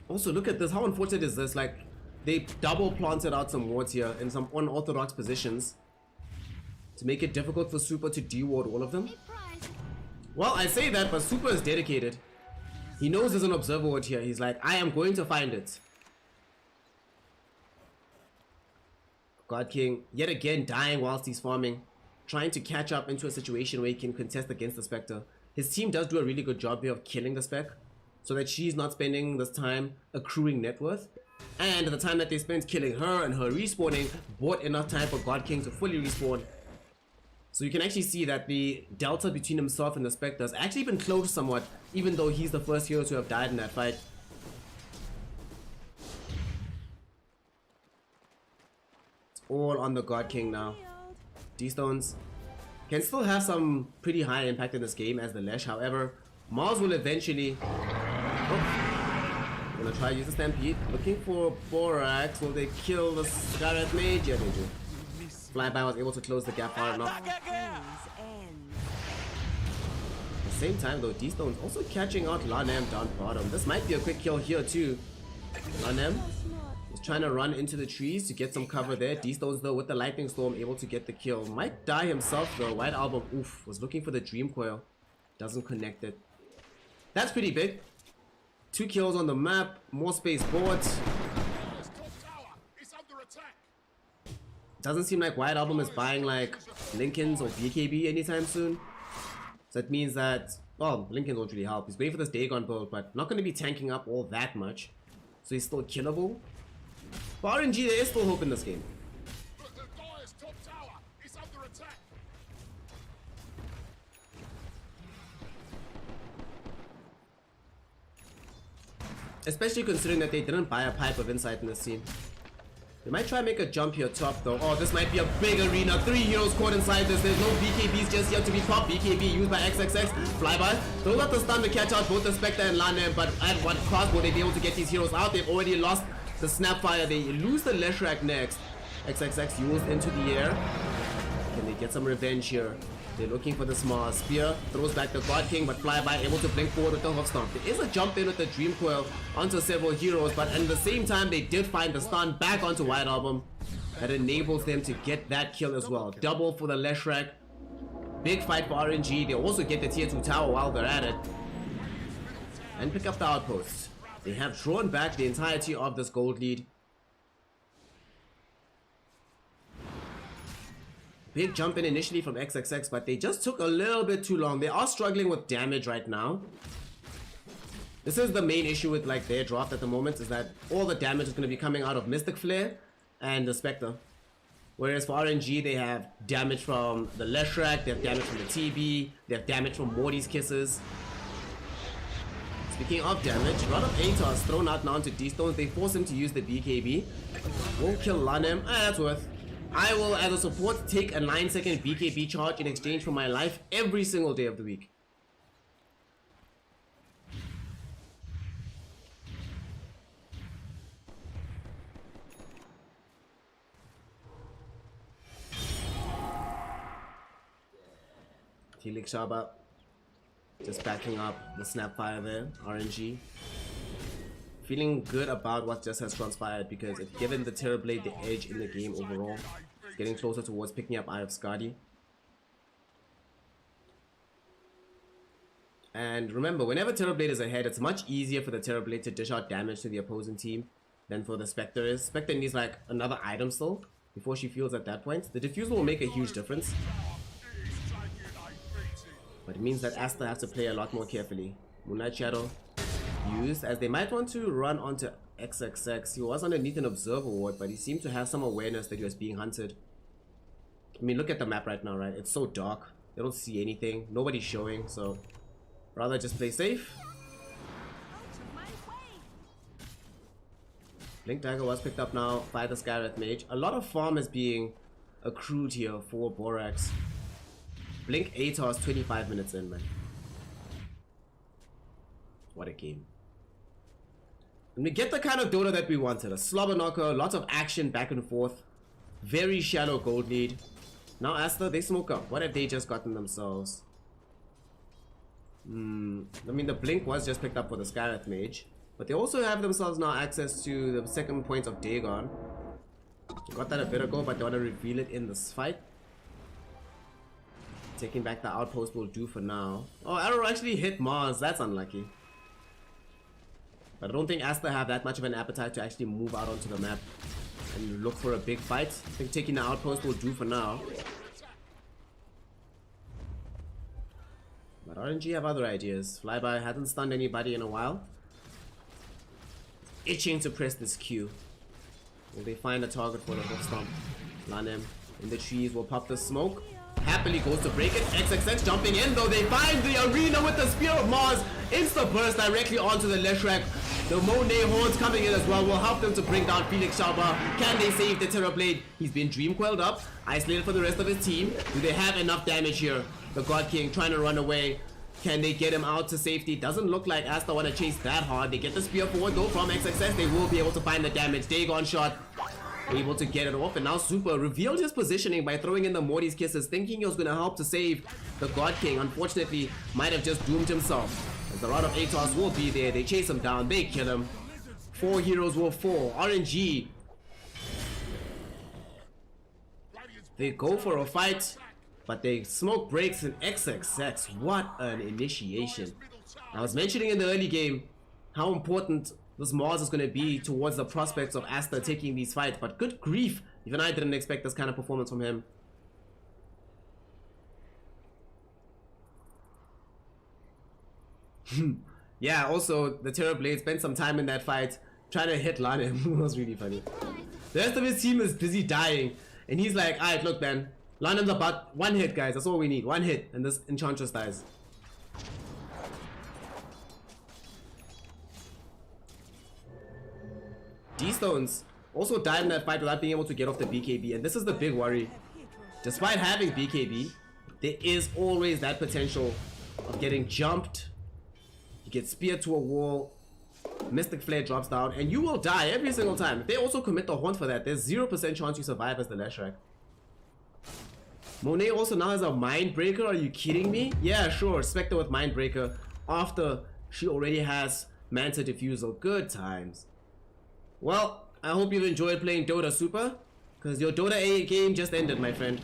Also, look at this. How unfortunate is this? Like, they double planted out some wards here in some unorthodox positions to make it difficult for Super to de-ward all of them. Well, I say that, but Super is dedicated. He knows there's an observer ward here. He's like, I am going to find it. God King, yet again, dying whilst he's farming. Trying to catch up into a situation where he can contest against the Spectre. His team does do a really good job here of killing the Spec, so that she's not spending this time accruing net worth. And the time that they spent killing her and her respawning bought enough time for God King to fully respawn. So you can actually see that the delta between himself and the Spectre has actually been close somewhat, even though he's the first hero to have died in that fight. It's all on the God King now. D-Stones can still have some pretty high impact in this game as the Lesh. However, Mars will eventually... Oh. Gonna try to use the Stampede. Looking for Borax. Will they kill the Scarlet Mage? Yeah, they do. Flyby was able to close the gap far enough. At the same time though, D-Stone's also catching out Lanem down bottom. This might be a quick kill here too. Lanem is trying to run into the trees to get some cover there. D-Stones though with the Lightning Storm able to get the kill. Might die himself though. White Album, oof, was looking for the Dream Coil. Doesn't connect it. That's pretty big. 2 kills on the map, more space bought. Doesn't seem like White Album is buying like Lincolns or BKB anytime soon. So that means that, well, Lincoln won't really help. He's waiting for this Dagon build, but not going to be tanking up all that much. So he's still killable. For RNG, there is still hope in this game. Especially considering that they didn't buy a Pipe of Insight in this scene. They might try and make a jump here top though. Oh, this might be a big arena. 3 heroes caught inside this. There's no BKBs just yet to be popped. BKB used by XXX. Flyby. Throws out the stun to catch out both the Spectre and Lanem, but at what cost will they be able to get these heroes out? They've already lost the Snapfire. They lose the Leshrac next. XXX used into the air. Can they get some revenge here? They're looking for the small spear. Throws back the God King, but Flyby able to blink forward with the Hoof Stomp. There is a jump in with the Dream Coil onto several heroes, but at the same time they did find the stun back onto White Album. That enables them to get that kill as well. Double for the Leshrac. Big fight for RNG. They also get the tier 2 tower while they're at it. And pick up the outposts. They have drawn back the entirety of this gold lead. Big jump in initially from XXX, but they just took a little bit too long. They are struggling with damage right now. This is the main issue with like their draft at the moment, is that all the damage is going to be coming out of Mystic Flare and the Spectre. Whereas for RNG, they have damage from the Leshrac, they have damage from the TB, they have damage from Morty's Kisses. Speaking of damage, a lot of ATOS thrown out now to D-Stones. They force him to use the BKB. Won't kill Lanem. That's worth. I will, as a support, take a 9-second BKB charge in exchange for my life every single day of the week. Felix Shaba just backing up the Snapfire there, RNG. Feeling good about what just has transpired, because it's given the Terrorblade the edge in the game overall. Getting closer towards picking up Eye of Skadi. And remember, whenever Terrorblade is ahead, it's much easier for the Terrorblade to dish out damage to the opposing team than for the Spectre is. Spectre needs like another item still before she feels at that point. The Diffusal will make a huge difference. But it means that Asta has to play a lot more carefully. Moonlight Shadow used, as they might want to run onto XXX. He was underneath an observer ward, but he seemed to have some awareness that he was being hunted. I mean, look at the map right now, right? It's so dark. They don't see anything. Nobody's showing, so rather just play safe. Blink Dagger was picked up now by the Skywrath Mage. A lot of farm is being accrued here for Borax. Blink ATOS 25 minutes in, man. What a game. And we get the kind of Dota that we wanted. A slobber knocker, lots of action back and forth. Very shallow gold lead. Now Asta, they smoke up. What have they just gotten themselves? I mean, the Blink was just picked up for the Skywrath Mage. But they also have themselves now access to the second point of Dagon. Got that a bit ago, but they want to reveal it in this fight. Taking back the outpost will do for now. Oh, Arrow actually hit Mars. That's unlucky. But I don't think Asta have that much of an appetite to actually move out onto the map and look for a big fight. I think taking the outpost will do for now. But RNG have other ideas. Flyby hasn't stunned anybody in a while. Itching to press this Q. Will they find a target for the hoof stomp? Lanem in the trees will pop the smoke. Happily goes to break it. XXX jumping in though. They find the arena with the Spear of Mars. Insta burst directly onto the Leshrac. The Monet horns coming in as well will help them to bring down Felix Sharpa. Can they save the Terrorblade? He's been dream coiled up. Isolated for the rest of his team. Do they have enough damage here? The God King trying to run away. Can they get him out to safety? Doesn't look like Asta want to chase that hard. They get the spear forward though from XXS. They will be able to find the damage. Dagon shot. Able to get it off. And now Super revealed his positioning by throwing in the Morty's Kisses. Thinking he was going to help to save the God King. Unfortunately, might have just doomed himself. As the Rod of Atos will be there. They chase him down. They kill him. 4 heroes will fall. RNG. They go for a fight. But they smoke breaks in XXX. What an initiation. I was mentioning in the early game how important this Mars is going to be towards the prospects of Asta taking these fights. But good grief, even I didn't expect this kind of performance from him. Yeah, also the Terrorblade spent some time in that fight trying to hit Lanem. It was really funny. The rest of his team is busy dying. And he's like, alright, look man. Lanem's about 1 hit, guys. That's all we need. 1 hit, and this Enchantress dies. D-Stones also died in that fight without being able to get off the BKB, and this is the big worry. Despite having BKB, there is always that potential of getting jumped. You get speared to a wall, Mystic Flare drops down, and you will die every single time. If they also commit the Haunt for that, there's 0% chance you survive as the Leshrac. Monet also now has a Mind Breaker. Are you kidding me? Yeah, sure. Spectre with Mind Breaker after she already has Manta Diffusal. Good times. Well, I hope you've enjoyed playing Dota Super, because your Dota A game just ended, my friend.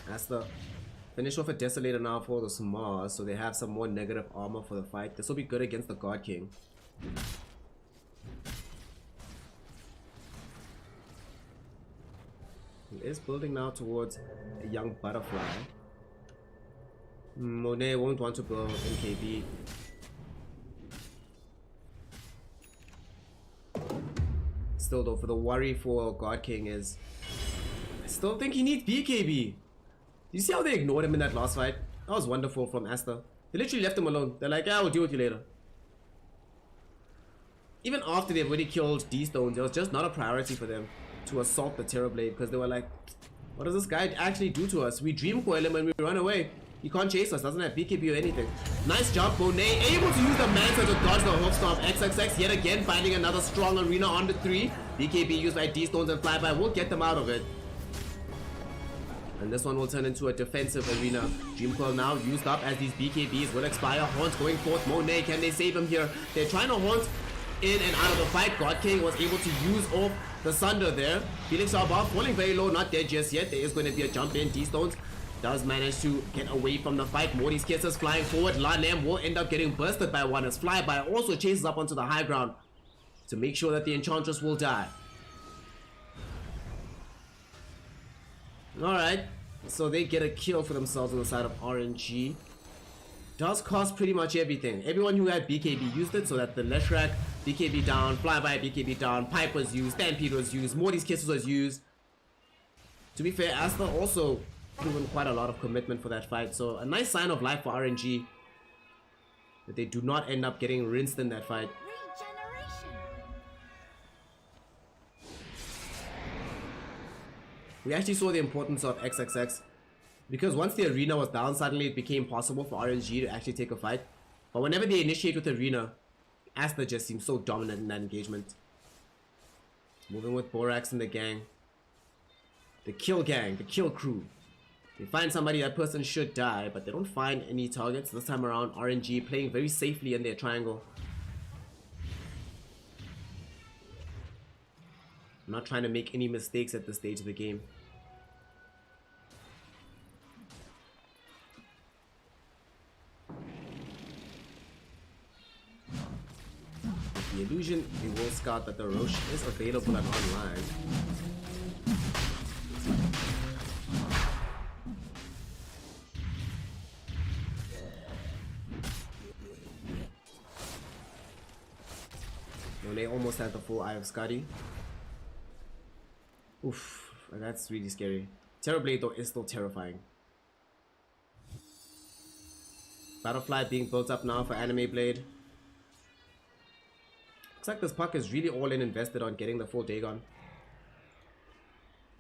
That's the finish off a Desolator now for the Mars, so they have some more negative armor for the fight. This will be good against the God King. He is building now towards a young butterfly. Monet won't want to build NKB. Still though, for the worry for God King is, I still think he needs BKB. You see how they ignored him in that last fight? That was wonderful from Asta. They literally left him alone. They're like, yeah, we'll deal with you later. Even after they've already killed D-Stones, it was just not a priority for them to assault the Terrorblade, because they were like, what does this guy actually do to us? We dream coil him and we run away. He can't chase us, doesn't have BKB or anything. Nice jump, Monet able to use the Manta to dodge the hoof stomp. XXX yet again finding another strong arena on the 3. BKB used by D-Stones and Flyby will get them out of it. And this one will turn into a defensive arena. Dream Coil now used up as these BKBs will expire. Haunt going forth. Monet, can they save him here? They're trying to haunt in and out of the fight. God King was able to use off the Sunder there. Felix Sharpa falling very low, not dead just yet. There is going to be a jump in. D-Stones does manage to get away from the fight. Morty's Kisses flying forward. Lanem will end up getting bursted by one as Flyby also chases up onto the high ground to make sure that the Enchantress will die. Alright, so they get a kill for themselves on the side of RNG. Does cost pretty much everything. Everyone who had BKB used it, so that the Leshrac, BKB down, Flyby, BKB down, Pipe was used, Stampede was used, Morty's Kisses was used. To be fair, Asta also proven quite a lot of commitment for that fight. So a nice sign of life for RNG that they do not end up getting rinsed in that fight. Regeneration. We actually saw the importance of XXX because once the arena was down, suddenly it became possible for RNG to actually take a fight. But whenever they initiate with arena, Asta just seems so dominant in that engagement. Moving with Borax and the gang. The kill gang, the kill crew. They find somebody, that person should die, but they don't find any targets. This time around, RNG playing very safely in their triangle. I'm not trying to make any mistakes at this stage of the game. The illusion, we will scout that the Roche is available and online. No, they almost had the full eye of Scotty. Oof, that's really scary. Terrorblade though is still terrifying. Butterfly being built up now for Anime Blade. Looks like this puck is really all in invested on getting the full Dagon.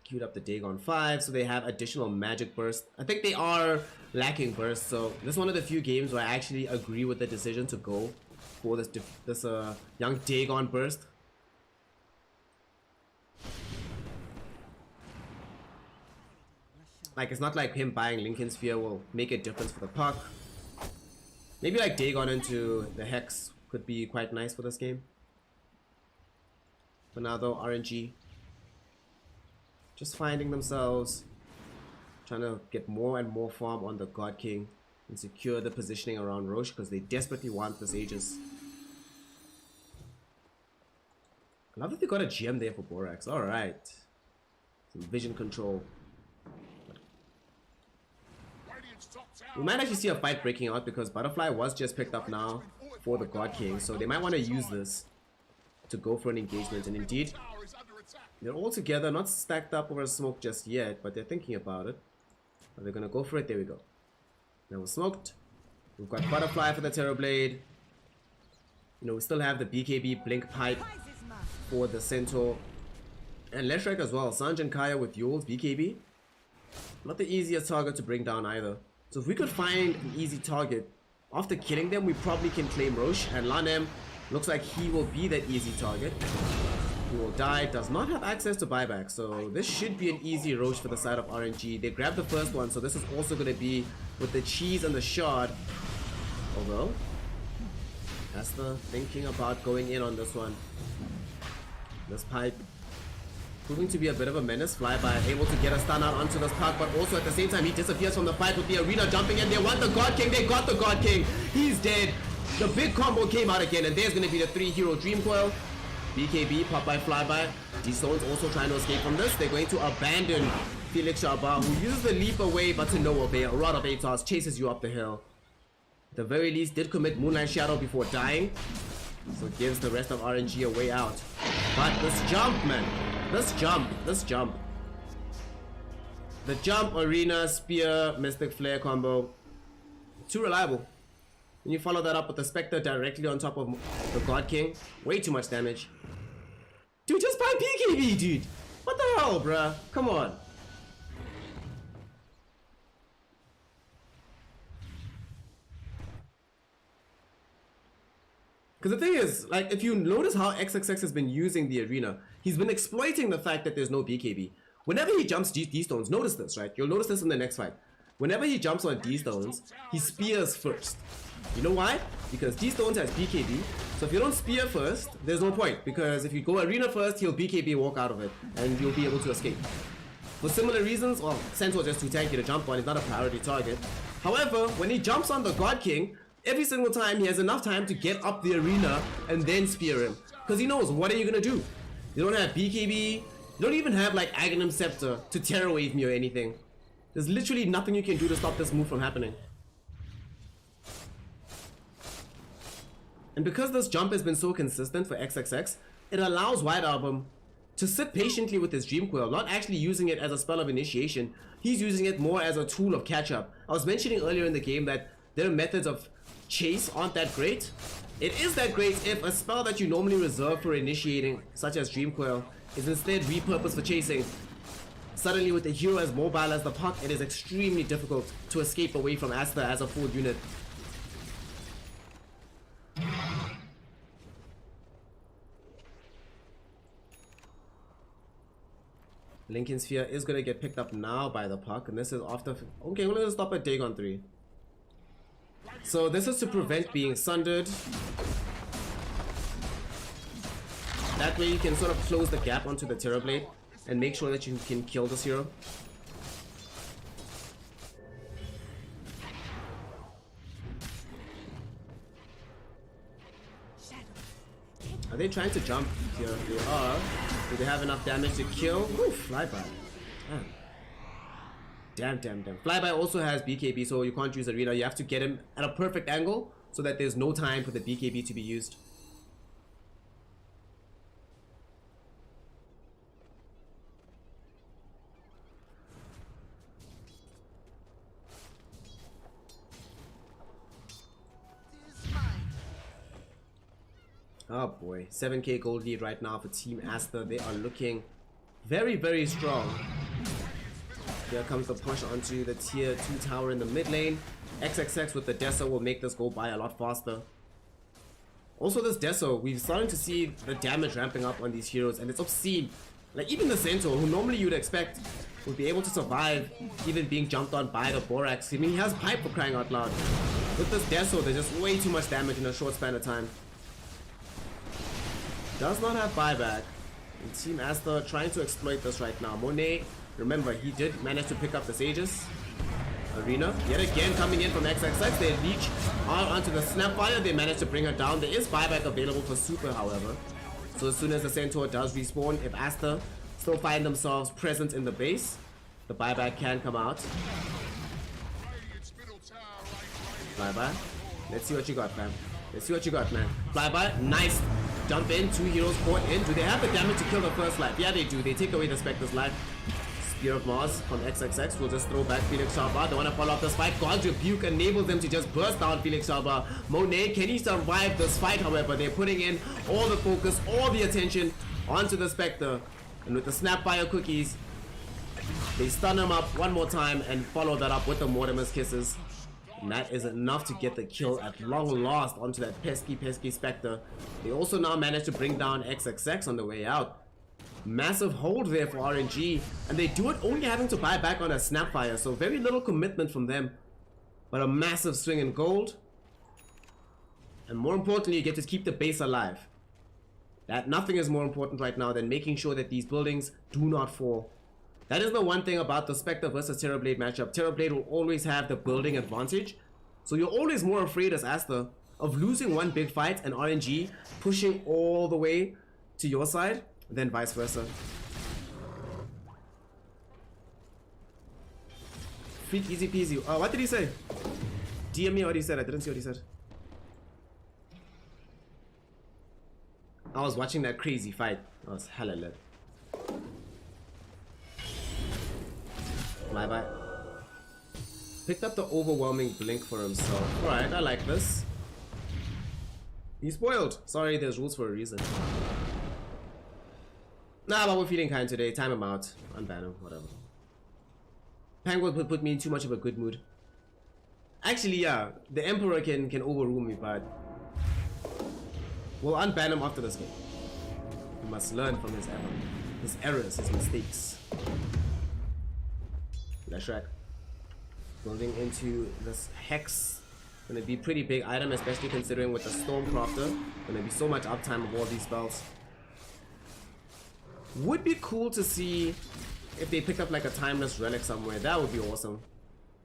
Queued up the Dagon 5, so they have additional magic burst. I think they are lacking burst, so this is one of the few games where I actually agree with the decision to go for this young Dagon burst. Like, it's not like him buying Lincoln Sphere will make a difference for the puck. Maybe like Dagon into the Hex could be quite nice for this game. For now though, RNG just finding themselves trying to get more and more farm on the God King and secure the positioning around Roche because they desperately want this Aegis. I love that they got a gem there for Borax. Alright. Some vision control. We might actually see a fight breaking out because Butterfly was just picked up now for the God King, so they might want to use this to go for an engagement. And indeed, they're all together, not stacked up over a smoke just yet, but they're thinking about it. Are they gonna go for it? There we go. Now we're smoked. We've got Butterfly for the Terrorblade. You know, we still have the BKB Blink Pipe for the Centaur. And Leshrac as well. Sanj and Kaya with Yule's BKB. Not the easiest target to bring down either. So if we could find an easy target, after killing them, we probably can claim Roche. And Lanem looks like he will be that easy target. He will die, does not have access to buyback. So this should be an easy Roche for the side of RNG. They grabbed the first one, so this is also going to be with the cheese and the shard. Although, Asta thinking about going in on this one. This pipe proving to be a bit of a menace. Flyby able to get a stun out onto this puck, but also at the same time he disappears from the fight with the arena jumping in. They want the God King, they got the God King. He's dead. The big combo came out again, and there's going to be the 3-hero Dream Coil. BKB popped by Flyby. D-Stone's also trying to escape from this. They're going to abandon Felix Sharba, who uses the leap away but to no avail. A Rod of Atos chases you up the hill. At the very least did commit Moonlight Shadow before dying, so it gives the rest of RNG a way out. But this jump, man. This jump. The jump, arena, spear, mystic flare combo. Too reliable. When you follow that up with the Spectre directly on top of the God King, way too much damage. Dude, just buy PKB, dude. What the hell, bruh? Come on. Because the thing is, like, if you notice how XXX has been using the arena, he's been exploiting the fact that there's no BKB. Whenever he jumps D-Stones, notice this, right? You'll notice this in the next fight. Whenever he jumps on D-Stones, he spears first. You know why? Because D-Stones has BKB, so if you don't spear first, there's no point. Because if you go arena first, he'll BKB walk out of it, and you'll be able to escape. For similar reasons, well, Centaur's just too tanky to jump on, he's not a priority target. However, when he jumps on the God King, every single time he has enough time to get up the arena and then spear him. Because he knows, what are you gonna do? You don't have BKB, you don't even have like Aghanim Scepter to Terror Wave me or anything. There's literally nothing you can do to stop this move from happening. And because this jump has been so consistent for XXX, it allows White Album to sit patiently with his Dream Coil, not actually using it as a spell of initiation. He's using it more as a tool of catch-up. I was mentioning earlier in the game that their methods of chase aren't that great. It is that great if a spell that you normally reserve for initiating, such as Dream Coil, is instead repurposed for chasing. Suddenly, with the hero as mobile as the puck, it is extremely difficult to escape away from Asta as a full unit. Lincoln Sphere is going to get picked up now by the puck, and this is after... Okay, we're going to stop at Dagon 3. So this is to prevent being sundered. That way you can sort of close the gap onto the Terrorblade and make sure that you can kill this hero. Are they trying to jump here? They are. Do they have enough damage to kill? Ooh, flyby. Damn. Damn. Flyby also has BKB, so you can't use Arena. You have to get him at a perfect angle so that there's no time for the BKB to be used. Oh boy, 7k gold lead right now for Team Asta. They are looking very, very strong. Here comes the push onto the tier 2 tower in the mid lane. XXX with the Deso will make this go by a lot faster. Also this Deso, we're starting to see the damage ramping up on these heroes, and it's obscene. Like even the Centaur, who normally you'd expect would be able to survive even being jumped on by the Borax. I mean, he has pipe, for crying out loud. With this Deso, there's just way too much damage in a short span of time. Does not have buyback. And Team Asta trying to exploit this right now. Monet, remember, he did manage to pick up the Sages. Arena, yet again coming in from XXX. They reach out onto the Snapfire. They managed to bring her down. There is buyback available for Super, however. So as soon as the Centaur does respawn, if Asta still find themselves present in the base, the buyback can come out. Flyby. Let's see what you got, fam. Let's see what you got, man. Flyby, nice. Jump in, 2 heroes caught in. Do they have the damage to kill the first life? Yeah, they do. They take away the Spectre's life. Spear of Mars from XXX will just throw back Felix Sharba. They want to follow up this fight. God's Rebuke enables them to just burst down Felix Sharba. Monet, can he survive this fight? However, they're putting in all the focus, all the attention onto the Spectre. And with the Snapfire cookies, they stun him up one more time and follow that up with the Mortimer's Kisses. And that is enough to get the kill at long last onto that pesky Spectre. They also now manage to bring down XXX on the way out. Massive hold there for RNG, and they do it only having to buy back on a Snapfire, so very little commitment from them, but a massive swing in gold. And more importantly, you get to keep the base alive. That nothing is more important right now than making sure that these buildings do not fall. That is the one thing about the Spectre versus Terrorblade matchup. Terrorblade will always have the building advantage, so you're always more afraid as Asta of losing one big fight and RNG pushing all the way to your side than vice versa. Freak easy peasy. What did he say? DM me what he said. I didn't see what he said. I was watching that crazy fight. I was hella lit. Bye. Picked up the overwhelming blink for himself. Alright, I like this. He's spoiled. Sorry, there's rules for a reason. Nah, but we're feeling kind today. Time him out. Unban him, whatever. Penguin would put me in too much of a good mood. Actually, yeah, the Emperor can overrule me, but we'll unban him after this game. He must learn from his errors, his mistakes. Leshrac. Moving into this Hex. Gonna be pretty big item, especially considering with the Stormcrafter. Gonna be so much uptime of all these spells. Would be cool to see if they pick up like a timeless relic somewhere. That would be awesome.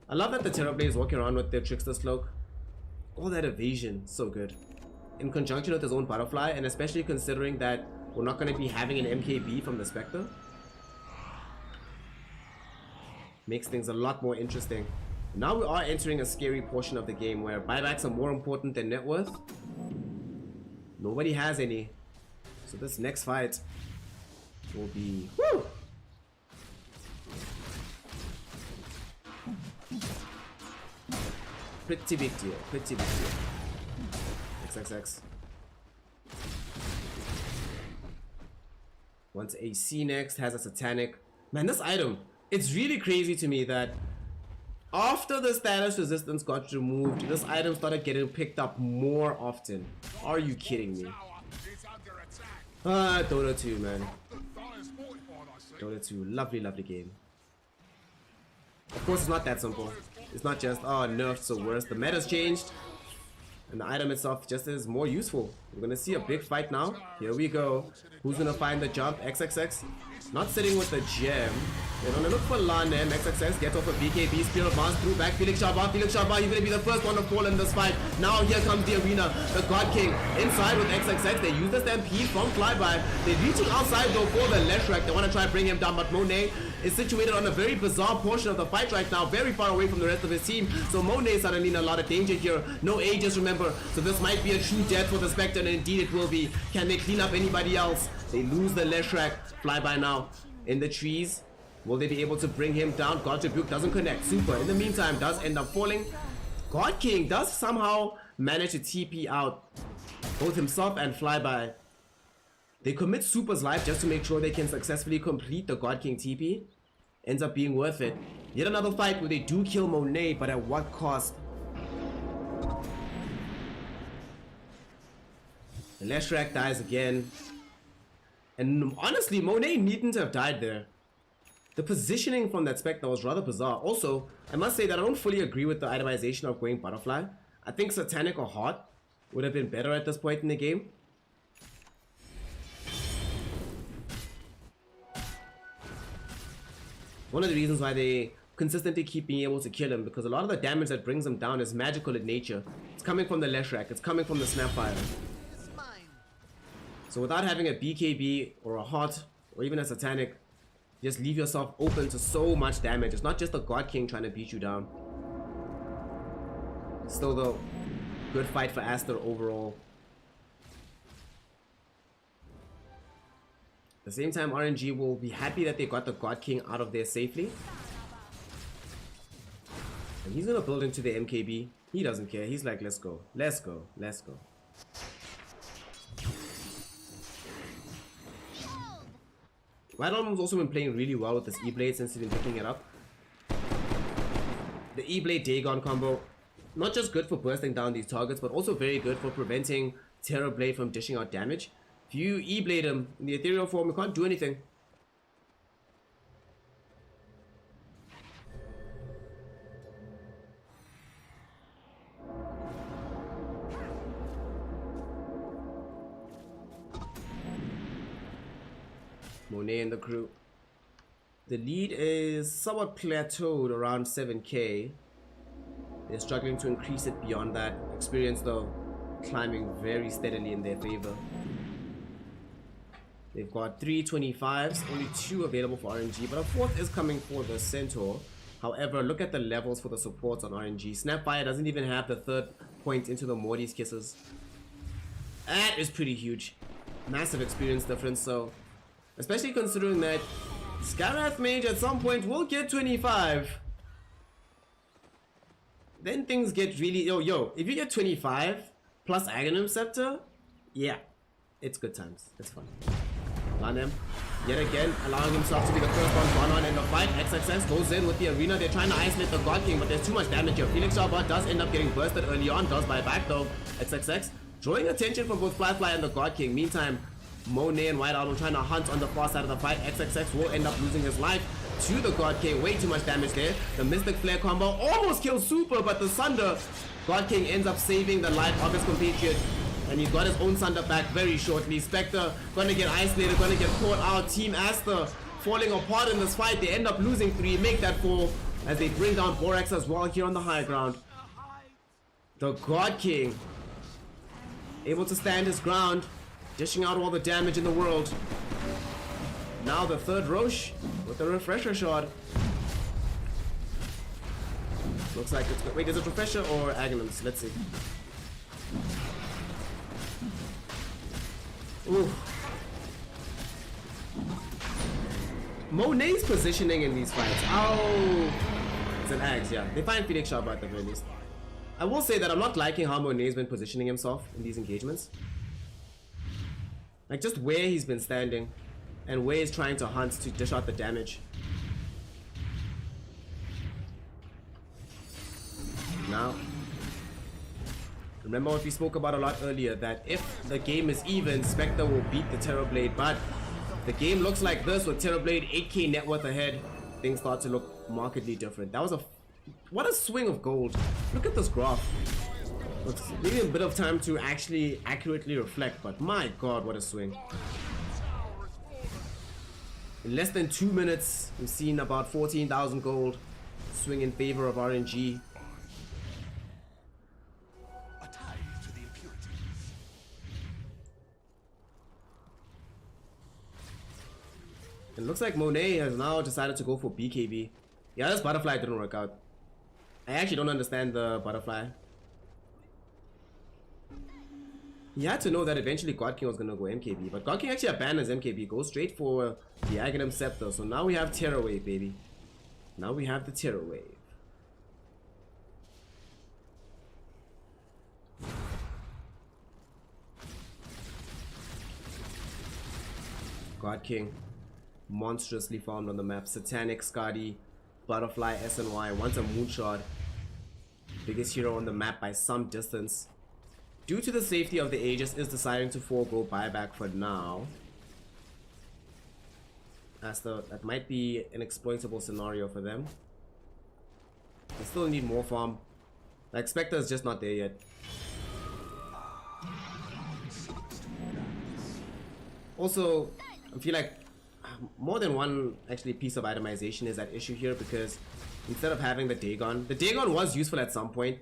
I love that the Terrorblade is walking around with their Trickster's Cloak. All that evasion, so good. In conjunction with his own Butterfly, and especially considering that we're not going to be having an MKB from the Spectre. Makes things a lot more interesting. Now we are entering a scary portion of the game where buybacks are more important than net worth. Nobody has any. So this next fight, will be woo! Pretty big deal, pretty big deal. XXX. Wants AC next, has a satanic. Man, this item, it's really crazy to me that after the status resistance got removed, this item started getting picked up more often. Are you kidding me? Tower is under attack. Ah, Dota 2, man. The Dire's fortified, I see. Dota 2, lovely, lovely game. Of course, it's not that simple. It's not just, oh, nerfed, so worse. The meta's changed, and the item itself just is more useful. We're gonna see a big fight now. Here we go. Who's gonna find the jump? XXX. Not sitting with the gem. They're gonna look for Lanem. XXX gets off a BKB. Spear of Mars through back. Felix Sharba. Felix Sharba, he's gonna be the first one to fall in this fight. Now here comes the arena. The God King inside with XXX. They use the stampede from Flyby. They're reaching outside though for the Leshrac. They wanna try and bring him down, but Monet is situated on a very bizarre portion of the fight right now, very far away from the rest of his team. So Monet is suddenly in a lot of danger here. No Aegis, remember. So this might be a true death for the Spectre, and indeed it will be. Can they clean up anybody else? They lose the Leshrac. Flyby now in the trees. Will they be able to bring him down? God Rebuke doesn't connect. Super, in the meantime, does end up falling. God King does somehow manage to TP out both himself and Flyby. They commit Super's life just to make sure they can successfully complete the God King TP. Ends up being worth it. Yet another fight where they do kill Monet, but at what cost? The Leshrac dies again. And honestly, Monet needn't have died there. The positioning from that Spectre was rather bizarre. Also, I must say that I don't fully agree with the itemization of going Butterfly. I think Satanic or Hot would have been better at this point in the game. One of the reasons why they consistently keep being able to kill him, because a lot of the damage that brings him down is magical in nature. It's coming from the Leshrac, it's coming from the Snapfire. So without having a BKB or a Hot or even a Satanic, you just leave yourself open to so much damage. It's not just the God King trying to beat you down. Still though, good fight for Aster overall. At the same time, RNG will be happy that they got the God King out of there safely. And he's gonna build into the MKB. He doesn't care. He's like, let's go. Let's go. Let's go. White Album's also been playing really well with this E-Blade since he's been picking it up. The E-Blade Dagon combo, not just good for bursting down these targets, but also very good for preventing Terror Blade from dishing out damage. If you E-Blade him in the ethereal form, you can't do anything. Monet and the crew. The lead is somewhat plateaued around 7k. They're struggling to increase it beyond that. Experience though climbing very steadily in their favor. They've got 3 25s, only 2 available for RNG, but a 4th is coming for the Centaur. However, look at the levels for the supports on RNG. Snapfire doesn't even have the 3rd point into the Morty's Kisses. That is pretty huge. Massive experience difference, so especially considering that Skyrath Mage at some point will get 25. Then things get really... Yo, if you get 25 plus Aghanim Scepter, yeah, it's good times. It's fun. Lanem, yet again, allowing himself to be the first one on in the fight. XXX goes in with the arena. They're trying to isolate the God King, but there's too much damage here. Felix Sharba does end up getting bursted early on, does buy back though. XXX drawing attention from both Flyfly and the God King. Meantime, Monet and White Album trying to hunt on the far side of the fight. XXX will end up losing his life to the God King. Way too much damage there. The Mystic Flare combo almost kills Super, but the Sunder, God King ends up saving the life of his compatriot. And he's got his own Sunder back very shortly. Spectre gonna get isolated, gonna get caught out. Team Aster falling apart in this fight. They end up losing 3, make that 4 as they bring down Borax as well here on the high ground. The God King able to stand his ground, dishing out all the damage in the world. Now the 3rd Roche with the refresher shot. Looks like it's... Wait, is it refresher or Aghanims? Let's see. Ooh. Monet's positioning in these fights. Oh, it's an axe, yeah. They find Felix sharp at the very least. I will say that I'm not liking how Monet's been positioning himself in these engagements. Like just where he's been standing and where he's trying to hunt to dish out the damage. Now, remember what we spoke about a lot earlier, that if the game is even, Spectre will beat the Terrorblade, but the game looks like this with Terrorblade 8k net worth ahead, things start to look markedly different. That was what a swing of gold. Look at this graph. It's maybe a bit of time to actually accurately reflect, but my god, what a swing. In less than 2 minutes, we've seen about 14,000 gold swing in favor of RNG. It looks like Monet has now decided to go for BKB. Yeah, this butterfly didn't work out. I actually don't understand the butterfly. He had to know that eventually God King was gonna go MKB, but God King actually abandons MKB, goes straight for the Aghanim Scepter. So now we have Terror Wave, baby. Now we have the Terror Wave. God King, monstrously farmed on the map. Satanic, Skadi, Butterfly, SNY, wants a Moonshot. Biggest hero on the map by some distance. Due to the safety of the Aegis, is deciding to forego buyback for now. As that might be an exploitable scenario for them. They still need more farm. Like Spectre is just not there yet. Also, I feel like more than one actually piece of itemization is at issue here, because instead of having the Dagon was useful at some point,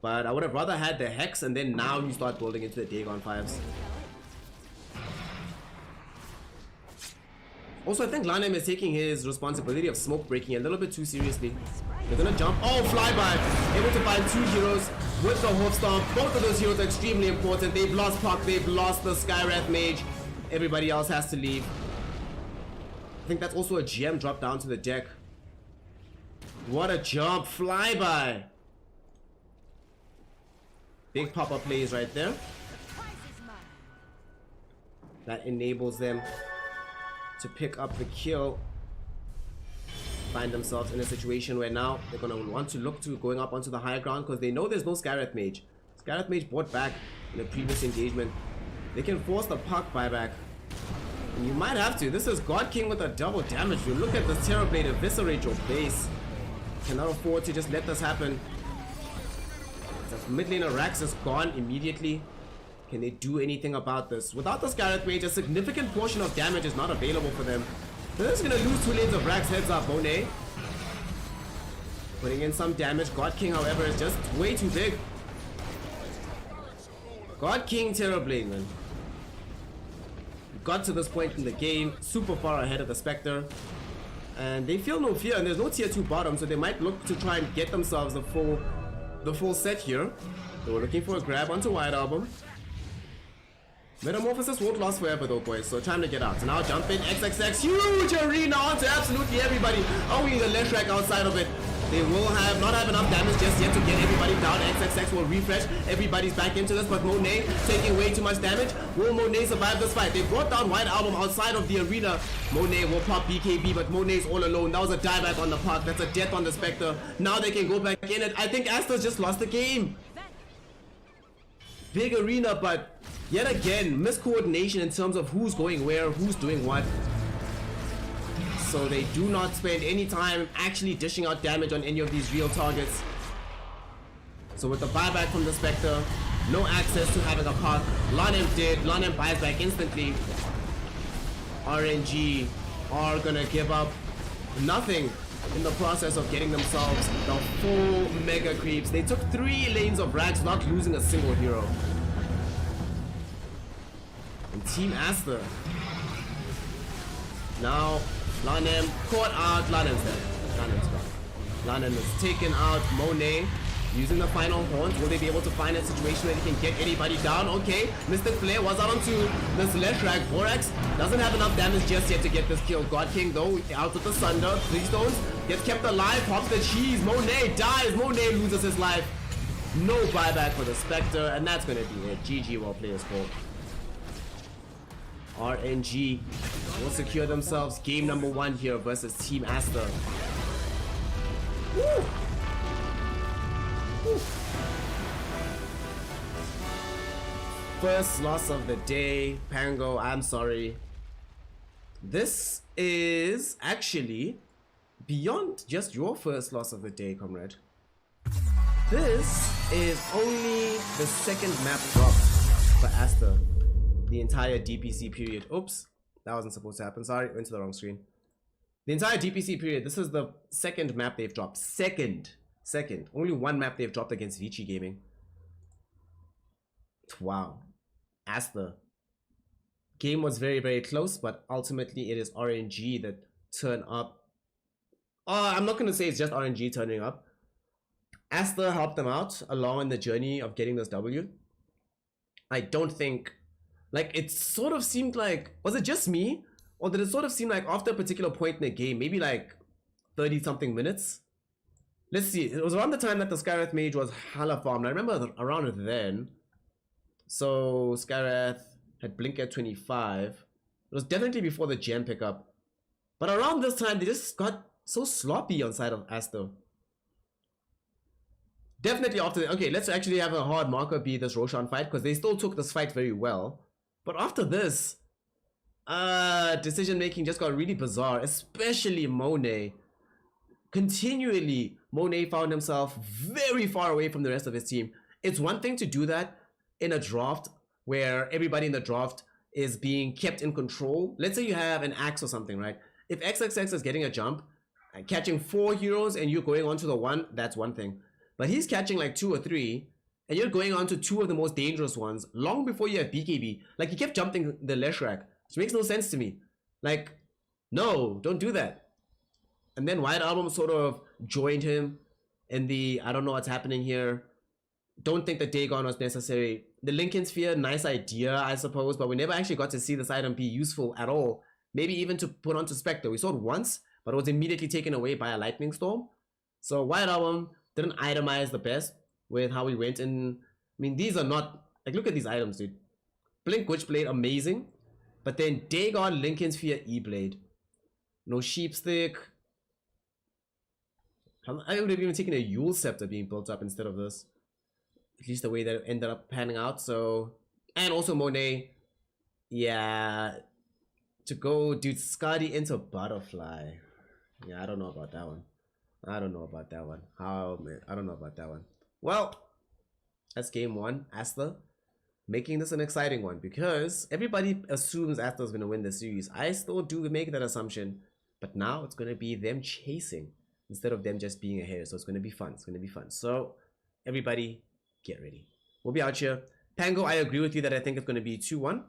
but I would have rather had the Hex and then now you start building into the Dagon 5s. Also, I think Lanem is taking his responsibility of smoke breaking a little bit too seriously. They're gonna jump. Oh, flyby! Able to find 2 heroes with the Hoof Stomp. Both of those heroes are extremely important. They've lost Puck, they've lost the Skywrath Mage. Everybody else has to leave. I think that's also a gem drop down to the deck. What a jump! Flyby! Big pop-up plays right there. That enables them to pick up the kill. Find themselves in a situation where now they're going to want to look to going up onto the higher ground, because they know there's no Skywrath Mage. Skywrath Mage bought back in a previous engagement. They can force the Puck buyback. And you might have to. This is God King with a double damage. You look at this Terrorblade eviscerate your base. Cannot afford to just let this happen. Mid laner Rax is gone immediately. Can they do anything about this? Without the Skywrath Mage, a significant portion of damage is not available for them. They're just gonna lose 2 lanes of Rax. Heads up, Monet. Putting in some damage. God King, however, is just way too big. God King Terrorblade, man. Got to this point in the game, super far ahead of the Spectre. And they feel no fear, and there's no tier 2 bottom, so they might look to try and get themselves the full set here. They were looking for a grab onto White Album. Metamorphosis won't last forever though, boys, so time to get out. So now jump in, XXX, huge arena onto absolutely everybody. Oh, we need a Leshrac outside of it. They will not have enough damage just yet to get everybody down. XXX will refresh. Everybody's back into this, but Monet taking way too much damage. Will Monet survive this fight? They brought down White Album outside of the arena. Monet will pop BKB, but Monet's all alone. That was a dieback on the park. That's a death on the Spectre. Now they can go back in it. I think Asta's just lost the game. Big arena, but yet again, miscoordination in terms of who's going where, who's doing what. So they do not spend any time actually dishing out damage on any of these real targets. So with the buyback from the Spectre, no access to having a park. Lanem did. Lanem buys back instantly. RNG are gonna give up nothing in the process of getting themselves the full mega creeps. They took 3 lanes of Rags, not losing a single hero. And Team Asta. Now Lanem caught out. Lanem's dead. Lanem's gone. Lanem is taken out. Monet Using the final horns, will they be able to find a situation where they can get anybody down? Okay, Mystic Flare was out onto the Leshrac. Vorax doesn't have enough damage just yet to get this kill. God King though, out with the Sunder. 3 stones, gets kept alive, pops the cheese. Monet dies, Monet loses his life. No buyback for the Spectre, and that's gonna be it. GG, well played score. RNG will secure themselves game number 1 here versus Team Asta. Woo! Woo. First loss of the day. Pango, I'm sorry. This is actually beyond just your first loss of the day, comrade. This is only the second map drop for Asta. The entire DPC period. Oops, that wasn't supposed to happen. Sorry, went to the wrong screen. The entire DPC period, this is the second map they've dropped. Second. Only one map they've dropped against Vici Gaming. Wow. Asta. Game was very, very close, but ultimately it is RNG that turn up. I'm not going to say it's just RNG turning up. Asta helped them out along the journey of getting this W. I don't think... Like, it sort of seemed like... Was it just me? Or did it sort of seem like after a particular point in the game, maybe like 30-something minutes? Let's see. It was around the time that the Skywrath Mage was hella farmed. I remember around then. So, Skywrath had Blink at 25. It was definitely before the gem pickup. But around this time, they just got so sloppy on side of Asta. Definitely after... Okay, let's actually have a hard marker be this Roshan fight, because they still took this fight very well. But after this, decision making just got really bizarre, especially Monet. Continually, Monet found himself very far away from the rest of his team. It's one thing to do that in a draft where everybody in the draft is being kept in control. Let's say you have an axe or something, right? If XXX is getting a jump, catching 4 heroes and you're going on to the 1, that's one thing. But he's catching like 2 or 3, and you're going on to 2 of the most dangerous ones long before you have BKB. Like, he kept jumping the Leshrac, which makes no sense to me. Like, no, don't do that. And then White Album sort of joined him in the, I don't know what's happening here. Don't think the Dagon was necessary. The Lincoln Sphere, nice idea, I suppose, but we never actually got to see this item be useful at all. Maybe even to put onto Spectre. We saw it once, but it was immediately taken away by a Lightning Storm. So White Album didn't itemize the best with how we went in. I mean, these are not, like, look at these items, dude. Blink Witchblade, amazing. But then Dagon, Lincoln Sphere, E-Blade. No Sheepstick. I would have even taken a Yule Scepter being built up instead of this. At least the way that it ended up panning out, so... And also Monet. Yeah. To go, dude, Skadi into Butterfly. Yeah, I don't know about that one. I don't know about that one. How, man? I don't know about that one. Well, that's game 1. Asta. Making this an exciting one because everybody assumes Asta's going to win the series. I still do make that assumption. But now it's going to be them chasing instead of them just being ahead. So it's going to be fun. It's going to be fun. So everybody get ready. We'll be out here. Pango, I agree with you that I think it's going to be 2-1.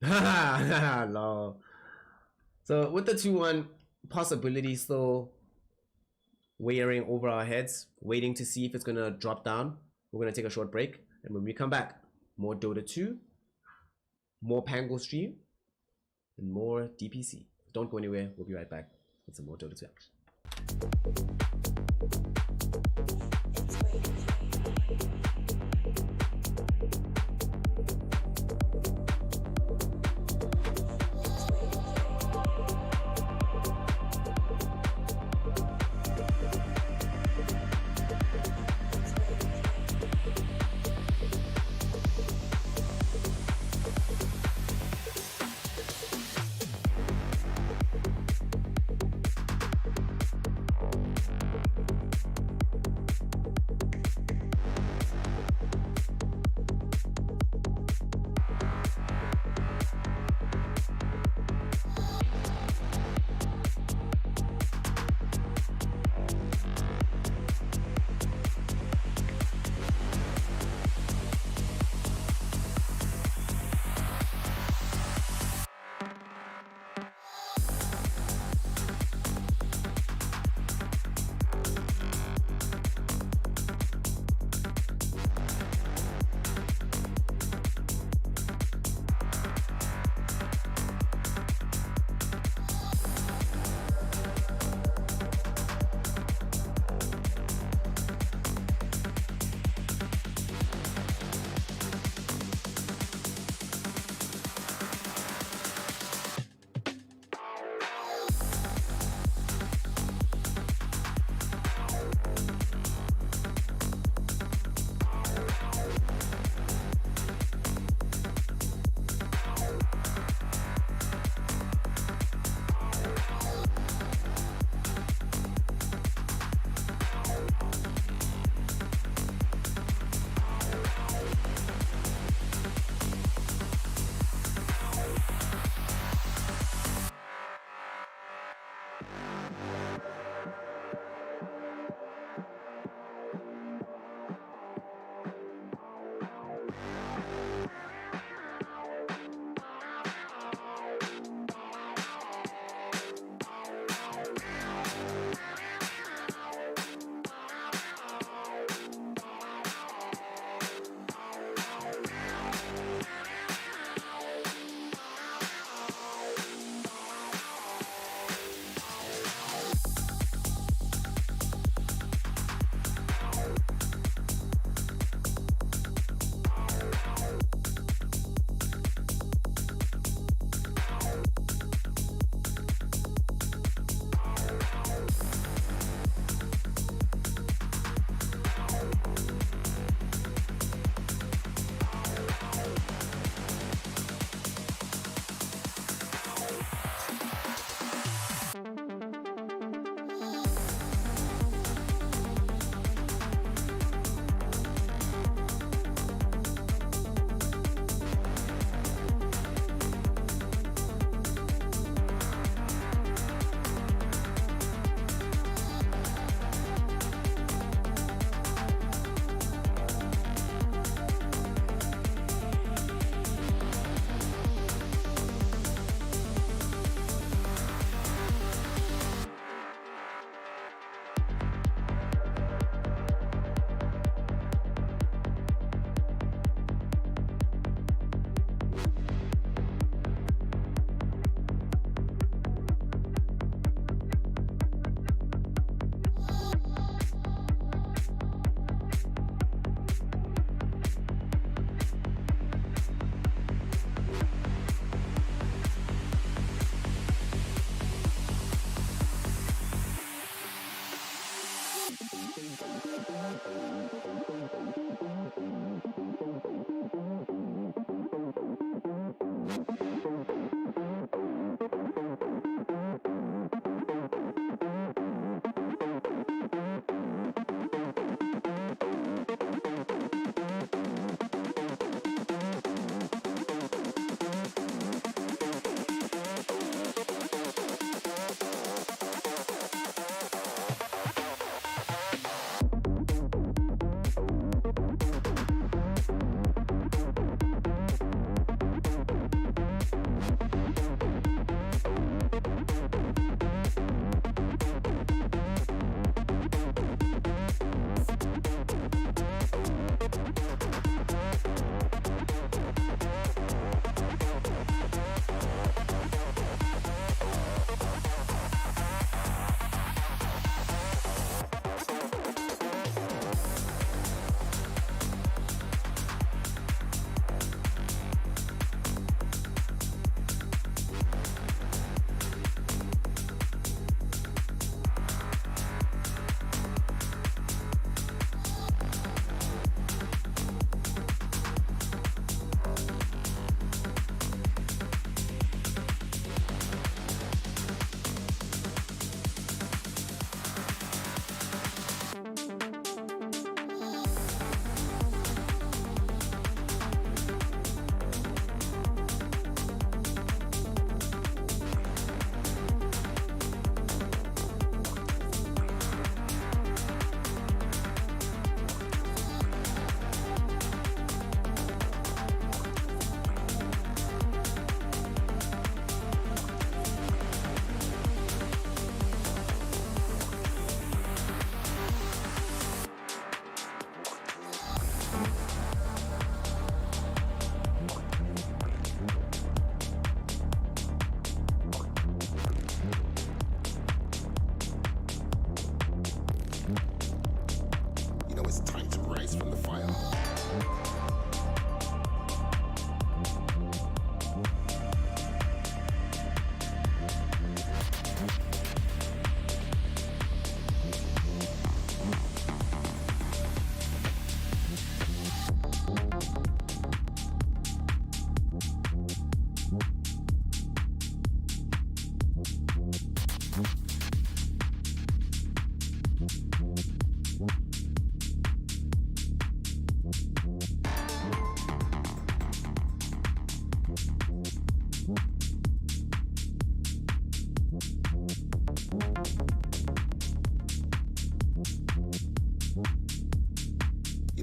Haha, lol. So with the 2-1 possibility still weighing over our heads, waiting to see if it's going to drop down, we're going to take a short break. And when we come back, more Dota 2, more Pango stream, and more DPC. Don't go anywhere. We'll be right back with some more Dota 2 action.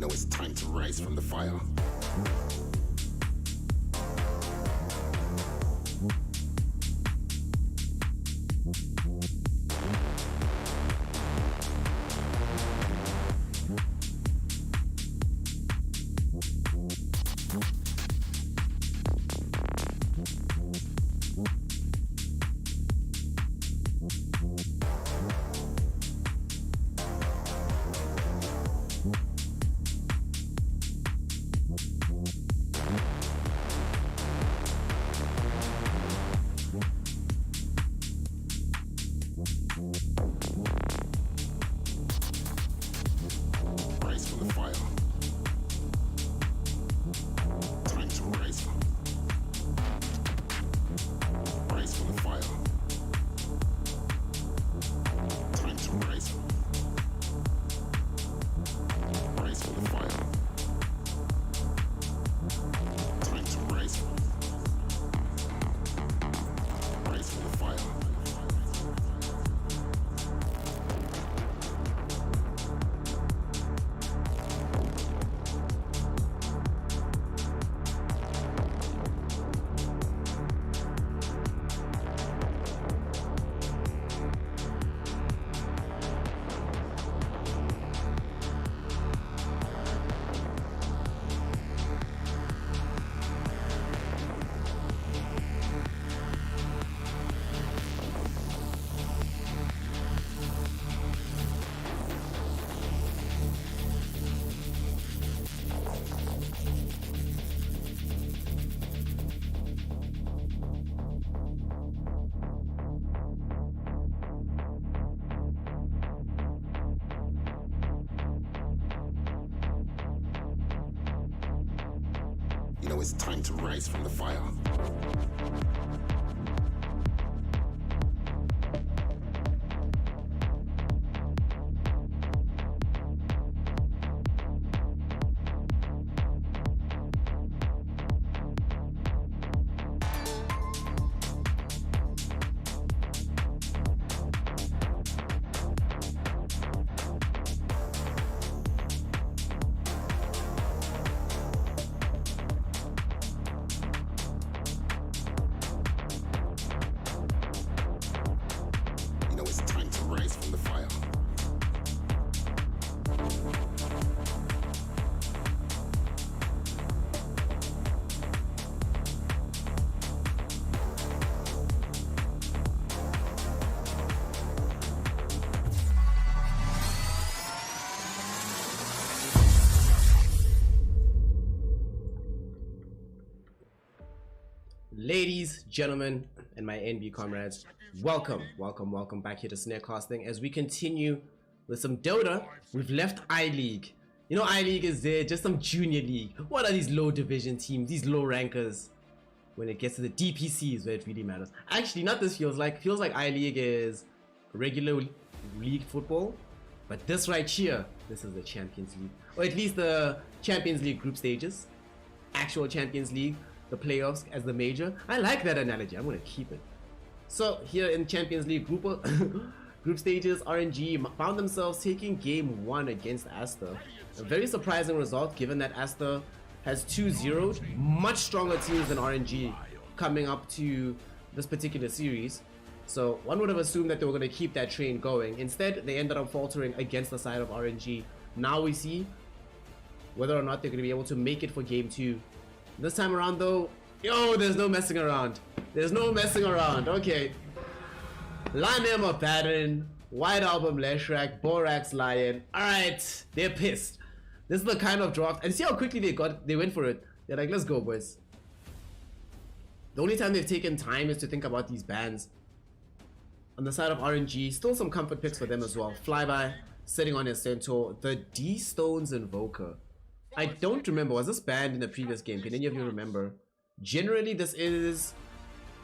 know it's time to rise from the fire. Rise from the fire. Time to rise. Rise from the fire. Time to rise. Rise from the fire. Time to rise. Rise from the fire. You know it's time to rise from the fire. You know it's time to rise from the fire. Ladies, gentlemen, and my NB comrades, welcome back here to Snare-Casting as we continue with some Dota. We've left I-League. You know, I-League is there, just some junior league. What are these low division teams, these low rankers? When it gets to the DPC is where it really matters. Actually, not this feels like I-League is regular league football, but this right here, this is the Champions League, or at least the Champions League group stages, actual Champions League, the playoffs as the major. I like that analogy. I'm gonna keep it. So here in Champions League group stages, RNG found themselves taking game 1 against Aster. A very surprising result given that Aster has 2-0'd much stronger teams than RNG coming up to this particular series. So one would have assumed that they were going to keep that train going. Instead, they ended up faltering against the side of RNG. Now we see whether or not they're going to be able to make it for game 2. This time around though, there's no messing around. There's no messing around. Okay. Lanem of Baron, White Album Leshrak, Borax Lion. Alright, they're pissed. This is the kind of draft, and see how quickly they went for it. They're like, let's go, boys. The only time they've taken time is to think about these bans. On the side of RNG, still some comfort picks for them as well. Flyby, sitting on his Centaur, the D-Stones Invoker. I don't remember, was this banned in the previous game? Can any of you remember? Generally, this is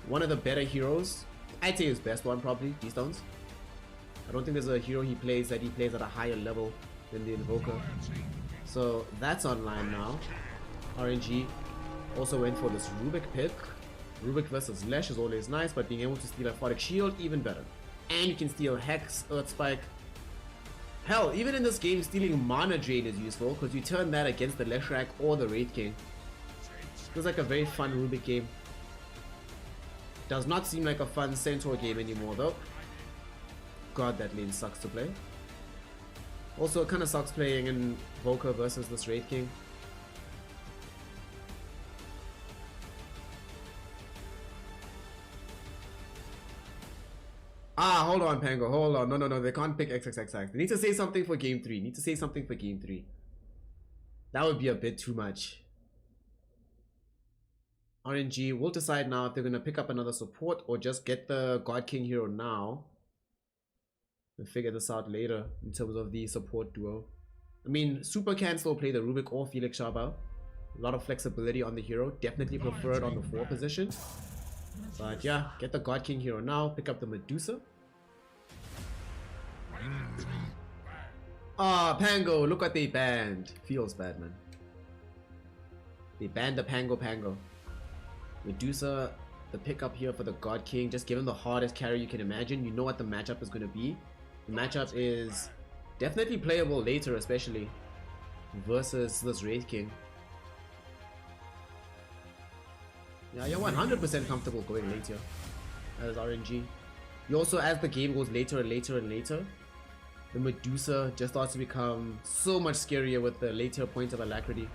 one of the better heroes. I'd say his best one, probably, D-Stones. I don't think there's a hero he plays at a higher level than the Invoker. So that's online now. RNG also went for this Rubik pick. Rubik versus Lesh is always nice, but being able to steal a Photic Shield, even better. And you can steal Hex, Earth Spike, Hell, even in this game, stealing Mana Drain is useful because you turn that against the Leshrac or the Wraith King. Feels like a very fun Rubik game. Does not seem like a fun Centaur game anymore though. God, that lane sucks to play. Also, it kind of sucks playing in Volker versus this Wraith King. Ah, hold on, Pango, hold on. No, they can't pick XXXX. They need to say something for game 3. Need to say something for game 3. That would be a bit too much. RNG will decide now if they're going to pick up another support or just get the God King hero now. We'll figure this out later in terms of the support duo. I mean, Super can still play the Rubik or Felix Shabao. A lot of flexibility on the hero. Definitely preferred on the 4 position. But yeah, get the God King hero now. Pick up the Medusa. Ah, Pango, look what they banned. Feels bad, man. They banned the Pango. Medusa, the pickup here for the God King. Just give him the hardest carry you can imagine. You know what the matchup is going to be. The matchup is definitely playable later, especially versus this Wraith King. Yeah, you're 100% comfortable going late here as RNG. You also, as the game goes later and later and later, the Medusa just starts to become so much scarier with the later points of alacrity.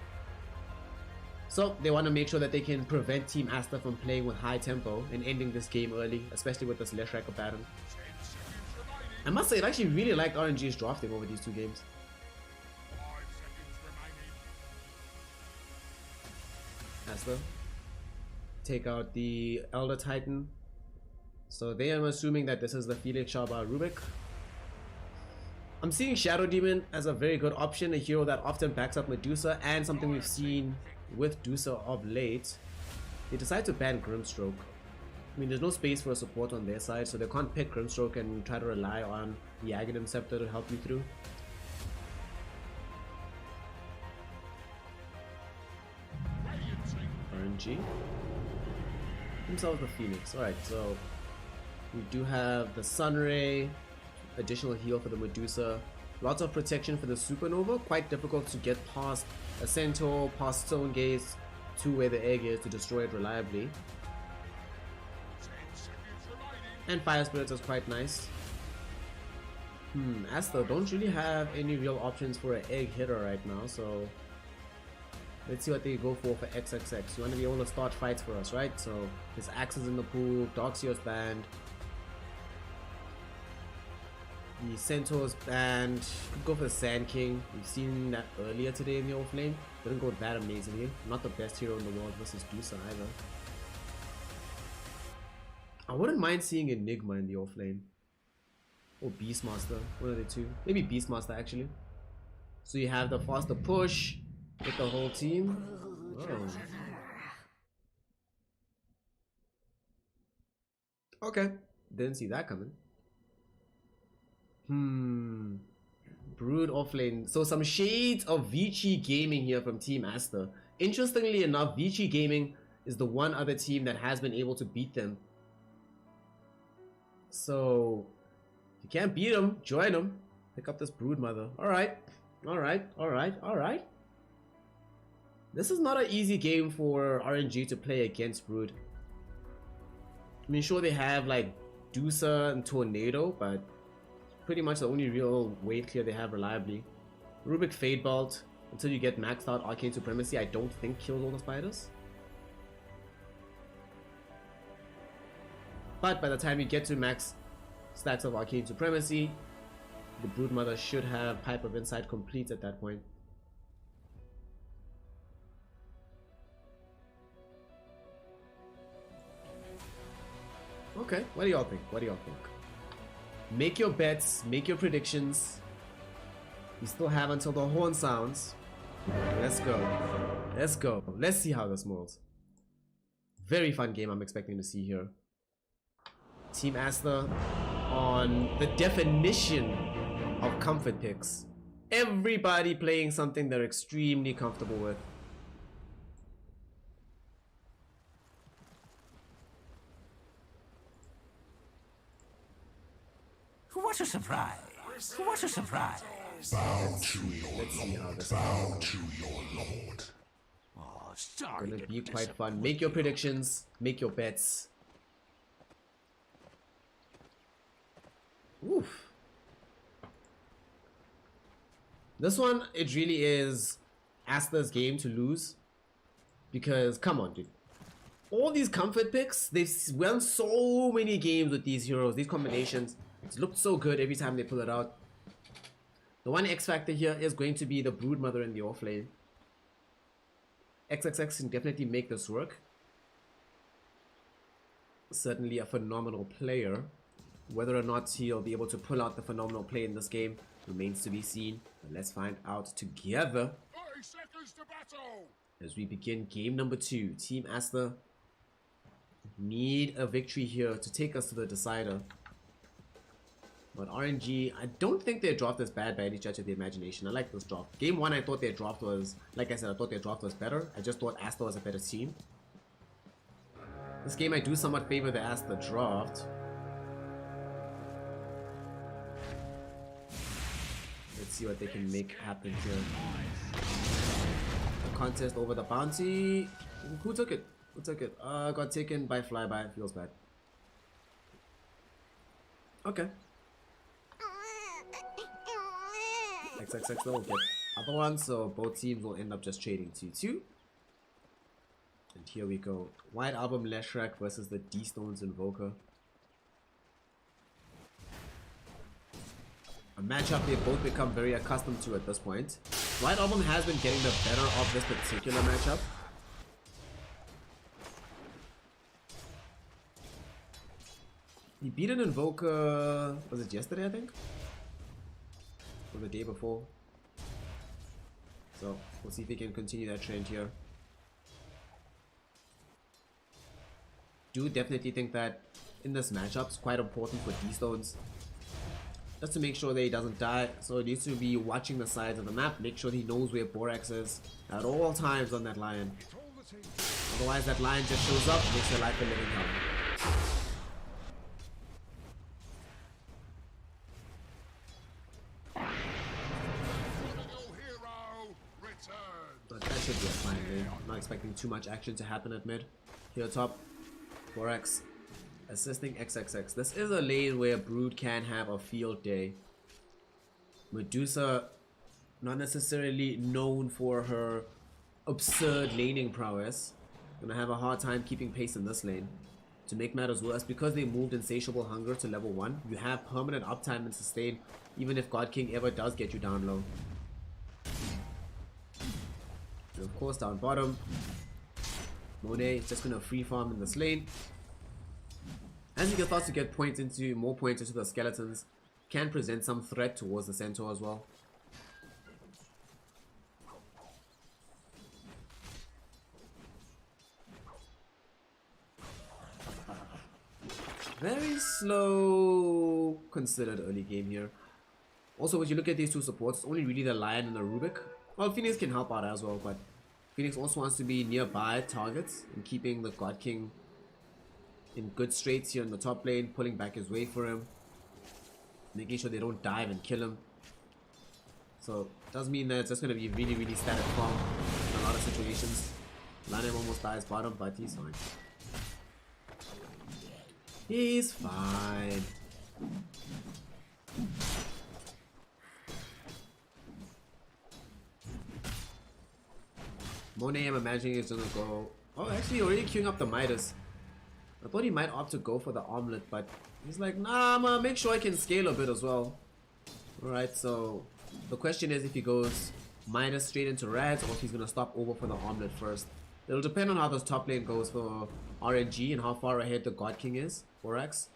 So they want to make sure that they can prevent Team Asta from playing with high tempo and ending this game early, especially with this Leshrac pattern. I must say, I actually really liked RNG's drafting over these 2 games. Asta. Take out the Elder Titan. So they are assuming that this is the Felix Shabao Rubik. I'm seeing Shadow Demon as a very good option, a hero that often backs up Medusa, and something we've seen with Dusa of late. They decide to ban Grimstroke. I mean, there's no space for a support on their side, so they can't pick Grimstroke and try to rely on the Aghanim Scepter to help you through. RNG. Himself the Phoenix. Alright, so we do have the Sunray, additional heal for the Medusa, lots of protection for the Supernova, quite difficult to get past a Centaur, past Stone Gaze to where the egg is to destroy it reliably. And Fire Spirits is quite nice. Asta don't really have any real options for an egg hitter right now, so let's see what they go for XXX. You want to be able to start fights for us, right? So his Axe is in the pool, Darkseer's banned, the Centaur's banned. Could go for the Sand King. We've seen that earlier today in the offlane. Didn't go that amazingly. Not the best hero in the world versus Dusa either. I wouldn't mind seeing Enigma in the offlane. Or Beastmaster. One of the two. Maybe Beastmaster actually. So you have the faster push with the whole team. Oh. Okay. Didn't see that coming. Brood offlane. So some shades of Vici Gaming here from Team Asta. Interestingly enough, Vici Gaming is the one other team that has been able to beat them. So if you can't beat them, join them. Pick up this Brood Mother. Alright. Alright. This is not an easy game for RNG to play against Brood. I mean, sure they have like Dusa and Tornado, but pretty much the only real wave clear they have reliably. Rubik Fade Bolt, until you get maxed out Arcane Supremacy, I don't think kills all the spiders. But by the time you get to max stacks of Arcane Supremacy, the Broodmother should have Pipe of Insight complete at that point. Okay, what do y'all think? Make your bets, make your predictions. You still have until the horn sounds. Let's go. Let's see how this moves. Very fun game I'm expecting to see here. Team Asta on the definition of comfort picks. Everybody playing something they're extremely comfortable with. What a surprise! What a surprise! Bow to your Let's see how this bow to your lord. Oh, sorry gonna to be quite fun. Make your predictions, make your bets. Oof. This one, it really is Asta's game to lose. Because, come on, dude. All these comfort picks, they've won so many games with these heroes, these combinations. It's looked so good every time they pull it out. The one X factor here is going to be the Broodmother in the offlane. XXX can definitely make this work. Certainly a phenomenal player. Whether or not he'll be able to pull out the phenomenal play in this game remains to be seen. But let's find out together 30 seconds to battle. as we begin game number 2. Team Asta need a victory here to take us to the decider. But RNG, I don't think their draft is bad by any stretch of the imagination. I like this draft. Game 1, I thought their draft was, like I said, I thought their draft was better. I just thought Asta was a better team. This game, I do somewhat favor the Asta draft. Let's see what they can make happen here. The contest over the bounty. Who took it? Who took it? Got taken by flyby. Feels bad. Okay. XXX will get other one, so both teams will end up just trading 2-2. And here we go. White Album Leshrac versus the D-Stones Invoker. A matchup they've both become very accustomed to at this point. White Album has been getting the better of this particular matchup. He beat an Invoker, was it yesterday I think? Or the day before. So we'll see if he can continue that trend here. Do definitely think that in this matchup it's quite important for D-Stones just to make sure that he doesn't die. So he needs to be watching the sides of the map, make sure he knows where Borax is at all times on that lion. Otherwise that lion just shows up, makes your life a living hell. But that should be a fine lane. Not expecting too much action to happen at mid. Here top, Borax assisting XXX. This is a lane where Brood can have a field day. Medusa, not necessarily known for her absurd laning prowess, gonna have a hard time keeping pace in this lane. To make matters worse, because they moved Insatiable Hunger to level 1, you have permanent uptime and sustain even if God King ever does get you down low. And of course down bottom, Monet is just gonna free farm in this lane. As he can start to get more points into the skeletons, can present some threat towards the centaur as well. Very slow considered early game here. Also, when you look at these two supports, it's only really the Lion and the Rubik. Well, Phoenix can help out as well, but Phoenix also wants to be nearby targets and keeping the God King in good straights here in the top lane, pulling back his way for him, making sure they don't dive and kill him. So it does mean that it's just going to be really, really static farm in a lot of situations. Lane almost dies bottom, but he's fine. He's fine. Monet, I'm imagining, is gonna go. Oh, actually, already queuing up the Midas. I thought he might opt to go for the omelet, but he's like, nah, I'm gonna make sure I can scale a bit as well. Alright, so the question is if he goes Midas straight into Rads or if he's gonna stop over for the omelet first. It'll depend on how this top lane goes for RNG and how far ahead the God King is, Borax.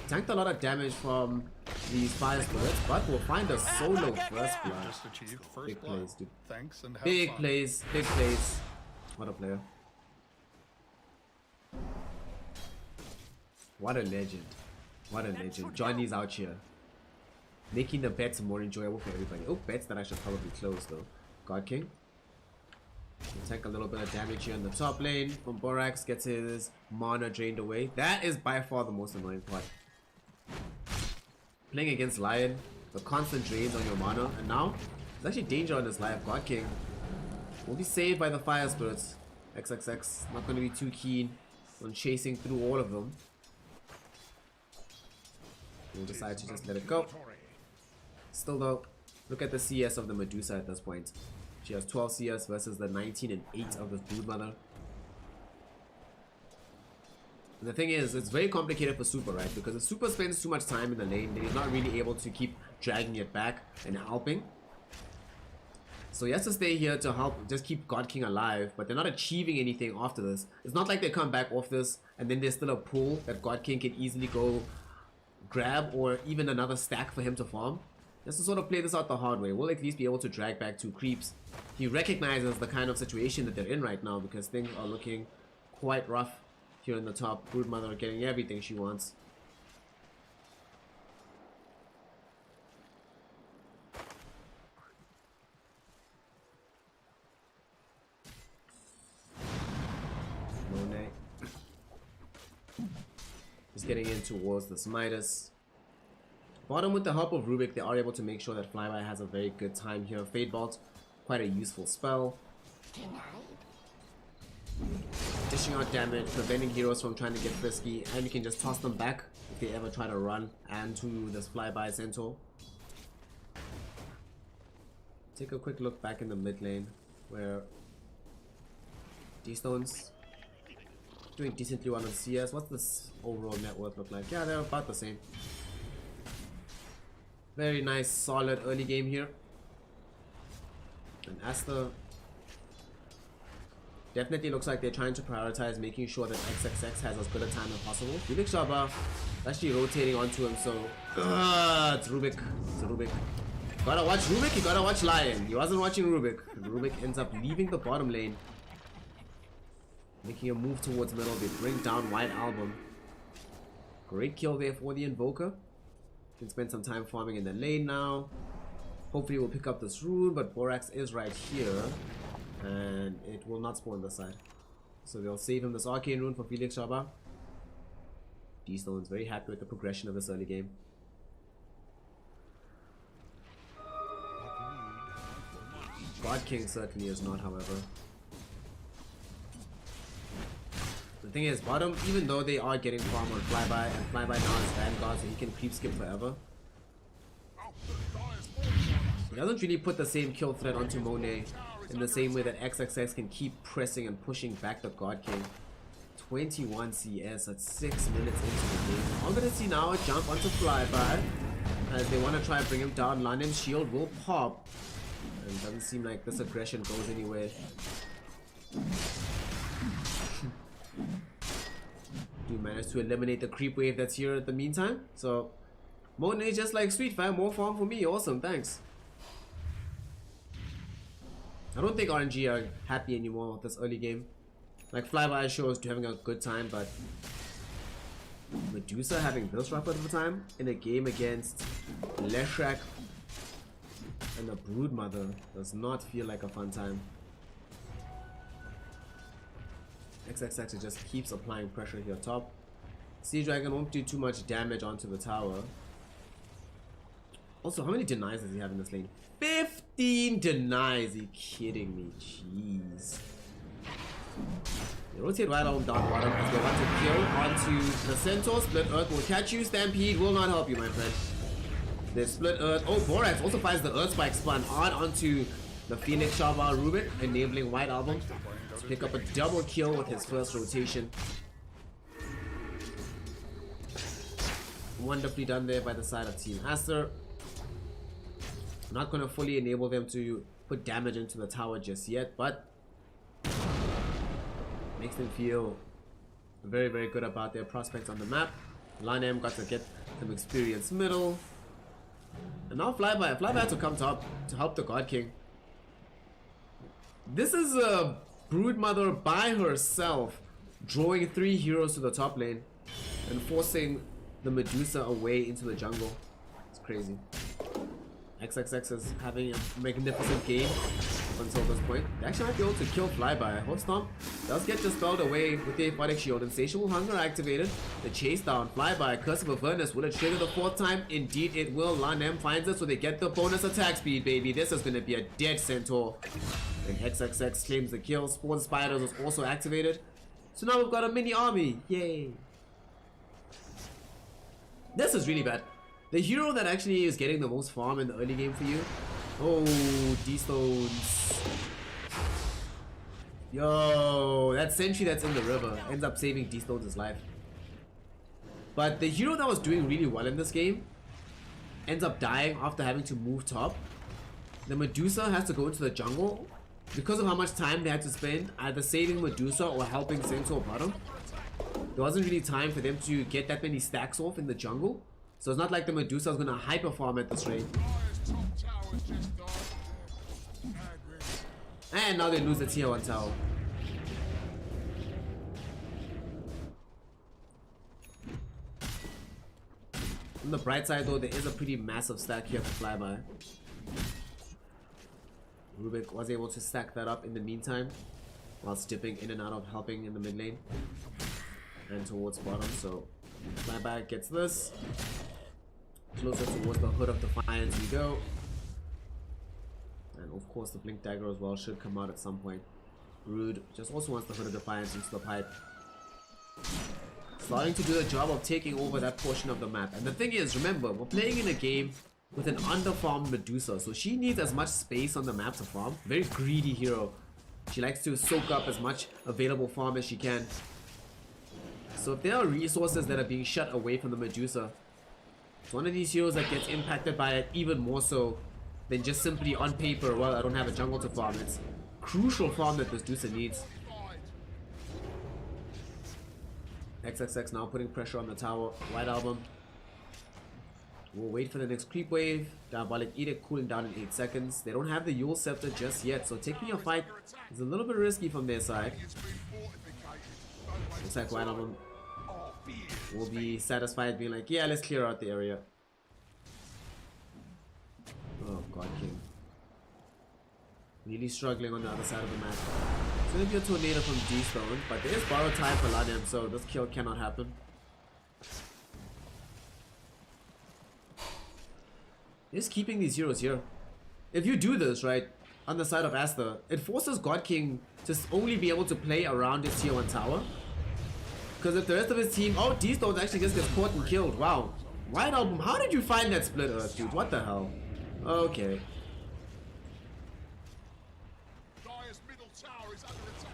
Tanked a lot of damage from these fire spirits, but we'll find a solo first blood. Just achieved first Big blood. plays, dude. Thanks and have Big fun. plays, big plays. What a player. What a legend. What a legend. Johnny's out here. Making the bets more enjoyable for everybody. Oh, bets that I should probably close though. God King. We'll take a little bit of damage here in the top lane from Borax. Gets his mana drained away. That is by far the most annoying part. Playing against Lion, the constant drains on your mana, and now there's actually danger on his life. God King will be saved by the fire spirits. XXX not going to be too keen on chasing through all of them. We'll decide to just let it go. Still though, look at the CS of the Medusa at this point. She has 12 CS versus the 19 and 8 of the Broodmother. And the thing is, it's very complicated for Super, right? Because if Super spends too much time in the lane, then he's not really able to keep dragging it back and helping. So he has to stay here to help just keep God King alive, but they're not achieving anything after this. It's not like they come back off this and then there's still a pool that God King can easily go grab, or even another stack for him to farm. Just to sort of play this out the hard way. We'll at least be able to drag back 2 creeps. He recognizes the kind of situation that they're in right now, because things are looking quite rough here in the top. Broodmother getting everything she wants. Monet is getting in towards the Midas. Bottom, with the help of Rubik, they are able to make sure that Flyby has a very good time here. Fade Bolt, quite a useful spell. Dishing out damage, preventing heroes from trying to get frisky, and you can just toss them back if they ever try to run and to this Flyby Centaur. Take a quick look back in the mid lane, where D-Stones doing decently well on CS. What's this overall net worth look like? Yeah, they're about the same. Very nice, solid early game here. And Asta definitely looks like they're trying to prioritize making sure that XXX has as good a time as possible. Rubik Shaba actually rotating onto him, so it's Rubik. It's Rubik. Gotta watch Rubik, you gotta watch Lion. He wasn't watching Rubik. Rubik ends up leaving the bottom lane, making a move towards middle. They bring down White Album. Great kill there for the Invoker. Can spend some time farming in the lane now. Hopefully we'll pick up this rune, but Borax is right here, and it will not spawn this side. So they'll save him this arcane rune for Felix Shaba. D-Stone's very happy with the progression of this early game. God King certainly is not, however. The thing is, bottom, even though they are getting farm on Flyby, and Flyby now is Vanguard, so he can creep skip forever. He doesn't really put the same kill threat onto Monet in the same way that XXX can keep pressing and pushing back the God King. 21 CS at 6 minutes into the game. All gonna see now a jump onto Flyby as they want to try and bring him down. Lanem's shield will pop, and it doesn't seem like this aggression goes anywhere. Do manage to eliminate the creep wave that's here at the meantime. So Monet just like, sweet fam, more farm for me, awesome, thanks. I don't think RNG are happy anymore with this early game. Like, Flyby shows to having a good time, but Medusa having this rough of a time in a game against Leshrac and the Broodmother does not feel like a fun time. XXX just keeps applying pressure here top. Sea Dragon won't do too much damage onto the tower. Also, how many denies does he have in this lane? 15 denies! Are you kidding me? Jeez. They rotate right on down bottom as they want to kill onto the Centaur. Split Earth will catch you. Stampede will not help you, my friend. They split Earth. Oh, Borax also finds the Earth Spike spawn on onto the Phoenix Shaba Rubik, enabling White Album to pick up a double kill with his first rotation. Wonderfully done there by the side of Team Aster. Not going to fully enable them to put damage into the tower just yet, but makes them feel very, very good about their prospects on the map. Lanem got to get some experience middle. And now Flyby had to come top to help the God King. This is a Broodmother by herself, drawing 3 heroes to the top lane and forcing the Medusa away into the jungle. It's crazy. XXX is having a magnificent game. until this point. They actually might be able to kill Flyby. Hot Stomp does get dispelled away with the Aphotic Shield. Insatiable Hunger activated. The chase down. Flyby. Curse of Avernus. Will it trigger the 4th time? Indeed it will. Lanem finds it, so they get the bonus attack speed, baby. This is going to be a dead Centaur. And XXX claims the kill. Spawn Spiders was also activated. So now we've got a mini army. Yay. This is really bad. The hero that actually is getting the most farm in the early game for you. Oh, D-Stones. Yo, that sentry that's in the river ends up saving D-Stones' life. But the hero that was doing really well in this game ends up dying after having to move top. The Medusa has to go into the jungle. Because of how much time they had to spend either saving Medusa or helping Centaur bottom, there wasn't really time for them to get that many stacks off in the jungle. So it's not like the Medusa is going to hyper farm at this rate. And now they lose the tier 1 tower. On the bright side though, there is a pretty massive stack here for Flyby. Rubik was able to stack that up in the meantime while dipping in and out of helping in the mid lane and towards bottom. So Flyby gets this. Closer towards the Hood of Defiance we go. And of course the Blink Dagger as well should come out at some point. Rude just also wants the Hood of Defiance into the pipe. Starting to do the job of taking over that portion of the map. And the thing is, remember, we're playing in a game with an underfarmed Medusa, so she needs as much space on the map to farm. Very greedy hero. She likes to soak up as much available farm as she can. So if there are resources that are being shut away from the Medusa, it's one of these heroes that gets impacted by it even more so than just simply on paper, well, I don't have a jungle to farm. It's crucial farm that Medusa needs. XXX now putting pressure on the tower. White Album. We'll wait for the next creep wave. Diabolic Edict cooling down in 8 seconds. They don't have the Yule Scepter just yet, so taking a fight is a little bit risky from their side. Looks like White Album will be satisfied being like, yeah, let's clear out the area. Oh, God King. Really struggling on the other side of the map. It's going to be a tornado from D-Stone, but there is borrowed time for Lanium, so this kill cannot happen. Just keeping these heroes here. If you do this, right, on the side of Aster, it forces God King to only be able to play around his tier 1 tower. Because if the rest of his team... Oh, D-Stone actually just gets caught and killed. Wow. White Album, how did you find that split earth, dude? What the hell? Okay. Dire's middle tower is under attack.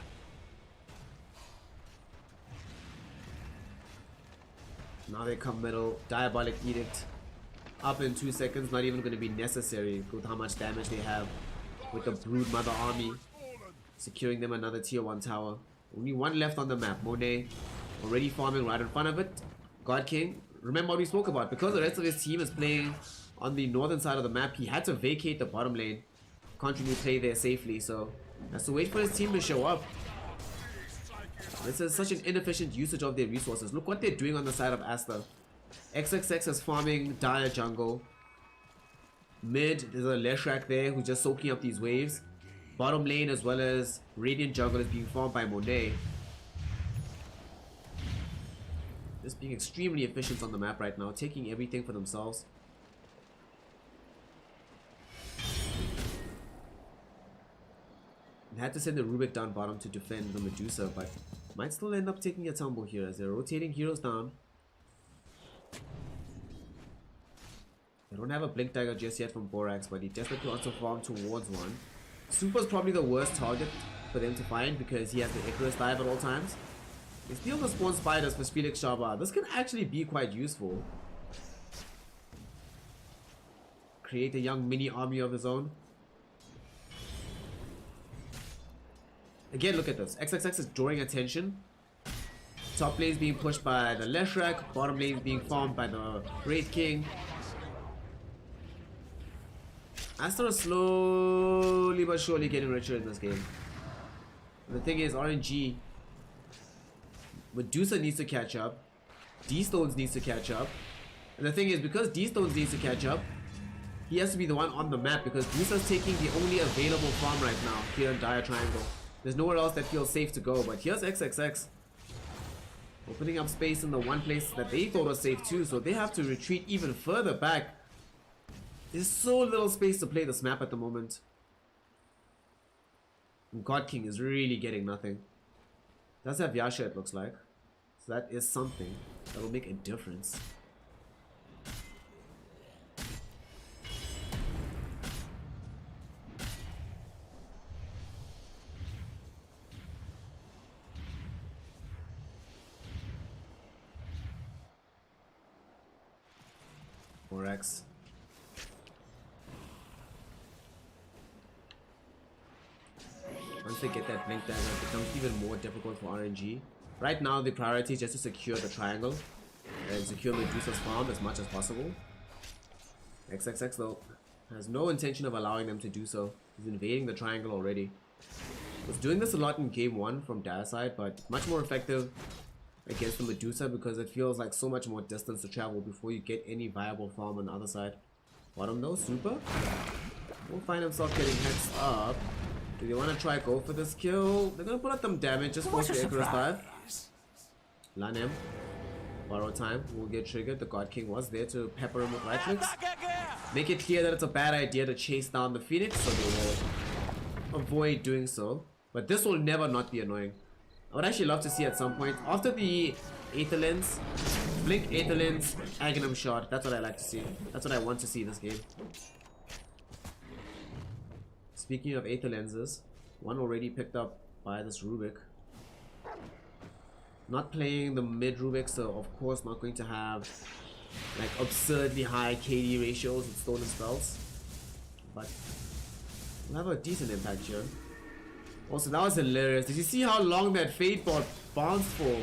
Now they come middle. Diabolic Edict. Up in 2 seconds. Not even going to be necessary with how much damage they have with the Brood Mother army. Securing them another tier 1 tower. Only one left on the map. Monet already farming right in front of it. God King. Remember what we spoke about. Because the rest of his team is playing on the northern side of the map, he had to vacate the bottom lane. Can't really play there safely, so has to wait for his team to show up. This is such an inefficient usage of their resources. Look what they're doing on the side of Aster. XXX is farming Dire jungle. Mid, there's a Leshrac there who's just soaking up these waves. Bottom lane as well as Radiant jungle is being farmed by Monet. Just being extremely efficient on the map right now, taking everything for themselves. They had to send the Rubik down bottom to defend the Medusa, but might still end up taking a tumble here as they're rotating heroes down. They don't have a Blink Dagger just yet from Borax, but he desperately wants to farm towards one. Super's probably the worst target for them to find because he has the Icarus dive at all times. They steal the Spawn Spiders for Felix Shaba. This can actually be quite useful. Create a young mini army of his own. Again, look at this. XXX is drawing attention. Top lane is being pushed by the Leshrac. Bottom lane is being farmed by the Wraith King. Aster is slowly but surely getting richer in this game. The thing is, RNG. Medusa needs to catch up. D-Stones needs to catch up. And the thing is, because D-Stones needs to catch up, he has to be the one on the map because Dusa's taking the only available farm right now here in Dire Triangle. There's nowhere else that feels safe to go, but here's XXX. Opening up space in the one place that they thought was safe too, so they have to retreat even further back. There's so little space to play this map at the moment. And God King is really getting nothing. Does have Yasha, it looks like. So that is something that will make a difference. X. Once they get that blink dagger, it becomes even more difficult for RNG. Right now, the priority is just to secure the triangle and secure Medusa's farm as much as possible. XXX though has no intention of allowing them to do so. He's invading the triangle already. Was doing this a lot in game 1 from Dire side, but much more effective against the Medusa because it feels like so much more distance to travel before you get any viable farm on the other side. Bottom though, super. Will find himself getting heads up. Do they want to try go for this kill? They're gonna put up some damage, just force the Icarus dive. Lanem. Borrow time will get triggered. The God King was there to pepper him with right clicks. Make it clear that it's a bad idea to chase down the Phoenix, so they will avoid doing so. But this will never not be annoying. I would actually love to see at some point, after the Aether Lens, Blink Aether Lens, Aghanim Shot. That's what I like to see. That's what I want to see in this game. Speaking of Aether Lenses, one already picked up by this Rubik. Not playing the mid Rubik, so of course not going to have like absurdly high KD ratios with stolen spells. But we'll have a decent impact here. Also, that was hilarious. Did you see how long that Fade bot bounced for?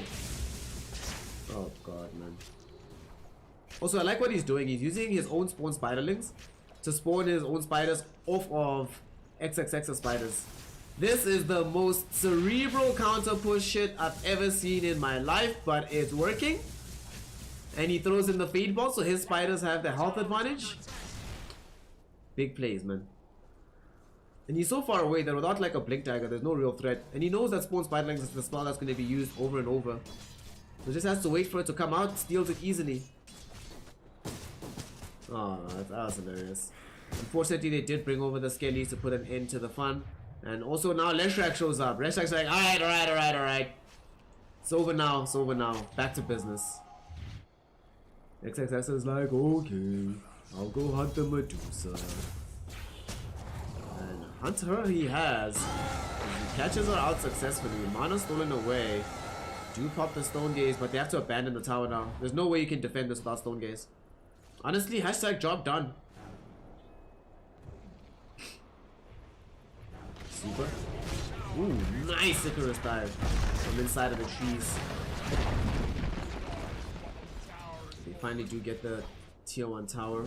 Oh god, man. Also, I like what he's doing. He's using his own spawn spiderlings to spawn his own spiders off of XXX's spiders. This is the most cerebral counter push shit I've ever seen in my life, but it's working. And he throws in the Fade bot so his spiders have the health advantage. Big plays, man. And he's so far away that without like a Blink Dagger, there's no real threat. And he knows that Spawn Spiderlings is the spell that's going to be used over and over. So just has to wait for it to come out, steals it easily. Oh, that was hilarious. Unfortunately, they did bring over the Skellies to put an end to the fun. And also now Leshrak shows up. Leshrak's like, alright. It's over now, back to business. XXX is like, okay, I'll go hunt the Medusa. And hunt her he has. He catches her out successfully. Mana stolen away. Do pop the Stone Gaze, but they have to abandon the tower now. There's no way you can defend this without Stone Gaze. Honestly, hashtag job done. Super. Ooh, nice Icarus dive from inside of the trees. They finally do get the tier 1 tower.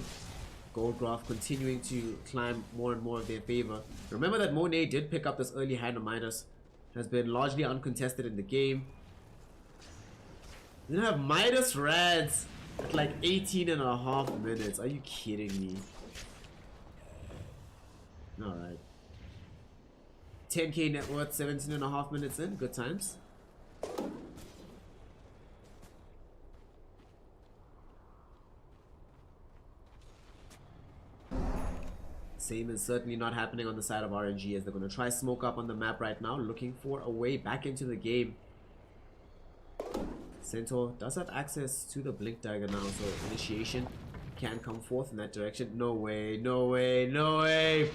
Goldgraph continuing to climb more and more of their favor. Remember that Monet did pick up this early hand of Midas. Has been largely uncontested in the game. You have Midas Rads at like 18.5 minutes. Are you kidding me? Alright. 10k net worth, 17.5 minutes in. Good times. Same is certainly not happening on the side of RNG as they're going to try smoke up on the map right now, looking for a way back into the game. Centaur does have access to the Blink Dagger now, so initiation can come forth in that direction. No way,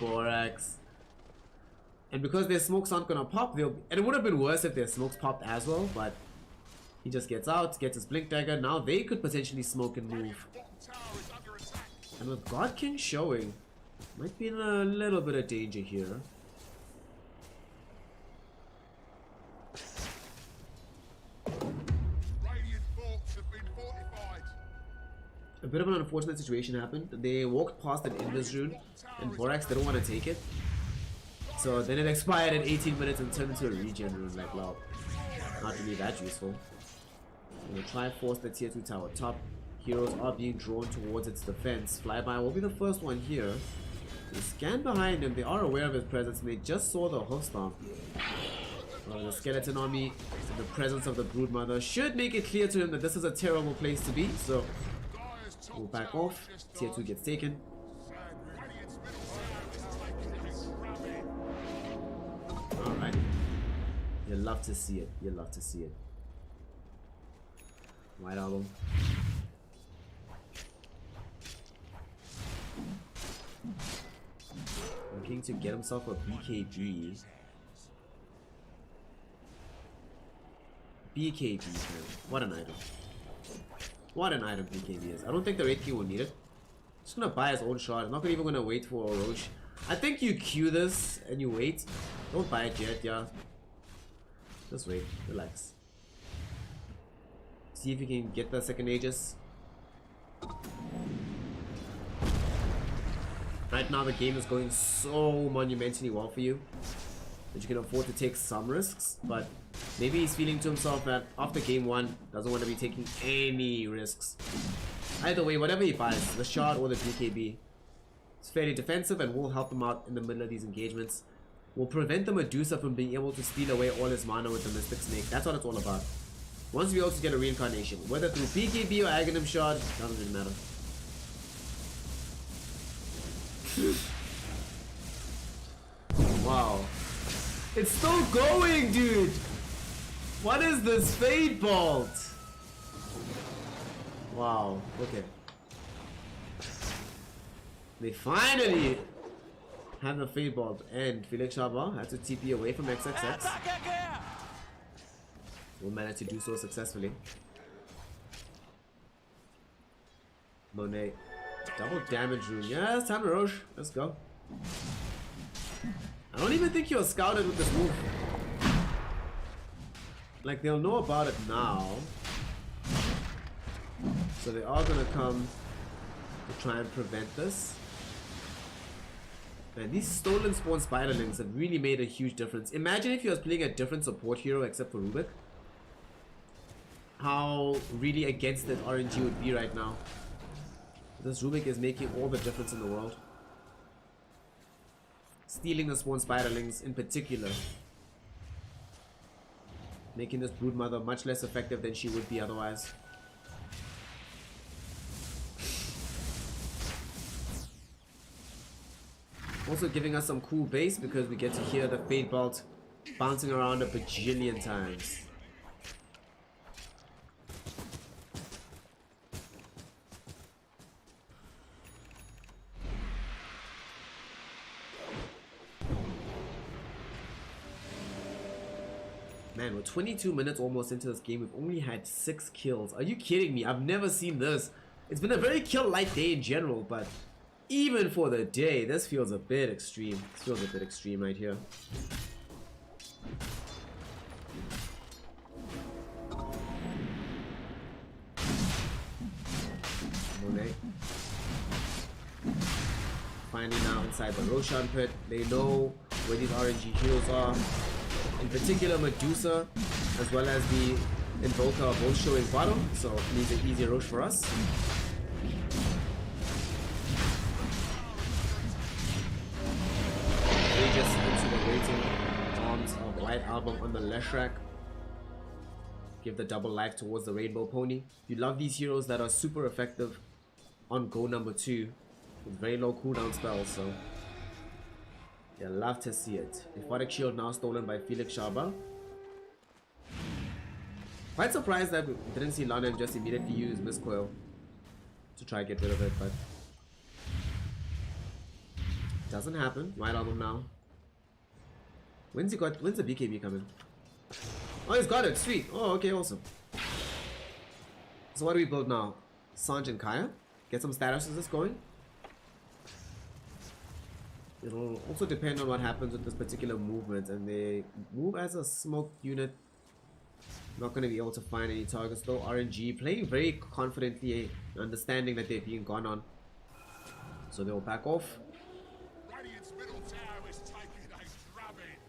Borax. And because their smokes aren't going to pop, and it would have been worse if their smokes popped as well, but he just gets out, gets his Blink Dagger. Now they could potentially smoke and move. And with God King showing, might be in a little bit of danger here. Radiant forts have been fortified. A bit of an unfortunate situation happened. They walked past an Invis rune, and Borax didn't want to take it. So then it expired at 18 minutes and turned into a regen rune. Like, wow, not really that useful. I'm gonna try and force the tier 2 tower top heroes are being drawn towards its defense. Flyby will be the first one here. They scan behind him, they are aware of his presence, and they just saw the Hoofstomp. The skeleton army and the presence of the Broodmother should make it clear to him that this is a terrible place to be, so we'll back off. Tier 2 gets taken. Alright. You love to see it. You love to see it. White Album. Looking to get himself a BKB. BKB, man. What an item. What an item BKB is. I don't think the raid king will need it. Just gonna buy his own shot. I'm not even gonna wait for a Roche. I think you queue this and you wait. Don't buy it yet, yeah. Just wait. Relax. See if you can get the second Aegis. Right now the game is going so monumentally well for you that you can afford to take some risks, but maybe he's feeling to himself that after game 1 doesn't want to be taking any risks. Either way, whatever he buys, the shard or the BKB, it's fairly defensive and will help him out in the middle of these engagements. Will prevent the Medusa from being able to steal away all his mana with the Mystic Snake. That's what it's all about. Once we also get a reincarnation, whether through BKB or Aghanim shard, doesn't really matter. Wow. It's still going, dude! What is this Fade Bolt? Wow, okay. They finally have the Fade Bolt, and Felix Shaba had to TP away from XXX. Will manage to do so successfully. Monet. Double damage rune. Yeah, it's time to Roche. Let's go. I don't even think you're scouted with this move. Like, they'll know about it now. So they are gonna come to try and prevent this. Man, these stolen spawn spiderlings have really made a huge difference. Imagine if you was playing a different support hero except for Rubik. How really against it RNG would be right now. This Rubik is making all the difference in the world. Stealing the spawn spiderlings in particular. Making this Broodmother much less effective than she would be otherwise. Also giving us some cool base because we get to hear the Fade Bolt bouncing around a bajillion times. Man, we're 22 minutes almost into this game. We've only had 6 kills. Are you kidding me? I've never seen this. It's been a very kill-light day in general, but even for the day, this feels a bit extreme. This feels a bit extreme right here. Monet. Finally now inside the Roshan pit. They know where these RNG heroes are. In particular Medusa, as well as the Invoker are both showing bottom, so it means an easy Roche for us. They just into the waiting arms of White Album on the Leshrac. Give the double life towards the Rainbow Pony. You love these heroes that are super effective on go number 2 with very low cooldown spells, so you love to see it. Aphotic Shield now stolen by Felix Shaba. Quite surprised that we didn't see London just immediately use Miscoil to try and get rid of it, but doesn't happen. White Album now. When's the BKB coming? Oh, he's got it. Sweet. Oh, okay, awesome. So what do we build now? Sanj and Kaya? Get some statuses going? It'll also depend on what happens with this particular movement, and they move as a smoke unit. Not going to be able to find any targets though. RNG playing very confidently, understanding that they're being gone on, so they'll back off. Radiant's middle tower is taking a drubbing.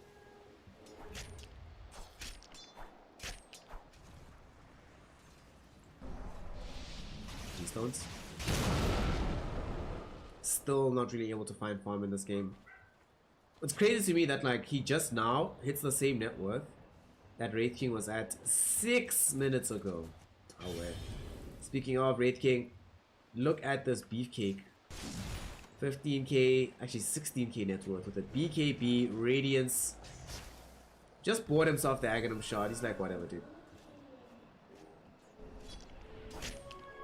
G-Stones. Still not really able to find farm in this game. It's crazy to me that like he just now hits the same net worth that Wraith King was at 6 minutes ago. Oh wait. Speaking of Wraith King, look at this beefcake. 15k, actually 16k net worth with a BKB, Radiance. Just bought himself the Aghanim shot. He's like, whatever, dude.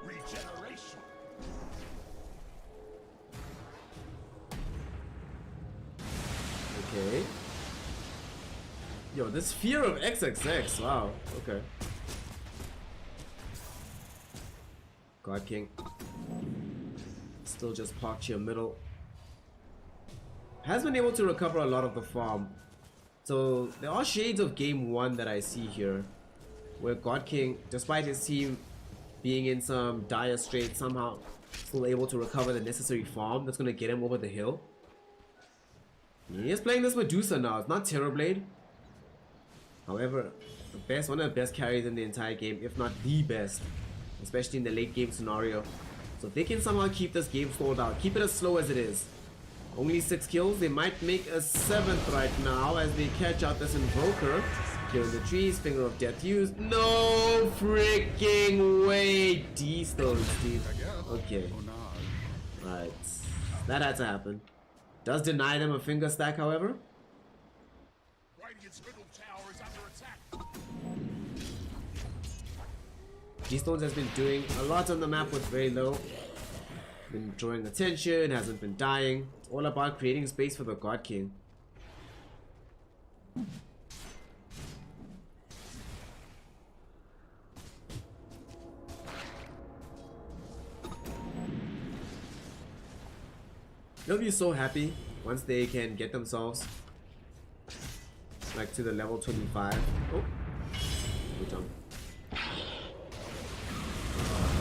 Regeneration. Okay. Yo, this fear of XXX. Wow. Okay. God King. Still just parked here middle. Has been able to recover a lot of the farm. So there are shades of game 1 that I see here, where God King, despite his team being in some dire straits, somehow still able to recover the necessary farm that's going to get him over the hill. He is playing this Medusa now. It's not Terrorblade. However, one of the best carries in the entire game, if not the best, especially in the late game scenario. So if they can somehow keep this game stalled out, keep it as slow as it is. Only 6 kills, they might make a 7th right now as they catch out this Invoker. Killing the trees, Finger of Death used. No freaking way! D-Stones, dude. Okay. Right. That had to happen. Does deny them a finger stack, however. Radiant's middle tower is under attack. D-Stones has been doing a lot on the map with very low. Been drawing attention, hasn't been dying. It's all about creating space for the God King. They'll be so happy once they can get themselves like to the level 25. Oh, good jump.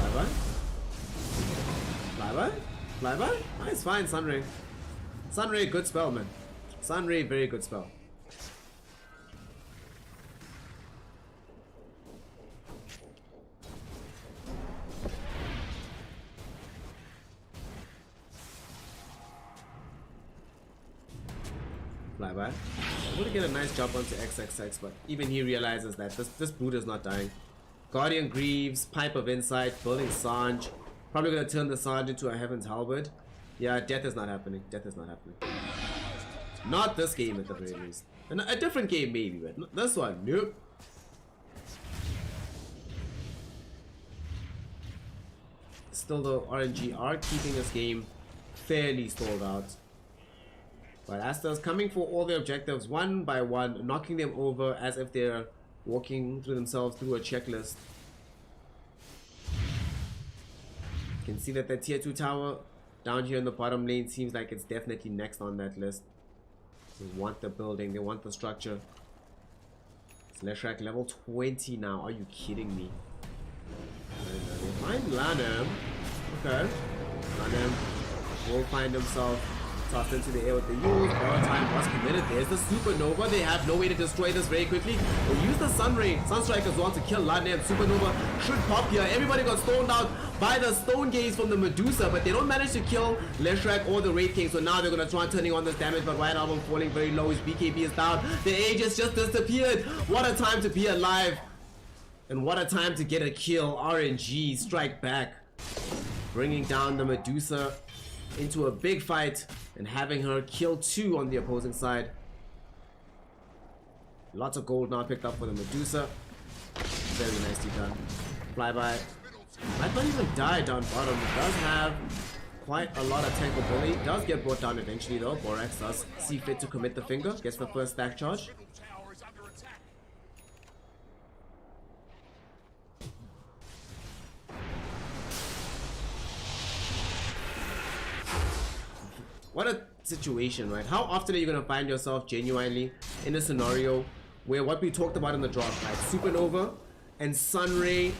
Bye-bye. Bye-bye? Bye-bye? Nice, fine, Sunray. Sunray, good spell, man. Sunray, very good spell. Flyby. I'm gonna get a nice jump onto XXX, but even he realizes that this brute is not dying. Guardian Greaves, Pipe of Insight, building Sange. Probably gonna turn the Sange into a Heaven's Halberd. Yeah, death is not happening. Death is not happening. Not this game at the very least. And a different game maybe, but this one, nope. Still though, RNG are keeping this game fairly stalled out. But Asta's coming for all their objectives one by one, knocking them over as if they're walking through themselves through a checklist. You can see that the tier 2 tower down here in the bottom lane seems like it's definitely next on that list. They want the building, they want the structure. Slashrack level 20 now, are you kidding me? And they find Lanham. Okay. Lanham will find himself tossed into the air with the use. Borrow time was committed. There's the Supernova. They have no way to destroy this very quickly. They use the Sunstrike as well to kill Lanham. Supernova should pop here. Everybody got stoned out by the Stone Gaze from the Medusa, but they don't manage to kill Leshrac or the Wraith King. So now they're going to try turning on this damage, but White Album falling very low. His BKB is down. The Aegis just disappeared. What a time to be alive. And what a time to get a kill. RNG strike back. Bringing down the Medusa into a big fight and having her kill 2 on the opposing side. Lots of gold now picked up for the Medusa. Very nicely done. Flyby. Might not even die down bottom. It does have quite a lot of tankability. Does get brought down eventually though. Borax does see fit to commit the finger. Gets the first stack charge. Middle tower is under attack. What a situation, right? How often are you going to find yourself genuinely in a scenario where what we talked about in the drop, like Supernova and Sunray,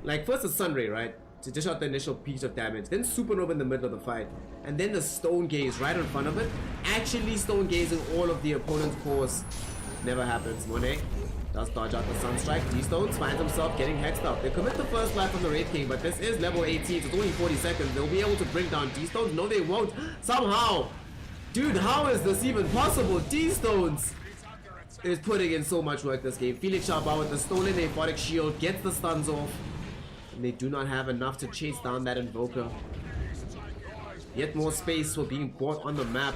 like first the Sunray, right? To dish out the initial piece of damage, then Supernova in the middle of the fight, and then the Stone Gaze right in front of it, actually Stone Gazing all of the opponent's cores. Never happens, Monet. Does dodge out the Sunstrike. D-Stones finds himself getting hexed up. They commit the first life on the Wraith King, but this is level 18, so it's only 40 seconds. They'll be able to bring down D-Stones. No, they won't. Somehow. Dude, how is this even possible? D-Stones is putting in so much work this game. Felix Sharba with the stolen aphotic shield gets the stuns off. And they do not have enough to chase down that Invoker. Yet more space for being bought on the map.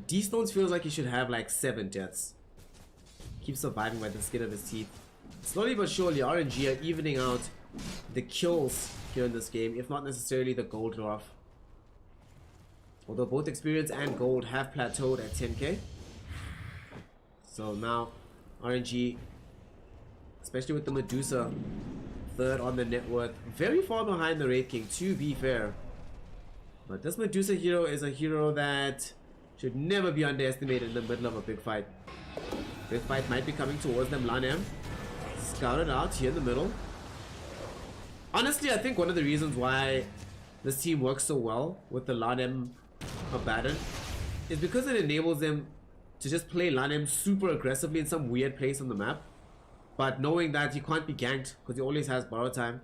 D-Stones feels like he should have like 7 deaths. Keeps surviving by the skin of his teeth. Slowly but surely, RNG are evening out the kills here in this game, if not necessarily the gold graph. Although both experience and gold have plateaued at 10k. So now, RNG, especially with the Medusa, third on the net worth, very far behind the Wraith King, to be fair. But this Medusa hero is a hero that should never be underestimated in the middle of a big fight. Big fight might be coming towards them. Lanem scouted out here in the middle. Honestly, I think one of the reasons why this team works so well with the Lanem Abaddon is because it enables them to just play Lanem super aggressively in some weird place on the map, but knowing that he can't be ganked because he always has borrow time.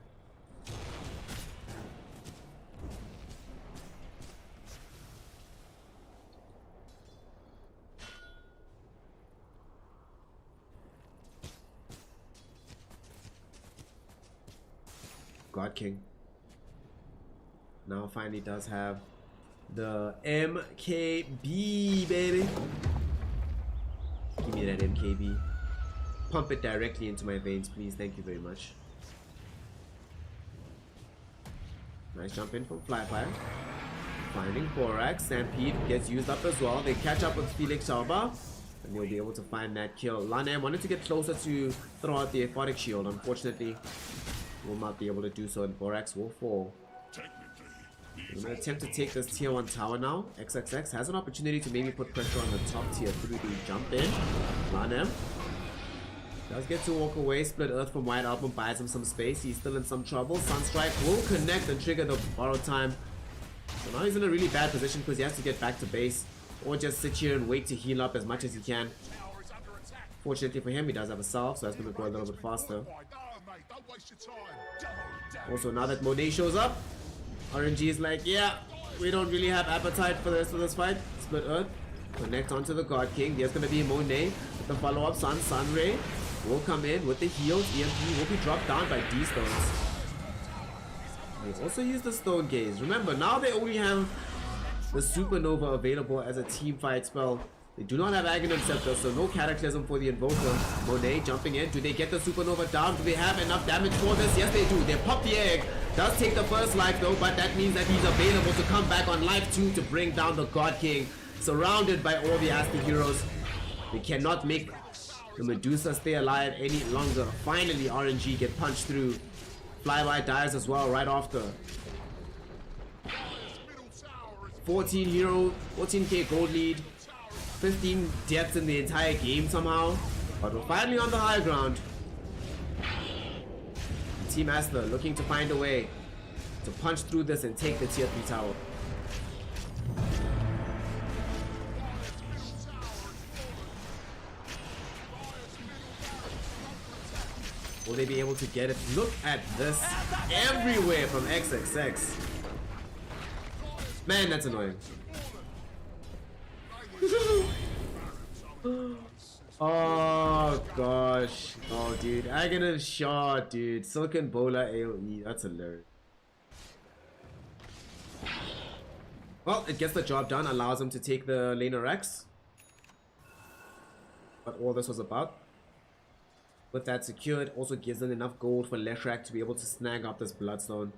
God King now finally does have the MKB, baby. Give me that MKB. Pump it directly into my veins, please. Thank you very much. Nice jump in from Flyfire. Finding Borax. Stampede gets used up as well. They catch up with Felix Sharba, and they'll be able to find that kill. Lanem wanted to get closer to throw out the aphotic shield. Unfortunately, will not be able to do so, and Borax will fall. I'm going to attempt to take this tier 1 tower now. XXX has an opportunity to maybe put pressure on the top tier 3 to jump in. Lanem does get to walk away. Split Earth from White Album buys him some space. He's still in some trouble. Sunstrike will connect and trigger the borrow time. So now he's in a really bad position because he has to get back to base or just sit here and wait to heal up as much as he can. Fortunately for him, he does have a salve, so that's going to go a little bit faster. Also, now that Monet shows up, RNG is like, yeah, we don't really have appetite for the rest of this fight. Split Earth, connect onto the God King. There's going to be Monet with the follow-up Sunray will come in with the heals. EMP will be dropped down by D-Stones. They also use the Stone Gaze. Remember, now they only have the Supernova available as a team fight spell. They do not have Aghanim Scepter, so no Cataclysm for the Invoker. Monet jumping in. Do they get the Supernova down? Do they have enough damage for this? Yes, they do. They pop the egg. Does take the first life though, but that means that he's available to come back on life 2 to bring down the God King. Surrounded by all the Asti heroes. They cannot make the Medusa stay alive any longer. Finally, RNG get punched through. Flyby dies as well right after. 14k gold lead. 15 deaths in the entire game somehow, but we're finally on the high ground. Team Asta looking to find a way to punch through this and take the tier 3 tower. Will they be able to get it? Look at this everywhere from XXX. Man, that's annoying. Oh gosh. Oh dude, Aghanim shot, dude. Silken Bola AoE. That's hilarious. Well, it gets the job done, allows him to take the laner X. But all this was about. With that secured, also gives them enough gold for Leshrac to be able to snag up this Bloodstone.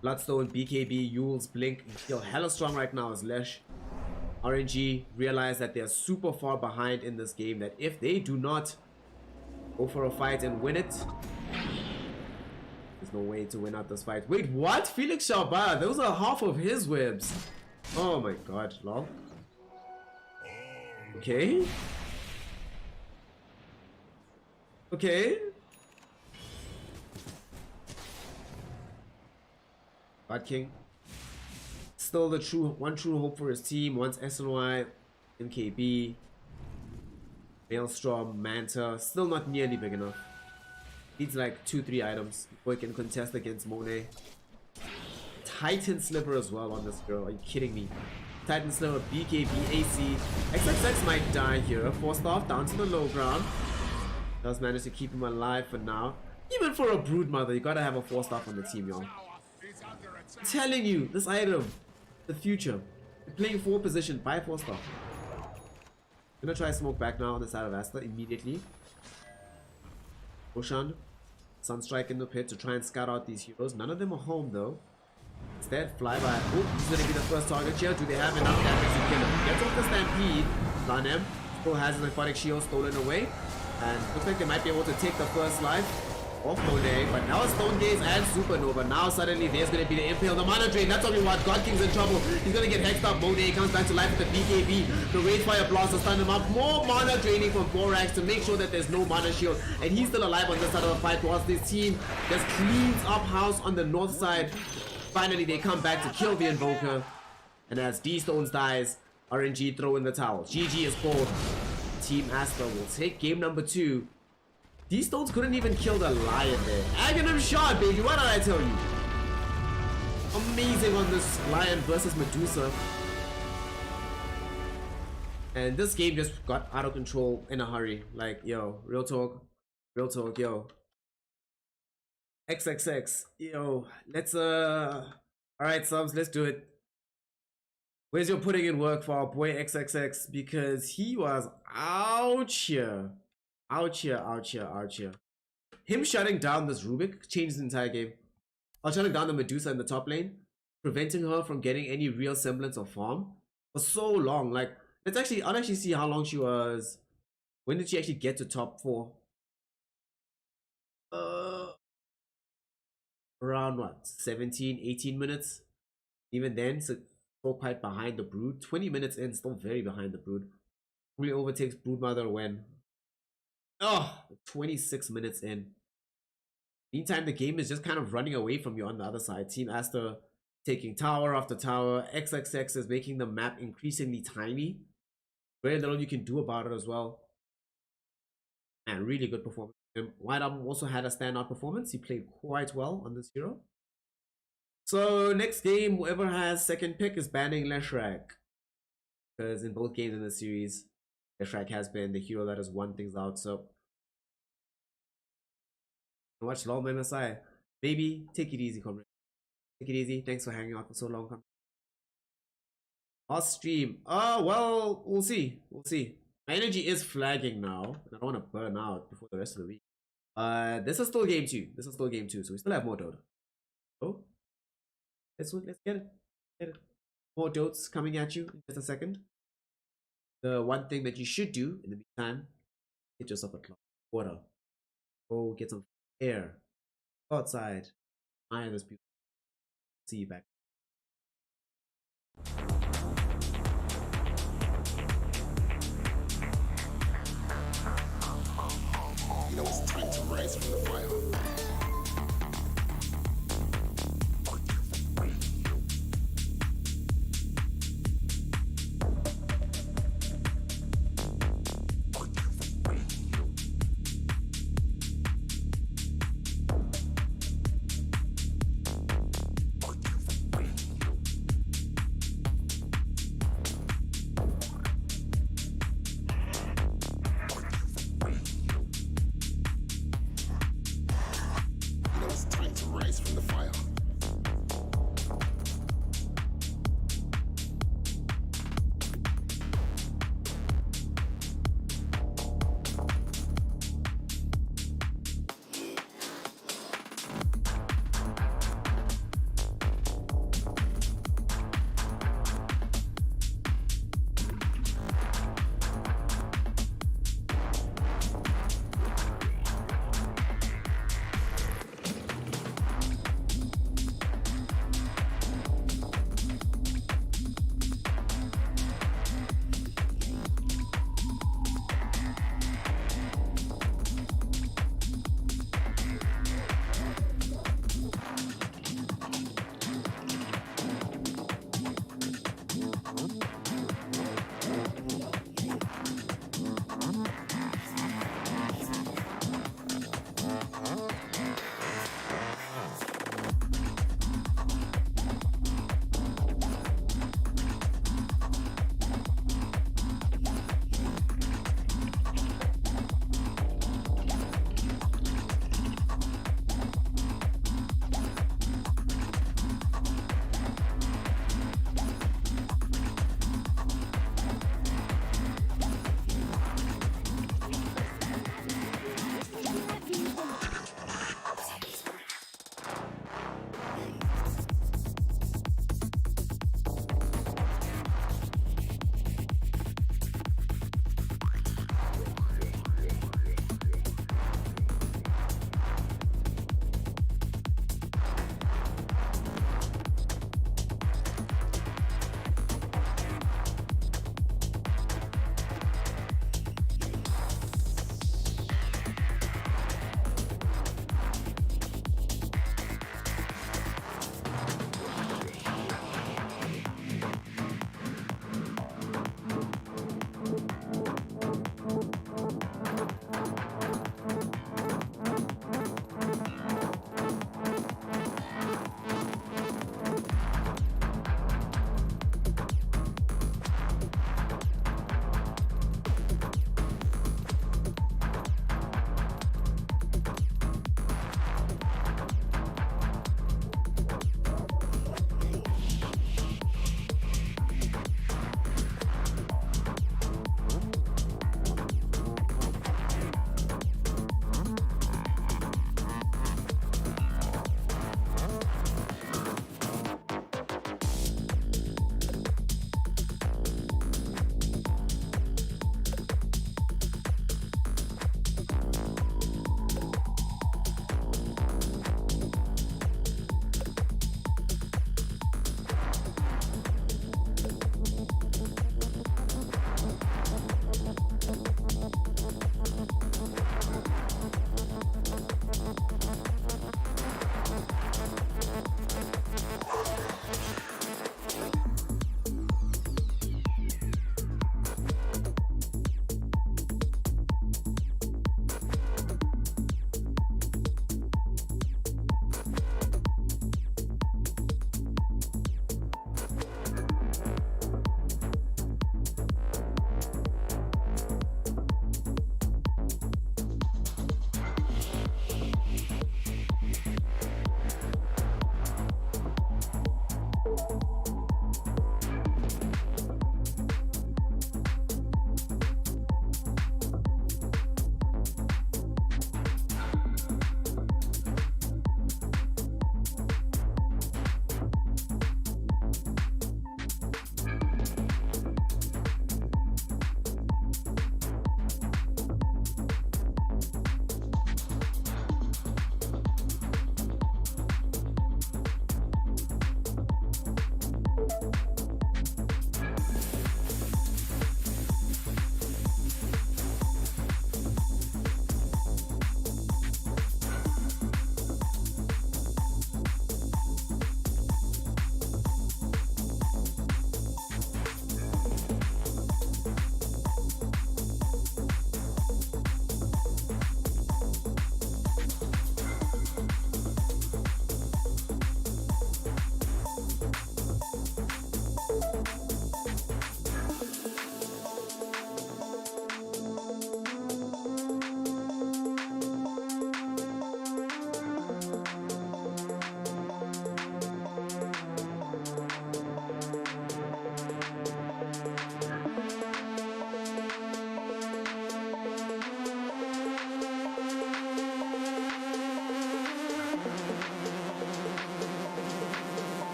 Bloodstone, BKB, Yule's Blink feel hella strong right now as Lesh. RNG realize that they're super far behind in this game, that if they do not go for a fight and win it, there's no way to win out this fight. Wait, what? Felix Sharba, those are half of his webs. Oh my god, lol. Okay. Okay. God King. Still the one true hope for his team. Once SNY MKB, Maelstrom, Manta, still not nearly big enough. Needs like 2-3 items before he can contest against Monet. Titan Sliver as well on this girl. Are you kidding me? Titan Sliver, BKB, AC. XXX might die here. 4-star down to the low ground. Does manage to keep him alive for now. Even for a Brood Mother, you gotta have a 4-star on the team, yo. I'm telling you, this item, the future. You're playing 4 position, buy 4-star. Gonna try smoke back now on the side of Asta immediately. Ocean, Sunstrike in the pit to try and scout out these heroes. None of them are home though. Instead, flyby. Oh, he's gonna be the first target here. Do they have enough damage to kill him? Gets off the stampede. Lanem still has his aquatic shield stolen away. And looks like they might be able to take the first life off Monet. But now it's Stone Gaze and Supernova. Now suddenly there's gonna be the Impale, the Mana Drain. That's only what God King's in trouble. He's gonna get hexed up. Monet comes back to life with the BKB. The Rage Fire Blast to stun him up. More mana draining from Borax to make sure that there's no mana shield. And he's still alive on this side of the fight whilst this team just cleans up house on the north side. Finally, they come back to kill the Invoker. And as D-Stones dies, RNG throw in the towel. GG is called. Team Asta will take game number 2. D-Stones couldn't even kill the Lion there. Aghanim shot, baby. What did I tell you? Amazing on this Lion versus Medusa. And this game just got out of control in a hurry. Like, yo, real talk, yo. XXX, yo, let's alright subs, let's do it. Where's your putting in work for our boy XXX? Because he was out here. Him shutting down this Rubik changed the entire game. Or shutting down the Medusa in the top lane, preventing her from getting any real semblance of farm for so long. Like, I'll actually see how long she was. When did she actually get to top 4? Around what, 17, 18 minutes? Even then, so still quite behind the Brood. 20 minutes in, still very behind the Brood. Really overtakes Brood Mother when 26 minutes in. Meantime, the game is just kind of running away from you on the other side. Team Asta taking tower after tower. XXX is making the map increasingly tiny. Very little you can do about it as well. And really good performance. White Album also had a standout performance. He played quite well on this hero. So next game, whoever has second pick is banning Leshrac. Because in both games in the series, Leshrac has been the hero that has won things out. So watch long MSI. Baby, take it easy, comrade. Take it easy. Thanks for hanging out for so long, comrade. Last stream. Well, we'll see. My energy is flagging now, and I don't want to burn out before the rest of the week. This is still game 2. So we still have more Dota. So let's get it. More Dotes coming at you in just a second. The one thing that you should do in the meantime, get yourself a clock, water, go get some air, go outside, admire this beautiful. See you back. You know it's time to rise from the fire.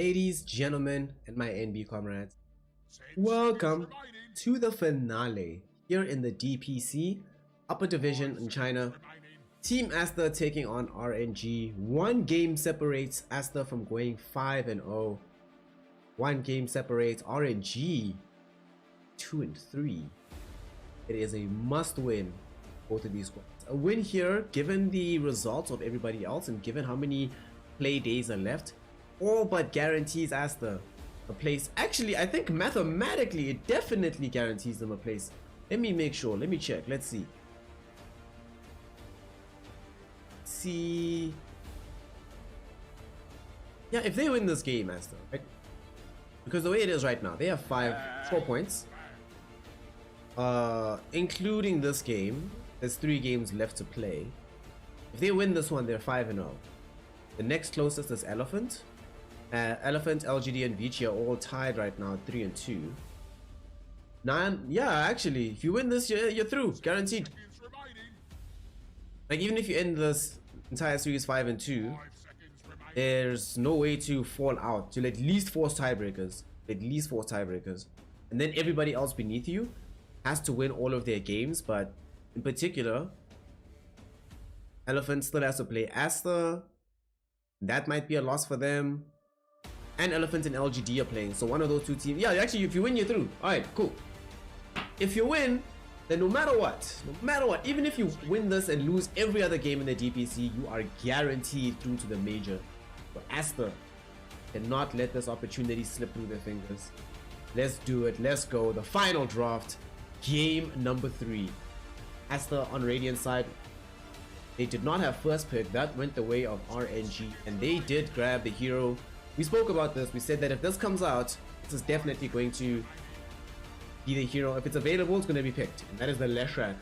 Ladies, gentlemen, and my NB comrades, welcome to the finale here in the DPC Upper Division in China. Team Aster taking on RNG. One game separates Aster from going 5-0. One game separates RNG 2-3. It is a must win, both of these squads. A win here, given the results of everybody else and given how many play days are left, all but guarantees Aster a place. Actually, I think mathematically it definitely guarantees them a place. Let me make sure. Let me check. Let's see. Yeah, if they win this game, Aster, right? Because the way it is right now, they have 4 points. Including this game, there's 3 games left to play. If they win this one, they're 5-0. The next closest is Elephant. Elephant, LGD, and Vici are all tied right now, 3-2. Yeah, actually, if you win this, you're through, guaranteed. Like, even if you end this entire series 5-2, there's no way to fall out. You'll at least force tiebreakers. And then everybody else beneath you has to win all of their games. But in particular, Elephant still has to play Aster. That might be a loss for them. And Elephant and LGD are playing. So one of those two teams. Yeah, actually, if you win, you're through. Alright, cool. If you win, then no matter what, even if you win this and lose every other game in the DPC, you are guaranteed through to the major. But Aster cannot let this opportunity slip through their fingers. Let's do it. Let's go. The final draft. Game number 3. Aster on Radiant side. They did not have first pick. That went the way of RNG. And they did grab the hero. We spoke about this. We said that if this comes out, this is definitely going to be the hero. If it's available, it's going to be picked. And that is the Leshrac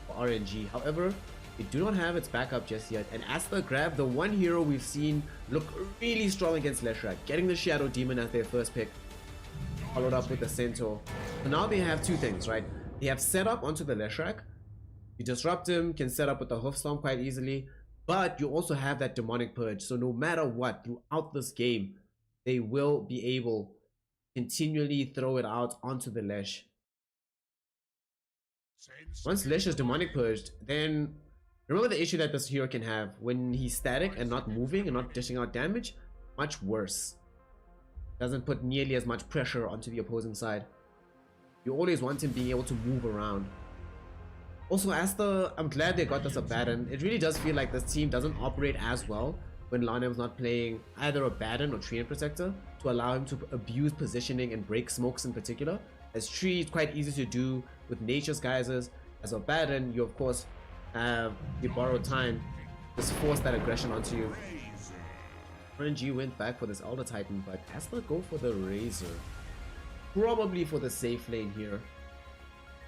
for RNG. However, they do not have its backup just yet. And Aster grabbed the one hero we've seen look really strong against Leshrac, getting the Shadow Demon as their first pick, followed up with the Centaur. So now they have 2 things, right? They have set up onto the Leshrac. You disrupt him, can set up with the Hoofstorm quite easily. But you also have that Demonic Purge. So no matter what, throughout this game, they will be able to continually throw it out onto the Lesh. Once Lesh is Demonic Purged, then remember the issue that this hero can have when he's static and not moving and not dishing out damage? Much worse. Doesn't put nearly as much pressure onto the opposing side. You always want him being able to move around. Also, Aster, I'm glad they got this Abaddon. It really does feel like this team doesn't operate as well when Lanem's not playing either Abaddon or Tree Protector to allow him to abuse positioning and break smokes in particular. As Tree, it's quite easy to do with Nature's Geysers. As Abaddon, you of course have the borrowed time, just force that aggression onto you. RNG went back for this Elder Titan, but Aster go for the Razor. Probably for the safe lane here.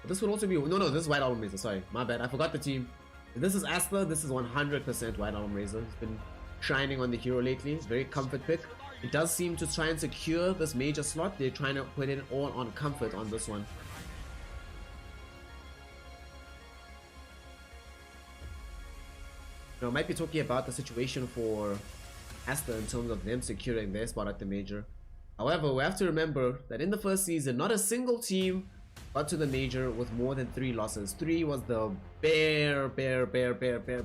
But this would also be... No, this is White Album Razor, sorry. My bad, I forgot the team. If this is Aster, this is 100% White Album Razor. He's been shining on the hero lately. Very comfort pick. It does seem to try and secure this major slot. They're trying to put it all on comfort on this one. Now, I might be talking about the situation for Aster in terms of them securing their spot at the major. However, we have to remember that in the first season, not a single team got to the major with more than 3 losses. 3 was the bare.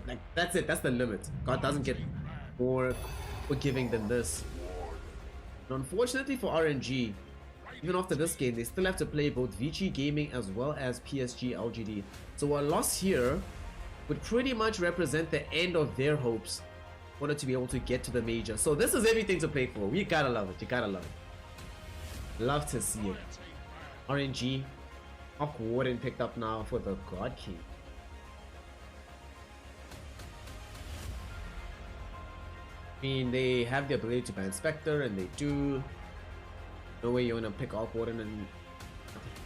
Like, that's it. That's the limit. God doesn't get more forgiving than this. And unfortunately for RNG, even after this game, they still have to play both Vici Gaming as well as PSG.LGD. So a loss here would pretty much represent the end of their hopes wanted to be able to get to the major. So this is everything to play for. You gotta love it. You gotta love it. Love to see it. RNG, Hawk Warden picked up now for the God King. I mean, they have the ability to ban Spectre, and they do. No way you wanna pick Hawk Warden and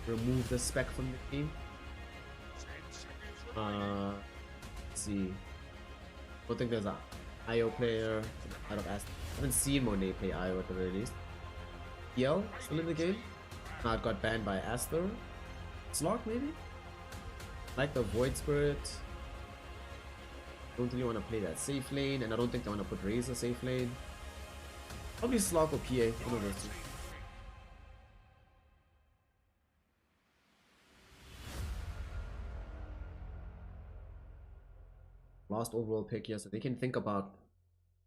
remove the spec from the game. Let's see. I don't think there's a IO player out of Aster. I haven't seen Monet play IO at the very least. PL still in the game. Now it got banned by Aster. Slot maybe? Like the Void Spirit. Don't really want to play that safe lane, and I don't think they want to put Razor safe lane. Probably Slock or PA, one of those two. Last overall pick here, so they can think about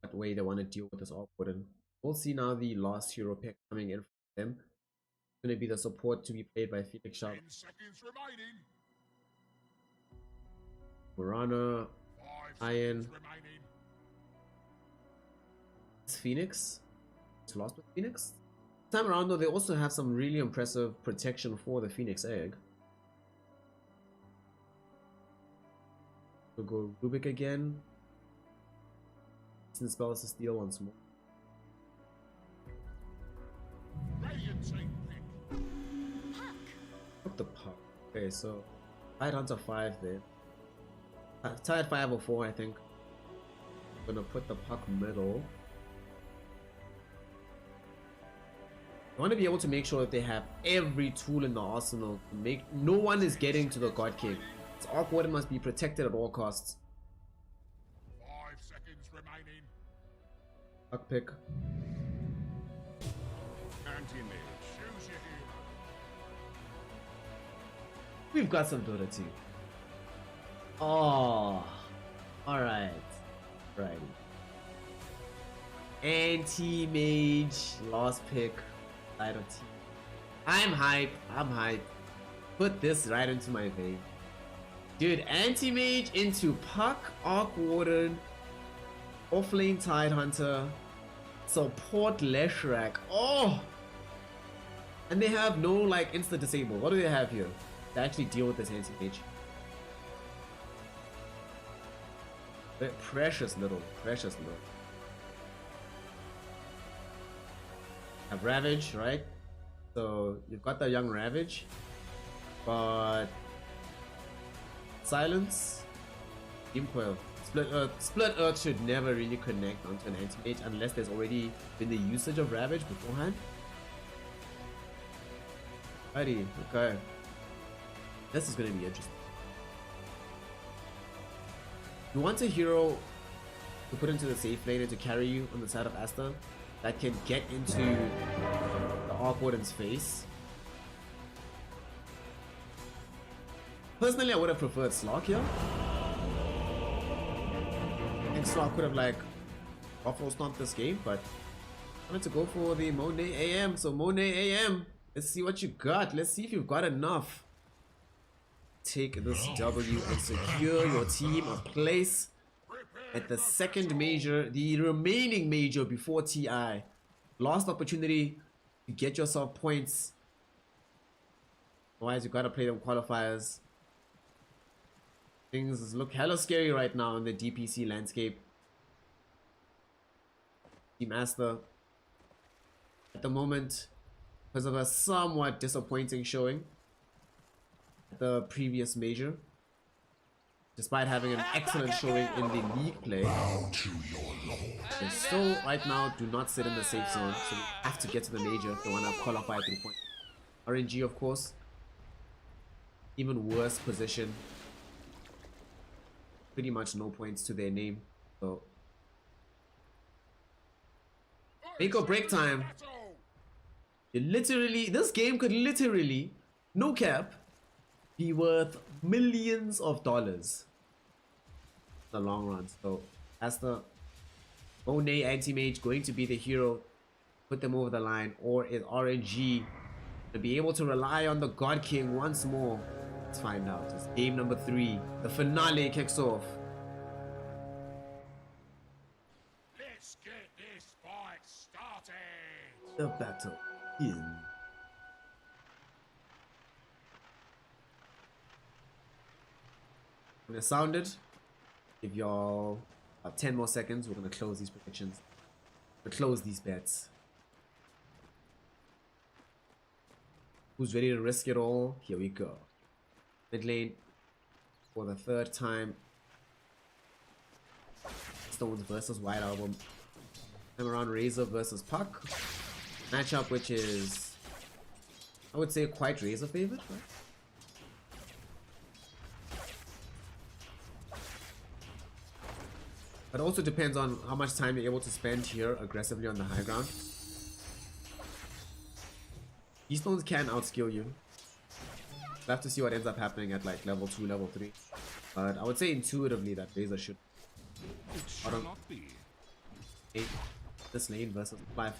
what way they want to deal with this awkward. And we'll see now the last hero pick coming in from them. It's going to be the support to be played by Felix Sharp. 10 seconds remaining. Murana, 5 Iron, seconds remaining. it's Phoenix. It's lost with Phoenix. This time around though, they also have some really impressive protection for the Phoenix egg. We'll go Rubik again. Since spells to steal once more. Radiant team pick. What the puck? Okay, so tied Hunter 5 there. Tied 5 or 4, I think. I'm gonna put the puck middle. I want to be able to make sure that they have every tool in the arsenal to make no one is getting to the God King. It's awkward and must be protected at all costs. 5 seconds remaining. Puck pick. Anti-mage. Choose your hero. We've got some Dota too. Oh, alright. Right. Anti-mage, last pick. I don't see. I'm hype. I'm hype. Put this right into my vein. Dude, anti-mage into Puck, Arc Warden, offlane Tidehunter, support Leshrac. Oh! And they have no like insta disable. What do they have here to actually deal with this anti-mage? Precious little. Have Ravage, right? So you've got the young Ravage, but Silence, Imcoil, Split Earth should never really connect onto an anti-mage unless there's already been the usage of Ravage beforehand. Alrighty, okay. This is gonna be interesting. You want a hero to put into the safe lane and to carry you on the side of Asta that can get into the Arc Warden's face. Personally, I would have preferred Slock here. I think Slock could have like Buffalo stomped this game, but I wanted to go for the Monet AM. So Monet AM, let's see what you got. Let's see if you've got enough. Take this W and secure your team a place at the second major, the remaining major before TI. Last opportunity to get yourself points. Otherwise, you gotta play them qualifiers. Things look hella scary right now in the DPC landscape. Team Asta, at the moment, because of a somewhat disappointing showing at the previous major, despite having an excellent showing in the league play, they still right now do not sit in the safe zone, so they have to get to the major if they want to qualify through point. RNG, of course, even worse position, pretty much no points to their name, so make or break time. You literally, this game could literally, no cap, be worth millions of dollars in the long run. So as the Monet anti-mage going to be the hero, put them over the line, or is RNG to be able to rely on the God King once more? Let's find out. It's game number 3. The finale kicks off. Let's get this fight started. The battle in. When it sounded, give y'all 10 more seconds. We're gonna close these predictions. We'll close these bets. Who's ready to risk it all? Here we go. Mid lane for the 3rd time. Stones versus White Album. Time around Razor versus Puck. Matchup which is, I would say, quite Razor favored, right? It also depends on how much time you're able to spend here aggressively on the high ground. These stones can outskill you. We'll have to see what ends up happening at like level 2, level 3. But I would say intuitively that Razor should It shall not be. take this lane versus fly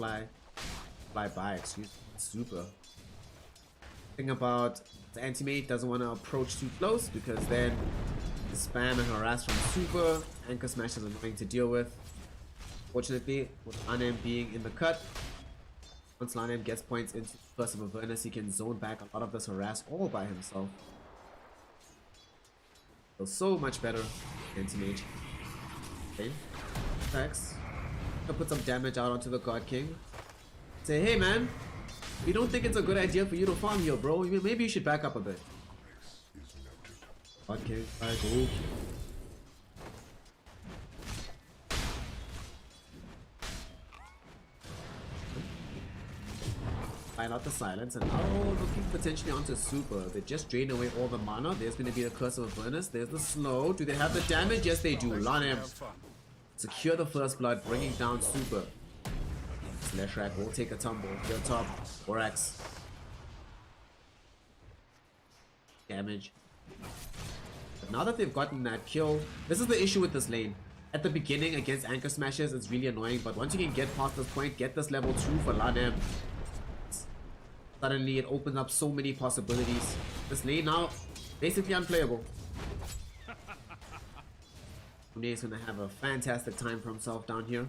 by, excuse me, super. Thing about the anti-mate doesn't want to approach too close because then the spam and harass from super anchor smash is annoying to deal with. Fortunately, with Lanem being in the cut, once Lanem gets points into Curse of Avernus, he can zone back a lot of this harass all by himself. Feels so much better, anti-mage. Okay, attacks. Gonna put some damage out onto the God King. Say, hey man, we don't think it's a good idea for you to farm here, bro. Maybe you should back up a bit. God King, I go. Find out the silence and now looking potentially onto super. They just drain away all the mana. There's going to be the Curse of Avernus. There's the slow. Do they have the damage? Yes, they do. Lanem. Secure the first blood, bringing down super. Slash Rack will take a tumble. Here top. Borax. Damage. But now that they've gotten that kill, this is the issue with this lane. At the beginning against Anchor Smashers, it's really annoying. But once you can get past this point, get this level 2 for Lanem. Suddenly it opens up so many possibilities. This lane now, basically unplayable. Monet is going to have a fantastic time for himself down here.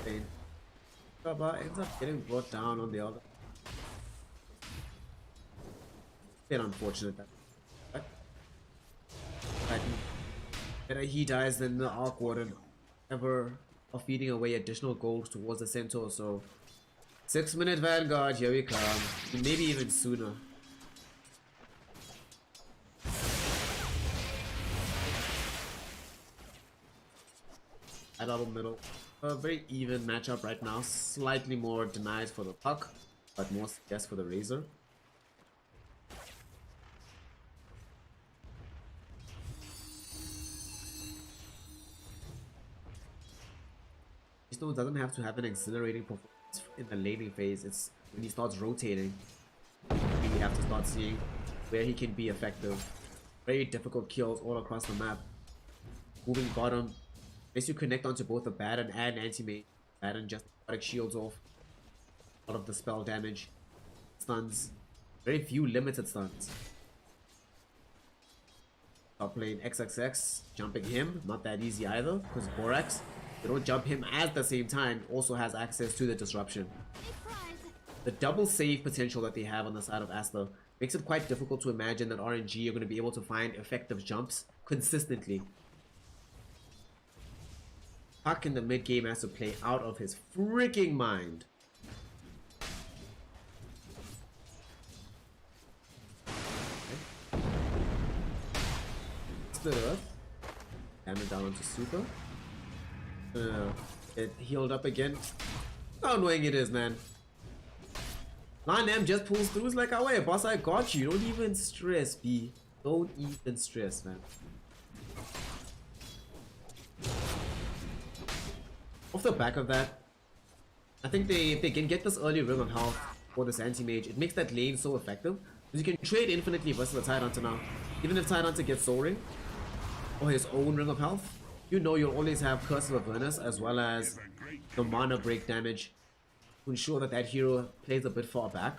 And Baba ends up getting brought down on the other. Bit unfortunate that. Better he dies than the Arc Warden ever of feeding away additional gold towards the Centaur, so 6-minute Vanguard, here we come. Maybe even sooner. At double middle. A very even matchup right now. Slightly more denied for the puck, but more yes for the Razor. Stone doesn't have to have an exhilarating performance in the laning phase. It's when he starts rotating, we have to start seeing where he can be effective. Very difficult kills all across the map. Moving bottom, makes you connect onto both the Baron and Anti-Mage. Baron just shields off a lot of the spell damage. Stuns. Very few limited stuns. Top lane XXX, jumping him, not that easy either, because Borax, they don't jump him at the same time, also has access to the disruption. The double save potential that they have on the side of Asta makes it quite difficult to imagine that RNG are going to be able to find effective jumps consistently. Puck in the mid game has to play out of his freaking mind. Okay. Split Earth. Damage down onto super. It healed up again. How annoying it is, man. Lanem just pulls through. It's like, oh wait, boss, I got you. Don't even stress, B. Don't even stress, man. Off the back of that, I think if they can get this early ring of health for this anti-mage, it makes that lane so effective. Because you can trade infinitely versus the Tidehunter now. Even if Tidehunter gets Soul Ring or his own ring of health, you know you'll always have Curse of Avernus as well as the mana break damage to ensure that that hero plays a bit far back.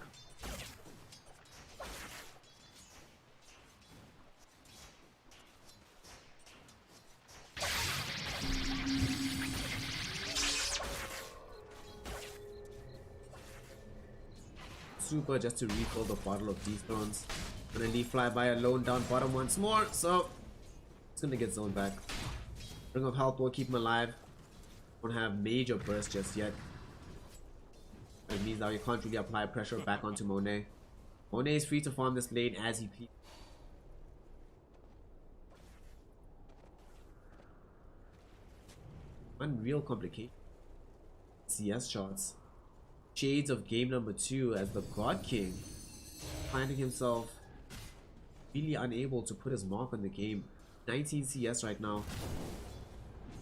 Super just to refill the bottle of D-Stones. Gonna leave Flyby alone down bottom once more, so it's gonna get zoned back. Ring of Health will keep him alive. Don't have major burst just yet. That means now you can't really apply pressure back onto Monet. Monet is free to farm this lane as he pleases. Unreal complication. CS shots. Shades of game number 2 as the God King finding himself really unable to put his mark on the game. 19 CS right now.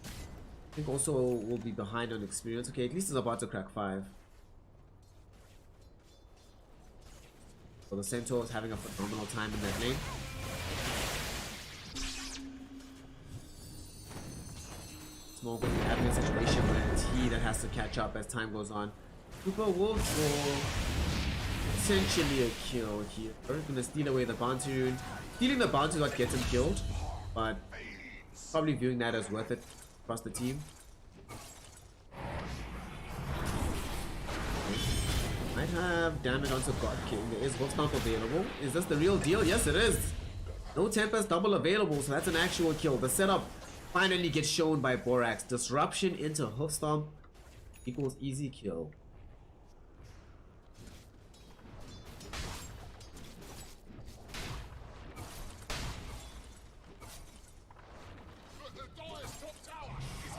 I think also will be behind on experience. Okay, at least he's about to crack 5. So the Centaur is having a phenomenal time in that lane. Small going to be having a situation where it's he that has to catch up as time goes on. Cooper will draw essentially a kill here. We're gonna steal away the bounty rune. Stealing the bounty is what gets him killed, but probably viewing that as worth it across the team. Might have damage onto God King. There is Wolf Stomp available. Is this the real deal? Yes, it is. No Tempest double available, so that's an actual kill. The setup finally gets shown by Borax. Disruption into Hoof Stomp equals easy kill.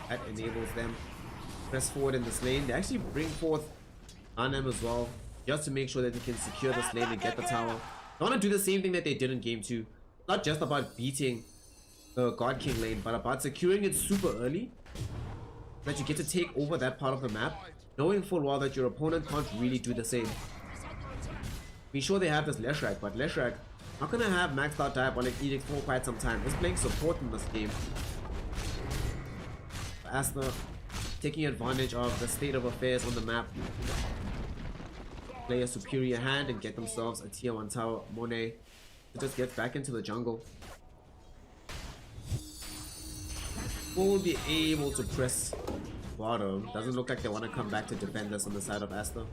That enables them to press forward in this lane. They actually bring forth Anem as well, just to make sure that they can secure this lane and get the tower. They want to do the same thing that they did in game 2. Not just about beating the God King lane, but about securing it super early, that you get to take over that part of the map, knowing full well that your opponent can't really do the same. Be sure they have this Leshrac, but Leshrac not gonna have maxed out Diabolic Edict for quite some time. He's playing support in this game. Asta taking advantage of the state of affairs on the map. Play a superior hand and get themselves a tier 1 tower. Monet just gets back into the jungle. Will be able to press bottom. Doesn't look like they want to come back to defend this on the side of Asta.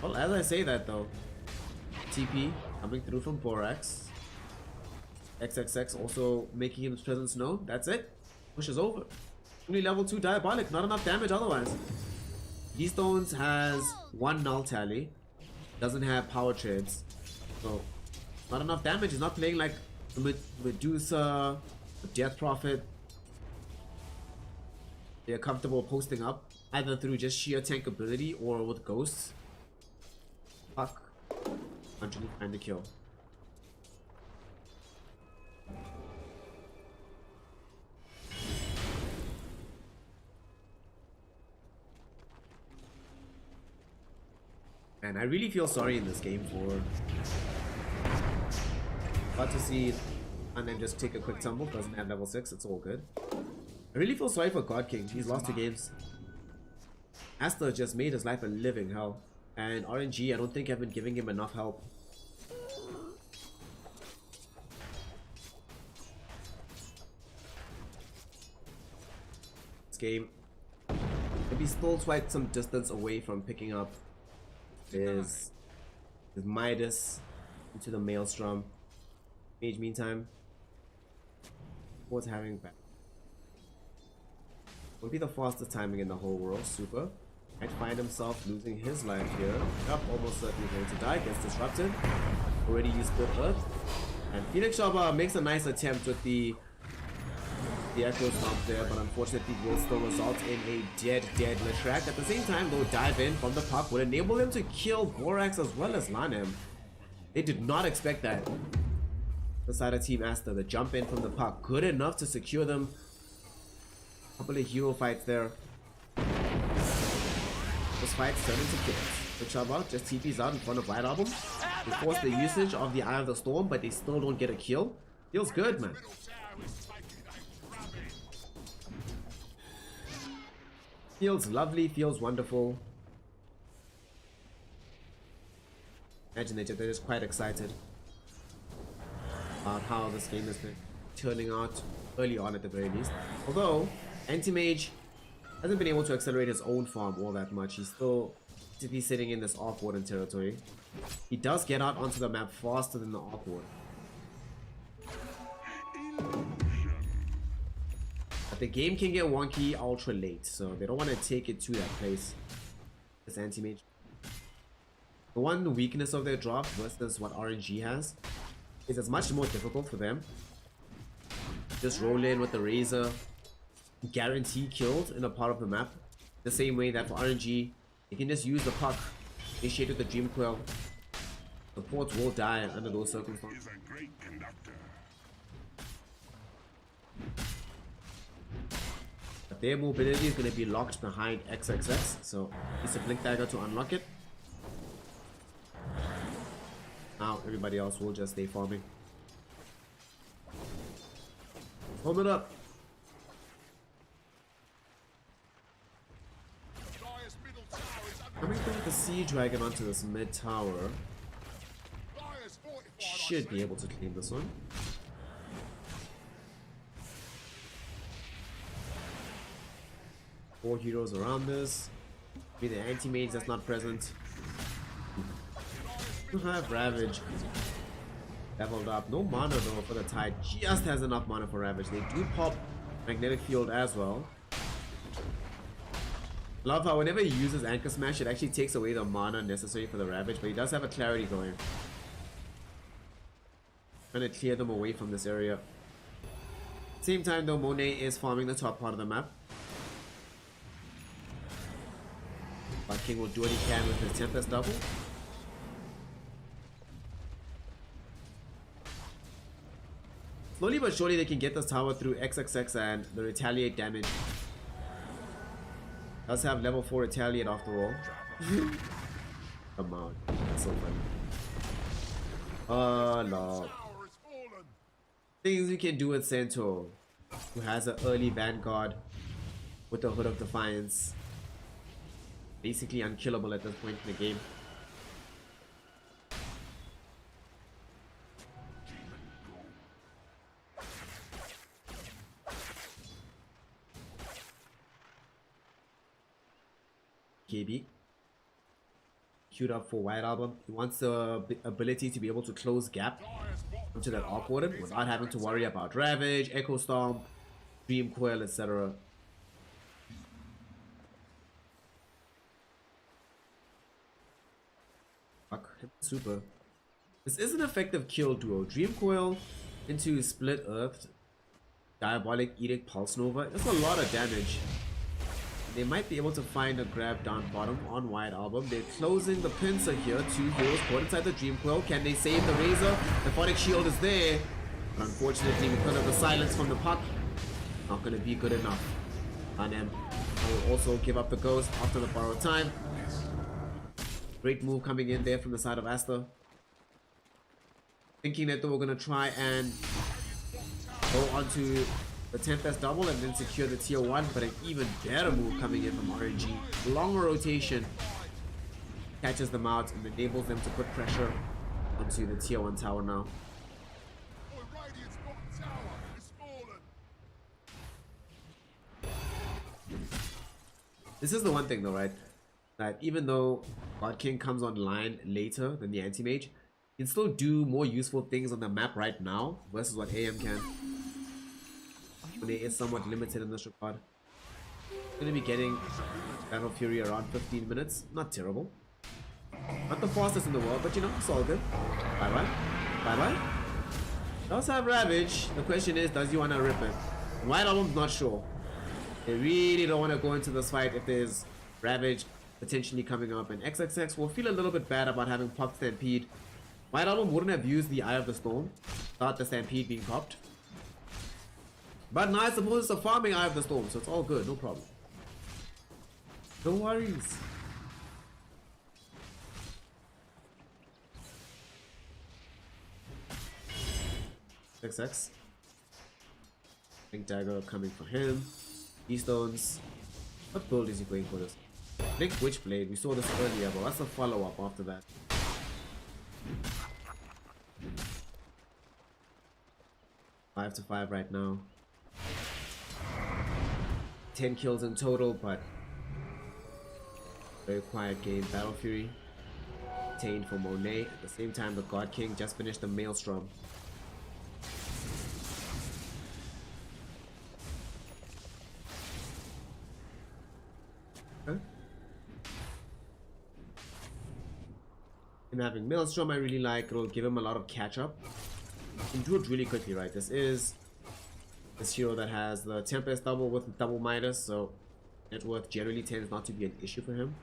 Well, as I say that though, TP coming through from Borax. XXX also making his presence known. That's it. Push is over. Only level 2 Diabolic, not enough damage otherwise. D-Stones has 1 null tally, doesn't have power trades, so not enough damage. He's not playing like Medusa, Death Prophet. They're comfortable posting up, either through just sheer tank ability or with ghosts. Fuck. Actually find the kill. And I really feel sorry in this game for about to see and then just take a quick tumble. Doesn't have level 6, it's all good. I really feel sorry for God King. He's lost 2 games. Asta just made his life a living hell, and RNG I don't think have been giving him enough help. This game, maybe still quite some distance away from picking up his Midas into the Maelstrom. Mage meantime was having back. Would be the fastest timing in the whole world. Super. Might find himself losing his life here. Up, almost certainly going to die. Gets disrupted. Already used Split Earth. And Phoenix Shaba makes a nice attempt with the Echo Stomp there, but unfortunately will still result in a dead Leshrac. At the same time though, dive in from the puck would enable them to kill Borax as well as Lanem. They did not expect that. The side of Team Asta, the jump in from the puck, good enough to secure them. Couple of hero fights there. This fight turned into kills. The Chaba just TP's out in front of White Album. They force the usage of the Eye of the Storm, but they still don't get a kill. Feels good, man. Feels lovely, feels wonderful. Imagine they're just quite excited about how this game has been turning out early on at the very least. Although, Anti-Mage hasn't been able to accelerate his own farm all that much. He's still to be sitting in this Arc Warden territory. He does get out onto the map faster than the Arc Warden. But the game can get wonky ultra late, so they don't want to take it to that place. This Anti-Mage. The one weakness of their drop versus what RNG has is it's much more difficult for them. Just roll in with the Razor, guarantee killed in a part of the map. The same way that for RNG, you can just use the puck, initiate with the Dream Coil, Supports will die under those circumstances. Is a great conductor. But their mobility is going to be locked behind XXX, so it's a blink dagger to unlock it. Now everybody else will just stay farming. Hold it up. Dire's middle tower is under Coming through with the Sea Dragon onto this mid tower. Dire's fortified. Should be able to clean this one. Four heroes around this. Be the anti-mage that's not present. We have Ravage leveled up. No mana though for the Tide. Just has enough mana for Ravage. They do pop Magnetic Field as well. Love how whenever he uses Anchor Smash, it actually takes away the mana necessary for the Ravage, but he does have a Clarity going. Trying to clear them away from this area. Same time though, Monet is farming the top part of the map. But King will do what he can with his Tempest double. Slowly but surely they can get this tower through XXX and the retaliate damage. Does have level 4 retaliate after all. Come on, that's so funny. Oh lord. Tower is fallen. Things you can do with Centaur, who has an early Vanguard with the Hood of Defiance. Basically unkillable at this point in the game. KB queued up for White Album. He wants the ability to be able to close gap onto that Arc Warden without having to worry about Ravage, Echo Storm, Dream Coil, etc. Fuck, super. This is an effective kill duo. Dream Coil into Split Earth, Diabolic Edict, Pulse Nova. That's a lot of damage. They might be able to find a grab down bottom on White Album. They're closing the pincer here. Two heroes caught inside the Dream Coil. Can they save the Razor? The Phonic Shield is there. But unfortunately, because of the silence from the puck, not going to be good enough. Hanem will also give up the Ghost after the borrowed time. Great move coming in there from the side of Asta. Thinking that they were going to try and go onto the Tempest double and then secure the tier 1, but an even better move coming in from RNG. Longer rotation catches them out and enables them to put pressure onto the tier 1 tower now. Boy, Radiant's bottom tower is fallen. This is the one thing though, right? That even though God King comes online later than the Anti-Mage, he can still do more useful things on the map right now versus what AM can. Monet is somewhat limited in this regard. Gonna be getting Battle Fury around 15 minutes. Not terrible. Not the fastest in the world, but you know, it's all good. Bye bye. Bye bye. Does have Ravage. The question is, does he want to rip it? White Album's not sure. They really don't want to go into this fight if there's Ravage potentially coming up, and XXX will feel a little bit bad about having popped Stampede. White Album wouldn't have used the Eye of the Storm without the Stampede being popped. But now I suppose it's a farming Eye of the Storm, so it's all good, no problem. No worries. XX. Blink Dagger coming for him. Keystones. What build is he going for this? Blink Witchblade, we saw this earlier, but that's a follow-up after that. Five to 5 right now. 10 kills in total, but very quiet game. Battle Fury obtained for Monet. At the same time, the God King just finished the Maelstrom. Okay. Him having Maelstrom I really like. It'll give him a lot of catch up. You can do it really quickly, right? This is this hero that has the Tempest double with double Midas, so net worth generally tends not to be an issue for him.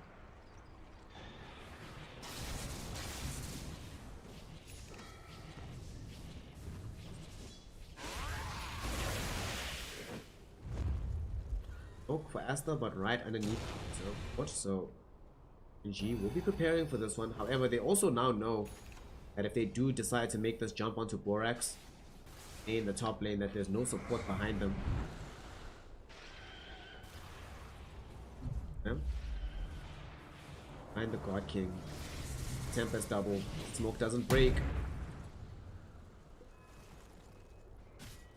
Asta, but right underneath the watch, so PSG will be preparing for this one. However, they also now know that if they do decide to make this jump onto Borax in the top lane, that there's no support behind them. Yeah. Find the God King. Tempest double. Smoke doesn't break.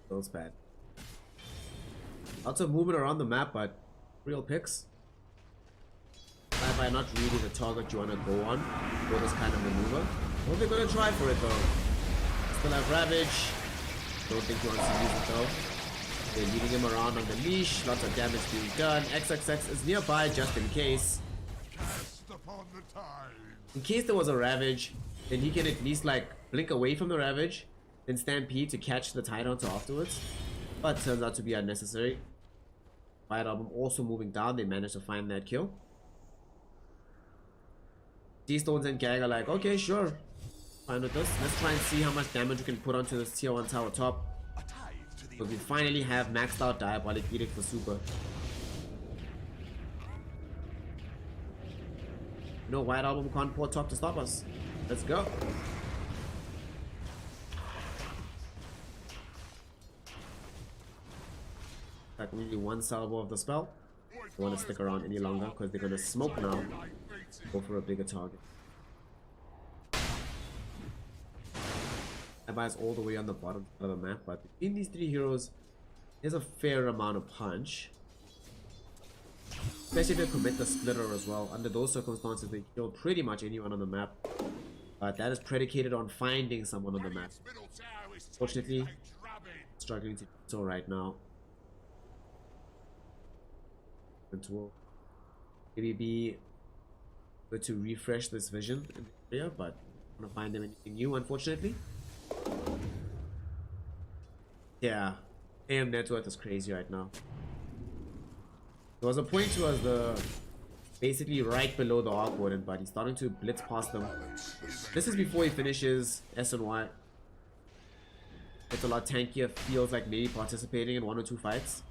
Feels bad. Lots of movement around the map, but real picks. By not really the target you want to go on for this kind of maneuver. Well, they're gonna try for it though. Still have Ravage. Don't think he wants to use it though. They're leading him around on the leash. Lots of damage being done. XXX is nearby just in case. Cast upon the tide. In case there was a Ravage, then he can at least like blink away from the Ravage, then Stampede to catch the Tide onto afterwards. But turns out to be unnecessary. White Album also moving down. They managed to find that kill. D-Stones and Gang are like, okay, sure. Fine with this. Let's try and see how much damage we can put onto this tier 1 tower top. So we finally have maxed out Diabolic Edict for super. No White Album can't pour top to stop us. Let's go. Like only one salvo of the spell. Don't want to stick around any longer because they're gonna smoke now. Go for a bigger target. Abai all the way on the bottom of the map, but between these three heroes, there's a fair amount of punch. Especially if they commit the splitter as well. Under those circumstances, they kill pretty much anyone on the map. But that is predicated on finding someone on the map. Fortunately, struggling to do so right now. It will maybe be good to refresh this vision in the area, but I don't find them anything new, unfortunately. Yeah, AM net worth is crazy right now. There was a point towards the basically right below the Arc Warden, but he's starting to blitz past them. This is before he finishes S and Y. It's a lot tankier, feels like maybe participating in 1 or 2 fights.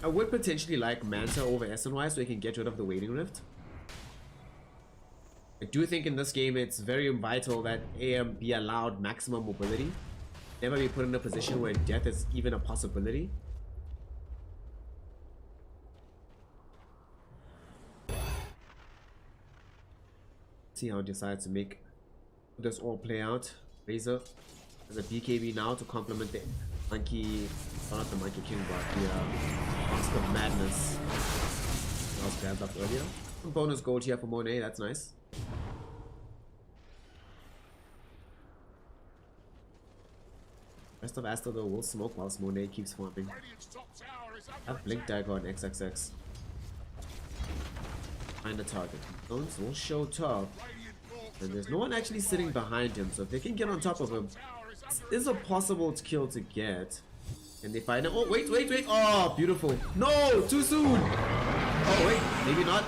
I would potentially like Manta over SNY so he can get rid of the Waiting Rift. I do think in this game it's very vital that AM be allowed maximum mobility. Never be put in a position where death is even a possibility. See how he decides to make this all play out. Razor has a BKB now to complement the Monkey, not the Monkey King, but the Mask of Madness. I was grabbed up earlier. Some bonus gold here for Monet, that's nice. Rest of Asta though will smoke whilst Monet keeps farming. I have Blink Dagger on XXX. Find the target. Stones will show top. And there's no one actually sitting behind him, so if they can get on top of him, this is a possible kill to get. And they find it. Oh, wait. Oh, beautiful. No, too soon. Oh, wait, maybe not.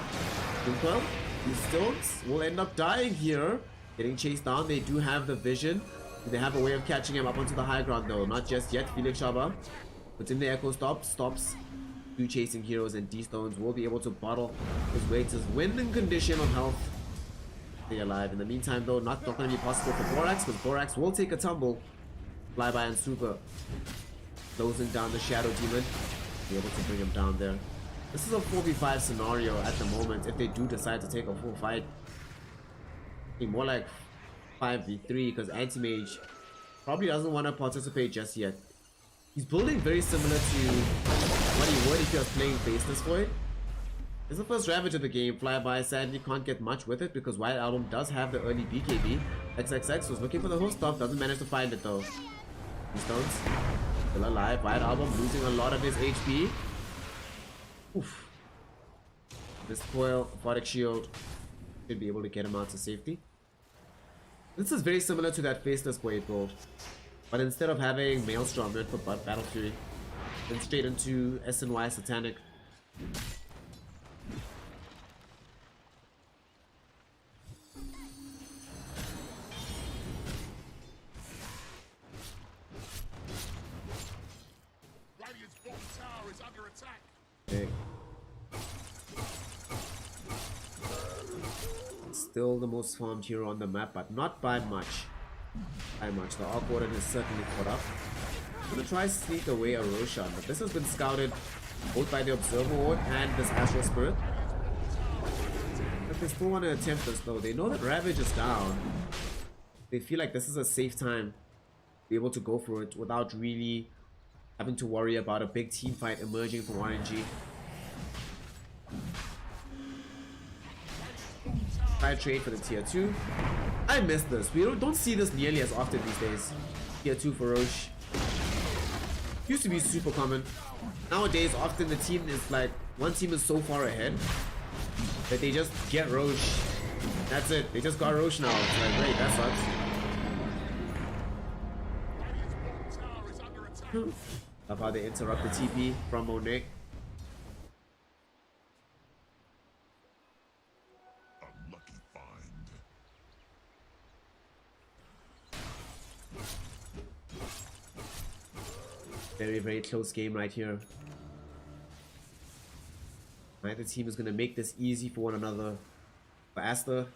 Well, these Stones will end up dying here. Getting chased down. They do have the vision. They have a way of catching him up onto the high ground though. Not just yet. Felix Shaba puts in the echo stops. Two chasing heroes, and D-Stones will be able to bottle his way to his winning condition on health. Stay alive. In the meantime though, not going to be possible for Borax, because Borax will take a tumble. Flyby and Super closing down the Shadow Demon. Be able to bring him down there. This is a 4v5 scenario at the moment. If they do decide to take a full fight, be more like 5v3, because Anti-Mage probably doesn't want to participate just yet. He's building very similar to what he would if he was playing Faceless Void. This is the first Ravage of the game. Flyby sadly can't get much with it because White Album does have the early BKB. XXX was looking for the whole stuff, doesn't manage to find it though. D-Stones still alive. White Album losing a lot of his HP. Oof. This coil, Aquatic Shield should be able to get him out to safety. This is very similar to that Faceless Void build, but instead of having Maelstrom, we put Battle Fury, then straight into SNY Satanic. still the most farmed hero on the map, but not by much. By much. The Arc Warden is certainly caught up. I'm gonna try to sneak away a Roshan, but this has been scouted both by the Observer Ward and this Astral Spirit. But they still want to attempt this though. They know that Ravage is down. They feel like this is a safe time to be able to go for it without really having to worry about a big team fight emerging from RNG. Try trade for the tier 2. I miss this. We don't see this nearly as often these days. Tier 2 for Roche. Used to be super common. Nowadays, often the team is like, one team is so far ahead that they just get Roche. That's it. They just got Roche now. It's like, great, that sucks. Love how they interrupt the TP from Monet. Unlucky find. Very, very close game right here. Neither team is going to make this easy for one another. For Asta,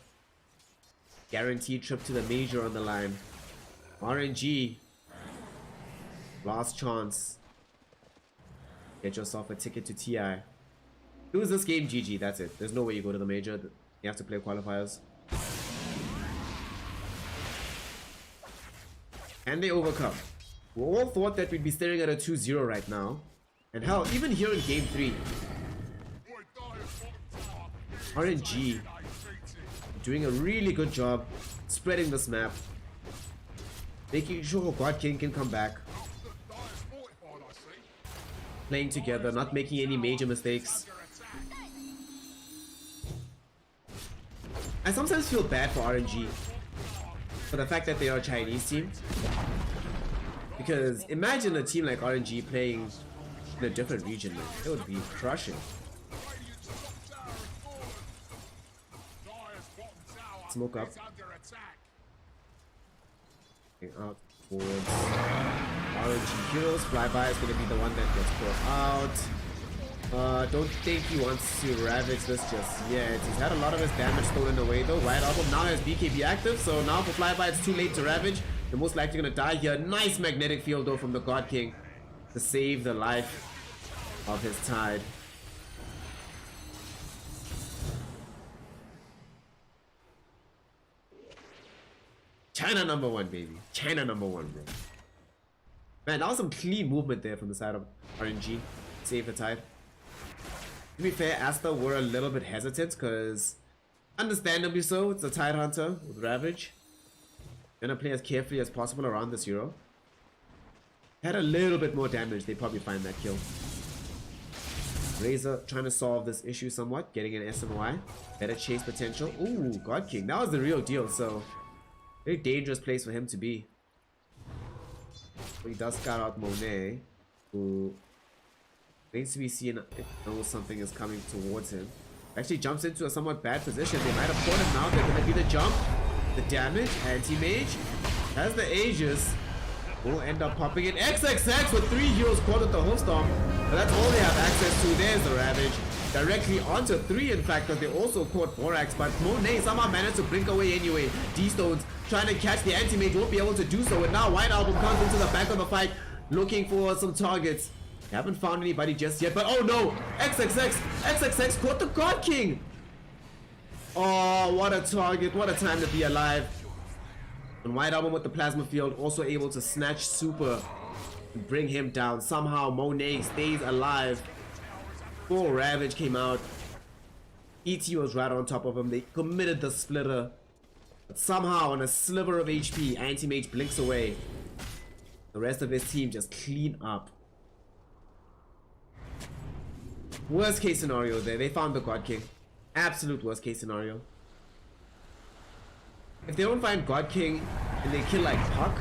guaranteed trip to the major on the line. RNG, last chance. Get yourself a ticket to TI. Lose this game, GG, that's it. There's no way you go to the major. You have to play qualifiers. And they overcome. We all thought that we'd be staring at a 2-0 right now. And hell, even here in game 3, RNG doing a really good job spreading this map, making sure God King can come back, playing together, not making any major mistakes. I sometimes feel bad for RNG for the fact that they are a Chinese team, because imagine a team like RNG playing in a different region, man. It would be crushing. Smoke up. Out towards RNG Heroes. Flyby is going to be the one that gets caught out. Don't think he wants to ravage this just yet. He's had a lot of his damage stolen away though. White Album now has BKB active, so now for Flyby it's too late to ravage. They're most likely going to die here. Nice magnetic field though from the God King to save the life of his Tide. China #1, baby. China #1, bro. Man, that was some clean movement there from the side of RNG. Save the Tide. To be fair, Asta were a little bit hesitant because, understandably so, it's a Tide Hunter with Ravage. Gonna play as carefully as possible around this hero. Had a little bit more damage, they probably find that kill. Razor trying to solve this issue somewhat, getting an SMY. Better chase potential. Ooh, God King. That was the real deal, so very dangerous place for him to be. But he does scout out Monet, who needs to be seen if he knows something is coming towards him. Actually jumps into a somewhat bad position. They might have caught him now. They're going to be the jump, the damage, anti-mage. Has the Aegis. Will end up popping in. XXX with 3 heroes caught with the Hoofstorm. But that's all they have access to. There's the Ravage. Directly onto 3 in fact, because they also caught Borax. But Monet somehow managed to blink away anyway. D-Stones trying to catch the anti-mage, won't be able to do so. And now White Album comes into the back of the fight, looking for some targets. They haven't found anybody just yet, but oh no! XXX caught the God King! Oh, what a target, what a time to be alive. And White Album with the Plasma Field also able to snatch Super and bring him down. Somehow Monet stays alive. Full Ravage came out. ET was right on top of him. They committed the splitter. But somehow on a sliver of HP, Anti-Mage blinks away. The rest of his team just clean up. Worst case scenario there. They found the God King. Absolute worst case scenario. If they don't find God King and they kill like Puck,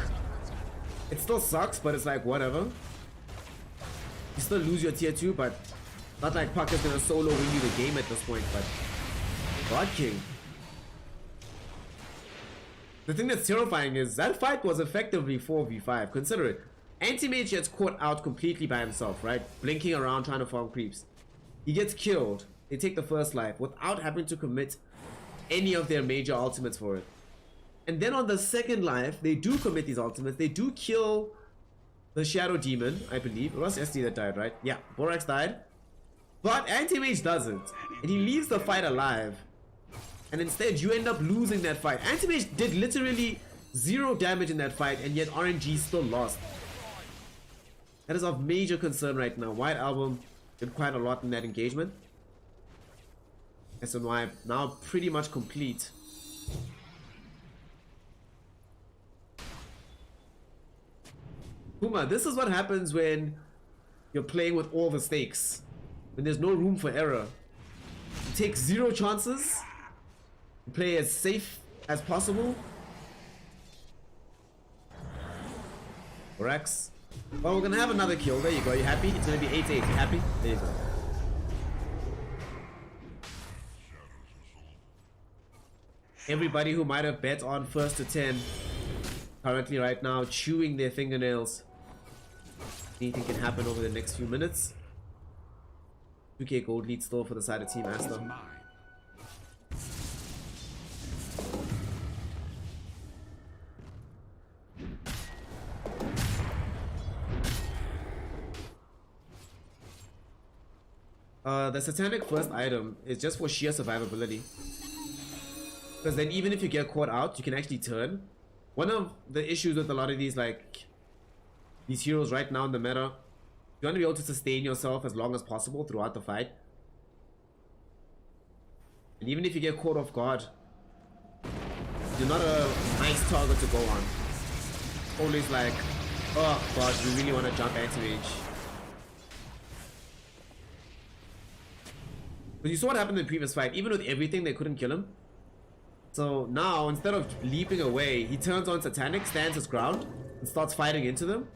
it still sucks, but it's like whatever. You still lose your tier 2, but not like Puck is gonna solo win you the game at this point, but God King. The thing that's terrifying is that fight was effectively 4v5. Consider it. Anti-Mage gets caught out completely by himself, right? Blinking around trying to farm creeps. He gets killed. They take the first life without having to commit any of their major ultimates for it. And then on the second life, they do commit these ultimates. They do kill the Shadow Demon, I believe. It was SD that died, right? Yeah, Borax died. But Anti-Mage doesn't. And he leaves the fight alive. And instead, you end up losing that fight. Anti-Mage did literally 0 damage in that fight, and yet RNG still lost. That is of major concern right now. White Album did quite a lot in that engagement. SNY now pretty much complete. Puma, this is what happens when you're playing with all the stakes. When there's no room for error. You take 0 chances. You play as safe as possible. Rex. Well, we're gonna have another kill. There you go. You happy? It's gonna be 8-8. You happy? There you go. Everybody who might have bet on first to 10 currently right now chewing their fingernails. Anything can happen over the next few minutes. 2k gold lead still for the side of Team Asta. The Satanic first item is just for sheer survivability. Because then even if you get caught out, you can actually turn. One of the issues with a lot of these heroes right now in the meta, you want to be able to sustain yourself as long as possible throughout the fight. And even if you get caught off guard, you're not a nice target to go on. Always like, oh god, we really want to jump anti-mage. But you saw what happened in the previous fight. Even with everything, they couldn't kill him. So now, instead of leaping away, he turns on Satanic, stands his ground, and starts fighting into them.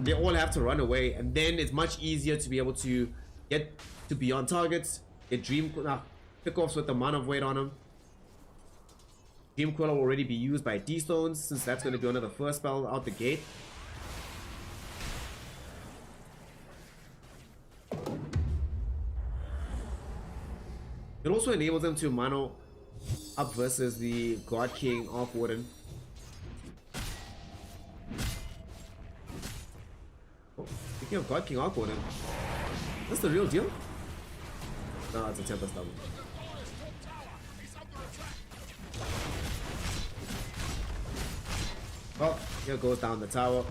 They all have to run away, and then it's much easier to be able to get to beyond targets, get pick-offs with the amount of weight on him. Dream Queller will already be used by D-Stones, since that's going to be one of the first spells out the gate. It also enables them to mono up versus the God King Arc Warden. Oh, speaking of God King Arc Warden, is this the real deal? No, it's a Tempest double. Well, here goes down the tower.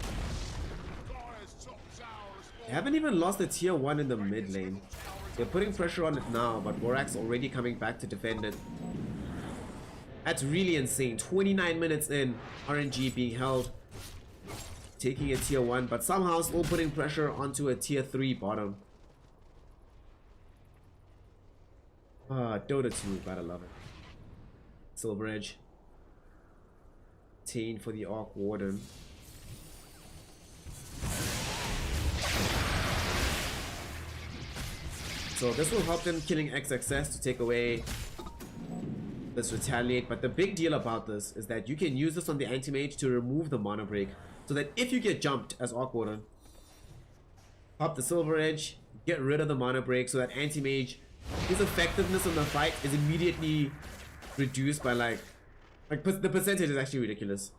They haven't even lost a tier 1 in the mid lane. They're putting pressure on it now, but Vorax already coming back to defend it. That's really insane. 29 minutes in, RNG being held, taking a tier 1, but somehow still putting pressure onto a tier 3 bottom. Dota 2, gotta love it. Silver Edge. 10 for the Arc Warden. So this will help them killing XXS to take away this retaliate, but the big deal about this is that you can use this on the anti-mage to remove the mana break, so that if you get jumped as Arc Warden, pop the Silver Edge, get rid of the mana break, so that anti-mage, his effectiveness in the fight is immediately reduced by like the percentage is actually ridiculous.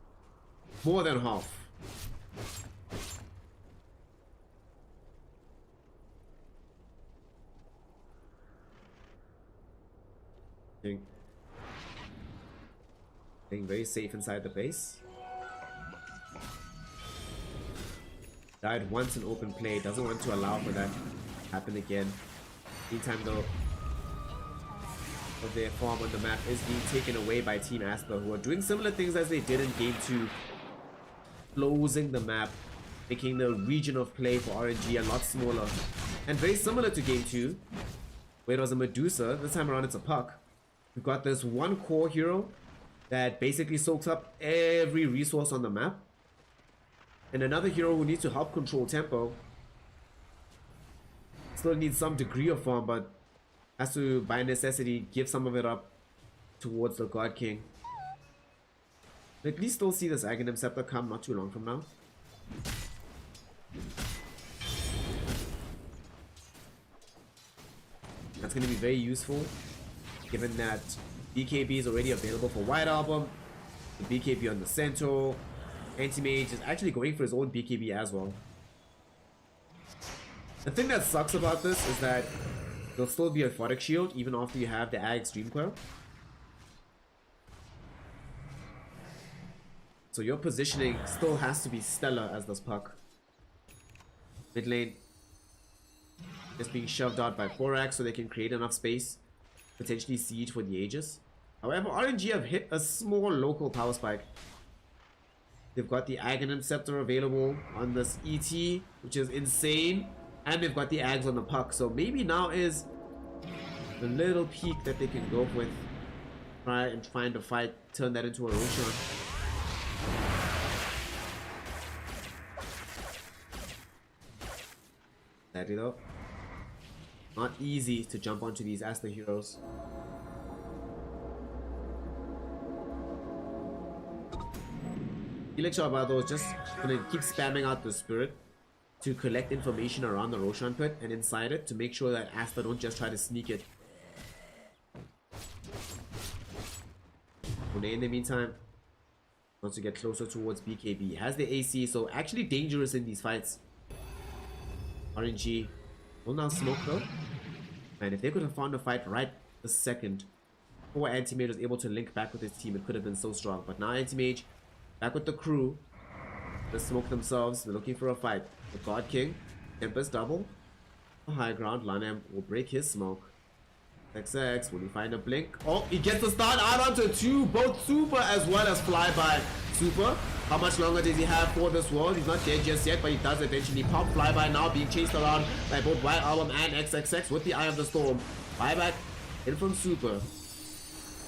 More than half. Being very safe inside the base. Died once in open play, doesn't want to allow for that to happen again. Meantime though, of their farm on the map is being taken away by Team Asper, who are doing similar things as they did in Game 2. Closing the map, making the region of play for RNG a lot smaller. And very similar to Game 2, where it was a Medusa, this time around it's a Puck. We've got this one core hero that basically soaks up every resource on the map, and another hero who needs to help control tempo. Still needs some degree of farm, but has to by necessity give some of it up towards the God King. At least still see this Aghanim Scepter come not too long from now. That's going to be very useful, given that BKB is already available for White Album. The BKB on the Centaur. Anti-Mage is actually going for his own BKB as well. The thing that sucks about this is that there'll still be a Photic Shield even after you have the Ag's Dreamcoil. So your positioning still has to be stellar as this puck. Mid lane just being shoved out by Borax so they can create enough space, potentially siege for the Aegis. However, RNG have hit a small local power spike. They've got the Aghanim Scepter available on this ET, which is insane. And they've got the Ags on the puck. So maybe now is the little peak that they can go with. Try and find a fight, turn that into a Roshan. Sadly though, not easy to jump onto these Asta heroes. Felix Shabado is just gonna keep spamming out the spirit to collect information around the Roshan pit and inside it to make sure that Asta don't just try to sneak it. Monet in the meantime wants to get closer towards BKB. Has the AC, so actually dangerous in these fights. RNG will now smoke though. And if they could have found a fight right the second before Anti-Mage was able to link back with his team, it could have been so strong. But now Anti-Mage back with the crew. They smoke themselves. They're looking for a fight. The God King, Tempest double. A high ground. Lanem will break his smoke. XX, will he find a blink? Oh, he gets the start out onto two, both Super as well as Flyby. Super, how much longer does he have for this world? He's not dead just yet, but he does eventually pop. Flyby now being chased around by both White Album and XXX with the Eye of the Storm. Buyback in from Super.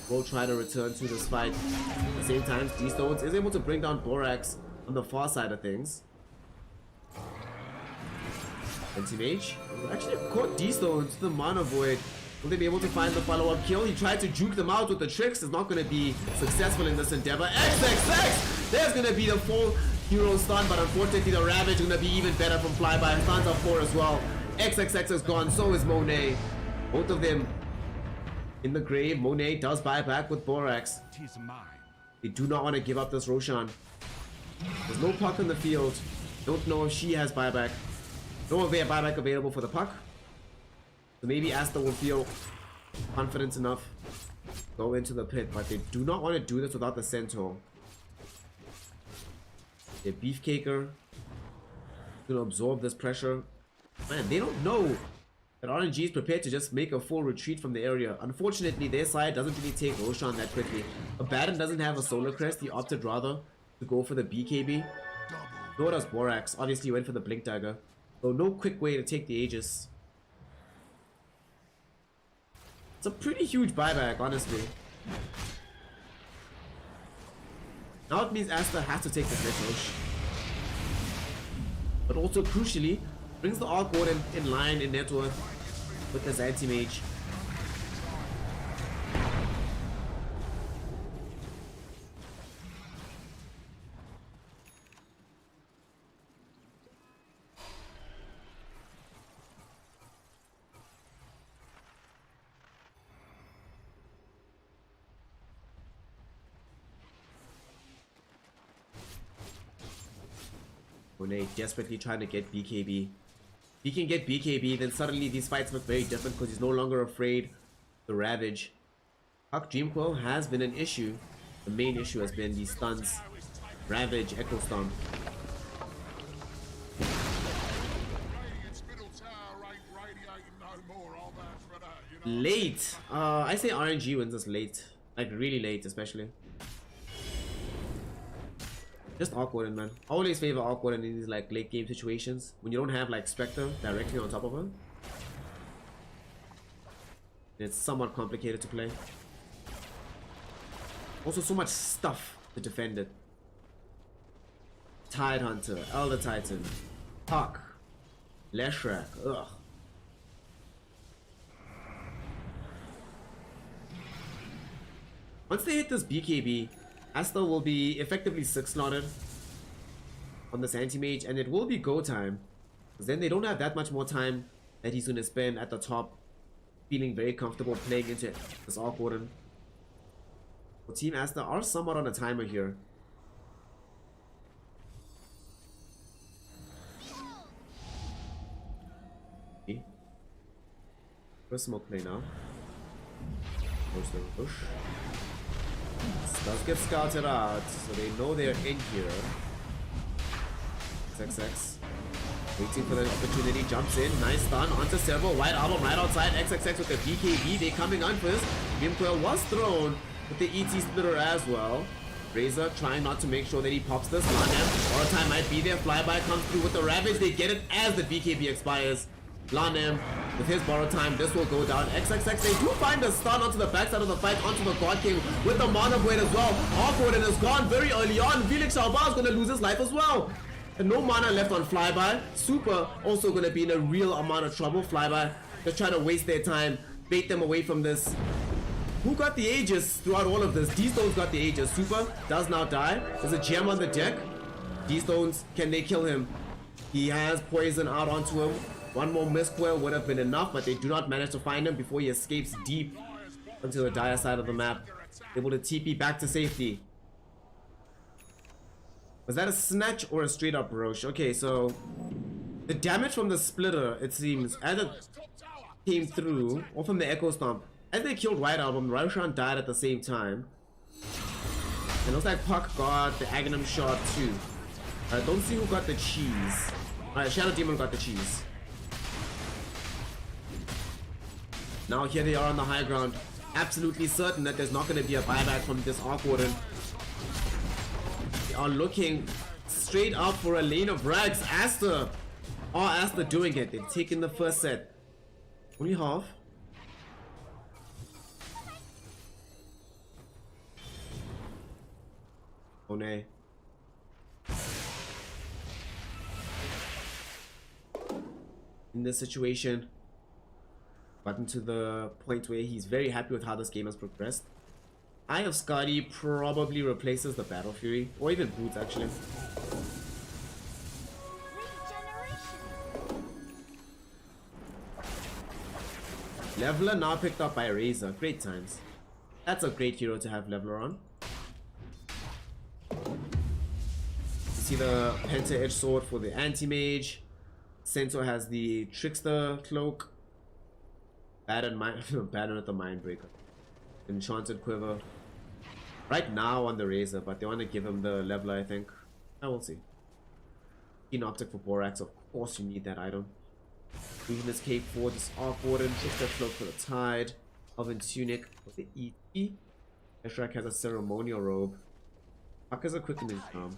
Will try to return to this fight. At the same time, D-Stones is able to bring down Borax on the far side of things. Anti-Mage actually caught D-Stones to the Mana Void. Will they be able to find the follow-up kill? He tried to juke them out with the tricks. It's not going to be successful in this endeavor. XXX! There's going to be the full hero stun, but unfortunately the Ravage is going to be even better from Flyby. Stuns up 4 as well. XXX is gone, so is Monet. Both of them in the grave. Monet does buy back with Borax. Tis mine. They do not want to give up this Roshan. There's no puck in the field. Don't know if she has buyback. No buyback available for the puck. So maybe Asta will feel confident enough to go into the pit, but they do not want to do this without the Centaur. The Beefcaker gonna absorb this pressure. Man, they don't know that RNG is prepared to just make a full retreat from the area. Unfortunately, their side doesn't really take Roshan that quickly. Abaddon doesn't have a Solar Crest. He opted rather to go for the BKB. Nor does Borax. Obviously, he went for the Blink Dagger. So no quick way to take the Aegis. It's a pretty huge buyback, honestly. Now it means Asta has to take the Net Rosh. But also, crucially, brings the Arc Warden in line in net worth with this Anti-Mage. Monet desperately trying to get BKB. If he can get BKB, then suddenly these fights look very different because he's no longer afraid of the Ravage. Puck Dreamcoil has been an issue. The main issue has been these stuns. Ravage, Echo Stomp. Radiant's middle tower ain't radiating no more. I'll vouch for that, you know. Late. I say RNG wins this late. Like really late, especially. Just Arc Warden, man. I always favor Arc Warden in these like late game situations when you don't have like Spectre directly on top of her. It's somewhat complicated to play. Also, so much stuff to defend it. Tide Hunter, Elder Titan, Puck, Leshrac, ugh. Once they hit this BKB, Asta will be effectively 6-slotted on this Anti-Mage, and it will be go time. Because then they don't have that much more time that he's going to spend at the top, feeling very comfortable playing into this Arc Warden. Team Asta are somewhat on a timer here. First smoke play now. Goes the push. Does get scouted out, so they know they're in here. XXX waiting for the opportunity, jumps in, nice stun onto several. White Album right outside. XXX with the BKB, they coming on first. Gimquil was thrown with the ET splitter as well. Razor trying not to make sure that he pops this. Lanem, all the time might be there. Flyby comes through with the Ravage, they get it as the BKB expires. Lanem with his borrow time, this will go down. XXX, they do find a stun onto the backside of the fight, onto the God King with the Mana Blade as well. Awkward and is gone very early on. Felix Shalba is going to lose his life as well. And no mana left on Flyby. Super also going to be in a real amount of trouble. Flyby just trying to waste their time, bait them away from this. Who got the Aegis throughout all of this? D-Stones got the Aegis. Super does now die. There's a gem on the deck. D-Stones, can they kill him? He has poison out onto him. One more Mistquail would have been enough, but they do not manage to find him before he escapes deep onto the dire side of the map. Able to TP back to safety. Was that a snatch or a straight up Roche? Okay, so the damage from the splitter, it seems, as it came through, or from the Echo Stomp, as they killed White Album, Roshan died at the same time. And looks like Puck got the Aghanim shot too. I don't see who got the cheese. Alright, Shadow Demon got the cheese. Now here they are on the high ground, absolutely certain that there's not going to be a buyback from this Arc Warden. They are looking straight up for a lane of Rags. Asta doing it. They've taken the first set. Only half. Oh no. In this situation, gotten to the point where he's very happy with how this game has progressed. Eye of Skadi probably replaces the Battle Fury, or even Boots actually. Leveler now picked up by Razor. Great times. That's a great hero to have Leveler on. You see the Penta Edge Sword for the Anti-Mage. Centaur has the Trickster Cloak. Baron at the Mindbreaker. Enchanted Quiver. Right now on the Razor, but they want to give him the Leveler, I think. I will see. Keen Optic for Borax, of course you need that item. Moving this cape for this Arc Warden. Trickster Cloak for the Tide. Elven Tunic for the ET. Eshrak has a Ceremonial Robe. Puck has a Quickening Charm.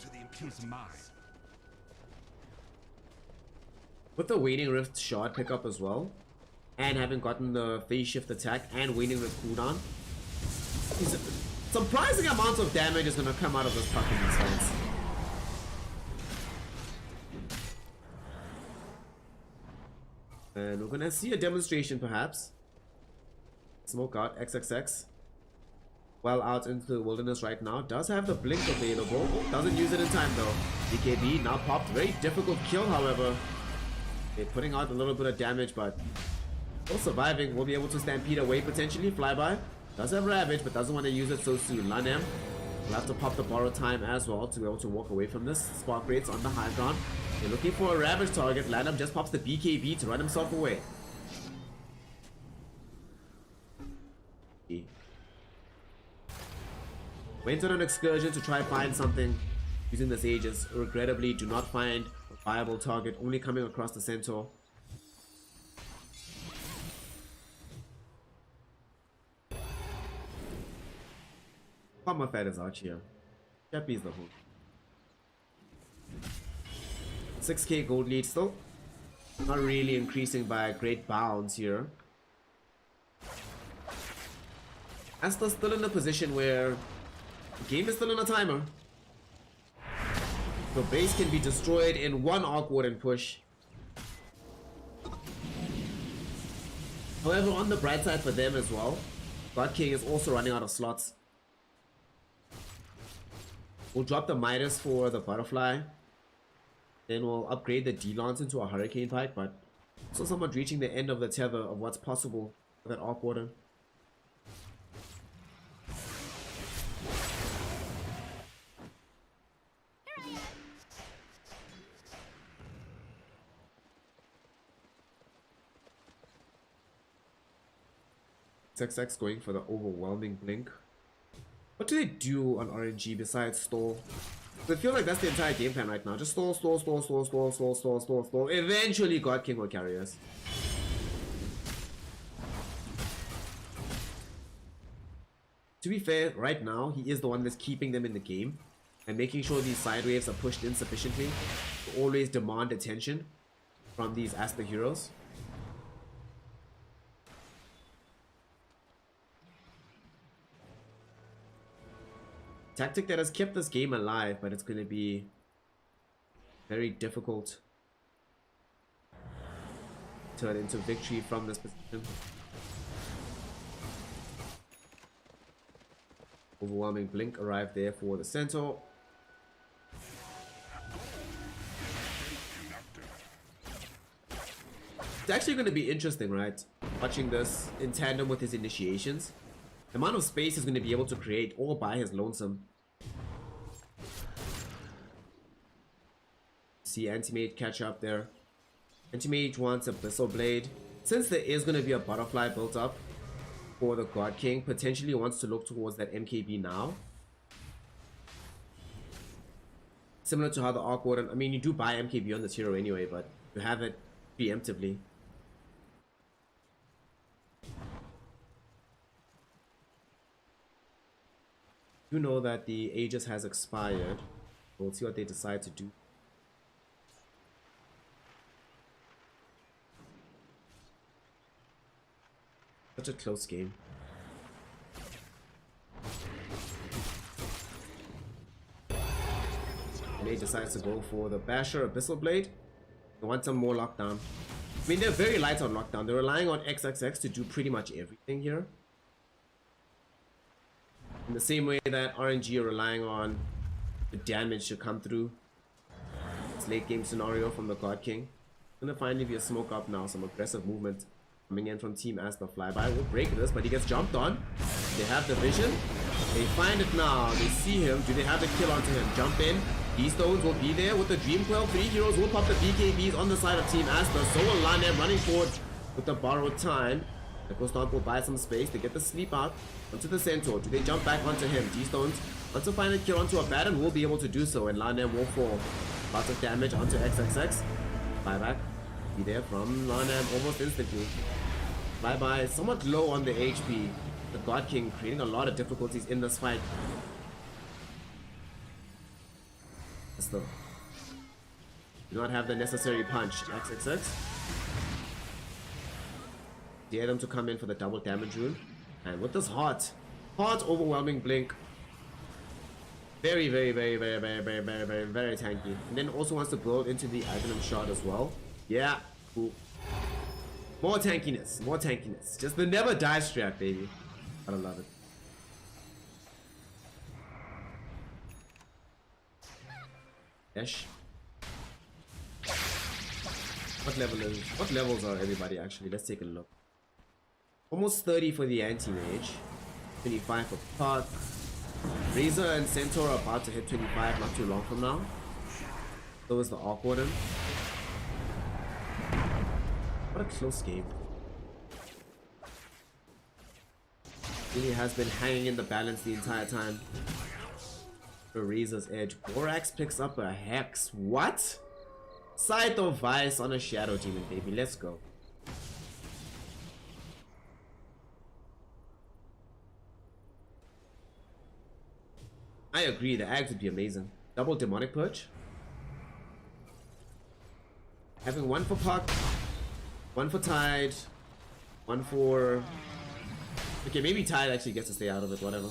With the Waning Rift Shard pickup as well, and having gotten the phase shift attack and Waning Rift cooldown, surprising amounts of damage is going to come out of this Puck in these fights. And we're going to see a demonstration perhaps. Smoke out XXX. Well out into the wilderness right now. Does have the blink available. Doesn't use it in time though. BKB now popped. Very difficult kill however. They're putting out a little bit of damage, but still surviving. Will be able to stampede away potentially. Flyby does have Ravage, but doesn't want to use it so soon. Lanem will have to pop the borrow time as well to be able to walk away from this. Spark rates on the high ground. They're looking for a Ravage target. Lanem just pops the BKB to run himself away. Went on an excursion to try find something using this Aegis. Regrettably, do not find a viable target, only coming across the Centaur. Palma Fed is out here. Chappie is the hook. 6k gold lead still. Not really increasing by great bounds here. Asta's still in a position where the game is still in a timer. The base can be destroyed in one Arc Warden push. However, on the bright side for them as well, God King is also running out of slots. We'll drop the Midas for the Butterfly. Then we'll upgrade the D-Lance into a Hurricane Pike, but also somewhat reaching the end of the tether of what's possible for that Arc Warden. XX going for the overwhelming blink. What do they do on RNG besides stall? I feel like that's the entire game plan right now. Just stall, stall, stall, stall, stall, stall, stall, stall, stall. Eventually God King will carry us. To be fair, right now, he is the one that's keeping them in the game and making sure these side waves are pushed in sufficiently to always demand attention from these Aster heroes. Tactic that has kept this game alive, but it's going to be very difficult to turn into victory from this position. Overwhelming blink arrived there for the Centaur. It's actually going to be interesting, right? Watching this in tandem with his initiations. The amount of space he's going to be able to create all by his lonesome. See Anti-Mage catch up there. Anti-Mage wants a Abyssal Blade. Since there is going to be a Butterfly built up for the God King, potentially wants to look towards that MKB now. Similar to how the Arc Warden, I mean, you do buy MKB on this hero anyway, but you have it preemptively. You know that the Aegis has expired. We'll see what they decide to do. Such a close game. And he decides to go for the Basher Abyssal Blade. They want some more lockdown. I mean, they're very light on lockdown. They're relying on XXX to do pretty much everything here. In the same way that RNG are relying on the damage to come through. This late game scenario from the God King. Gonna finally be a smoke up now, some aggressive movement coming in from Team Aster. Flyby will break this, but he gets jumped on. They have the vision. They find it now. They see him. Do they have the kill onto him? Jump in. D-Stones will be there with the Dream Coil. 3 heroes will pop the BKBs on the side of Team Aster. So will Lanem running forward with the borrowed time. Echo Stomp will buy some space. They get the sleep out onto the Centaur. Do they jump back onto him? D-Stones wants to find a kill onto a Baron, will be able to do so, and Lanem will fall. Lots of damage onto XXX. Buyback be there from Lanem almost instantly. Bye-bye. Somewhat low on the HP. The God King creating a lot of difficulties in this fight. Still do not have the necessary punch. XXX. Dare them to come in for the double damage rune. And with this hot overwhelming blink. Very tanky. And then also wants to build into the Agonum shot as well. Yeah, cool. More tankiness. Just the never die strat, baby. I love it. Dash. What levels are everybody actually? Let's take a look. Almost 30 for the Anti-Mage. 25 for Puck. Razor and Centaur are about to hit 25 not too long from now. So is the Arc Warden. What a close game. Really has been hanging in the balance the entire time. The Razor's Edge. Borax picks up a Hex. What? Scythe of Vice on a Shadow Demon, baby. Let's go. I agree, the Ags would be amazing. Double Demonic Purge. Having one for Puck, one for Tide, one for... Okay, maybe Tide actually gets to stay out of it, whatever.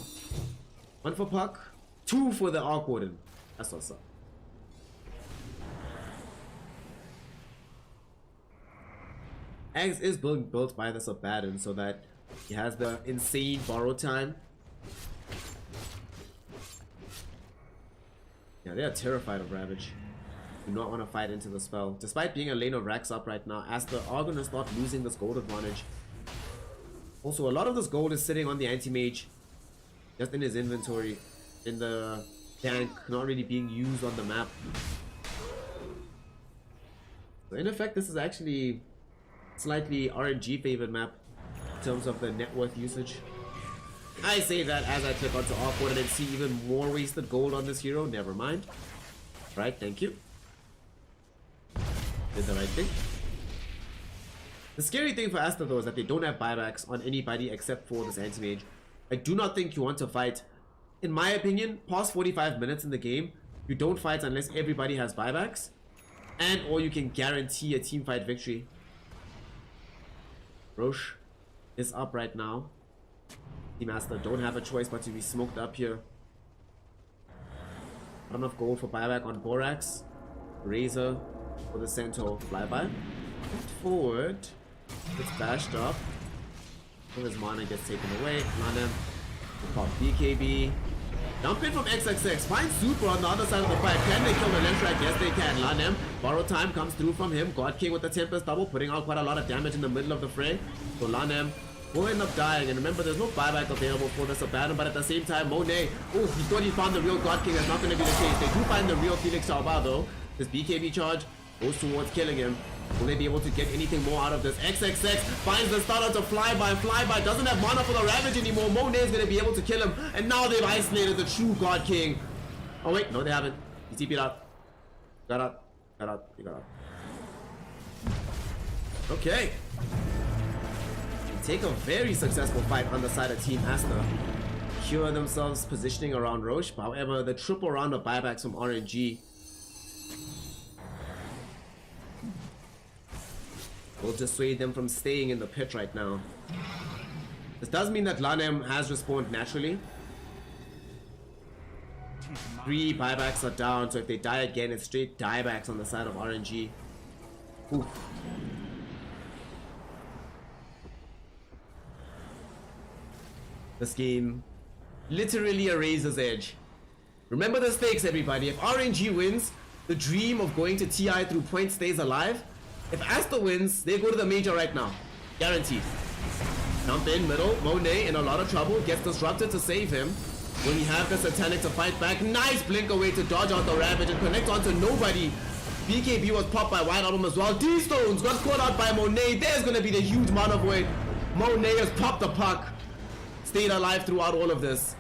One for Puck, 2 for the Arc Warden. That's what's up. Ags is built by the Subaddon so that he has the insane borrow time. Yeah, they are terrified of Ravage. Do not want to fight into the spell. Despite being a lane of racks up right now, Aster are going to start losing this gold advantage. Also, a lot of this gold is sitting on the Anti-Mage. Just in his inventory. In the tank, not really being used on the map. So in effect, this is actually slightly RNG favored map. in terms of the net worth usage. I say that as I click onto offboard and see even more wasted gold on this hero. Never mind. Right, thank you. Did the right thing. The scary thing for Asta though is that they don't have buybacks on anybody except for this anti-mage. I do not think you want to fight. In my opinion, past 45 minutes in the game, you don't fight unless everybody has buybacks. And or you can guarantee a team fight victory. Roche is up right now. Team Asta don't have a choice but to be smoked up here. Not enough gold for buyback on Borax. Razor for the Centaur flyby. Lift forward. Gets bashed up. So his mana gets taken away. Lanem. Pop BKB. Jump in from XXX. Find Super on the other side of the fight. Can they kill the left track? Yes, they can. Lanem. Borrow time comes through from him. God King with the Tempest double, putting out quite a lot of damage in the middle of the fray. So Lanem will end up dying. And remember, there's no buyback available for this Abandon, but at the same time, Monet, oh, he thought he found the real God King. That's not going to be the case. They do find the real Felix Chauba though. This BKB charge goes towards killing him. Will they be able to get anything more out of this? XXX finds the starter to flyby. Flyby doesn't have mana for the Ravage anymore. Monet is going to be able to kill him. And now they've isolated the true God King. Oh wait, no they haven't. He TP'd out. Got out. Got out. He got out. Okay. They take a very successful fight on the side of Team Asta. Cure themselves positioning around Roche. However, the triple round of buybacks from RNG will dissuade them from staying in the pit right now. This does mean that Lanem has respawned naturally. 3 buybacks are down, so if they die again, it's straight diebacks on the side of RNG. Oof. This game literally a razor's edge. Remember the stakes, everybody. If RNG wins, the dream of going to TI through points stays alive. If Asta wins, they go to the major right now. Guaranteed. Jump in middle. Monet in a lot of trouble. Gets disrupted to save him. When you have the Satanic to fight back. Nice blink away to dodge out the Ravage and connect onto nobody. BKB was popped by White Album as well. D-Stones got caught out by Monet. There's going to be the huge amount of void. Monet has popped the puck. Stayed alive throughout all of this.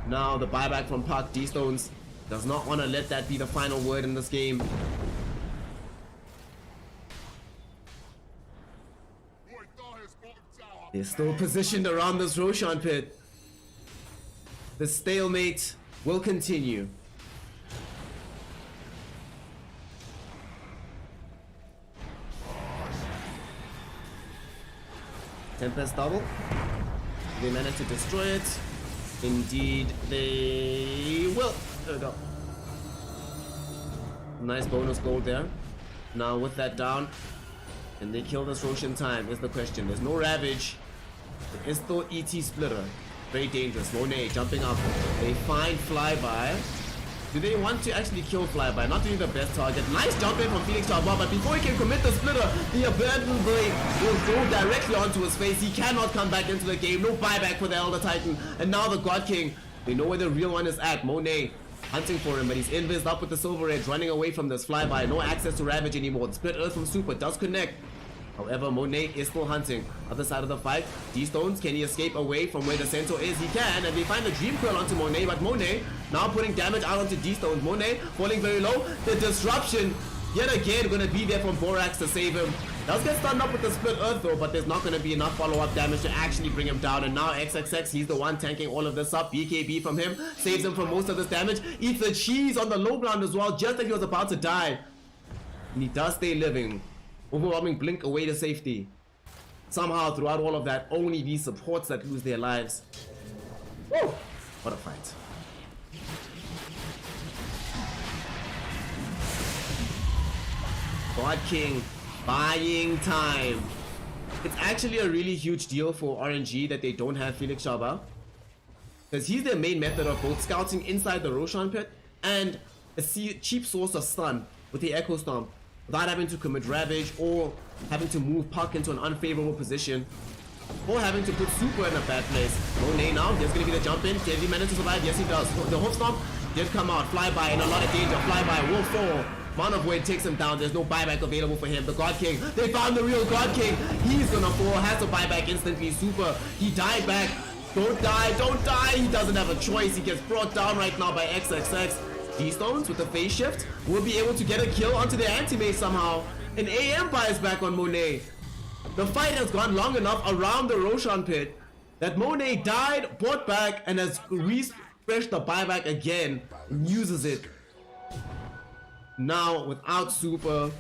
Now the buyback from Puck. D-Stones does not want to let that be the final word in this game. They're still positioned around this Roshan pit. The stalemate will continue. Tempest double. They managed to destroy it. Indeed, they will. There we go. Nice bonus gold there. Now with that down, can they kill this Roshan time is the question. There's no Ravage. There is still ET Splitter. Very dangerous. Monet jumping up. They find Flyby. Do they want to actually kill Flyby? Not doing the best target. Nice jump in from Felix Chauba, but before he can commit the Splitter, the Abandoned Blade will go directly onto his face. He cannot come back into the game. No buyback for the Elder Titan. And now the God King. They know where the real one is at. Monet hunting for him, but he's invised up with the Silver Edge, running away from this Flyby. No access to Ravage anymore. The Split Earth from Super does connect. However, Monet is still hunting. Other side of the fight, D-Stones, can he escape away from where the Centaur is? He can, and they find the Dream Curl onto Monet, but Monet now putting damage out onto D-Stones. Monet falling very low. The disruption, yet again, gonna be there from Borax to save him. Does get stunned up with the Split Earth though, but there's not gonna be enough follow-up damage to actually bring him down. And now XXX, he's the one tanking all of this up. BKB from him, saves him from most of this damage. Eats the cheese on the low ground as well, just like he was about to die. And he does stay living. Overwhelming blink away to safety. Somehow throughout all of that, only these supports that lose their lives. Woo! What a fight. God King buying time. It's actually a really huge deal for RNG that they don't have Felix Chauba, because he's their main method of both scouting inside the Roshan pit and a cheap source of stun with the Echo Stomp, without having to commit Ravage or having to move Puck into an unfavorable position or having to put Super in a bad place. Monet now, there's going to be the jump in. Can he manage to survive? Yes, he does. The Hoof Stomp did come out. Flyby in a lot of danger. Flyby will fall. Man of Void takes him down. There's no buyback available for him. The God King. They found the real God King. He's gonna fall. Has to buy back instantly. Super. He died back. Don't die. Don't die. He doesn't have a choice. He gets brought down right now by XXX. D-Stones with the phase shift will be able to get a kill onto the anti-mage somehow. An AM buys back on Monet. The fight has gone long enough around the Roshan pit that Monet died, bought back, and has refreshed the buyback again and uses it. Now, without super,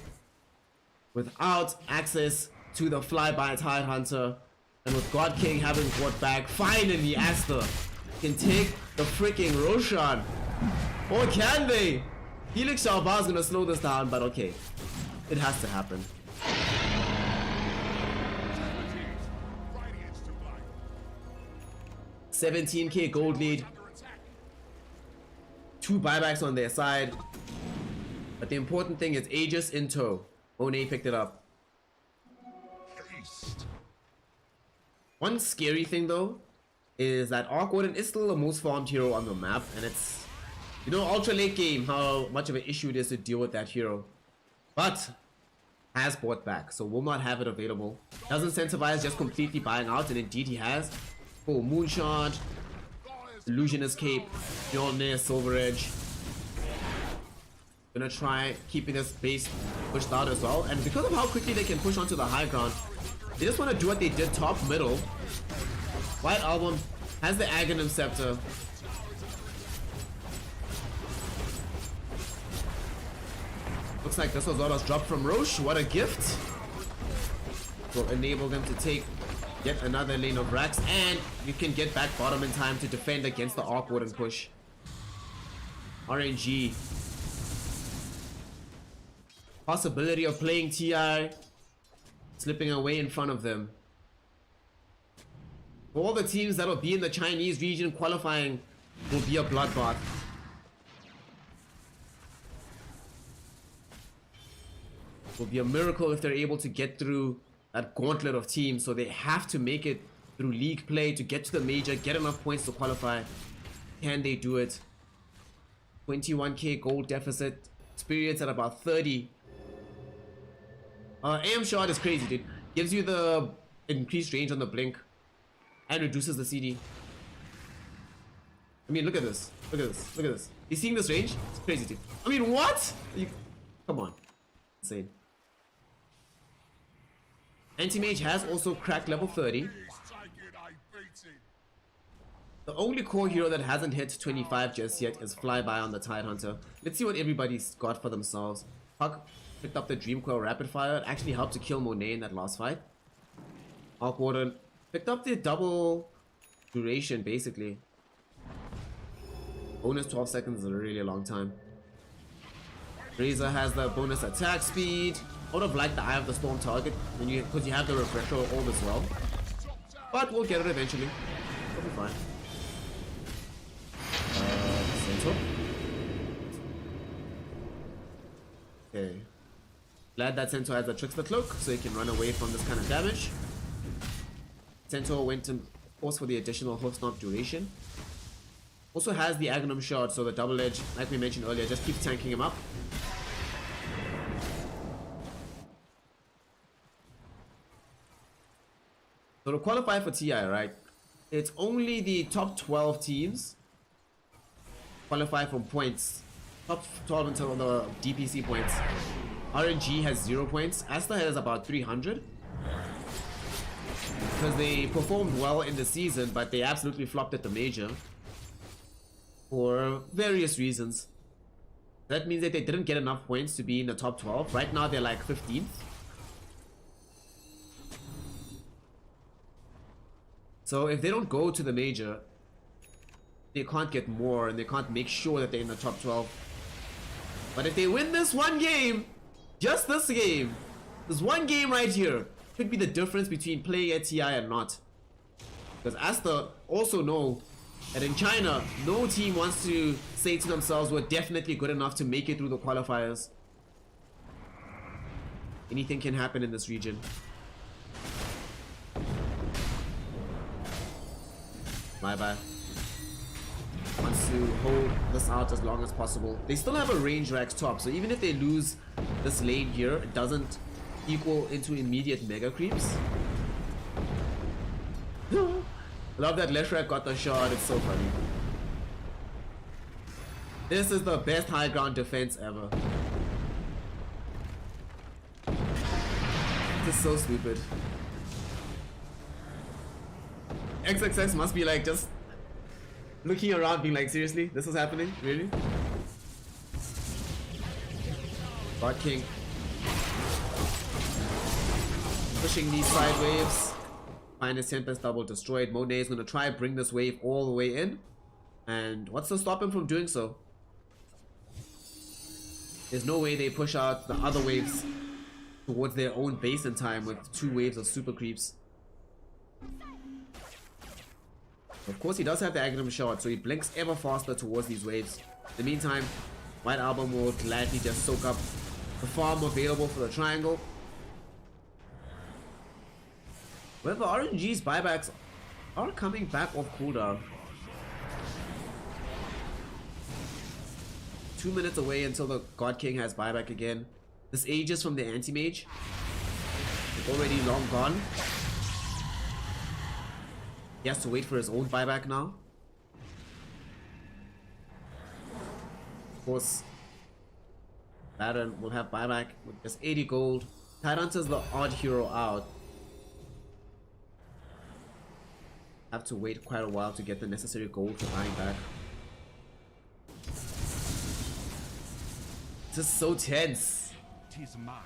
without access to the flyby Tide Hunter, and with God King having brought back, finally Asta can take the freaking Roshan. Or can they? Helix Shalbar is gonna slow this down, but okay. It has to happen. Radiance to blame. 17k gold lead. 2 buybacks on their side. But the important thing is Aegis in tow. Monet picked it up. Haste. One scary thing though is that Arc Warden is still the most farmed hero on the map, and it's, you know, ultra late game how much of an issue it is to deal with that hero. But has bought back, so will not have it available. Doesn't incentivize just completely buying out, and indeed he has. Full Moonshot, Illusionist Cape, Mjolnir, Silver Edge. Gonna try keeping this base pushed out as well, and because of how quickly they can push onto the high ground, they just want to do what they did top middle. White Album has the Aghanim Scepter. Looks like this was Zora's drop from Roche. What a gift. Will enable them to take yet another lane of racks, and you can get back bottom in time to defend against the Arc Warden push. RNG. Possibility of playing TI slipping away in front of them. For all the teams that will be in the Chinese region, qualifying will be a bloodbath. Will be a miracle if they're able to get through that gauntlet of teams, so they have to make it through league play to get to the major, get enough points to qualify. Can they do it? 21k gold deficit, experience at about 30. AM shot is crazy, dude. Gives you the increased range on the blink and reduces the CD. I mean, look at this. Look at this. Look at this. You seeing this range? It's crazy, dude. I mean, what? Come on. Insane. Anti-Mage has also cracked level 30. He's taking a beating. The only core hero that hasn't hit 25 just yet is Flyby on the Tide Hunter. Let's see what everybody's got for themselves. Puck picked up the Dream Coil Rapid Fire. It actually helped to kill Monet in that last fight. Arc Warden picked up the double duration, basically. Bonus 12 seconds is a really long time. Razor has the bonus attack speed. I would have liked the Eye of the Storm target, because you have the refresher orb as well. But we'll get it eventually. It'll be fine. Centaur. Okay. Glad that Centaur has a Trickster Cloak, so he can run away from this kind of damage. Centaur went to force for the additional Hoof Stomp duration. Also has the Aghanim Shard, so the double edge, like we mentioned earlier, just keeps tanking him up. So to qualify for TI, right, it's only the top 12 teams qualify from points. Top 12 until the DPC points. RNG has 0 points. Asta has about 300. Because they performed well in the season, but they absolutely flopped at the major. For various reasons. That means that they didn't get enough points to be in the top 12. Right now they're like 15th. So if they don't go to the major, they can't get more, and they can't make sure that they're in the top 12. But if they win this one game, just this game, this one game right here, could be the difference between playing at TI and not. Because Asta also know that in China, no team wants to say to themselves, we're definitely good enough to make it through the qualifiers. Anything can happen in this region. Bye bye. Once to hold this out as long as possible. They still have a range rack top, so even if they lose this lane here, it doesn't equal into immediate mega creeps. Love that Leshrac got the shot, it's so funny. This is the best high ground defense ever. This is so stupid. XXX must be like just looking around being like, seriously? This is happening? Really? God King. Pushing these side waves. Finest Tempest double destroyed. Monet is going to try and bring this wave all the way in. And what's to stop him from doing so? There's no way they push out the other waves towards their own base in time with 2 waves of super creeps. Of course, he does have the Agnum shot, so he blinks ever faster towards these waves. In the meantime, White Album will gladly just soak up the farm available for the triangle. However, RNG's buybacks are coming back off cooldown. 2 minutes away until the God King has buyback again. This ages from the anti-mage. It's already long gone. He has to wait for his own buyback now. Of course, Baron will have buyback with just 80 gold. Tyrant is the odd hero out. Have to wait quite a while to get the necessary gold for buying back. This is so tense. 'Tis mine.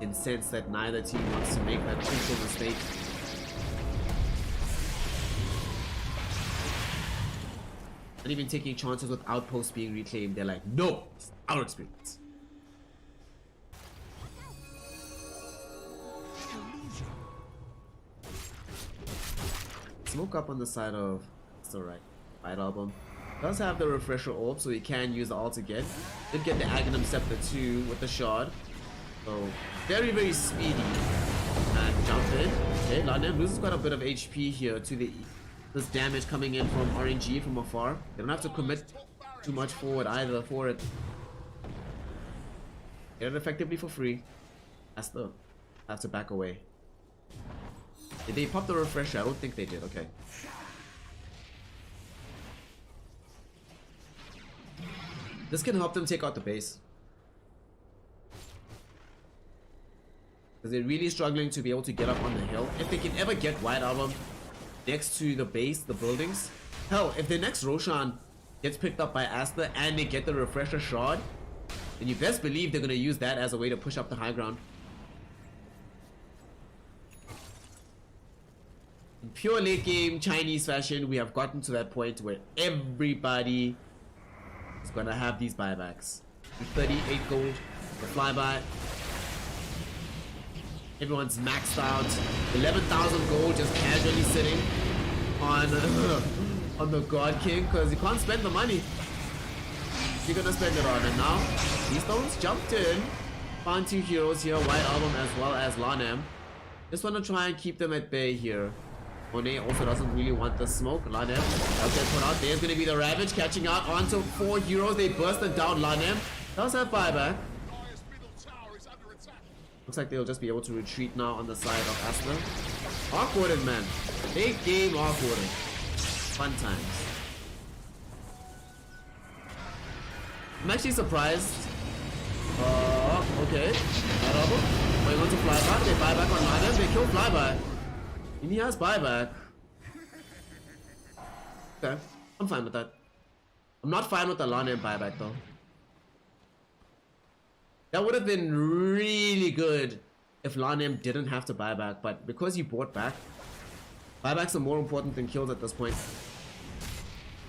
Incensed that neither team wants to make that crucial mistake. Not even taking chances with outposts being reclaimed. They're like, no, it's our experience. Smoke up on the side of, it's alright. White Album does have the refresher orb, so he can use the ult again. Did get the Agnum Scepter too with the shard. So very, very speedy. And jump in. Okay, Lanem loses quite a bit of HP here to this damage coming in from RNG from afar. They don't have to commit too much forward either for it. Get it effectively for free. Asta have to back away. Did they pop the refresher? I don't think they did. Okay. This can help them take out the base. Because they're really struggling to be able to get up on the hill. If they can ever get White Album next to the base, the buildings. Hell, if their next Roshan gets picked up by Asta and they get the refresher shard, then you best believe they're going to use that as a way to push up the high ground. In pure late game Chinese fashion, we have gotten to that point where everybody is gonna have these buybacks. 38 gold, the flyby. Everyone's maxed out. 11,000 gold just casually sitting on on the God King because he can't spend the money. You're gonna spend it on, and now these stones jumped in. Found 2 heroes here, White Album as well as Lanam. Just wanna try and keep them at bay here. Monet also doesn't really want the smoke. Lanem, okay, put out. There's gonna be the Ravage catching out onto 4 heroes. They bursted down. Lanem does have buyback. Looks like they'll just be able to retreat now on the side of Asta. Awkwarded, man. Big game awkwarded. Fun times. I'm actually surprised. Okay. Going on to flyby. They buy back on Lanem. They kill flyby. And he has buyback. Okay, I'm fine with that. I'm not fine with the Lanem buyback though. That would have been really good if Lanem didn't have to buy back, but because he bought back, buybacks are more important than kills at this point.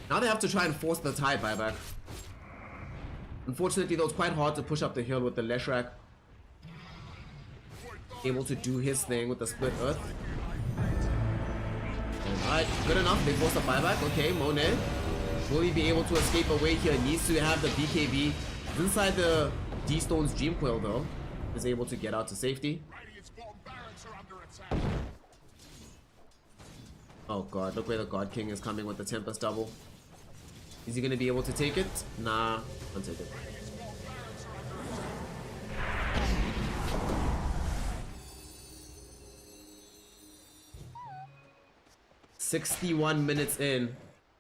Now they have to try and force the tie buyback. Unfortunately, though, it's quite hard to push up the hill with the Leshrac able to do his thing with the split earth. Alright, good enough. They force a buyback. Okay, Monet. Will he be able to escape away here? Needs to have the BKB. Inside the D-Stone's Dream Coil, though. Is able to get out to safety. Oh god, look where the God King is coming with the Tempest double. Is he gonna be able to take it? Nah, can't take it. "61 minutes in,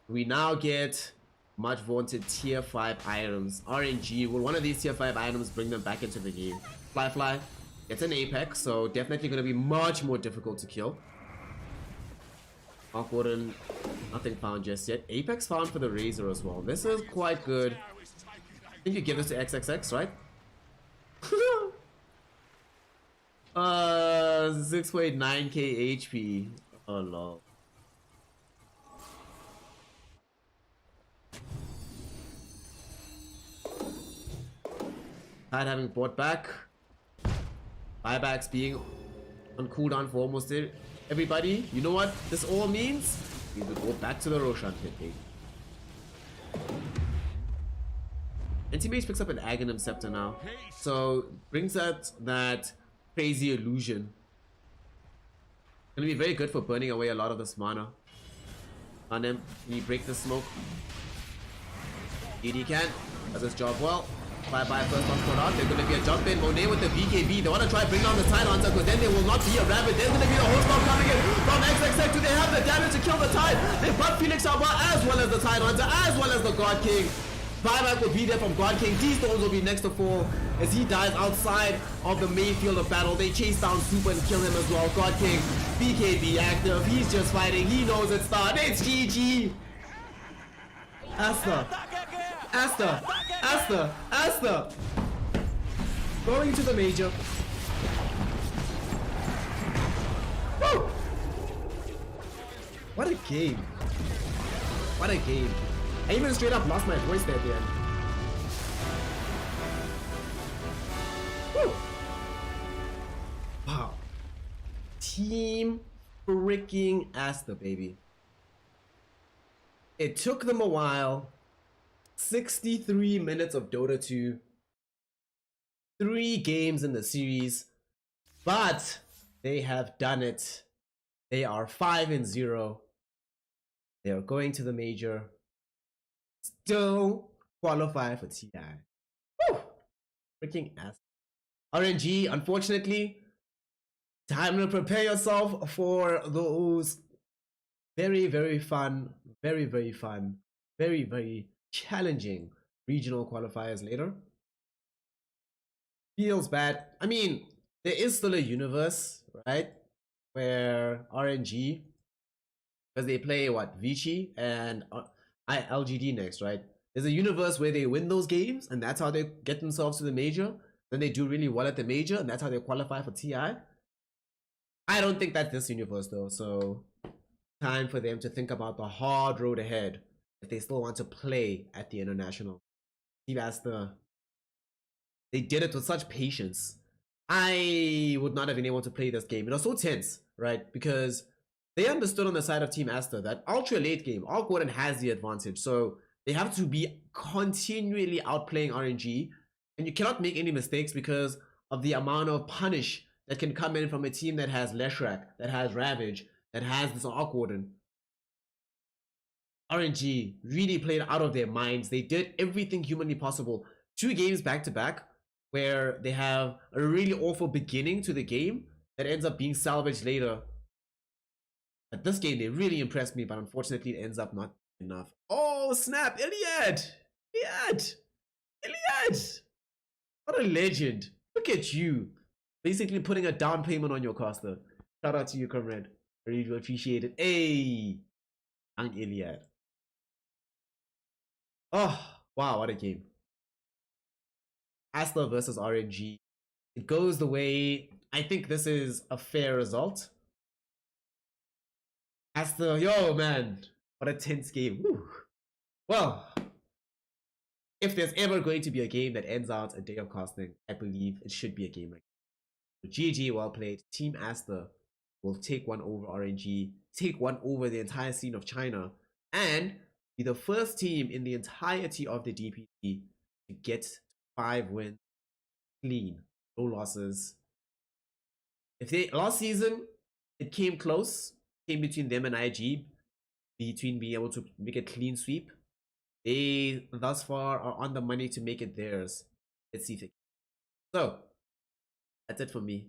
we now get much vaunted tier 5 items. RNG, will one of these tier 5 items bring them back into the game? Fly. It's an Apex, so definitely going to be much more difficult to kill. Awkward, nothing found just yet. Apex found for the Razor as well. This is quite good. I think you give this to XXX, right? 6.9k HP. Oh lol. Tide having bought back. Buybacks being on cooldown for almost everybody. You know what this all means? We will go back to the Roshan pit, baby. Anti-Mage picks up an Aghanim Scepter now. So brings out that crazy illusion. Gonna be very good for burning away a lot of this mana. On him, can you break the smoke? Indeed he can. Does his job well. Bye first on put out. There's gonna be a jump in. Monet with the BKB. They wanna try bring down the Tide Hunter because then there will not be a rabbit. There's gonna be the whole storm coming in from XXX. Do they have the damage to kill the Tide? They butt Phoenix Arbor as well as the Tide Hunter, as well as the God King. Buyback will be there from God King. D-Stones will be next to fall as he dies outside of the main field of battle. They chase down Super and kill him as well. God King, BKB active. He's just fighting. He knows it's done. It's GG. Asta. Going to the major. Woo! What a game. What a game. I even straight up lost my voice there at the end. Woo! Wow. Team freaking Asta, baby. It took them a while. 63 minutes of Dota 2. 3 games in the series. But they have done it. They are 5-0. They are going to the major. Still qualify for TI. Woo! Freaking ass. RNG, unfortunately, time to prepare yourself for those very fun, very challenging regional qualifiers later. Feels bad. I mean, there is still a universe, right? Where RNG, because they play what? Vici and LGD next, right? There's a universe where they win those games and that's how they get themselves to the major. Then they do really well at the major and that's how they qualify for TI. I don't think that's this universe though, so time for them to think about the hard road ahead if they still want to play at the international. Team Asta, they did it with such patience. I would not have been able to play this game. It was so tense, right? Because they understood on the side of Team Asta that ultra late game, Awkward has the advantage. So they have to be continually outplaying RNG. And you cannot make any mistakes because of the amount of punish that can come in from a team that has Leshrac, that has Ravage, that has this Awkward. RNG really played out of their minds. They did everything humanly possible. 2 games back to back where they have a really awful beginning to the game that ends up being salvaged later. At this game, they really impressed me, but unfortunately, it ends up not enough. Oh, snap! Iliad! What a legend. Look at you. Basically putting a down payment on your caster. Shout out to you, comrade. I really do appreciate it. Hey! And Iliad. Oh, wow, what a game. Asta versus RNG. It goes the way... I think this is a fair result. Asta, yo, man. What a tense game. Woo. Well, if there's ever going to be a game that ends out a day of casting, I believe it should be a game like that. GG, well played. Team Asta will take one over RNG, take one over the entire scene of China, and be the first team in the entirety of the DPC to get 5 wins clean, no losses. If they last season it came close, came between them and IG, between being able to make a clean sweep. They thus far are on the money to make it theirs. Let's see if it. So that's it for me.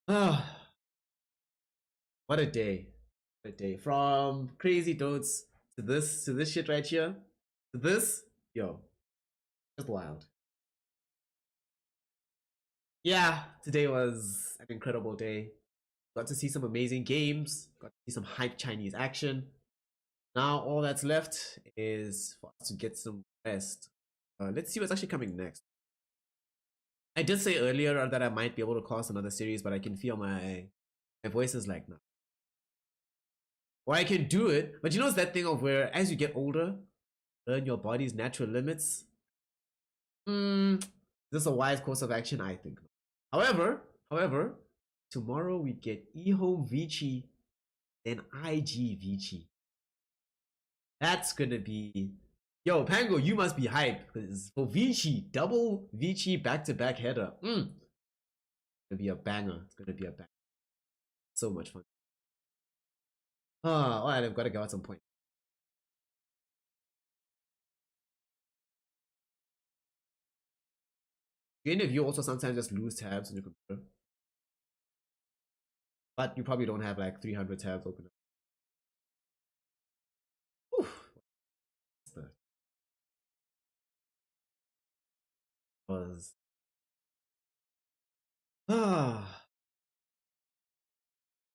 Ah, what a day! What a day! From crazy dotes to this shit right here, to this, yo, just wild. Yeah, today was an incredible day. Got to see some amazing games. Got to see some hype Chinese action. Now all that's left is for us to get some rest. Let's see what's actually coming next. I did say earlier that I might be able to cast another series, but I can feel my voice is like, no. Or I can do it, but you know it's that thing of where as you get older, learn your body's natural limits. This is a wise course of action, I think. However, tomorrow we get eHome Vici, then IG Vici. That's gonna be, yo, Pango, you must be hyped because for Vici, double Vici back-to-back header. It's gonna be a banger. It's gonna be a banger. So much fun. All right, I've got to go at some point. Do any of you also sometimes just lose tabs on your computer? But you probably don't have like 300 tabs open up. Was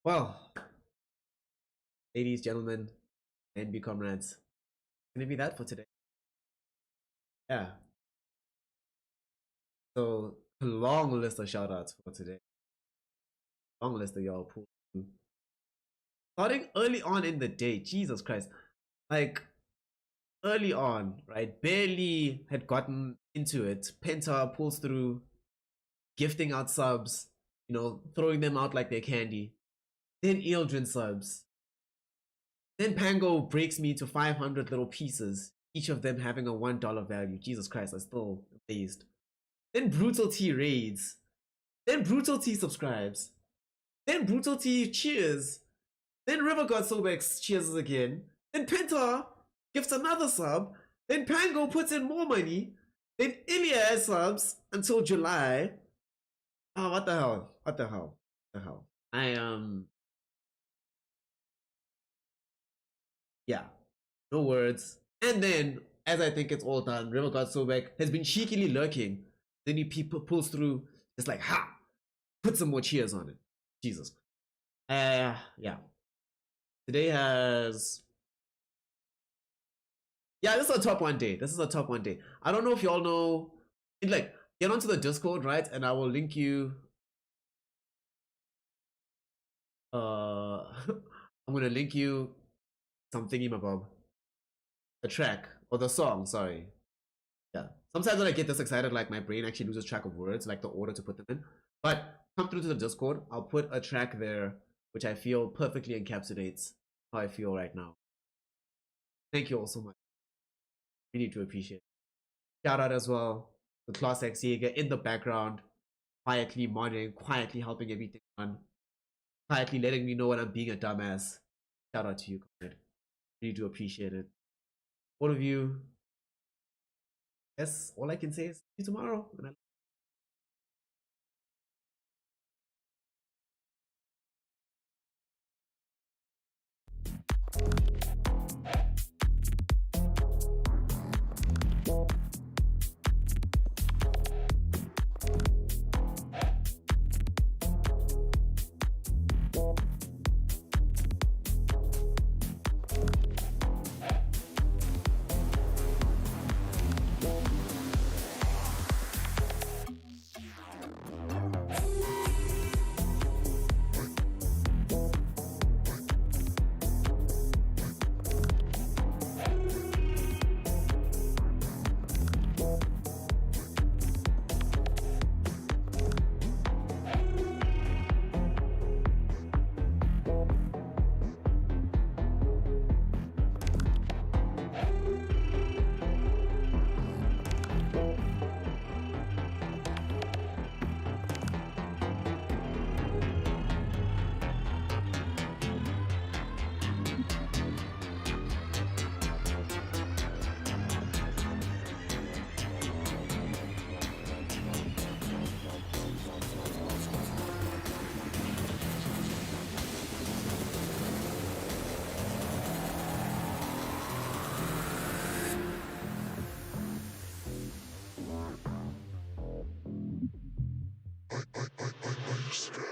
well, ladies, gentlemen, NB comrades, gonna be that for today. Yeah. So a long list of shout outs for today. Long list of y'all pulled through. Starting early on in the day, Jesus Christ. Like early on, right? Barely had gotten into it. Penta pulls through, gifting out subs, you know, throwing them out like they're candy. Then Ealdrin subs. Then Pango breaks me to 500 little pieces, each of them having a $1 value. Jesus Christ, I'm still amazed. Then Brutal T raids. Then Brutal T subscribes. Then Brutal T cheers. Then River God Sobex cheers again. Then Penta gifts another sub. Then Pango puts in more money. Then Iliad subs until July. Oh, what the hell? What the hell? What the hell? Yeah, no words. And then, as I think it's all done, River God Sobek has been cheekily lurking. Then he pulls through. It's like, ha! Put some more cheers on it. Jesus. Yeah. Today has... Yeah, this is a top one day. This is a top one day. I don't know if y'all know... Like, get onto the Discord, right? And I will link you... I'm gonna link you some thingy-mabob. The track, or the song, sorry. Yeah. Sometimes when I get this excited, like my brain actually loses track of words, like the order to put them in. But come through to the Discord. I'll put a track there, which I feel perfectly encapsulates how I feel right now. Thank you all so much. Really do appreciate it. Shout out as well to Class X Jaeger in the background, quietly monitoring, quietly helping everything run, quietly letting me know when I'm being a dumbass. Shout out to you, comrade. Really do appreciate it. All of you. Yes, all I can say is see you tomorrow. understand.